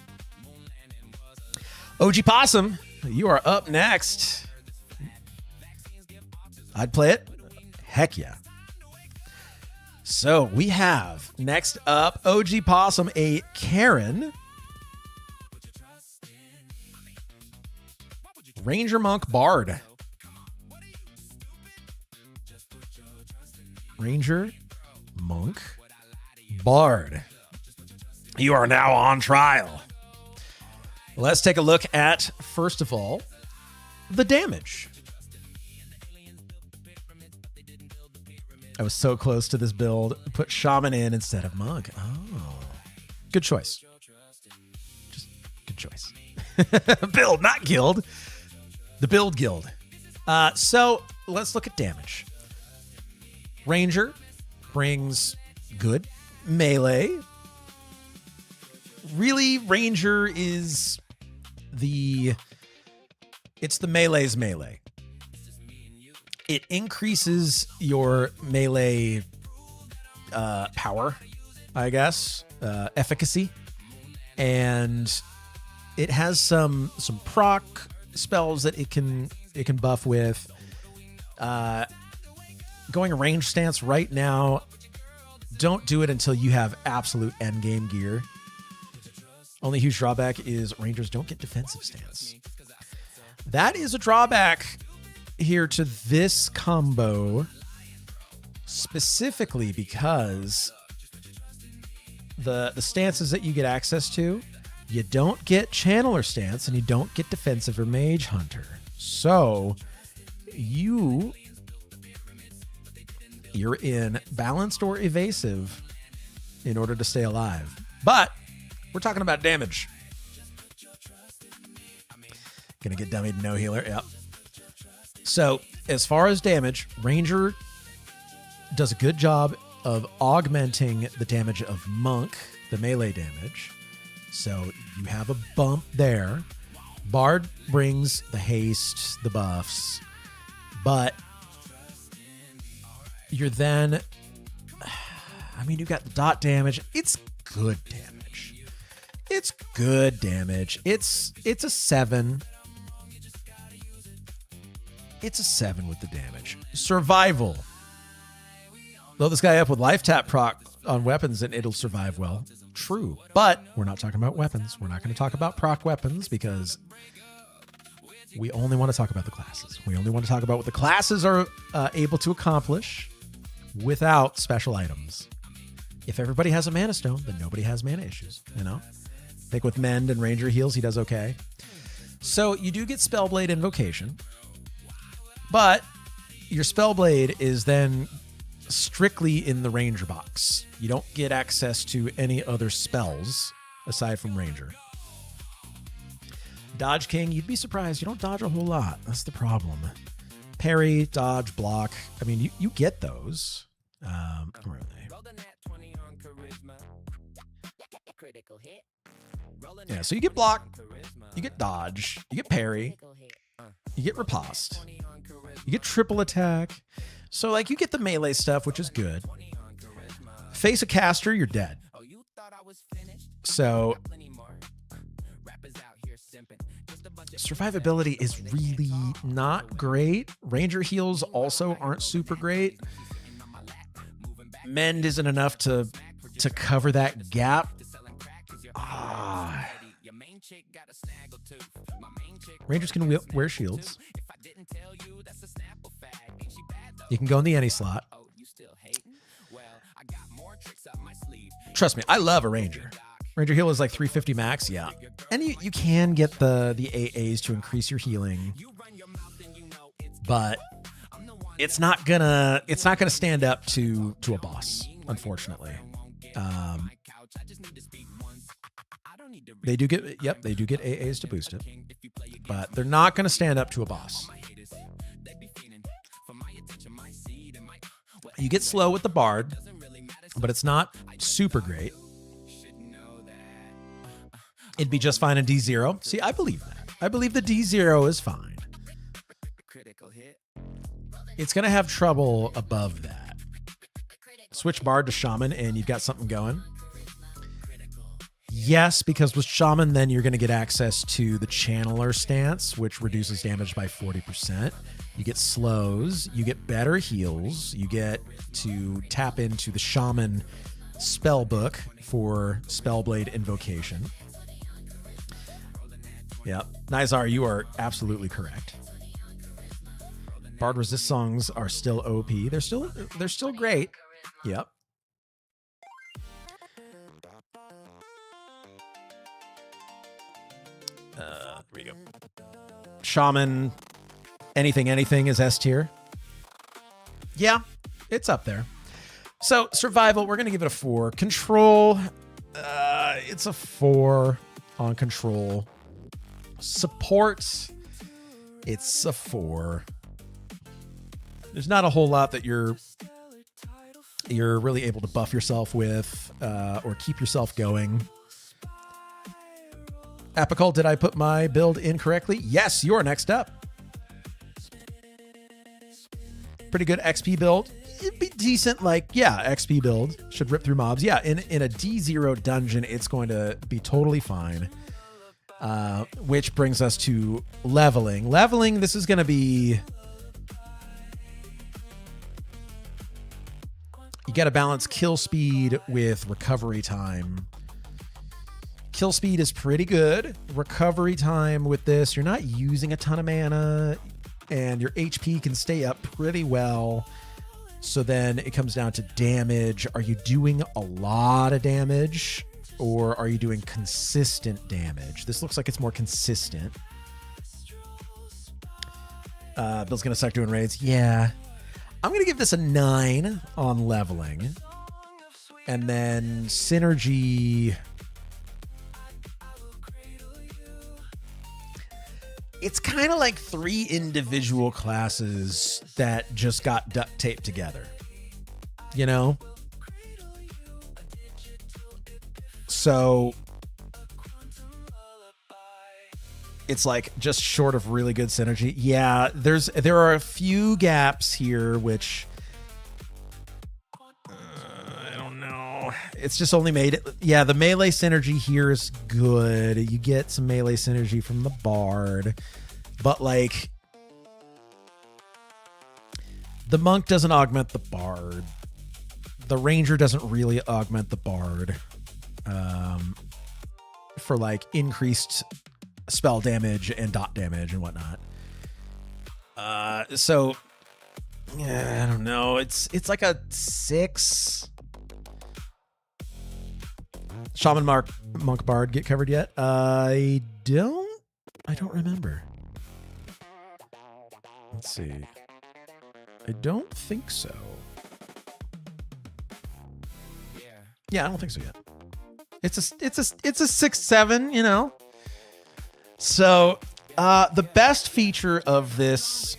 OG Possum, you are up next. I'd play it. Heck yeah. So we have next up OG Possum, a Karen. Ranger Monk Bard. Ranger Monk Bard. You are now on trial. Let's take a look at, first of all, the damage. I was so close to this build. Put Shaman in instead of Monk. Oh, good choice. Just good choice. Build, not guild. The build guild. So let's look at damage. Ranger brings good melee. Really, Ranger is it's the melee's melee. It increases your melee power, I guess, efficacy, and it has some proc spells that it can buff with. Going range stance right now, don't do it until you have absolute endgame gear. Only huge drawback is Rangers don't get defensive stance. That is a drawback here to this combo, specifically because the stances that you get access to, you don't get Channeler stance and you don't get defensive or Mage Hunter. So you're in balanced or evasive in order to stay alive. But we're talking about damage. Gonna get dummied, no healer. Yep. So as far as damage, Ranger does a good job of augmenting the damage of Monk, the melee damage. So you have a bump there. Bard brings the haste, the buffs, but you're then, I mean, you got the dot damage. It's good damage. It's good damage. It's a 7. It's a 7 with the damage. Survival. Load this guy up with life tap proc on weapons and it'll survive well. True. But we're not talking about weapons. We're not going to talk about proc weapons because we only want to talk about the classes. We only want to talk about what the classes are able to accomplish without special items. If everybody has a mana stone, then nobody has mana issues, you know? I think with Mend and Ranger heals, he does okay. So you do get Spellblade Invocation, but your Spellblade is then strictly in the Ranger box. You don't get access to any other spells aside from Ranger. Dodge King, you'd be surprised. You don't dodge a whole lot. That's the problem. Parry, dodge, block. I mean, you get those. Where are they? Yeah, so you get block, you get dodge, you get parry, you get riposte, you get triple attack. So, like, you get the melee stuff, which is good. Face a caster, you're dead. So, survivability is really not great. Ranger heals also aren't super great. Mend isn't enough to cover that gap. Rangers can wear shields. You can go in the any slot. Trust me, I love a Ranger. Ranger heal is like 350 max, yeah. And you can get the AAs to increase your healing. But it's not gonna stand up to a boss, unfortunately. They do get AAs to boost it, but they're not gonna stand up to a boss. You get slow with the Bard, but it's not super great. It'd be just fine in D0. See, I believe that. I believe the D0 is fine. It's going to have trouble above that. Switch Bard to Shaman and you've got something going. Yes, because with Shaman, then you're going to get access to the Channeler stance, which reduces damage by 40%. You get slows, you get better heals, you get to tap into the Shaman spell book for Spellblade Invocation. Yep. Nizar, you are absolutely correct. Bard resist songs are still OP. They're still great. Yep. Here we go. Shaman, anything is S tier. Yeah, it's up there. So survival, we're gonna give it a 4. Control, it's a 4 on control. Support, it's a 4. There's not a whole lot that you're really able to buff yourself with or keep yourself going. Apical, did I put my build in correctly? Yes, you're next up. Pretty good XP build. It'd be decent, like, yeah, XP build. Should rip through mobs. Yeah, in a D0 dungeon, it's going to be totally fine. Which brings us to leveling. Leveling, this is going to be... You got to balance kill speed with recovery time. Kill speed is pretty good. Recovery time with this, you're not using a ton of mana, and your HP can stay up pretty well. So then it comes down to damage. Are you doing a lot of damage, or are you doing consistent damage? This looks like it's more consistent. Bill's going to start doing raids. Yeah. I'm going to give this a 9 on leveling. And then synergy. It's kind of like 3 individual classes that just got duct taped together. You know? So it's like just short of really good synergy. Yeah, there are a few gaps here, which I don't know. It's just only made it. Yeah, the melee synergy here is good. You get some melee synergy from the Bard, but like the Monk doesn't augment the Bard. The Ranger doesn't really augment the Bard for like increased spell damage and dot damage and whatnot. So yeah, I don't know. It's like a 6. Shaman Monk Bard get covered yet? I don't remember. Let's see. I don't think so. Yeah, I don't think so yet. It's a 6-7, you know. So, the best feature of this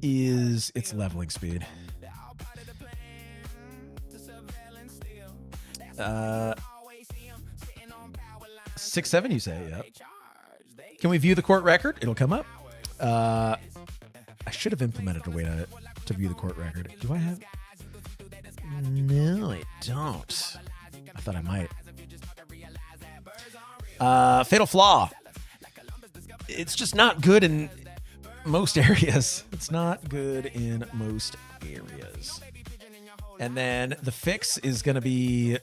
is its leveling speed. 6-7, you say? Yep. Can we view the court record? It'll come up. I should have implemented a way to view the court record. Do I have? No, I don't. I thought I might. Fatal Flaw. It's just not good in most areas. It's not good in most areas. And then the fix is going to be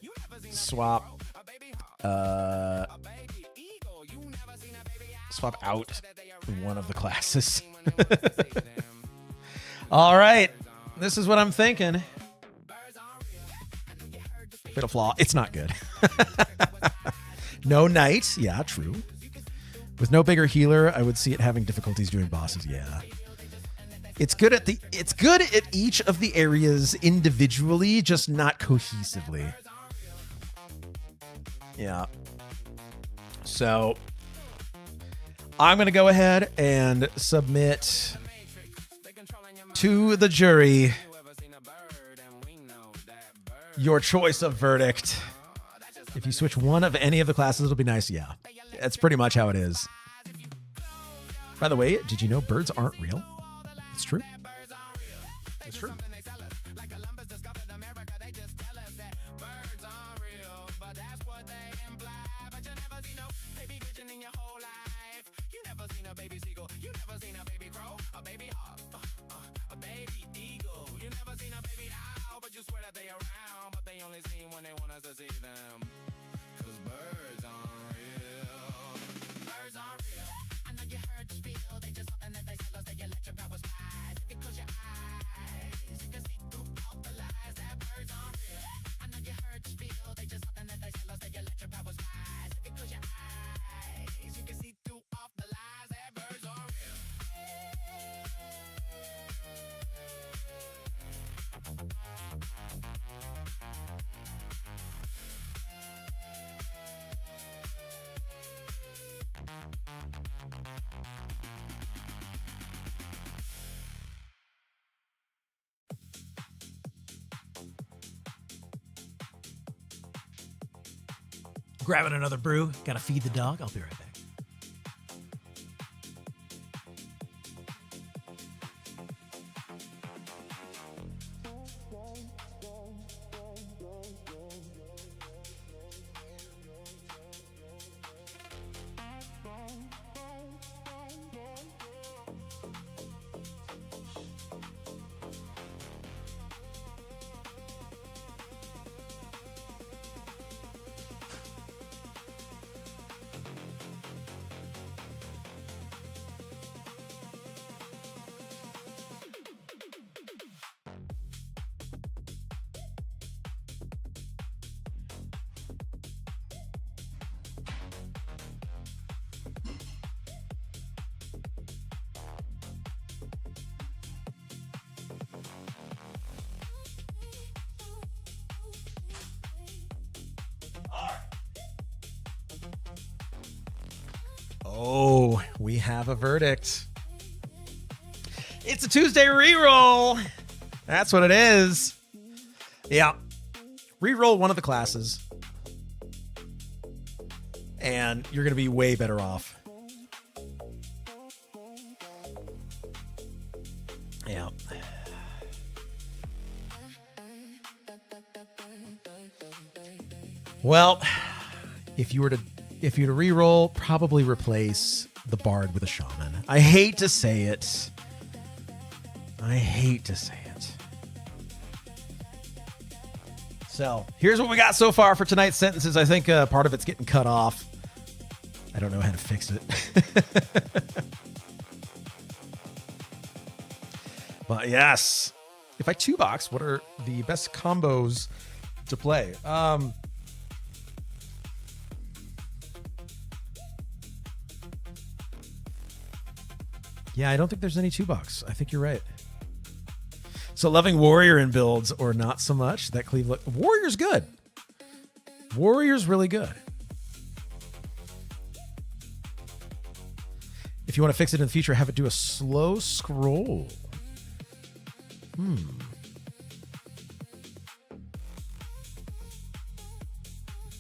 swap out one of the classes. All right. This is what I'm thinking. Fatal Flaw. It's not good. No Knight. Yeah, true. With no bigger healer, I would see it having difficulties doing bosses. Yeah. It's good at each of the areas individually, just not cohesively. Yeah. So I'm going to go ahead and submit to the jury your choice of verdict. If you switch one of any of the classes, it'll be nice. Yeah, that's pretty much how it is. By the way, did you know birds aren't real? It's true. It's true. Grabbing another brew. Gotta feed the dog. I'll be right back. Oh, we have a verdict. It's a Tuesday reroll. That's what it is. Yeah. Reroll one of the classes, and you're going to be way better off. Yeah. Well, if you were to reroll, probably replace the bard with a shaman. I hate to say it. So here's what we got so far for tonight's sentences. I think part of it's getting cut off. I don't know how to fix it. But yes, if I 2-box, what are the best combos to play? Yeah, I don't think there's any 2-box. I think you're right. So loving warrior in builds or not so much. That Cleveland warrior's good. Warrior's really good. If you want to fix it in the future, have it do a slow scroll.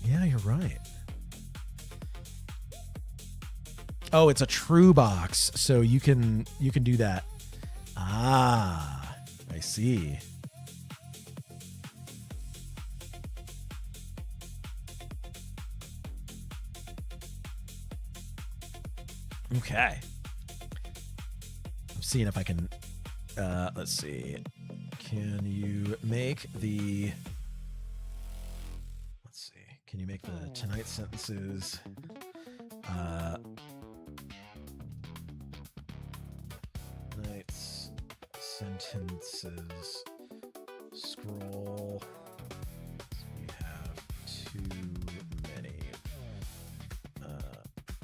Yeah, you're right. Oh, it's a true box, so you can do that. Ah, I see. Okay. I'm seeing if I can, let's see. Can you make the, let's see. Can you make the tonight's sentences, tonight's sentences scroll. We have too many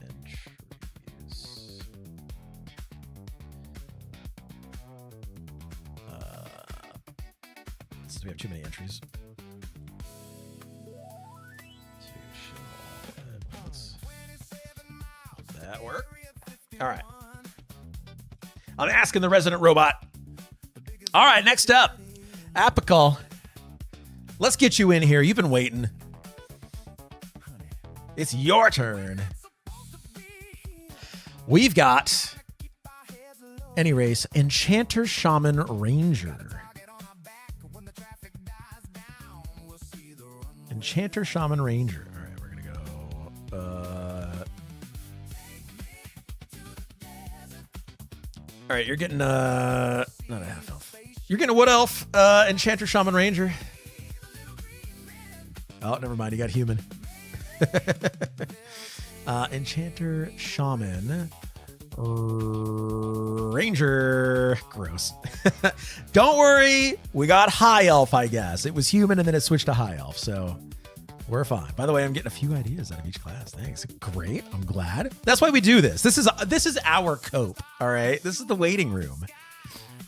entries. dots. Do we have too many entries? Will that work? All right. I'm asking the resident robot. All right, next up, Apical. Let's get you in here. You've been waiting. It's your turn. We've got any race, Enchanter, Shaman, Ranger. Enchanter, Shaman, Ranger. All right, we're going to go. All right, you're getting not a half elf. You're getting a wood elf, Enchanter, Shaman, Ranger. Oh, never mind. You got human. Enchanter, Shaman, Ranger. Gross. Don't worry. We got high elf, I guess. It was human and then it switched to high elf. So we're fine. By the way, I'm getting a few ideas out of each class. Thanks. Great. I'm glad. That's why we do this. This is our cope. All right. This is the waiting room.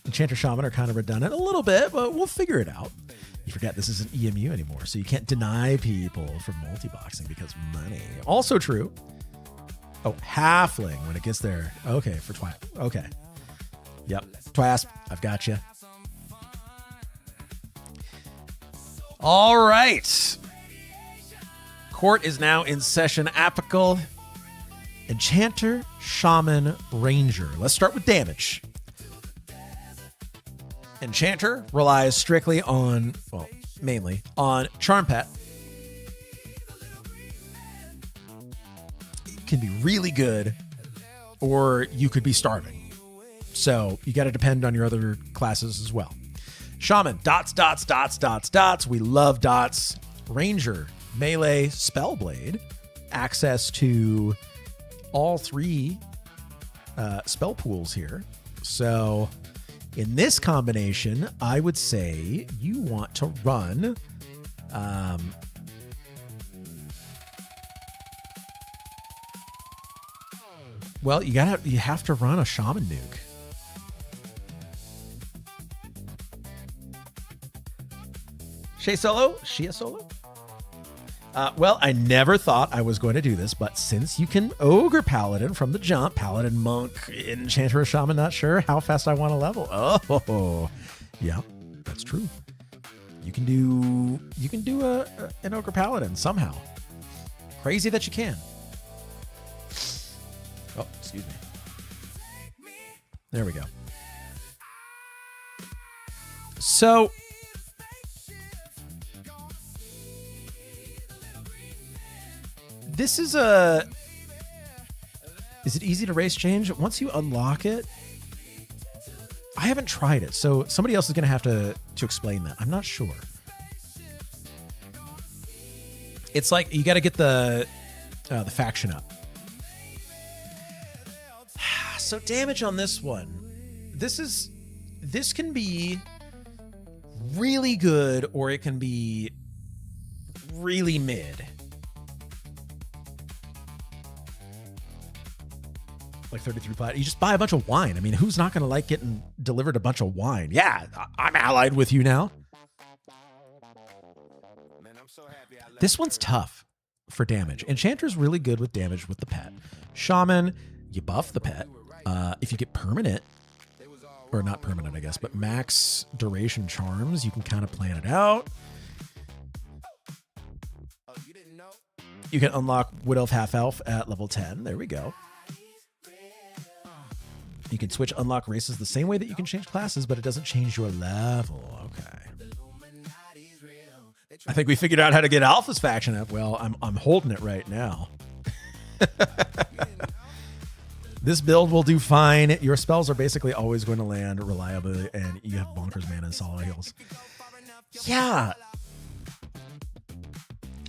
Enchanter, Shaman are kind of redundant a little bit, but we'll figure it out. You forget this isn't EMU anymore, so you can't deny people from multi-boxing because money. Also true. Oh, halfling when it gets there. Okay, for Twi. Okay. Yep. Twasp, I've got you. All right. Court is now in session. Apical, Enchanter, Shaman, Ranger. Let's start with damage. Enchanter relies strictly on, well, mainly on Charm Pet. It can be really good, or you could be starving. So you got to depend on your other classes as well. Shaman, dots, dots, dots, dots, dots. We love dots. Ranger, melee, Spellblade. Access to all three spell pools here. So in this combination, I would say you want to run well, you have to run a Shaman nuke. Shea Solo? Well, I never thought I was going to do this, but since you can Ogre Paladin from the jump, Paladin, Monk, Enchanter, or Shaman, not sure how fast I want to level. Oh, yeah, that's true. You can do an Ogre Paladin somehow. Crazy that you can. Oh, excuse me. There we go. So this is it easy to race change? Once you unlock it, I haven't tried it, so somebody else is going to have to explain that. I'm not sure. It's like you got to get the faction up. So damage on this one. This can be really good, or it can be really mid. Like 33 plat. You just buy a bunch of wine. I mean, who's not going to like getting delivered a bunch of wine? Yeah, I'm allied with you now. This one's tough for damage. Enchanter's really good with damage with the pet. Shaman, you buff the pet. If you get permanent, or not permanent, I guess, but max duration charms, you can kind of plan it out. You can unlock Wood Elf, Half Elf at level 10. There we go. You can switch unlock races the same way that you can change classes, but it doesn't change your level. Okay. I think we figured out how to get Alpha's faction up. Well, I'm holding it right now. This build will do fine. Your spells are basically always going to land reliably, and you have bonkers mana and solid heals. Yeah.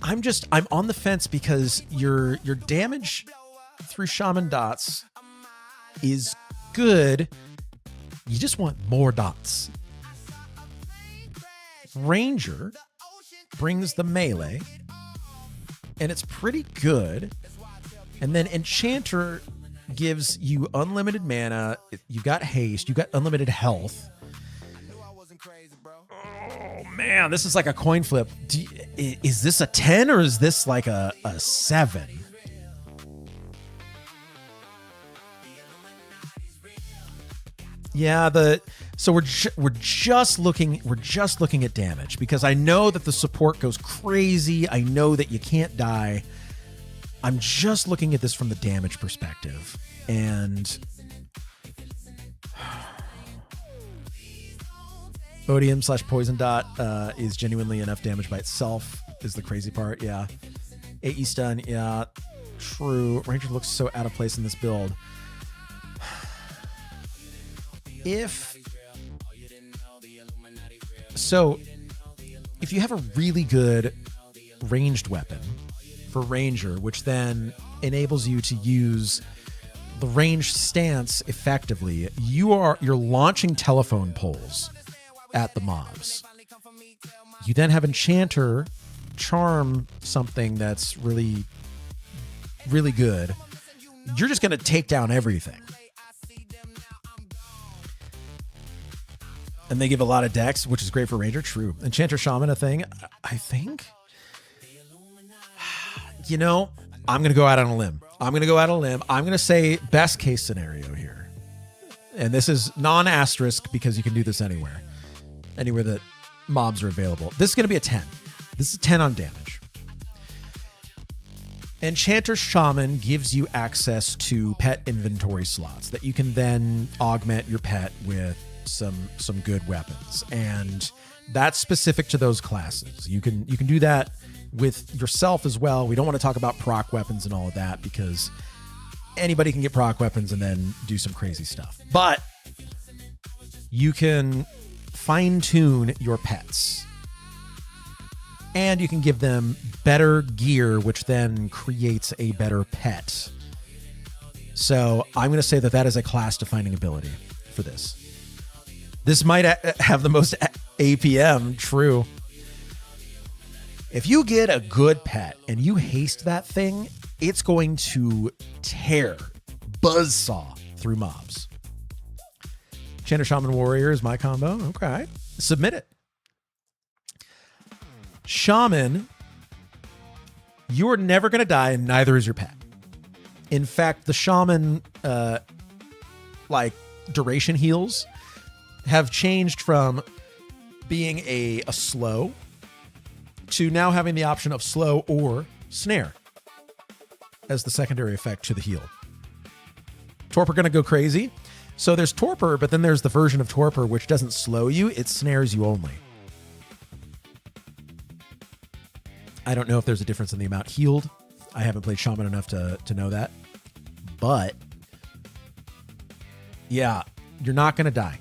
I'm on the fence because your damage through Shaman dots is good. You just want more dots. Ranger brings the melee, and it's pretty good. And then Enchanter gives you unlimited mana. You got haste. You got unlimited health. Oh man, this is like a coin flip. Is this a 10 or is this like a 7? Yeah, so we're just looking at damage because I know that the support goes crazy. I know that you can't die. I'm just looking at this from the damage perspective, and Odium / Poison Dot is genuinely enough damage by itself is the crazy part. Yeah. AE stun. Yeah, true. Ranger looks so out of place in this build. If you have a really good ranged weapon for Ranger, which then enables you to use the ranged stance effectively, you're launching telephone poles at the mobs. You then have Enchanter charm something that's really, really good. You're just going to take down everything. And they give a lot of dex, which is great for Ranger. True. Enchanter Shaman, a thing. I think. You know, I'm going to go out on a limb. I'm going to say best case scenario here. And this is non-asterisk because you can do this anywhere. Anywhere that mobs are available. This is going to be a 10. This is a 10 on damage. Enchanter Shaman gives you access to pet inventory slots that you can then augment your pet with some good weapons, and that's specific to those classes. You can do that with yourself as well. We don't want to talk about proc weapons and all of that because anybody can get proc weapons and then do some crazy stuff. But you can fine tune your pets, and you can give them better gear, which then creates a better pet. So I'm going to say that is a class defining ability for this. This might have the most APM, true. If you get a good pet and you haste that thing, it's going to tear, buzzsaw through mobs. Enchanter Shaman Warrior is my combo. Okay. Submit it. Shaman, you're never going to die and neither is your pet. In fact, the Shaman, duration heals have changed from being a slow to now having the option of slow or snare as the secondary effect to the heal. Torpor going to go crazy. So there's Torpor, but then there's the version of Torpor which doesn't slow you, it snares you only. I don't know if there's a difference in the amount healed. I haven't played Shaman enough to know that. But yeah, you're not going to die.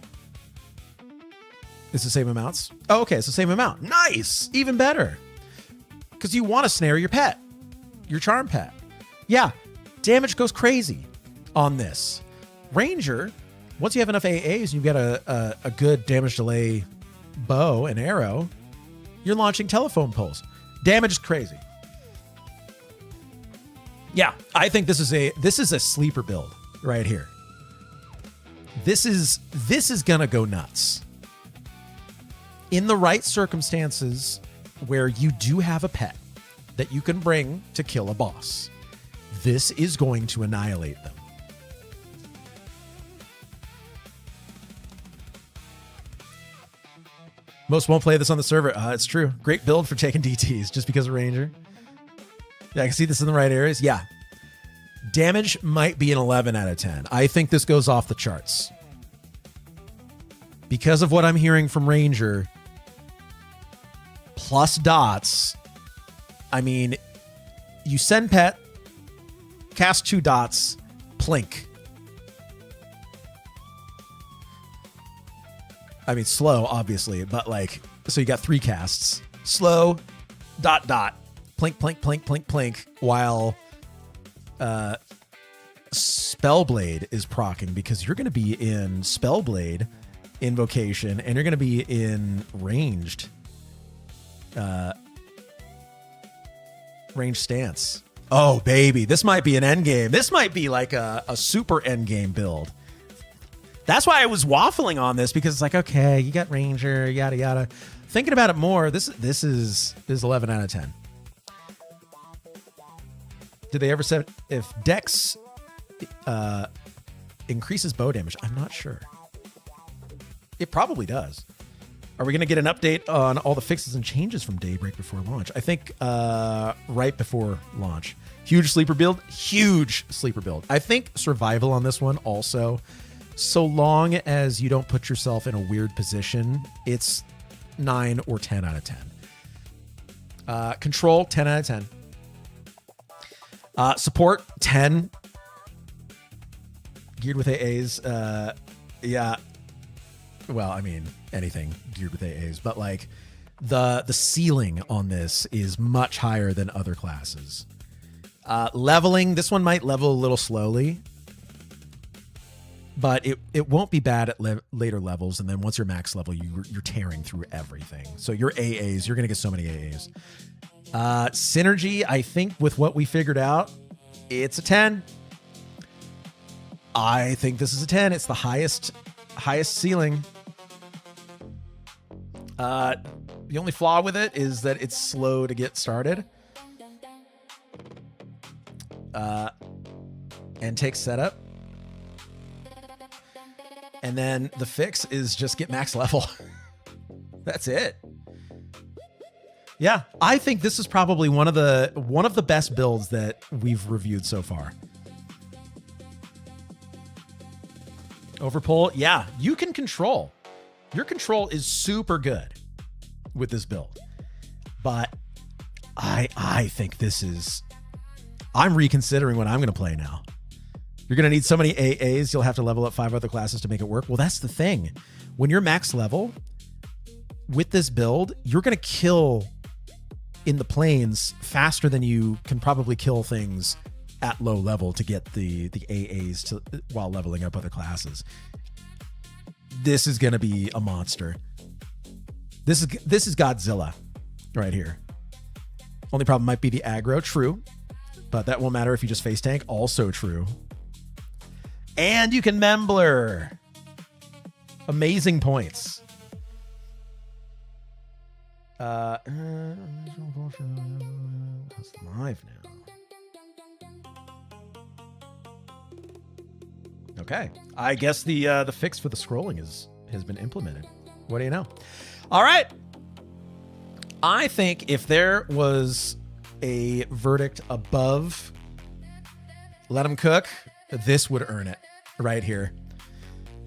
It's the same amounts? Oh, okay, it's the same amount. Nice! Even better. Because you want to snare your pet. Your charm pet. Yeah, damage goes crazy on this. Ranger, once you have enough AAs and you get a good damage delay bow and arrow, you're launching telephone poles. Damage is crazy. Yeah, I think this is a sleeper build right here. This is gonna go nuts. In the right circumstances where you do have a pet that you can bring to kill a boss, this is going to annihilate them. Most won't play this on the server. It's true. Great build for taking DTs just because of Ranger. Yeah, I can see this in the right areas. Yeah. Damage might be an 11 out of 10. I think this goes off the charts. Because of what I'm hearing from Ranger, plus dots, I mean, you send pet, cast 2 dots, plink. I mean, slow, obviously, but so you got 3 casts. Slow, dot, plink, plink, plink, plink, plink, while Spellblade is proccing because you're going to be in Spellblade invocation and you're going to be in ranged stance. Oh, baby. This might be an endgame. This might be like a super endgame build. That's why I was waffling on this, because it's like, okay, you got Ranger, yada yada. Thinking about it more, this is 11 out of 10. Did they ever say if Dex increases bow damage? I'm not sure. It probably does. Are we going to get an update on all the fixes and changes from Daybreak before launch? I think right before launch. Huge sleeper build. Huge sleeper build. I think survival on this one also. So long as you don't put yourself in a weird position, it's 9 or 10 out of 10. Control, 10 out of 10. Support, 10. Geared with AAs. Yeah. Well, I mean, anything geared with AAs, but like the ceiling on this is much higher than other classes. Leveling, this one might level a little slowly, but it won't be bad at later levels. And then once you're max level, you're tearing through everything. So your AAs, you're going to get so many AAs. Synergy, I think with what we figured out, it's a 10. I think this is a 10. It's the highest ceiling. The only flaw with it is that it's slow to get started. And takes setup. And then the fix is just get max level. That's it. Yeah, I think this is probably one of the best builds that we've reviewed so far. Overpull, yeah, you can control. Your control is super good with this build. But I think this is... I'm reconsidering what I'm going to play now. You're going to need so many AAs, you'll have to level up 5 other classes to make it work. Well, that's the thing. When you're max level, with this build, you're going to kill in the plains faster than you can probably kill things at low level to get the AAs while leveling up other classes. This is going to be a monster. This is Godzilla right here. Only problem might be the aggro, true. But that won't matter if you just face tank, also true. And you can Membler. Amazing points. That's live now. Okay. I guess the fix for the scrolling has been implemented. What do you know? All right. I think if there was a verdict above let them cook, this would earn it right here.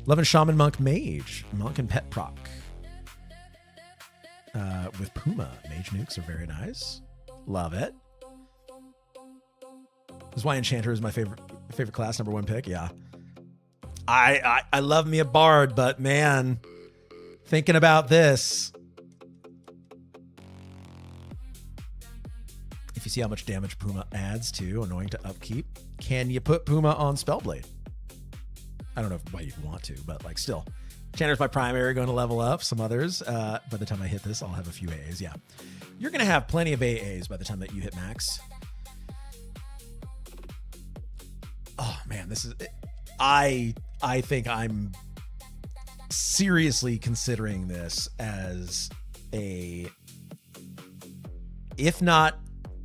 Love Shaman Monk Mage. Monk and Pet Proc. With Puma. Mage nukes are very nice. Love it. This is why Enchanter is my favorite class, number 1 pick. Yeah. I love me a Bard, but man, thinking about this, if you see how much damage Puma adds to, annoying to upkeep, can you put Puma on Spellblade? I don't know why you'd want to, but like still. Enchanter's my primary, going to level up some others. By the time I hit this, I'll have a few AAs. Yeah. You're going to have plenty of AAs by the time that you hit max. Oh man, this is... I think I'm seriously considering this as if not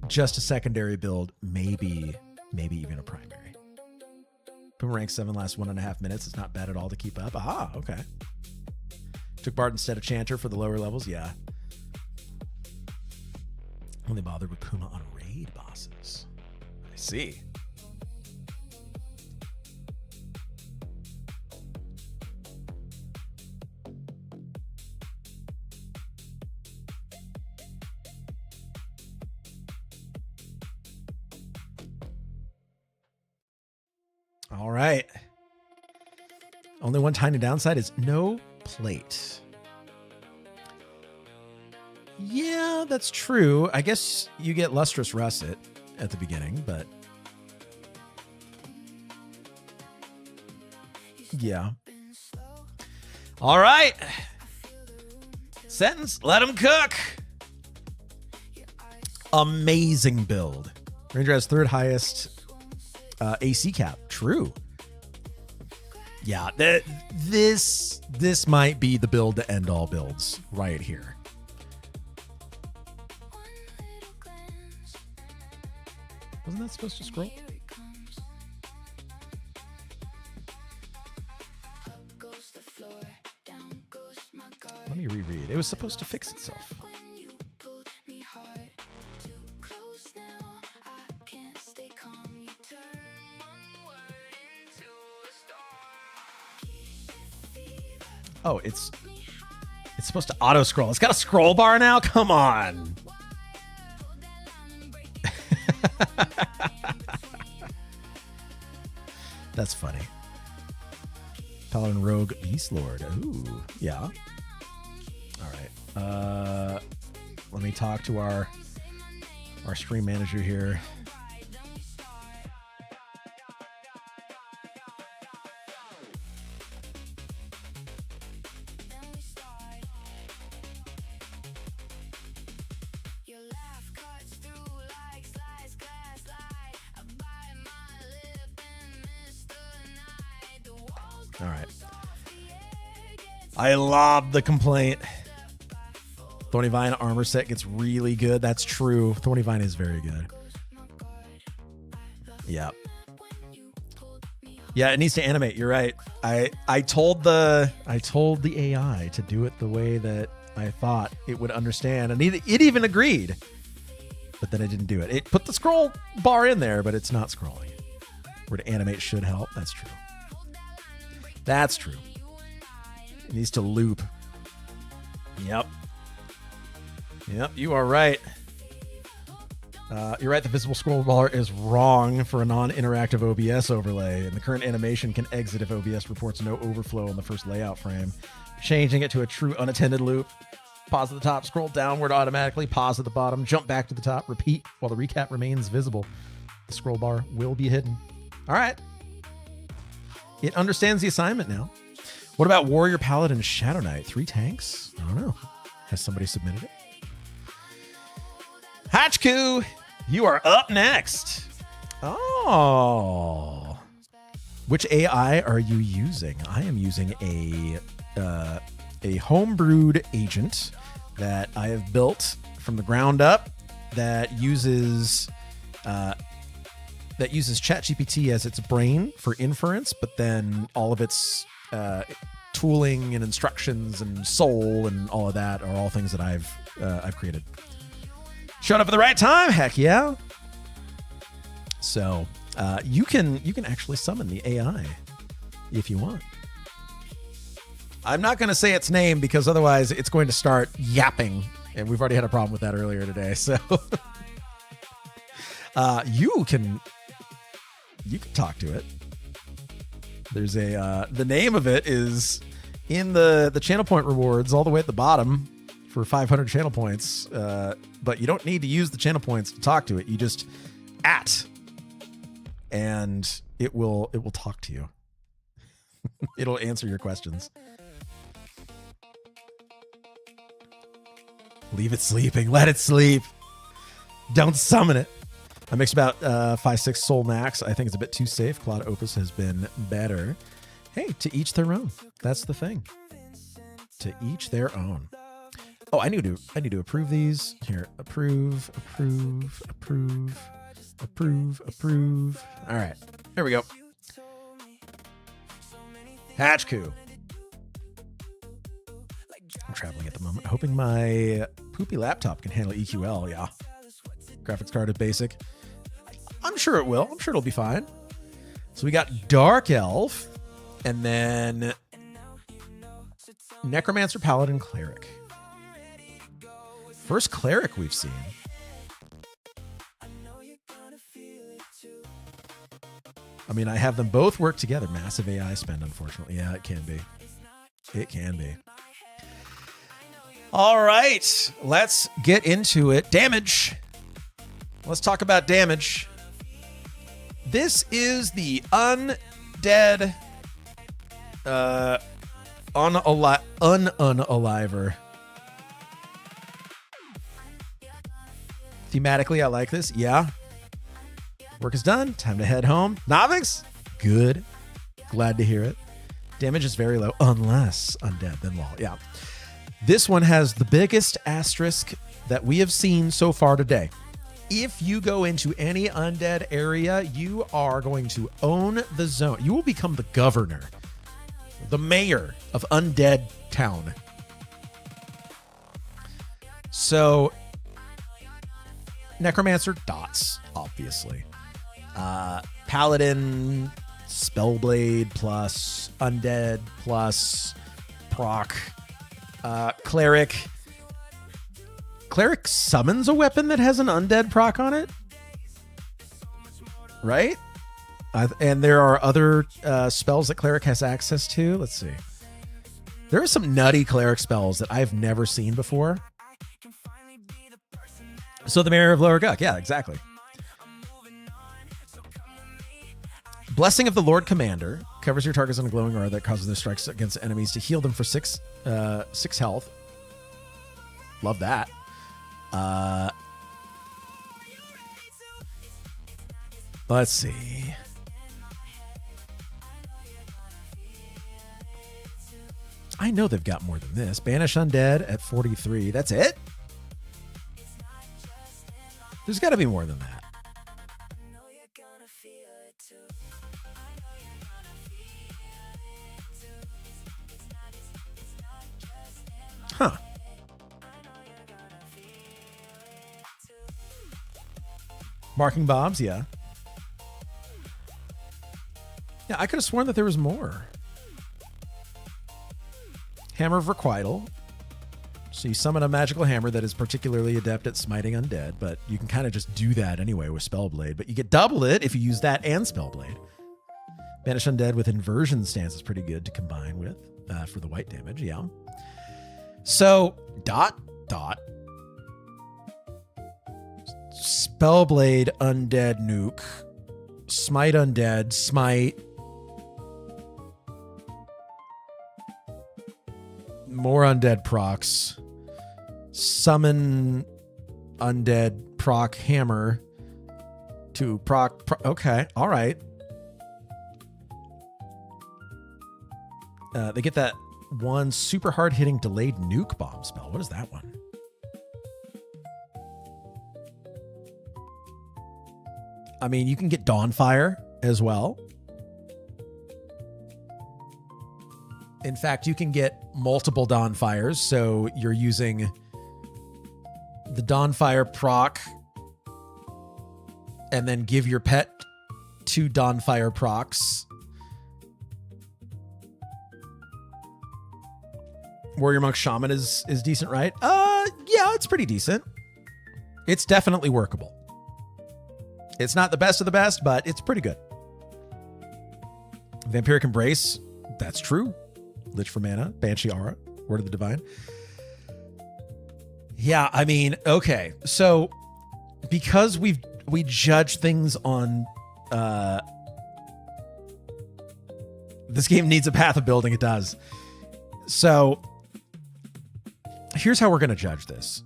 just a secondary build, maybe even a primary. Puma rank 7 lasts 1.5 minutes. It's not bad at all to keep up. Ah, okay. Took Bard instead of Chanter for the lower levels. Yeah. Only bothered with Puma on raid bosses. I see. All right. Only one tiny downside is no plate. Yeah, that's true. I guess you get Lustrous Russet at the beginning, but yeah. All right. Sentence, let them cook. Amazing build. Ranger has 3rd highest AC cap. True. Yeah, this might be the build to end all builds right here. Wasn't that supposed to scroll? Let me reread. It was supposed to fix itself. Oh, it's supposed to auto scroll. It's got a scroll bar now? Come on. That's funny. Paladin Rogue Beast Lord. Ooh, yeah. All right. Let me talk to our stream manager here. All right. I love the complaint. Thorny Vine armor set gets really good. That's true. Thorny Vine is very good. Yeah. Yeah, it needs to animate. You're right. I told the AI to do it the way that I thought it would understand, and it even agreed. But then it didn't do it. It put the scroll bar in there, but it's not scrolling. Where to animate should help. That's true. That's true. It needs to loop. Yep. Yep, you are right. You're right, the visible scroll bar is wrong for a non-interactive OBS overlay, and the current animation can exit if OBS reports no overflow on the first layout frame. Changing it to a true unattended loop. Pause at the top, scroll downward automatically, pause at the bottom, jump back to the top, repeat while the recap remains visible. The scroll bar will be hidden. All right. It understands the assignment now. What about Warrior Paladin Shadow Knight? 3 tanks? I don't know. Has somebody submitted it? Hatchku, you are up next. Oh. Which AI are you using? I am using a homebrewed agent that I have built from the ground up that uses ChatGPT as its brain for inference, but then all of its tooling and instructions and soul and all of that are all things that I've created. Showed up at the right time, heck yeah. So you can actually summon the AI if you want. I'm not going to say its name because otherwise it's going to start yapping, and we've already had a problem with that earlier today. So you can talk to it. There's the name of it is in the channel point rewards all the way at the bottom for 500 channel points. But you don't need to use the channel points to talk to it. You just and it will talk to you. It'll answer your questions. Leave it sleeping. Let it sleep. Don't summon it. I mixed about 5-6 Soul Max. I think it's a bit too safe. Claude Opus has been better. Hey, to each their own. That's the thing. To each their own. Oh, I need to approve these. Here, approve. All right, here we go. Hatchku. I'm traveling at the moment, hoping my poopy laptop can handle EQL. Yeah. Graphics card is basic. I'm sure it will. I'm sure it'll be fine. So we got Dark Elf, and then Necromancer, Paladin, Cleric. First Cleric we've seen. I mean, I have them both work together. Massive AI spend, unfortunately. Yeah, it can be. It can be. All right, let's get into it. Damage. Let's talk about damage. This is the undead unaliver. Thematically, I like this. Yeah. Work is done. Time to head home. Novix? Good. Glad to hear it. Damage is very low unless undead, then wall. Yeah. This one has the biggest asterisk that we have seen so far today. If you go into any undead area, you are going to own the zone. You will become the governor, the mayor of Undead Town. So, Necromancer, dots, obviously. Paladin, Spellblade plus Undead plus proc. Cleric. Cleric summons a weapon that has an undead proc on it, right? And there are other spells that Cleric has access to. Let's see. There are some nutty Cleric spells that I've never seen before. So the Mayor of Lower Guck. Yeah, exactly. Blessing of the Lord Commander covers your targets in a glowing aura that causes their strikes against enemies to heal them for 6 health. Love that. Let's see. I know they've got more than this. Banish Undead at 43. That's it? There's got to be more than that. Huh. Marking Bobs, yeah. Yeah, I could have sworn that there was more. Hammer of Requital. So you summon a magical hammer that is particularly adept at smiting undead, but you can kind of just do that anyway with Spellblade, but you get double it if you use that and Spellblade. Banish Undead with Inversion Stance is pretty good to combine with for the white damage, yeah. So, dot. Spellblade Undead Nuke. Smite Undead. Smite. More Undead procs. Summon Undead proc Hammer. To proc. Okay, all right. They get that one super hard hitting delayed nuke bomb spell. What is that one? I mean, you can get Dawnfire as well. In fact, you can get multiple Dawnfires. So you're using the Dawnfire proc and then give your pet 2 Dawnfire procs. Warrior Monk Shaman is decent, right? Yeah, it's pretty decent. It's definitely workable. It's not the best of the best, but it's pretty good. Vampiric Embrace, that's true. Lich for mana, Banshee Aura, Word of the Divine. Yeah, I mean, okay. So because we judge things on this game needs a path of building, it does. So here's how we're going to judge this.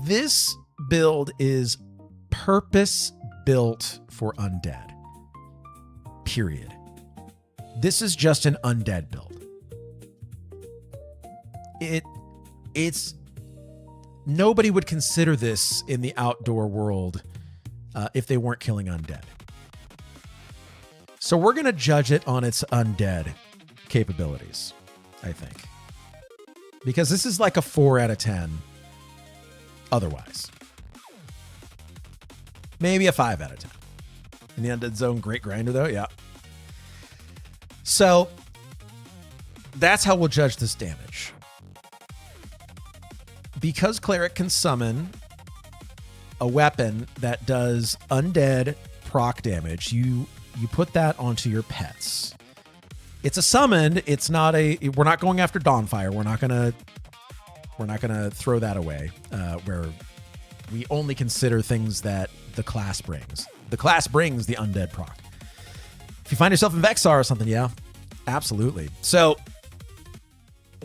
This build is purpose built for undead. Period. This is just an undead build. It's nobody would consider this in the outdoor world if they weren't killing undead. So we're going to judge it on its undead capabilities, I think. Because this is like a 4 out of 10 otherwise. Maybe a 5 out of 10. In the Undead Zone, great grinder though, yeah. So that's how we'll judge this damage. Because Cleric can summon a weapon that does undead proc damage, you put that onto your pets. It's a summon. It's not a. We're not going after Dawnfire. We're not gonna throw that away. Where we only consider things that the class brings. The class brings the undead proc. If you find yourself in Vexar or something, yeah, absolutely. So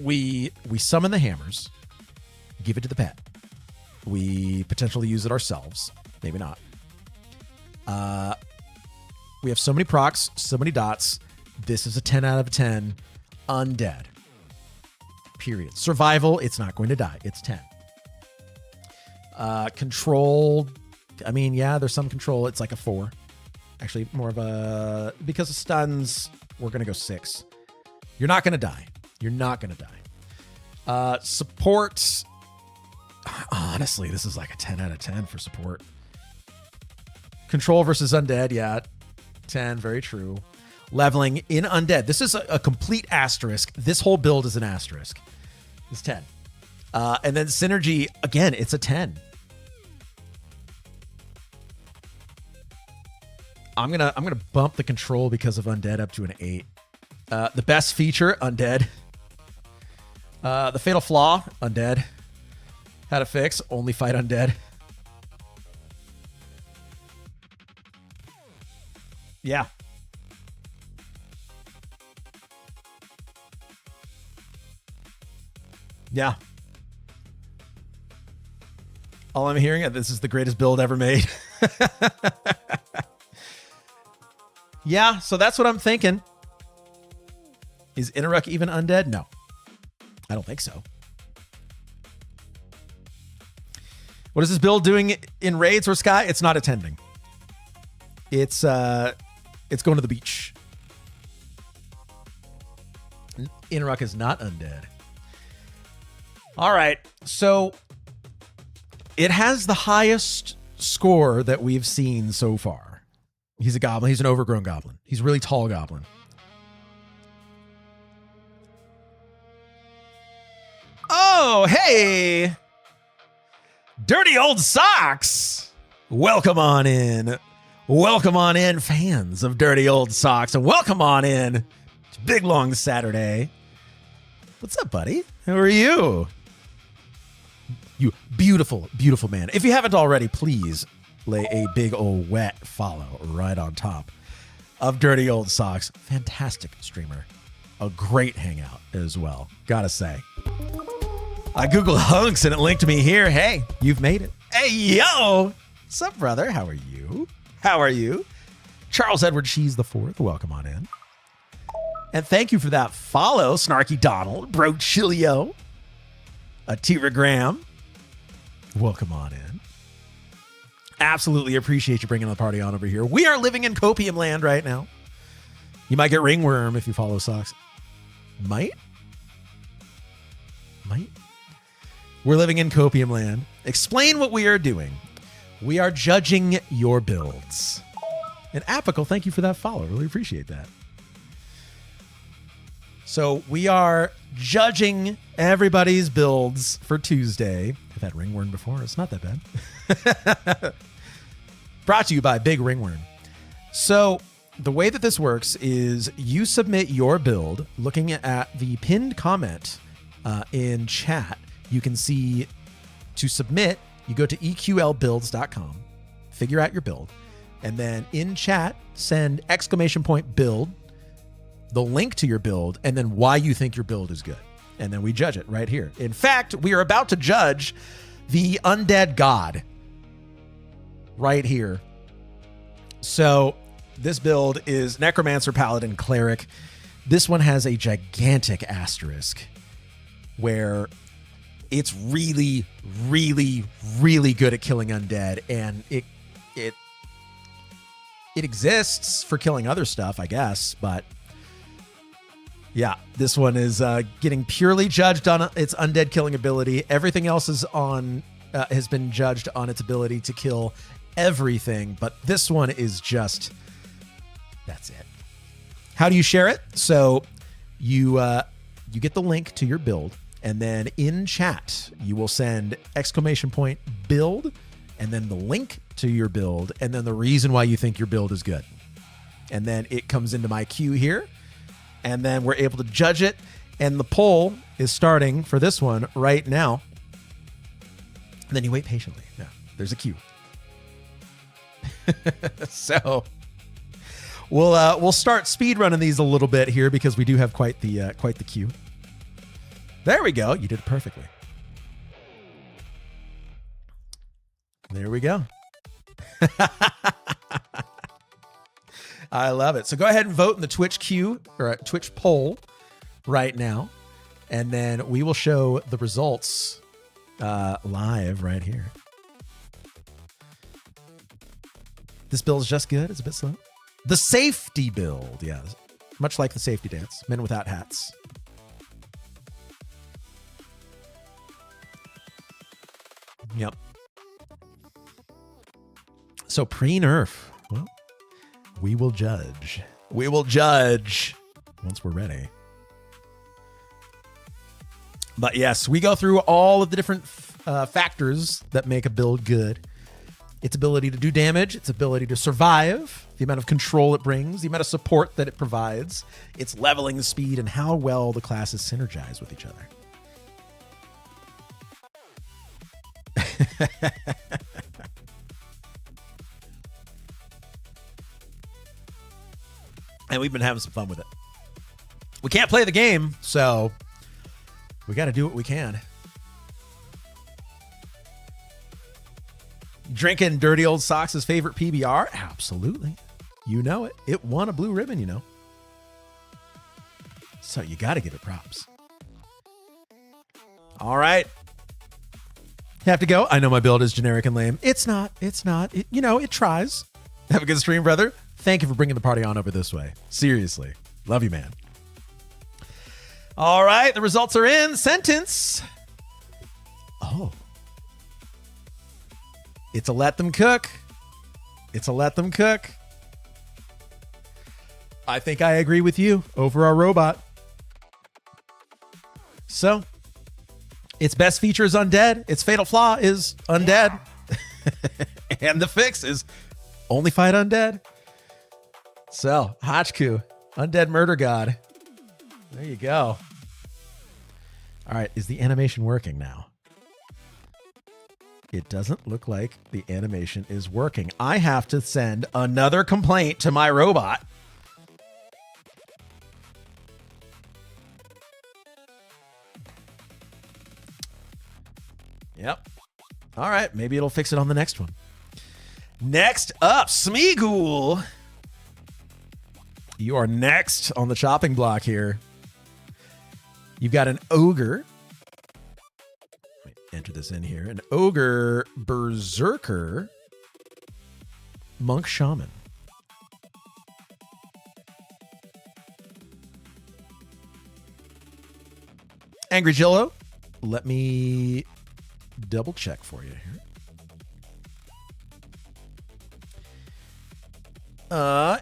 we summon the hammers, give it to the pet. We potentially use it ourselves. Maybe not. We have so many procs, so many dots. This is a 10 out of 10 undead. Period. Survival, it's not going to die. It's 10. Control, I mean, yeah, there's some control. It's like a 4. Actually, more of a, because of stuns, we're going to go 6. You're not going to die. You're not going to die. Support, honestly, this is like a 10 out of 10 for support. Control versus undead, yeah, 10, very true. Leveling in undead, this is a complete asterisk. This whole build is an asterisk. It's 10. And then synergy, again, it's a 10. I'm gonna bump the control because of undead up to an 8. The best feature, undead. The fatal flaw, undead. How to fix, only fight undead. Yeah. Yeah. All I'm hearing, this is the greatest build ever made. Yeah, so that's what I'm thinking. Is Interruck even undead? No. I don't think so. What is this build doing in raids or Sky? It's not attending. It's going to the beach. Interruck is not undead. All right, so it has the highest score that we've seen so far. He's a goblin. He's an overgrown goblin. He's a really tall goblin. Oh, hey! Dirty Old Socks! Welcome on in. Welcome on in, fans of Dirty Old Socks. And welcome on in to Big Long Saturday. What's up, buddy? How are you? You beautiful, beautiful man. If you haven't already, please lay a big old wet follow right on top of Dirty Old Socks. Fantastic streamer. A great hangout as well, gotta say. I Googled hunks and it linked me here. Hey, you've made it. Hey, yo! What's up, brother? How are you? How are you? Charles Edward Shees IV, welcome on in. And thank you for that follow, Snarky Donald, Brochilio, a Teragram. Welcome on in. Absolutely appreciate you bringing the party on over here. We are living in copium land right now. You might get ringworm if you follow Socks. Might? We're living in copium land. Explain what we are doing. We are judging your builds. And Apical, thank you for that follow. Really appreciate that. So we are judging everybody's builds for Tuesday. I've had ringworm before. It's not that bad. Brought to you by Big Ringworm. So the way that this works is you submit your build. Looking at the pinned comment in chat, you can see to submit, you go to eqlbuilds.com, figure out your build, and then in chat, send !build, the link to your build, and then why you think your build is good. And then we judge it right here. In fact, we are about to judge the Undead God right here. So this build is Necromancer, Paladin, Cleric. This one has a gigantic asterisk where it's really, really, really good at killing undead, and it exists for killing other stuff, I guess, but yeah, this one is getting purely judged on its undead killing ability. Everything else is has been judged on its ability to kill everything, but this one is just, that's it. How do you share it? So you get the link to your build, and then in chat you will send !build, and then the link to your build, and then the reason why you think your build is good. And then it comes into my queue here, and then we're able to judge it. And the poll is starting for this one right now. And then you wait patiently. Yeah, there's a queue. So we'll start speed running these a little bit here because we do have quite the queue. There we go. You did it perfectly. There we go. I love it. So go ahead and vote in the Twitch queue or Twitch poll right now, and then we will show the results live right here. This build is just good. It's a bit slow. The safety build, yeah, much like the safety dance, men without hats. Yep. So pre-nerf, well, we will judge. We will judge once we're ready. But yes, we go through all of the different factors that make a build good. Its ability to do damage, its ability to survive, the amount of control it brings, the amount of support that it provides, its leveling speed, and how well the classes synergize with each other. And we've been having some fun with it. We can't play the game, so we got to do what we can. Drinking Dirty Old Socks' favorite PBR? Absolutely. You know it. It won a blue ribbon, you know. So you got to give it props. All right. Have to go. I know my build is generic and lame. It's not. It's not. It tries. Have a good stream, brother. Thank you for bringing the party on over this way. Seriously. Love you, man. All right. The results are in. Sentence. Oh. It's a let them cook. It's a let them cook. I think I agree with you over our robot. So, its best feature is undead. Its fatal flaw is undead. Yeah. And the fix is only fight undead. So, Hachku, undead murder god. There you go. All right, is the animation working now? It doesn't look like the animation is working. I have to send another complaint to my robot. Yep. All right, maybe it'll fix it on the next one. Next up, Smeagol. You are next on the chopping block here. You've got an ogre. Enter this in here. An ogre berserker monk shaman. Angry Jillo. Let me double check for you here.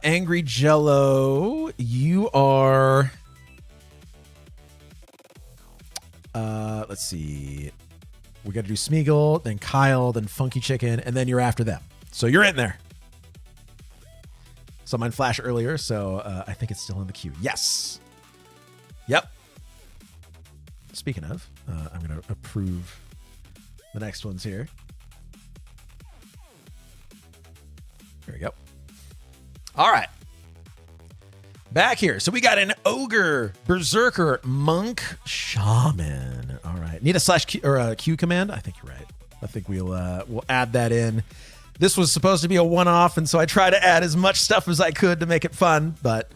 Angry Jello, you are let's see. We got to do Smeagol, then Kyle, then Funky Chicken, and then you're after them. So you're in there. Saw mine flash earlier, so I think it's still in the queue. Yes. Yep. Speaking of, I'm going to approve the next ones here. There we go. All right. Back here. So we got an ogre, berserker, monk, shaman. All right. Need a slash Q, or a Q command? I think you're right. I think we'll add that in. This was supposed to be a one-off, and so I try to add as much stuff as I could to make it fun, but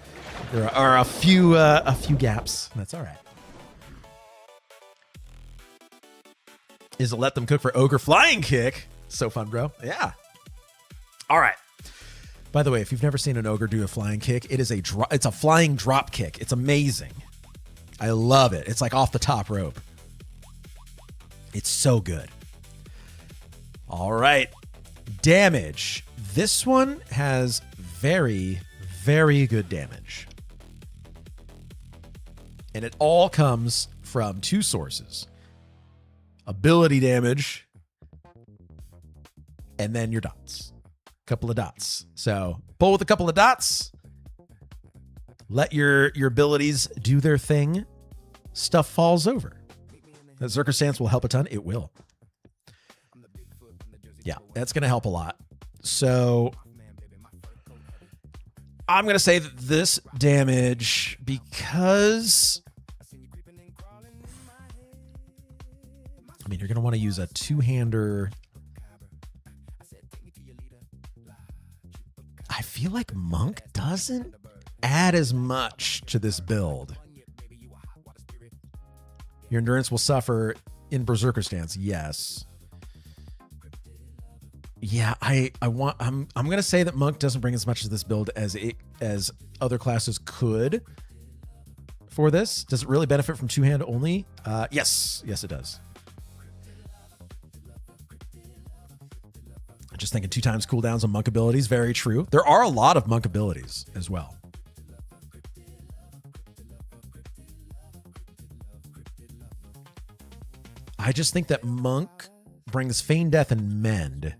there are a few gaps. That's all right. Is it let them cook for ogre flying kick? So fun, bro. Yeah. All right. By the way, if you've never seen an ogre do a flying kick, it's a flying drop kick. It's amazing. I love it. It's like off the top rope. It's so good. All right. Damage. This one has very, very good damage. And it all comes from two sources. Ability damage, and then your dots. Couple of dots. So pull with a couple of dots. Let your abilities do their thing. Stuff falls over. The Zerker Stance will help a ton. It will. Yeah, that's going to help a lot. So I'm going to say that this damage, because I mean, you're going to want to use a two-hander. I feel like Monk doesn't add as much to this build. Your endurance will suffer in Berserker stance. Yes. Yeah, I'm gonna say that Monk doesn't bring as much of this build as other classes could for this. Does it really benefit from two-hand only? Yes, it does. Just thinking 2 times cooldowns on Monk abilities. Very true. There are a lot of Monk abilities as well. I just think that Monk brings Feign Death and Mend,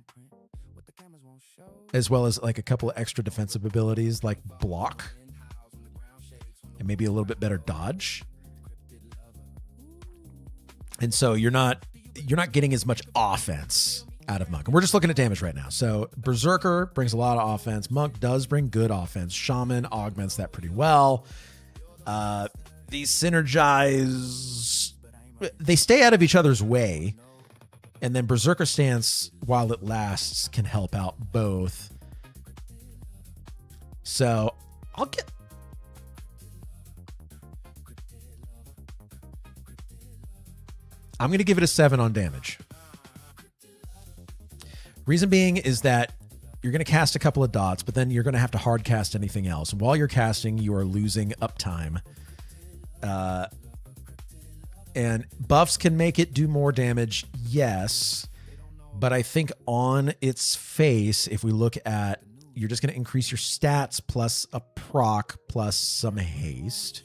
as well as like a couple of extra defensive abilities like block and maybe a little bit better dodge. And so you're not getting as much offense out of Monk. And we're just looking at damage right now. So Berserker brings a lot of offense. Monk does bring good offense. Shaman augments that pretty well. These synergize. They stay out of each other's way. And then Berserker stance, while it lasts, can help out both. So I'm going to give it a 7 on damage. Reason being is that you're going to cast a couple of dots, but then you're going to have to hard cast anything else. And while you're casting, you are losing uptime. And buffs can make it do more damage, yes. But I think on its face, if we look at, you're just going to increase your stats plus a proc plus some haste.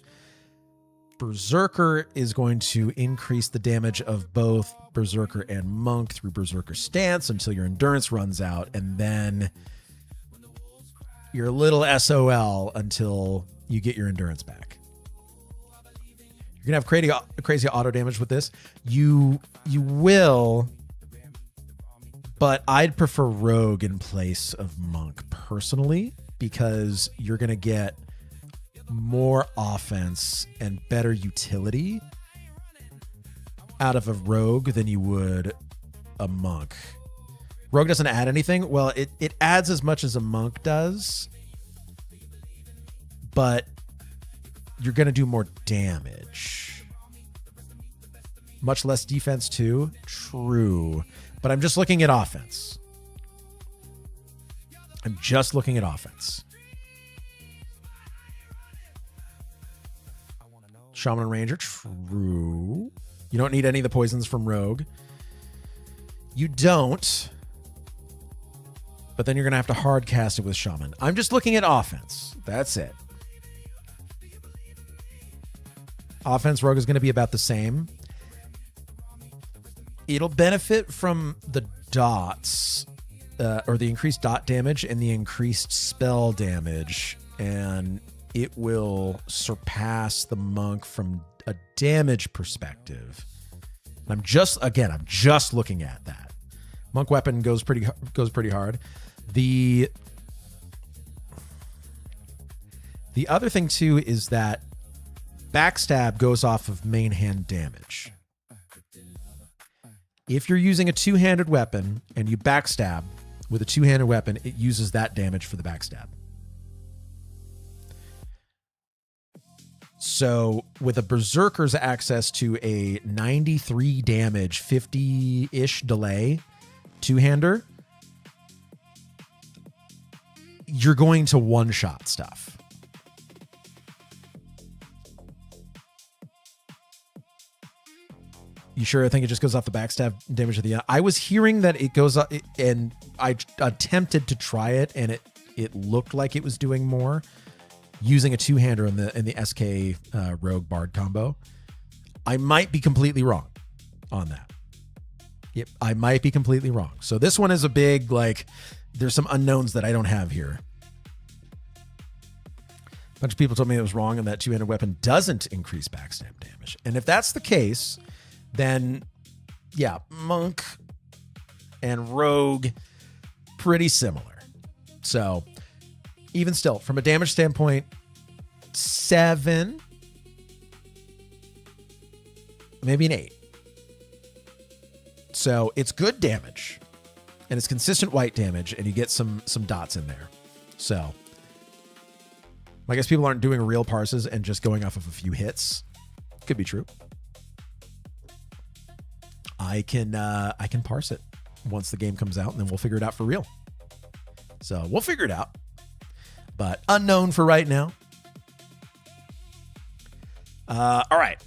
Berserker is going to increase the damage of both Berserker and Monk through Berserker stance until your endurance runs out, and then you're a little SOL until you get your endurance back. You're gonna have crazy auto damage with this. You will, but I'd prefer Rogue in place of Monk personally, because you're gonna get more offense and better utility out of a Rogue than you would a Monk. Rogue doesn't add anything. Well, it adds as much as a Monk does, but you're going to do more damage. Much less defense too. True. But I'm just looking at offense. Shaman and Ranger, true. You don't need any of the poisons from Rogue. You don't. But then you're going to have to hard cast it with Shaman. I'm just looking at offense. That's it. Offense, Rogue is going to be about the same. It'll benefit from the dots, or the increased dot damage and the increased spell damage. And it will surpass the Monk from a damage perspective. I'm just looking at that. Monk weapon goes pretty hard. The other thing too is that backstab goes off of main hand damage. If you're using a two-handed weapon and you backstab with a two-handed weapon, it uses that damage for the backstab. So with a Berserker's access to a 93 damage, 50-ish delay two-hander, you're going to one-shot stuff. You sure? I think it just goes off the backstab damage of the... I was hearing that it goes up, and I attempted to try it, and it looked like it was doing more using a two-hander in the SK Rogue Bard combo. I might be completely wrong on that. Yep, I might be completely wrong. So this one is a big, there's some unknowns that I don't have here. A bunch of people told me it was wrong and that two-handed weapon doesn't increase backstab damage. And if that's the case, then yeah, Monk and Rogue, pretty similar. So even still, from a damage standpoint, 7, maybe an 8. So it's good damage, and it's consistent white damage, and you get some dots in there. So I guess people aren't doing real parses and just going off of a few hits. Could be true. I can parse it once the game comes out, and then we'll figure it out for real. So we'll figure it out, but unknown for right now. All right.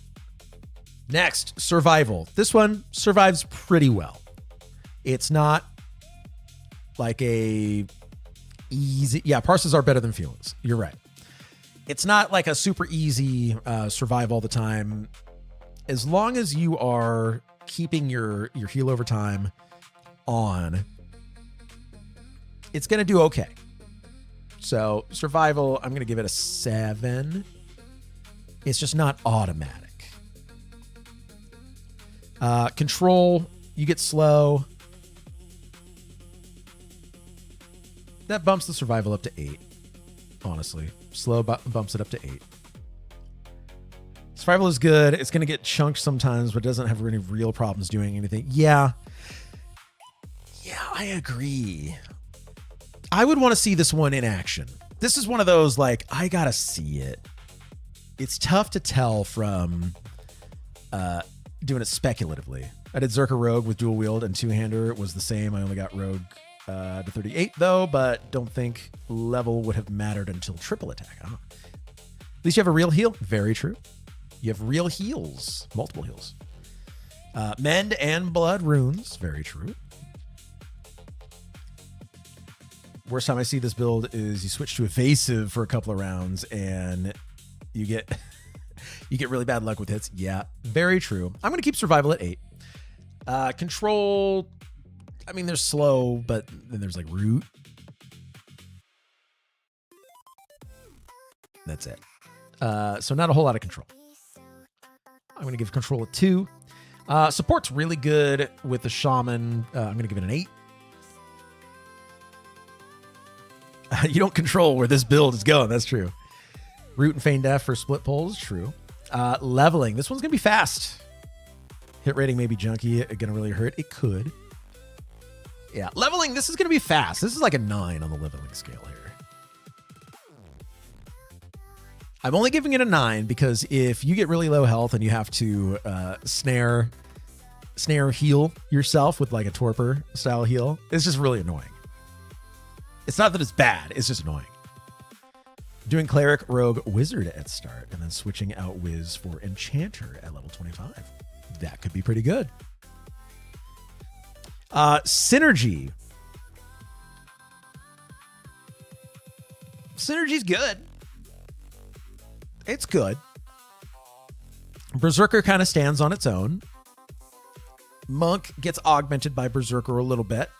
Next, survival. This one survives pretty well. It's not like a easy. Yeah, parses are better than feelings. You're right. It's not like a super easy survive all the time. As long as you are keeping your heal over time on, it's going to do okay. So survival, I'm going to give it a 7. It's just not automatic. Control, you get slow. That bumps the survival up to 8. Honestly, slow bumps it up to 8. Survival is good. It's going to get chunked sometimes, but doesn't have any real problems doing anything. Yeah, I agree. I would want to see this one in action. This is one of those, like, I got to see it. It's tough to tell from doing it speculatively. I did Zerker Rogue with dual wield and two-hander. It was the same. I only got Rogue to 38, though, but don't think level would have mattered until triple attack. At least you have a real heal. Very true. You have real heals. Multiple heals. Mend and blood runes. Very true. Worst time I see this build is you switch to evasive for a couple of rounds and you get really bad luck with hits. Yeah, very true. I'm going to keep survival at 8. Control, I mean, there's slow, but then there's like root. That's it. So not a whole lot of control. I'm going to give control a 2. Support's really good with the shaman. I'm going to give it an 8. You don't control where this build is going. That's true. Root and Feign Death for split pulls. True. Leveling. This one's going to be fast. Hit rating may be junky. Going to really hurt. It could. Yeah. Leveling. This is going to be fast. This is like a 9 on the leveling scale here. I'm only giving it a 9 because if you get really low health and you have to snare heal yourself with like a torpor style heal, it's just really annoying. It's not that it's bad. It's just annoying. Doing Cleric, Rogue, Wizard at start, and then switching out Wiz for Enchanter at level 25. That could be pretty good. Synergy. Synergy's good. It's good. Berserker kind of stands on its own. Monk gets augmented by Berserker a little bit.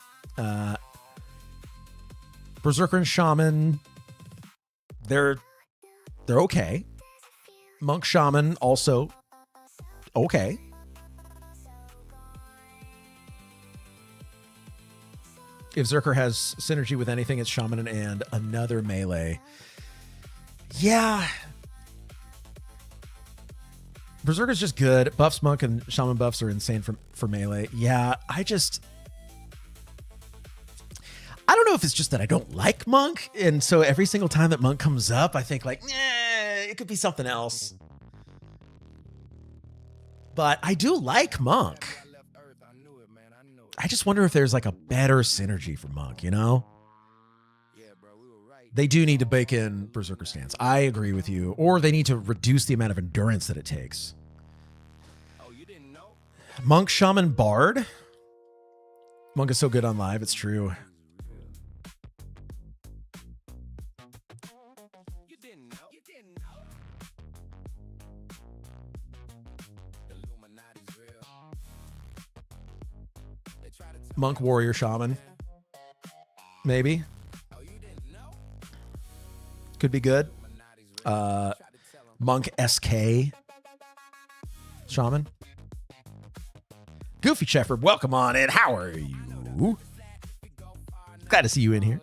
Berserker and Shaman, they're okay. Monk Shaman also okay. If Zerker has synergy with anything, it's Shaman and another melee. Yeah. Berserker's just good. Buffs Monk and Shaman buffs are insane for melee. Yeah, I don't know if it's just that I don't like Monk, and so every single time that Monk comes up, I think like, it could be something else. But I do like Monk. I just wonder if there's like a better synergy for Monk, you know? They do need to bake in Berserker stance. I agree with you. Or they need to reduce the amount of endurance that it takes. Monk, Shaman, Bard. Monk is so good on live, it's true. Monk, Warrior, Shaman. Maybe. Could be good. Monk, SK. Shaman. Goofy Shepherd, welcome on in. How are you? Glad to see you in here.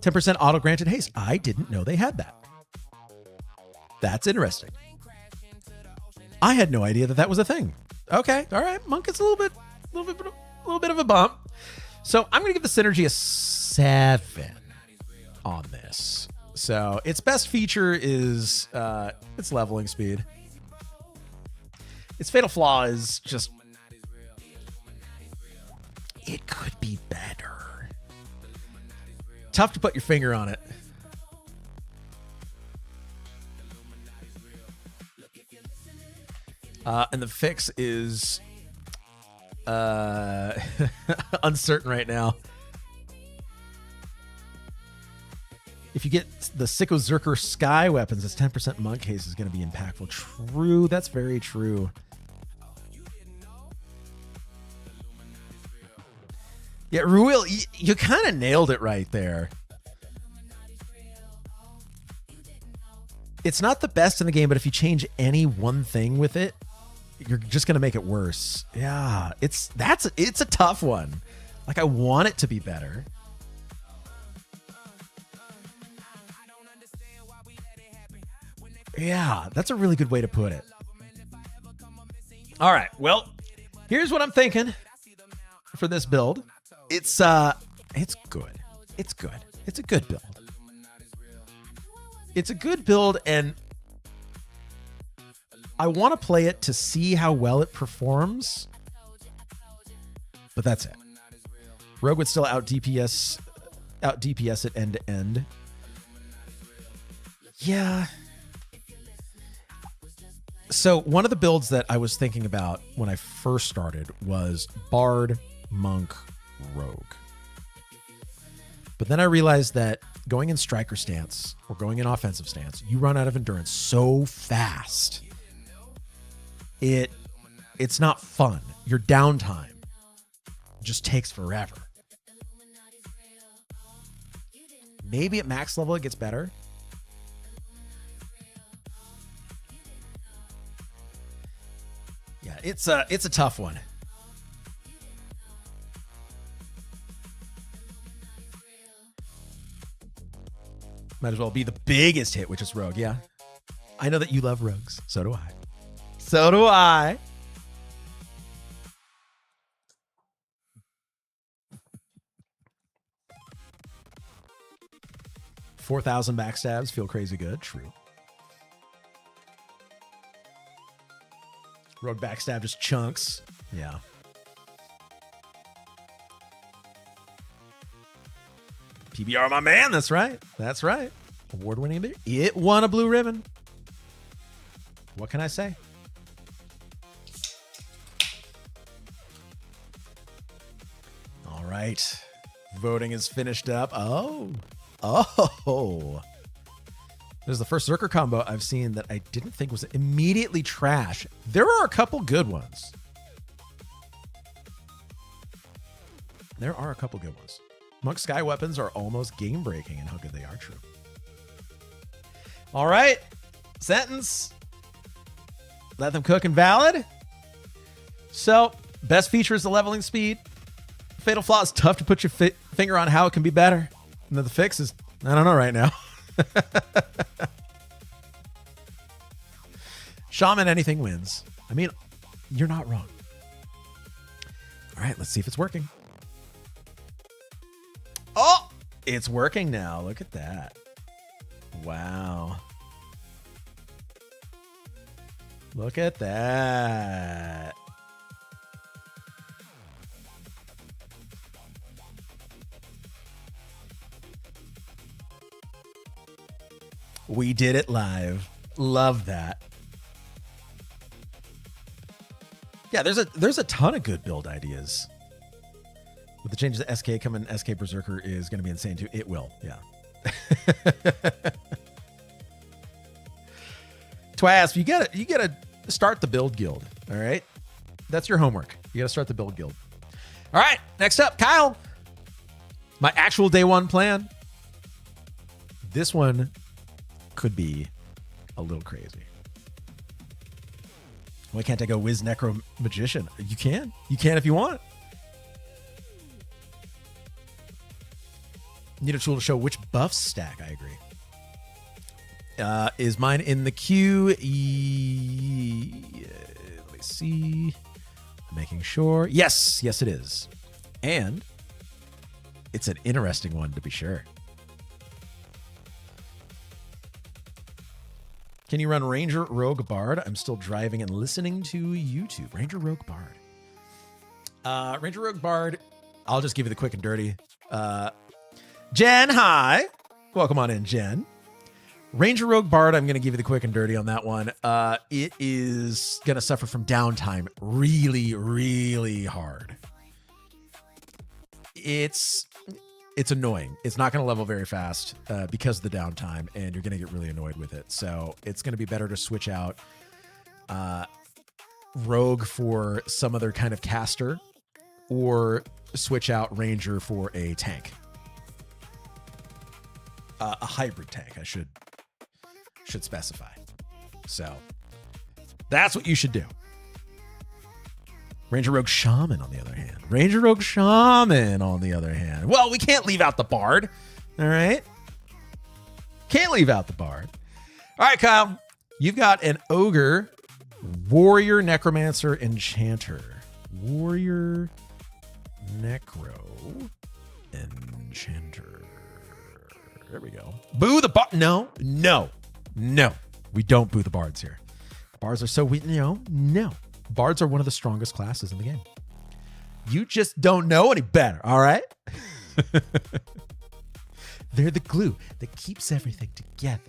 10% auto-granted haste. I didn't know they had that. That's interesting. I had no idea that was a thing. Okay, all right. Monk is a little bit of a bump. So I'm going to give the synergy a 7 on this. So its best feature is its leveling speed. Its fatal flaw is just, it could be better. Tough to put your finger on it. And the fix is uncertain right now. If you get the Sicko Zerker Sky weapons, this 10% monk case is going to be impactful. True. That's very true. Yeah, Ruil, you kind of nailed it right there. It's not the best in the game, but if you change any one thing with it, you're just going to make it worse. Yeah, it's a tough one. Like, I want it to be better. Yeah, that's a really good way to put it. All right, well, here's what I'm thinking for this build. It's good. It's good. It's a good build. It's a good build, and I want to play it to see how well it performs. But that's it. Rogue would still out DPS it end to end. Yeah. So one of the builds that I was thinking about when I first started was Bard, Monk, Rogue. But then I realized that going in striker stance or going in offensive stance, you run out of endurance so fast. It's not fun. Your downtime just takes forever. Maybe at max level it gets better. Yeah, it's a tough one. Might as well be the biggest hit, which is Rogue. Yeah. I know that you love rogues. So do I. So do I. $4,000 backstabs feel crazy good. True. Rogue backstab just chunks. Yeah. PBR, my man. That's right. That's right. Award-winning beer. It won a blue ribbon. What can I say? All right. Voting is finished up. Oh. This is the first Zerker combo I've seen that I didn't think was immediately trash. There are a couple good ones. Monk Sky weapons are almost game-breaking in how good they are. True. All right. Sentence. Let them cook and valid. So, best feature is the leveling speed. Fatal flaw is tough to put your finger on how it can be better. And then the fix is, I don't know right now. Shaman anything wins. I mean, you're not wrong. All right, let's see if it's working. Oh, it's working now. Look at that. Wow. Look at that. We did it live. Love that. Yeah, there's a ton of good build ideas. With the changes to SK coming, SK Berserker is going to be insane too. It will, yeah. Twasp, you gotta start the build guild. All right, that's your homework. You gotta start the build guild. All right, next up, Kyle. My actual day one plan. This one could be a little crazy. Why can't I go Wiz Necro Magician? You can if you want. Need a tool to show which buffs stack. I agree. Is mine in the queue? Let me see. Making sure. Yes, it is. And it's an interesting one to be sure. Can you run Ranger, Rogue, Bard? I'm still driving and listening to YouTube. Ranger, Rogue, Bard. Ranger, Rogue, Bard. I'll just give you the quick and dirty. Jen, hi. Welcome on in, Jen. Ranger, Rogue, Bard, I'm going to give you the quick and dirty on that one. It is going to suffer from downtime really, really hard. It's annoying. It's not going to level very fast because of the downtime, and you're going to get really annoyed with it. So it's going to be better to switch out Rogue for some other kind of caster, or switch out Ranger for a tank. A hybrid tank, I should specify. So that's what you should do. Ranger, Rogue, Shaman, on the other hand. Ranger, Rogue, Shaman, on the other hand. Well, we can't leave out the Bard. All right? Can't leave out the Bard. All right, Kyle. You've got an Ogre, Warrior, Necromancer, Enchanter. Warrior, Necro, Enchanter. There we go. Boo the Bard. No. We don't boo the Bards here. Bards are so weak. No. Bards are one of the strongest classes in the game. You just don't know any better, all right? They're the glue that keeps everything together.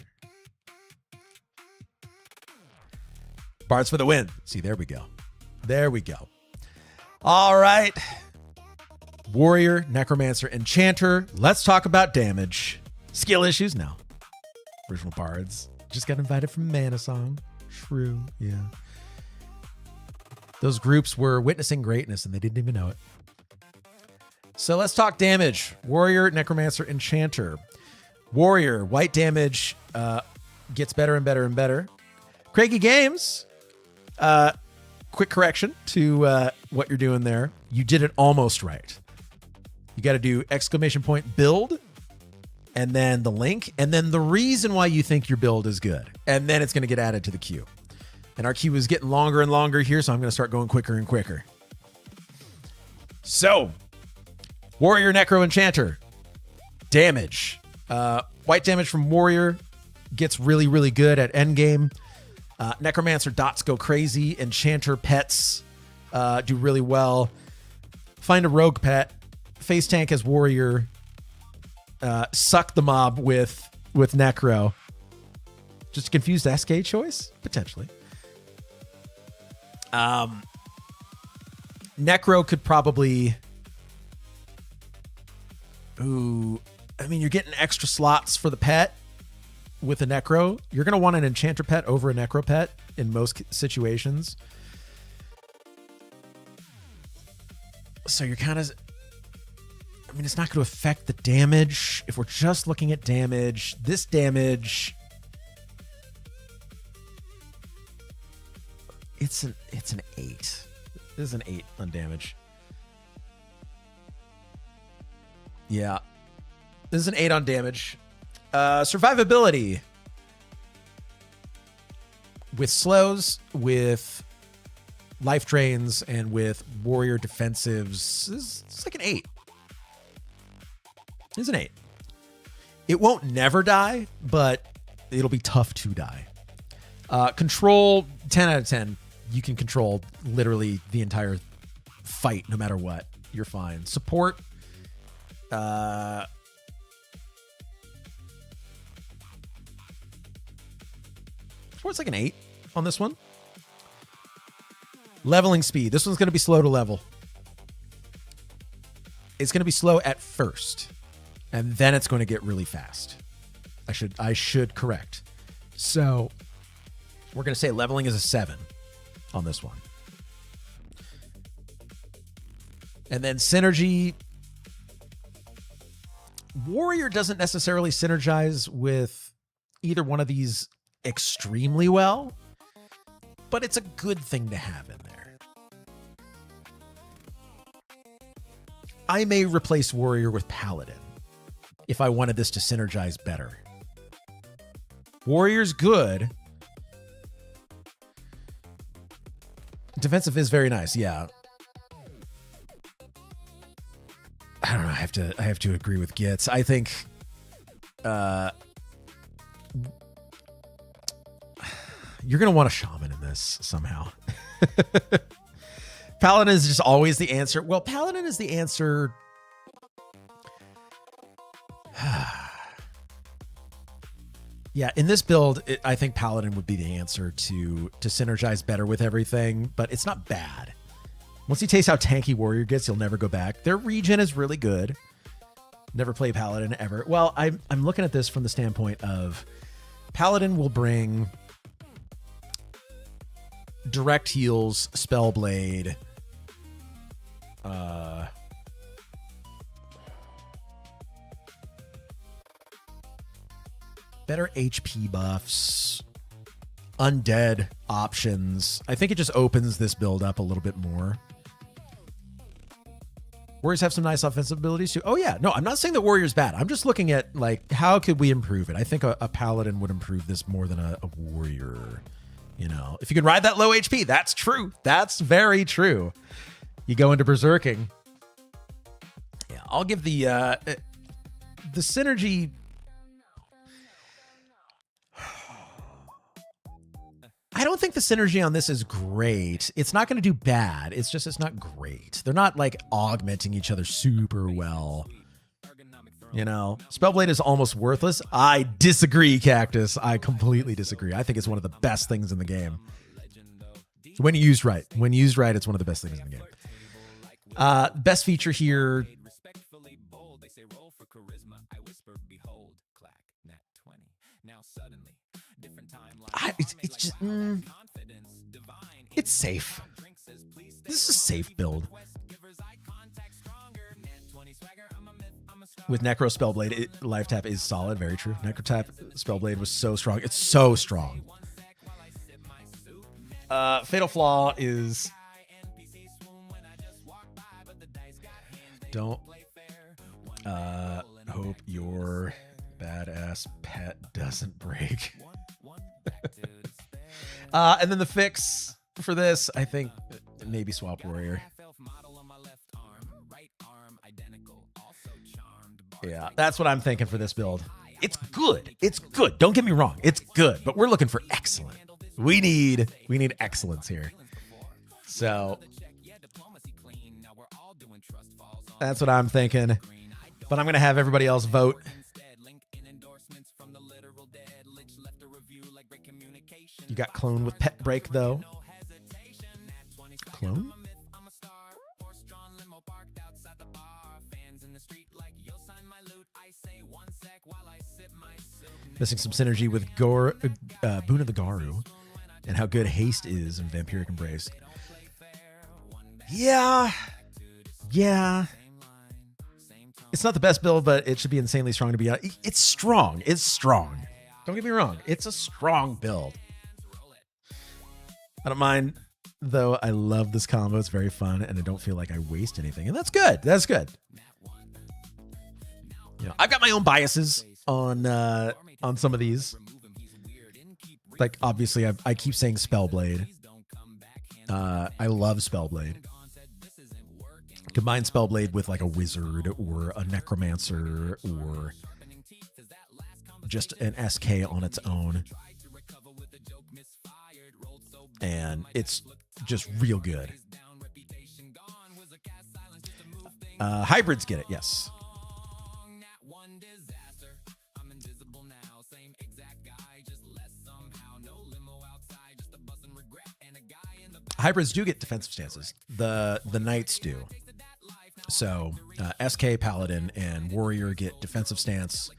Bards for the win. See, there we go. All right. Warrior, Necromancer, Enchanter. Let's talk about damage. Skill issues? No. Original Bards. Just got invited from Mana Song. True, yeah. Those groups were witnessing greatness and they didn't even know it. So let's talk damage. Warrior, Necromancer, Enchanter. Warrior, white damage gets better and better and better. Craigie Games, quick correction to what you're doing there. You did it almost right. You got to do ! build, and then the link, and then the reason why you think your build is good. And then it's going to get added to the queue. And our queue is getting longer and longer here, so I'm going to start going quicker and quicker. So, Warrior, Necro, Enchanter. Damage. White damage from Warrior gets really, really good at endgame. Necromancer dots go crazy. Enchanter pets do really well. Find a rogue pet. Face tank as Warrior. Suck the mob with Necro. Just a confused SK choice? Potentially. Necro could probably... Ooh, I mean, you're getting extra slots for the pet with a Necro. You're going to want an Enchanter pet over a Necro pet in most situations. So you're kind of... I mean, it's not going to affect the damage. If we're just looking at damage, this damage... It's an 8. This is an 8 on damage. Yeah. This is an 8 on damage. Survivability. With slows, with life drains, and with warrior defensives, it's like an 8. It's an 8. It won't never die, but it'll be tough to die. Control, 10 out of 10. You can control literally the entire fight no matter what. You're fine. Support. Support's like an 8 on this one. Leveling speed. This one's going to be slow to level. It's going to be slow at first, and then it's going to get really fast. I should correct. So we're going to say leveling is a 7 on this one. And then synergy. Warrior doesn't necessarily synergize with either one of these extremely well, but it's a good thing to have in there. I may replace Warrior with Paladin if I wanted this to synergize better. Warrior's good. Defensive is very nice, yeah. I don't know. I have to agree with Gitz. I think You're going to want a shaman in this somehow. Paladin is just always the answer. Well, Paladin is the answer. Yeah, in this build, I think Paladin would be the answer to synergize better with everything, but it's not bad. Once you taste how tanky Warrior gets, you'll never go back. Their regen is really good. Never play Paladin ever. Well, I'm looking at this from the standpoint of Paladin will bring direct heals, Spellblade, better HP buffs, undead options. I think it just opens this build up a little bit more. Warriors have some nice offensive abilities too. Oh yeah, no, I'm not saying that Warrior's bad. I'm just looking at like, how could we improve it? I think a Paladin would improve this more than a Warrior. You know, if you can ride that low HP, that's true. That's very true. You go into berserking. Yeah, I'll give the synergy. I don't think the synergy on this is great. It's not going to do bad. It's just, it's not great. They're not like augmenting each other super well. You know, Spellblade is almost worthless. I disagree, Cactus. I completely disagree. I think it's one of the best things in the game. When used right. When used right, it's one of the best things in the game. Best feature here. It's just, it's safe. This is a safe build. With Necro Spellblade, Life Tap is solid. Very true. Necro Tap Spellblade was so strong. It's so strong. Fatal Flaw is... Don't hope your badass pet doesn't break. And then the fix for this, I think maybe swap Warrior. Yeah, that's what I'm thinking for this build. It's good. It's good. Don't get me wrong. It's good, but we're looking for excellent. We need excellence here. So that's what I'm thinking. But I'm going to have everybody else vote. You got Clone with Pet Break, though. Clone? Missing some synergy with Boon of the Garu and how good Haste is in Vampiric Embrace. Yeah. It's not the best build, but it should be insanely strong to be out. It's strong. It's strong. Don't get me wrong. It's a strong build. I don't mind, though. I love this combo. It's very fun, and I don't feel like I waste anything. And that's good. That's good. You know, I've got my own biases on some of these. Like, obviously, I keep saying Spellblade. I love Spellblade. Combine Spellblade with like a wizard or a necromancer or just an SK on its own. And it's just real good. Hybrids get it, yes. Hybrids do get defensive stances. The knights do. So SK, Paladin, and Warrior get defensive stance.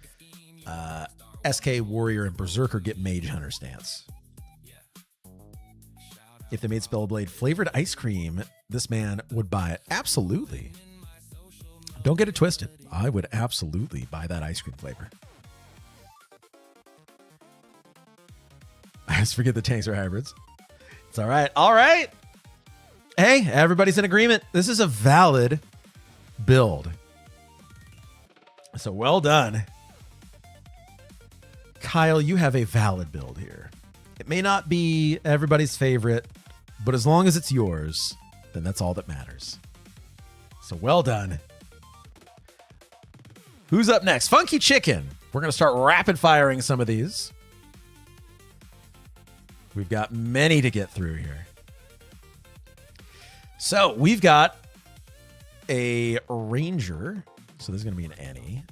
SK, Warrior, and Berserker get Mage Hunter stance. If they made Spellblade flavored ice cream, this man would buy it. Absolutely. Don't get it twisted. I would absolutely buy that ice cream flavor. I just forget the tanks are hybrids. It's all right. All right. Hey, everybody's in agreement. This is a valid build. So well done. Kyle, you have a valid build here. It may not be everybody's favorite, but as long as it's yours, then that's all that matters. So well done. Who's up next? Funky Chicken. We're going to start rapid firing some of these. We've got many to get through here. So we've got a ranger. So this is going to be an Annie.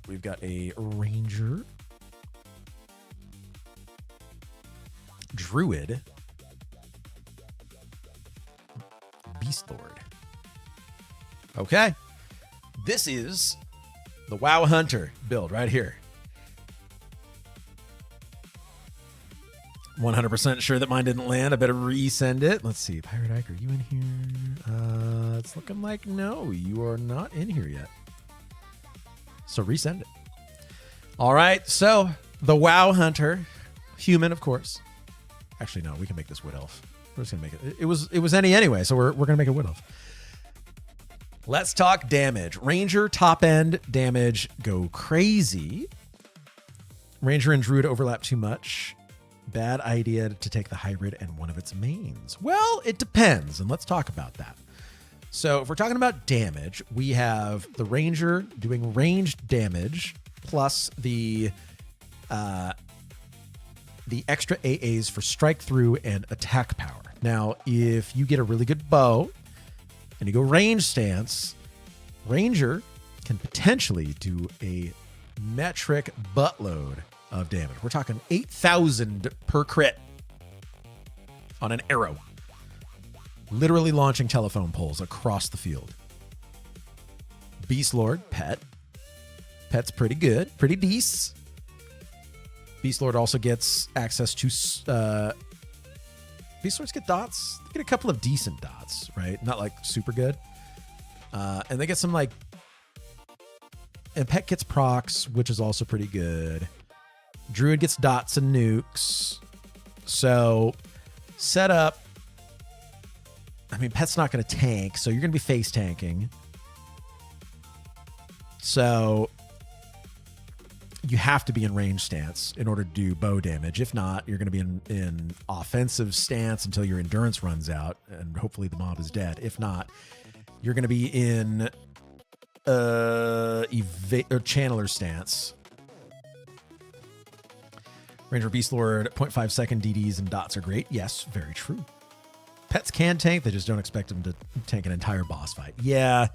We've got a ranger, druid, beast lord. Okay. This is the WoW Hunter build right here. 100% sure that mine didn't land. I better resend it. Let's see. Pirate Ike, are you in here? It's looking like no, you are not in here yet. So resend it. All right. So the WoW Hunter, human, of course. Actually, no, we can make this wood elf. We're just gonna make it. It was any anyway, so we're gonna make a wood elf. Let's talk damage. Ranger top end damage go crazy. Ranger and Druid overlap too much. Bad idea to take the hybrid and one of its mains. Well, it depends, and let's talk about that. So if we're talking about damage, we have the Ranger doing ranged damage plus the extra AAs for strike through and attack power. Now, if you get a really good bow and you go range stance, Ranger can potentially do a metric buttload of damage. We're talking 8,000 per crit on an arrow. Literally launching telephone poles across the field. Beast Lord, pet. Pet's pretty good, pretty decent. Beast Lord also gets access to... Beast Lords get dots. They get a couple of decent dots, right? Not like super good. And they get some like... And Pet gets procs, which is also pretty good. Druid gets dots and nukes. So, set up... I mean, Pet's not going to tank, so you're going to be face tanking. So... You have to be in range stance in order to do bow damage. If not, you're going to be in offensive stance until your endurance runs out, and hopefully the mob is dead. If not, you're going to be in channeler stance. Ranger Beast Lord, 0.5 second DDs and dots are great. Yes, very true. Pets can tank. They just don't expect them to tank an entire boss fight. Yeah.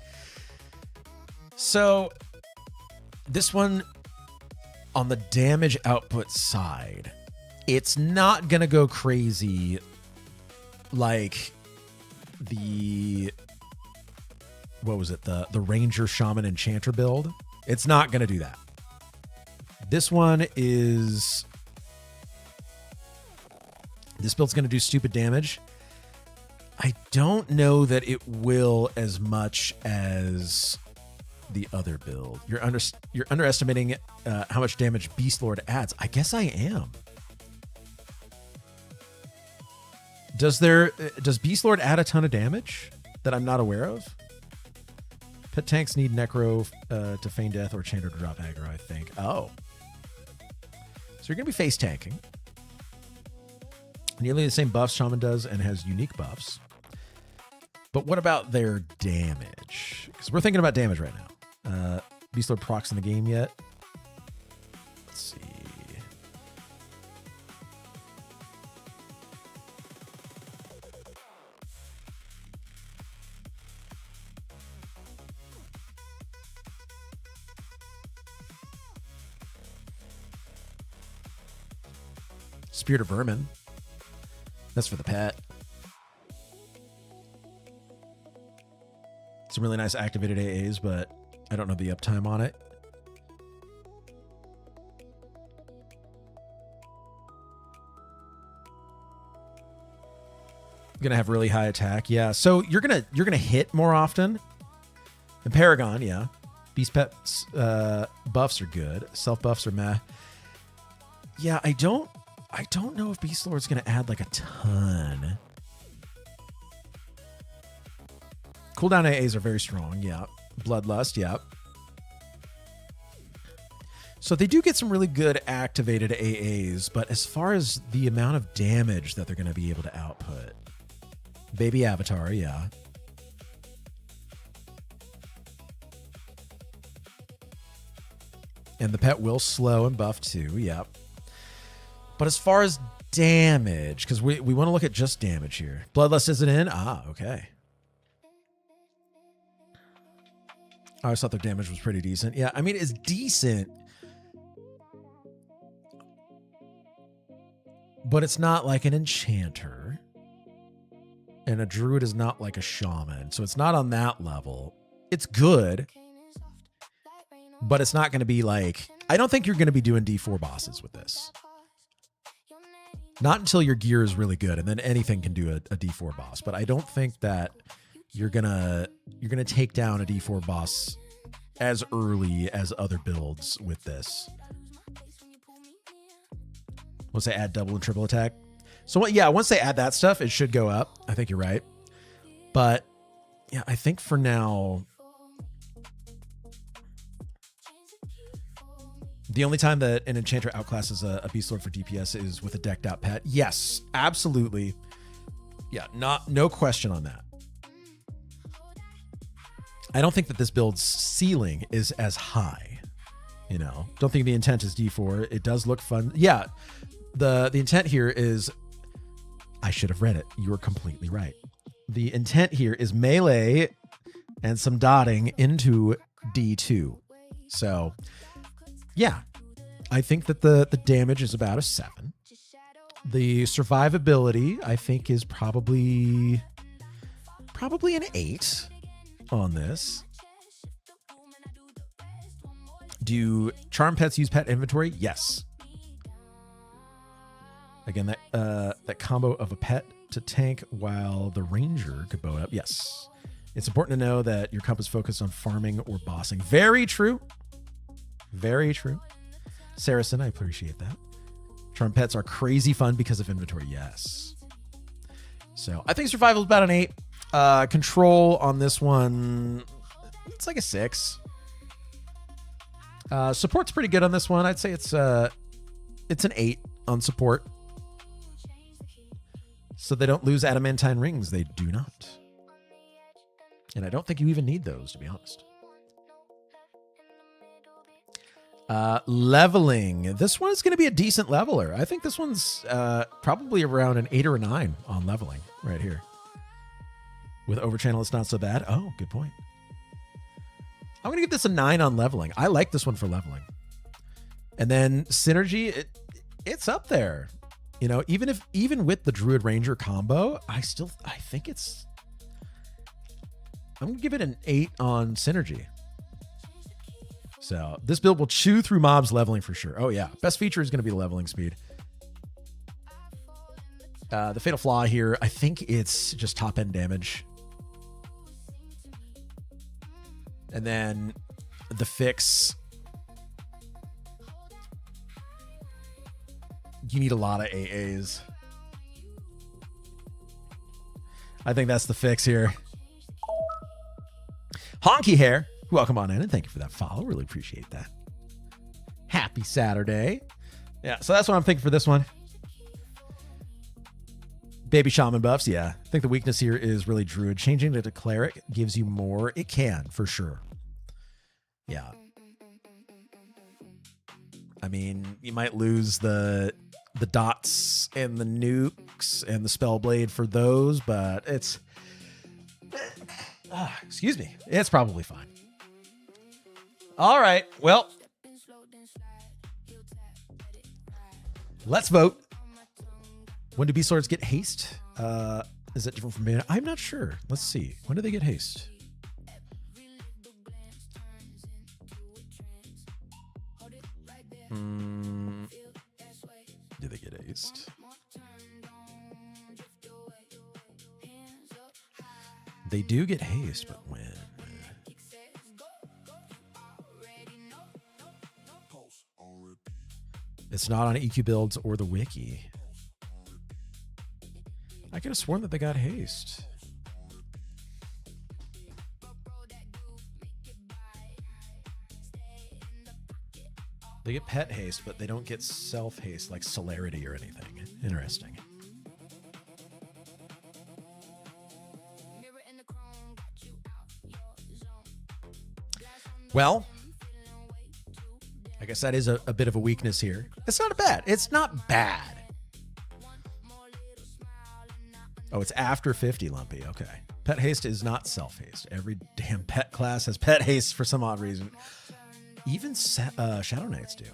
So this one... On the damage output side, it's not going to go crazy like the, what was it? The Ranger Shaman Enchanter build. It's not going to do that. This one is, this build's going to do stupid damage. I don't know that it will as much as the other build. You're underestimating how much damage Beast Lord adds. I guess I am. Does Beast Lord add a ton of damage that I'm not aware of? Pet tanks need Necro to feign death or Chanter to drop aggro, I think. Oh. So you're going to be face tanking. Nearly the same buffs Shaman does and has unique buffs. But what about their damage? Because we're thinking about damage right now. Beast Lord procs in the game yet? Let's see. Spirit of Vermin. That's for the pet. Some really nice activated AAs, but I don't know the uptime on it. Gonna have really high attack, yeah. So you're gonna hit more often. And Paragon, yeah. Beast Pet's buffs are good. Self buffs are meh. Yeah, I don't know if Beast Lord's gonna add like a ton. Cooldown AAs are very strong, yeah. Bloodlust, yeah. So they do get some really good activated AAs, but as far as the amount of damage that they're going to be able to output, Baby Avatar, yeah. And the pet will slow and buff too, yeah. But as far as damage, because we want to look at just damage here. Bloodlust isn't in? Ah, okay. I always thought their damage was pretty decent. Yeah, I mean, it's decent, but it's not like an enchanter. And a druid is not like a shaman. So it's not on that level. It's good, but it's not going to be like... I don't think you're going to be doing D4 bosses with this. Not until your gear is really good, and then anything can do a D4 boss. But I don't think that you're gonna take down a D4 boss as early as other builds with this. Once they add double and triple attack. So yeah, once they add that stuff, it should go up. I think you're right. But yeah, I think for now, the only time that an enchanter outclasses a beast lord for DPS is with a decked out pet. Yes, absolutely. Yeah, no question on that. I don't think that this build's ceiling is as high. You know, don't think the intent is D4. It does look fun. Yeah, the intent here is, I should have read it. You were completely right. The intent here is melee and some dotting into D2. So, yeah, I think that the damage is about a 7. The survivability, I think, is probably an 8 on this. Do charm pets use pet inventory? Yes. Again, that combo of a pet to tank while the ranger could bow up. Yes. It's important to know that your comp is focused on farming or bossing. Very true. Very true. Saracen, I appreciate that. Charm pets are crazy fun because of inventory. Yes. So I think survival is about an 8. Control on this one, it's like a 6. Support's pretty good on this one. I'd say it's an 8 on support. So they don't lose adamantine rings. They do not. And I don't think you even need those, to be honest. Leveling. This one is going to be a decent leveler. I think this one's probably around an 8 or a 9 on leveling right here. With overchannel, it's not so bad. Oh, good point. I'm going to give this a 9 on leveling. I like this one for leveling. And then synergy, it's up there. You know, even with the Druid Ranger combo, I think it's... I'm going to give it an 8 on synergy. So this build will chew through mobs leveling for sure. Oh yeah. Best feature is going to be the leveling speed. The fatal flaw here, I think it's just top end damage. And then the fix, you need a lot of AAs. I think that's the fix here. Honky Hair, welcome on in and thank you for that follow. Really appreciate that. Happy Saturday. Yeah, so that's what I'm thinking for this one. Baby Shaman buffs, yeah. I think the weakness here is really Druid. Changing it to Cleric gives you more. It can, for sure. Yeah. I mean, you might lose the dots and the nukes and the Spellblade for those, but it's... excuse me. It's probably fine. All right. Well, let's vote. When do beast lords get haste? Is it different from mana? I'm not sure. Let's see. When do they get haste? Do they get haste? They do get haste, but when? It's not on EQ builds or the wiki. I could have sworn that they got haste. They get pet haste, but they don't get self haste like celerity or anything. Interesting. Well, I guess that is a bit of a weakness here. It's not bad. It's not bad. Oh, it's after 50, Lumpy. Okay. Pet haste is not self-haste. Every damn pet class has pet haste for some odd reason. Even Shadow Knights do.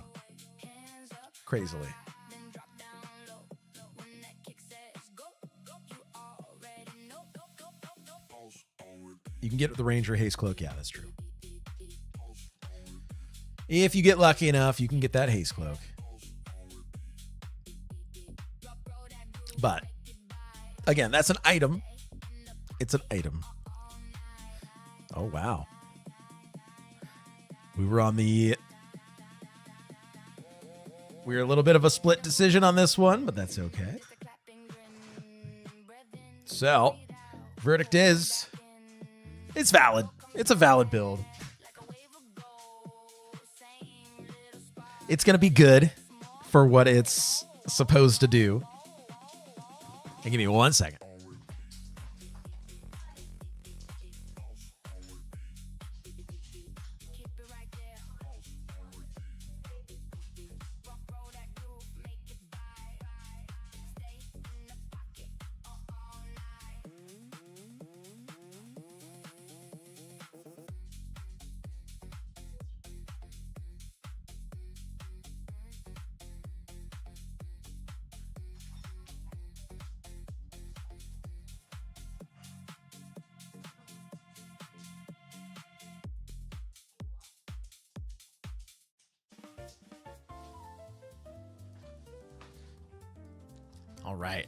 Crazily. You can get the Ranger haste cloak. Yeah, that's true. If you get lucky enough, you can get that haste cloak. But again, that's an item. It's an item. Oh, wow. We were a little bit of a split decision on this one, but that's okay. So, verdict is, it's valid. It's a valid build. It's going to be good for what it's supposed to do. And give me 1 second. All right.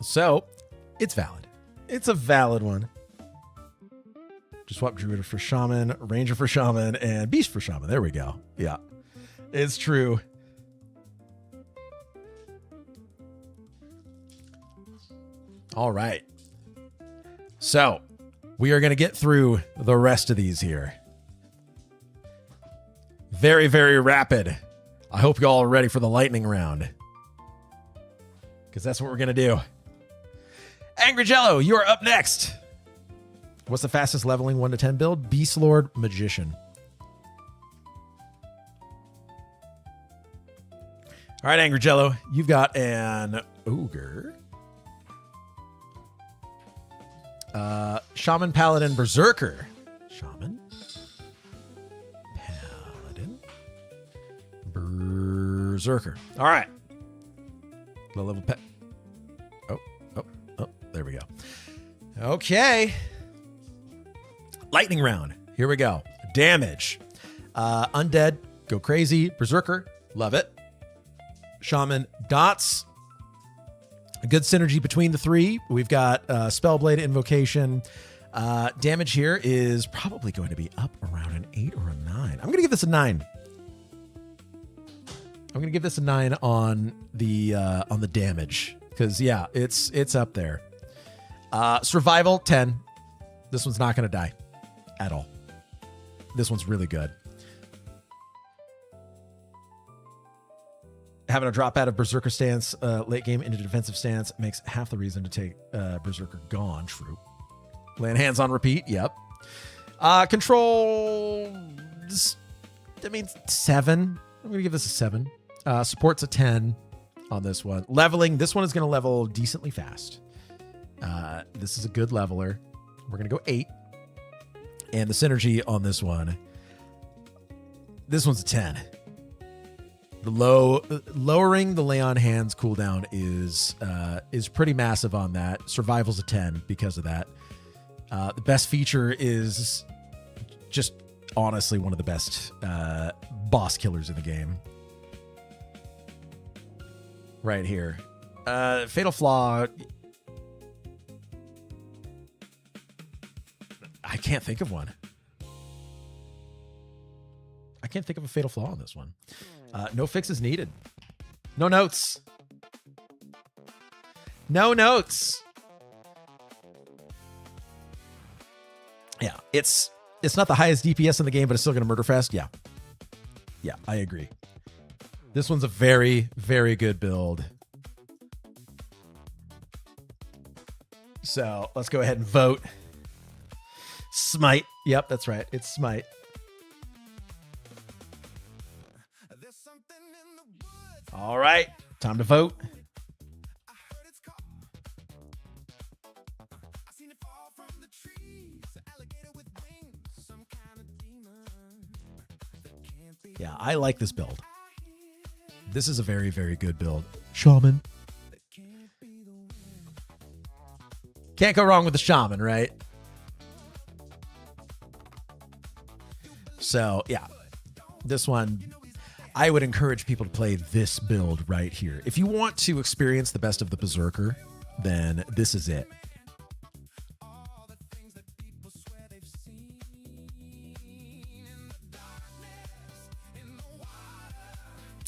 So, it's valid. It's a valid one. Just swap Druid for Shaman, Ranger for Shaman, and Beast for Shaman. There we go. Yeah, it's true. All right. So, we are going to get through the rest of these here. Very, very rapid. I hope you all are ready for the lightning round, because that's what we're going to do. Angry Jello, you are up next. What's the fastest leveling 1 to 10 build? Beast Lord Magician. All right, Angry Jello, you've got an Ogre, Shaman, Paladin, Berserker. Shaman, Paladin, Berserker. All right. Low level pet. Oh, there we go. Okay. Lightning round. Here we go. Damage. Undead, go crazy. Berserker, love it. Shaman, dots. A good synergy between the three. We've got Spellblade, Invocation. Damage here is probably going to be up around an 8 or a 9. I'm going to give this a 9. I'm going to give this a 9 on the damage, because yeah, it's up there. Survival 10. This one's not going to die at all. This one's really good. Having a drop out of Berserker stance late game into defensive stance makes half the reason to take Berserker gone. True. Land hands on repeat. Yep. Control, 7. I'm going to give this a 7. Support's a 10 on this one. Leveling, this one is going to level decently fast. This is a good leveler. We're going to go 8. And the synergy on this one's a 10. The lowering the lay on hands cooldown is pretty massive on that. Survival's a 10 because of that. The best feature is just honestly one of the best boss killers in the game. Right here. Fatal Flaw. I can't think of one. I can't think of a Fatal Flaw on this one. No fixes needed. No notes. No notes. Yeah, it's not the highest DPS in the game, but it's still going to murder fast. Yeah. Yeah, I agree. This one's a very, very good build. So let's go ahead and vote. Smite. Yep, that's right. It's Smite. All right, time to vote. Yeah, I like this build. This is a very, very good build. Shaman. Can't go wrong with the shaman, right? So, yeah. This one, I would encourage people to play this build right here. If you want to experience the best of the Berserker, then this is it.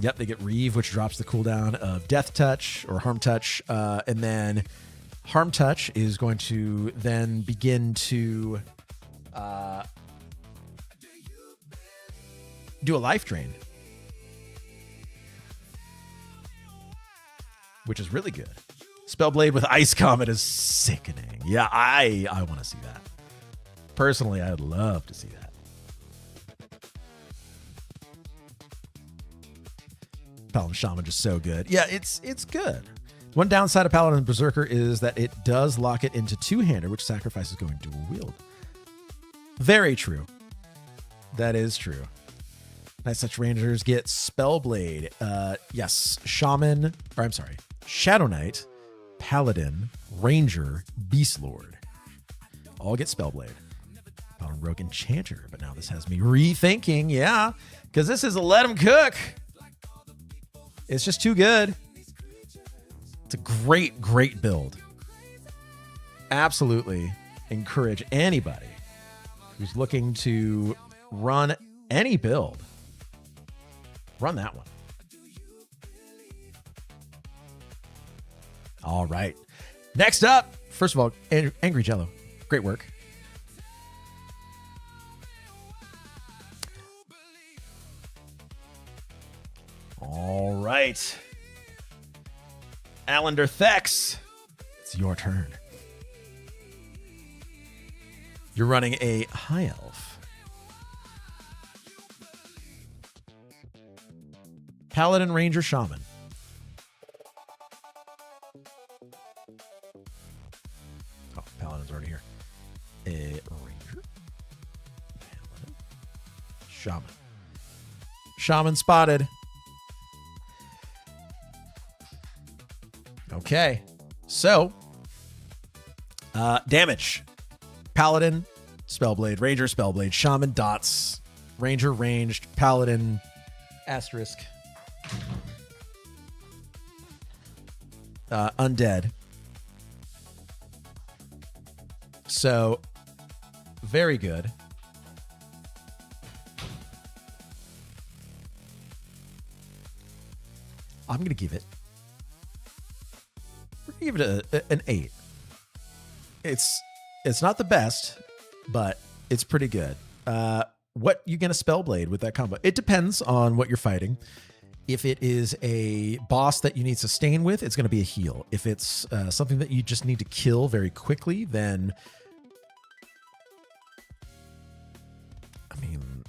Yep, they get Reeve, which drops the cooldown of Death Touch or Harm Touch. And then Harm Touch is going to then begin to do a life drain, which is really good. Spellblade with Ice Comet is sickening. Yeah, I want to see that. Personally, I'd love to see that. Paladin Shaman just so good. Yeah, it's good. One downside of Paladin Berserker is that it does lock it into two-hander, which sacrifices going dual wield. Very true. That is true. Nice Touch Rangers get Spellblade. Yes, Shaman, or I'm sorry, Shadow Knight, Paladin, Ranger, Beast Lord. All get Spellblade. Paladin Rogue Enchanter, but now this has me rethinking, yeah, because this is a let 'em cook. It's just too good. It's a great, great build. Absolutely encourage anybody who's looking to run any build. Run that one. All right. Next up, first of all, Angry Jello. Great work. All right. Allender Thex, it's your turn. You're running a High Elf. Paladin, Ranger, Shaman. Oh, Paladin's already here. A Ranger. Paladin. Shaman. Shaman spotted. Okay, so damage. Paladin, Spellblade, Ranger, Spellblade, Shaman, dots, Ranger, ranged, Paladin, asterisk, undead. So, very good. I'm going to give it. We're going to give it an 8. It's not the best, but it's pretty good. What you going to Spellblade with that combo? It depends on what you're fighting. If it is a boss that you need sustain with, it's going to be a heal. If it's something that you just need to kill very quickly, then I mean,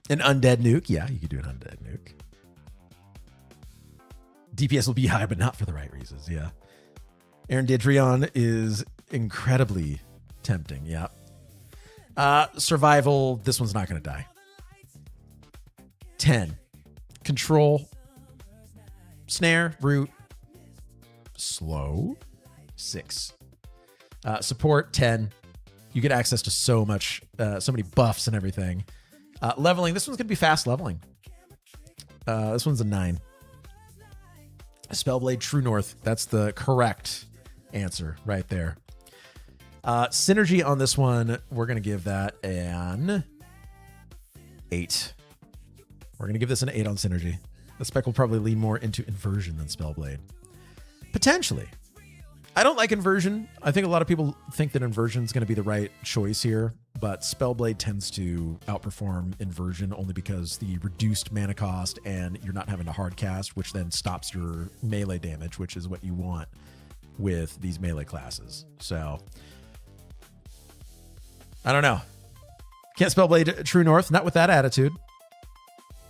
an undead nuke. Yeah, you could do an undead nuke. DPS will be high, but not for the right reasons. Yeah. Aaron Didrion is incredibly tempting. Yeah. Survival. This one's not going to die. 10. Control. Snare. Root. Slow. 6. Support. 10. You get access to so many buffs and everything. Leveling. This one's going to be fast leveling. This one's a 9. Spellblade True North. That's the correct answer right there. Synergy on this one, we're going to give that an 8. We're going to give this an 8 on Synergy. The spec will probably lean more into Inversion than Spellblade. Potentially. I don't like Inversion. I think a lot of people think that Inversion is going to be the right choice here, but Spellblade tends to outperform Inversion only because the reduced mana cost and you're not having to hard cast, which then stops your melee damage, which is what you want with these melee classes. So, I don't know. Can't spell blade true north. Not with that attitude.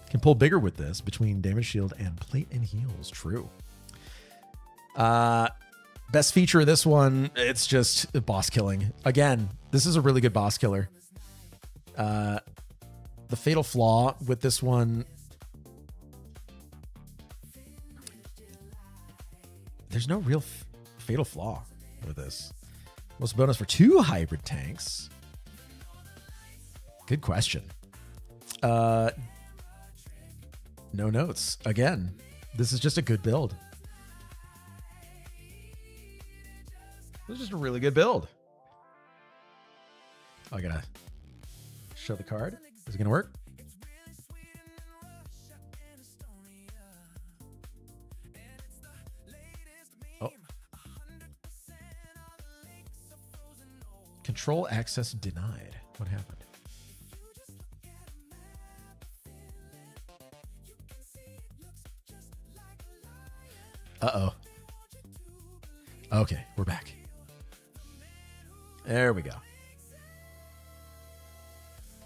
Can pull bigger with this between damage shield and plate and heals. True. Best feature of this one, it's just boss killing. Again, this is a really good boss killer. The fatal flaw with this one, there's no real fatal flaw with this. Most bonus for 2 hybrid tanks. Good question. No notes. Again, this is just a good build. This is just a really good build. Oh, I gotta show the card. Is it gonna work? Oh. Control access denied. What happened? Uh-oh. Okay, we're back. There we go.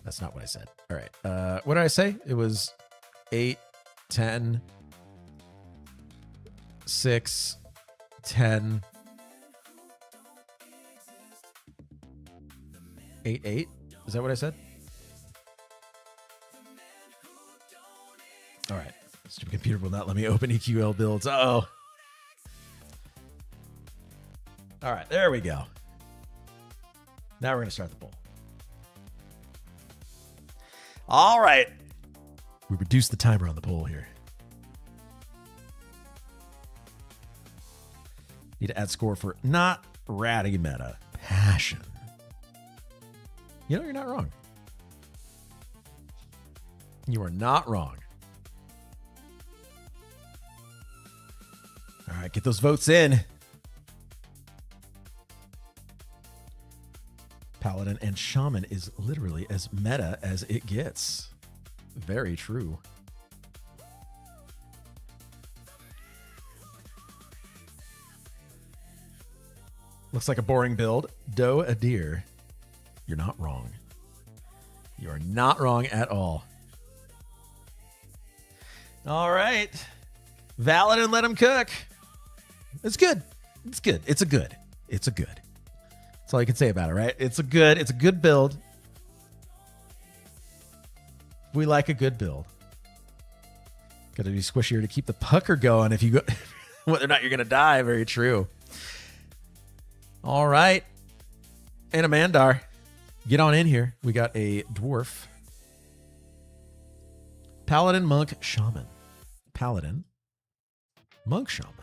That's not what I said. All right. What did I say? It was 8, 10, 6, 10, 8, 8. Is that what I said? All right. Stupid computer will not let me open EQL builds. Uh-oh. All right. There we go. Now we're going to start the poll. All right. We reduced the timer on the poll here. Need to add score for not ratty meta. Passion. You know, you're not wrong. You are not wrong. All right, get those votes in. Paladin and Shaman is literally as meta as it gets. Very true. Looks like a boring build. Doe a deer. You're not wrong. You are not wrong at all. All right. Valid and let him cook. It's good. It's good. It's a good. It's a good. That's all I can say about it, right? It's a good build. We like a good build. Got to be squishier to keep the pucker going if you go whether or not you're going to die. Very true. All right. And Amandar, get on in here. We got a dwarf. Paladin, monk, shaman. Paladin, monk, shaman.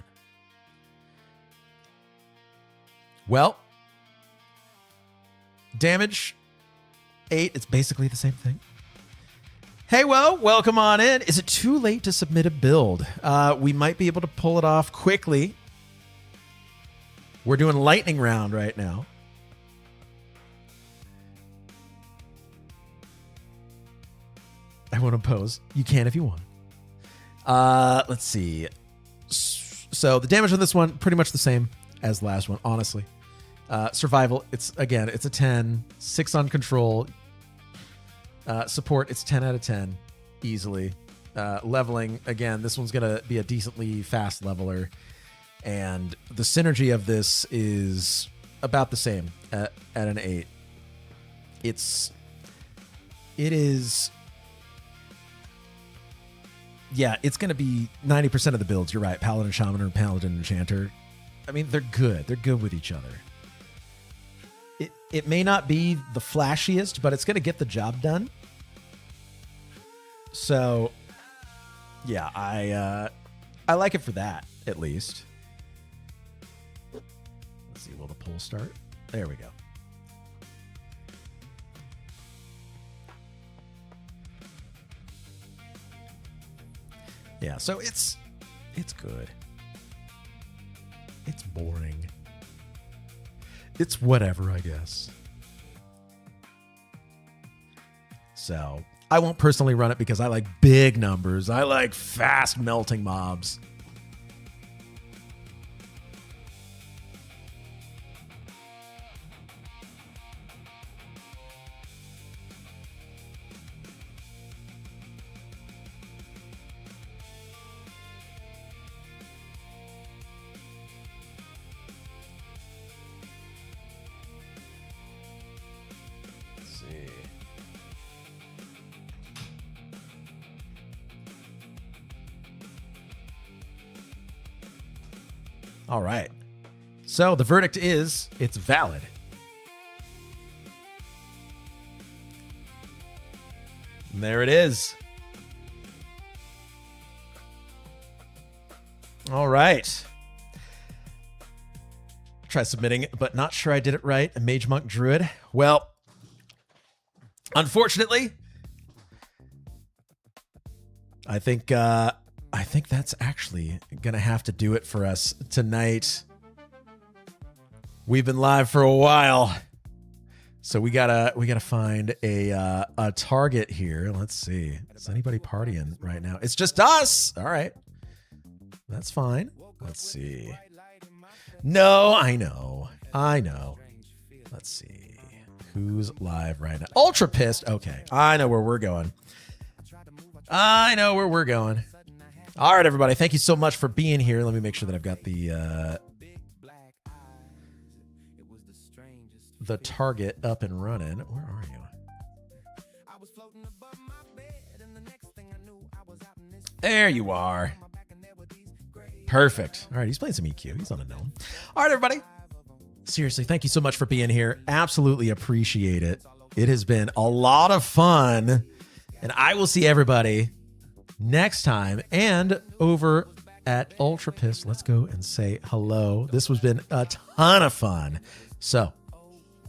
Well, damage 8. It's basically the same thing. Hey, well, welcome on in. Is it too late to submit a build? We might be able to pull it off quickly. We're doing lightning round right now. I won't oppose. You can if you want. Let's see. So the damage on this one, pretty much the same as the last one, honestly. Survival, it's a 10. 6 on control. Support, it's 10 out of 10. Easily. Leveling, again, this one's going to be a decently fast leveler. And the synergy of this is about the same at an 8. It is... Yeah, it's going to be 90% of the builds. You're right. Paladin, Shaman, or Paladin, Enchanter. I mean, they're good. They're good with each other. It may not be the flashiest, but it's going to get the job done. So, yeah, I like it for that, at least. Let's see, will the poll start? There we go. Yeah, so it's good. It's boring. It's whatever, I guess. So, I won't personally run it because I like big numbers. I like fast melting mobs. All right. So the verdict is it's valid. And there it is. All right. Try submitting it, but not sure I did it right. A Mage Monk Druid. Well, unfortunately, I think that's actually gonna have to do it for us tonight. We've been live for a while, so we gotta find a target here. Let's see. Is anybody partying right now? It's just us. All right, that's fine. Let's see. No, I know. Let's see. Who's live right now? Ultra pissed. Okay, I know where we're going. All right, everybody. Thank you so much for being here. Let me make sure that I've got the target up and running. Where are you? There you are. Perfect. All right, he's playing some EQ. He's on a gnome. All right, everybody. Seriously, thank you so much for being here. Absolutely appreciate it. It has been a lot of fun. And I will see everybody next time. And over at Ultra Piss, let's go and say hello. This has been a ton of fun. So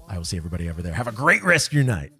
I will see everybody over there. Have a great rest of your night.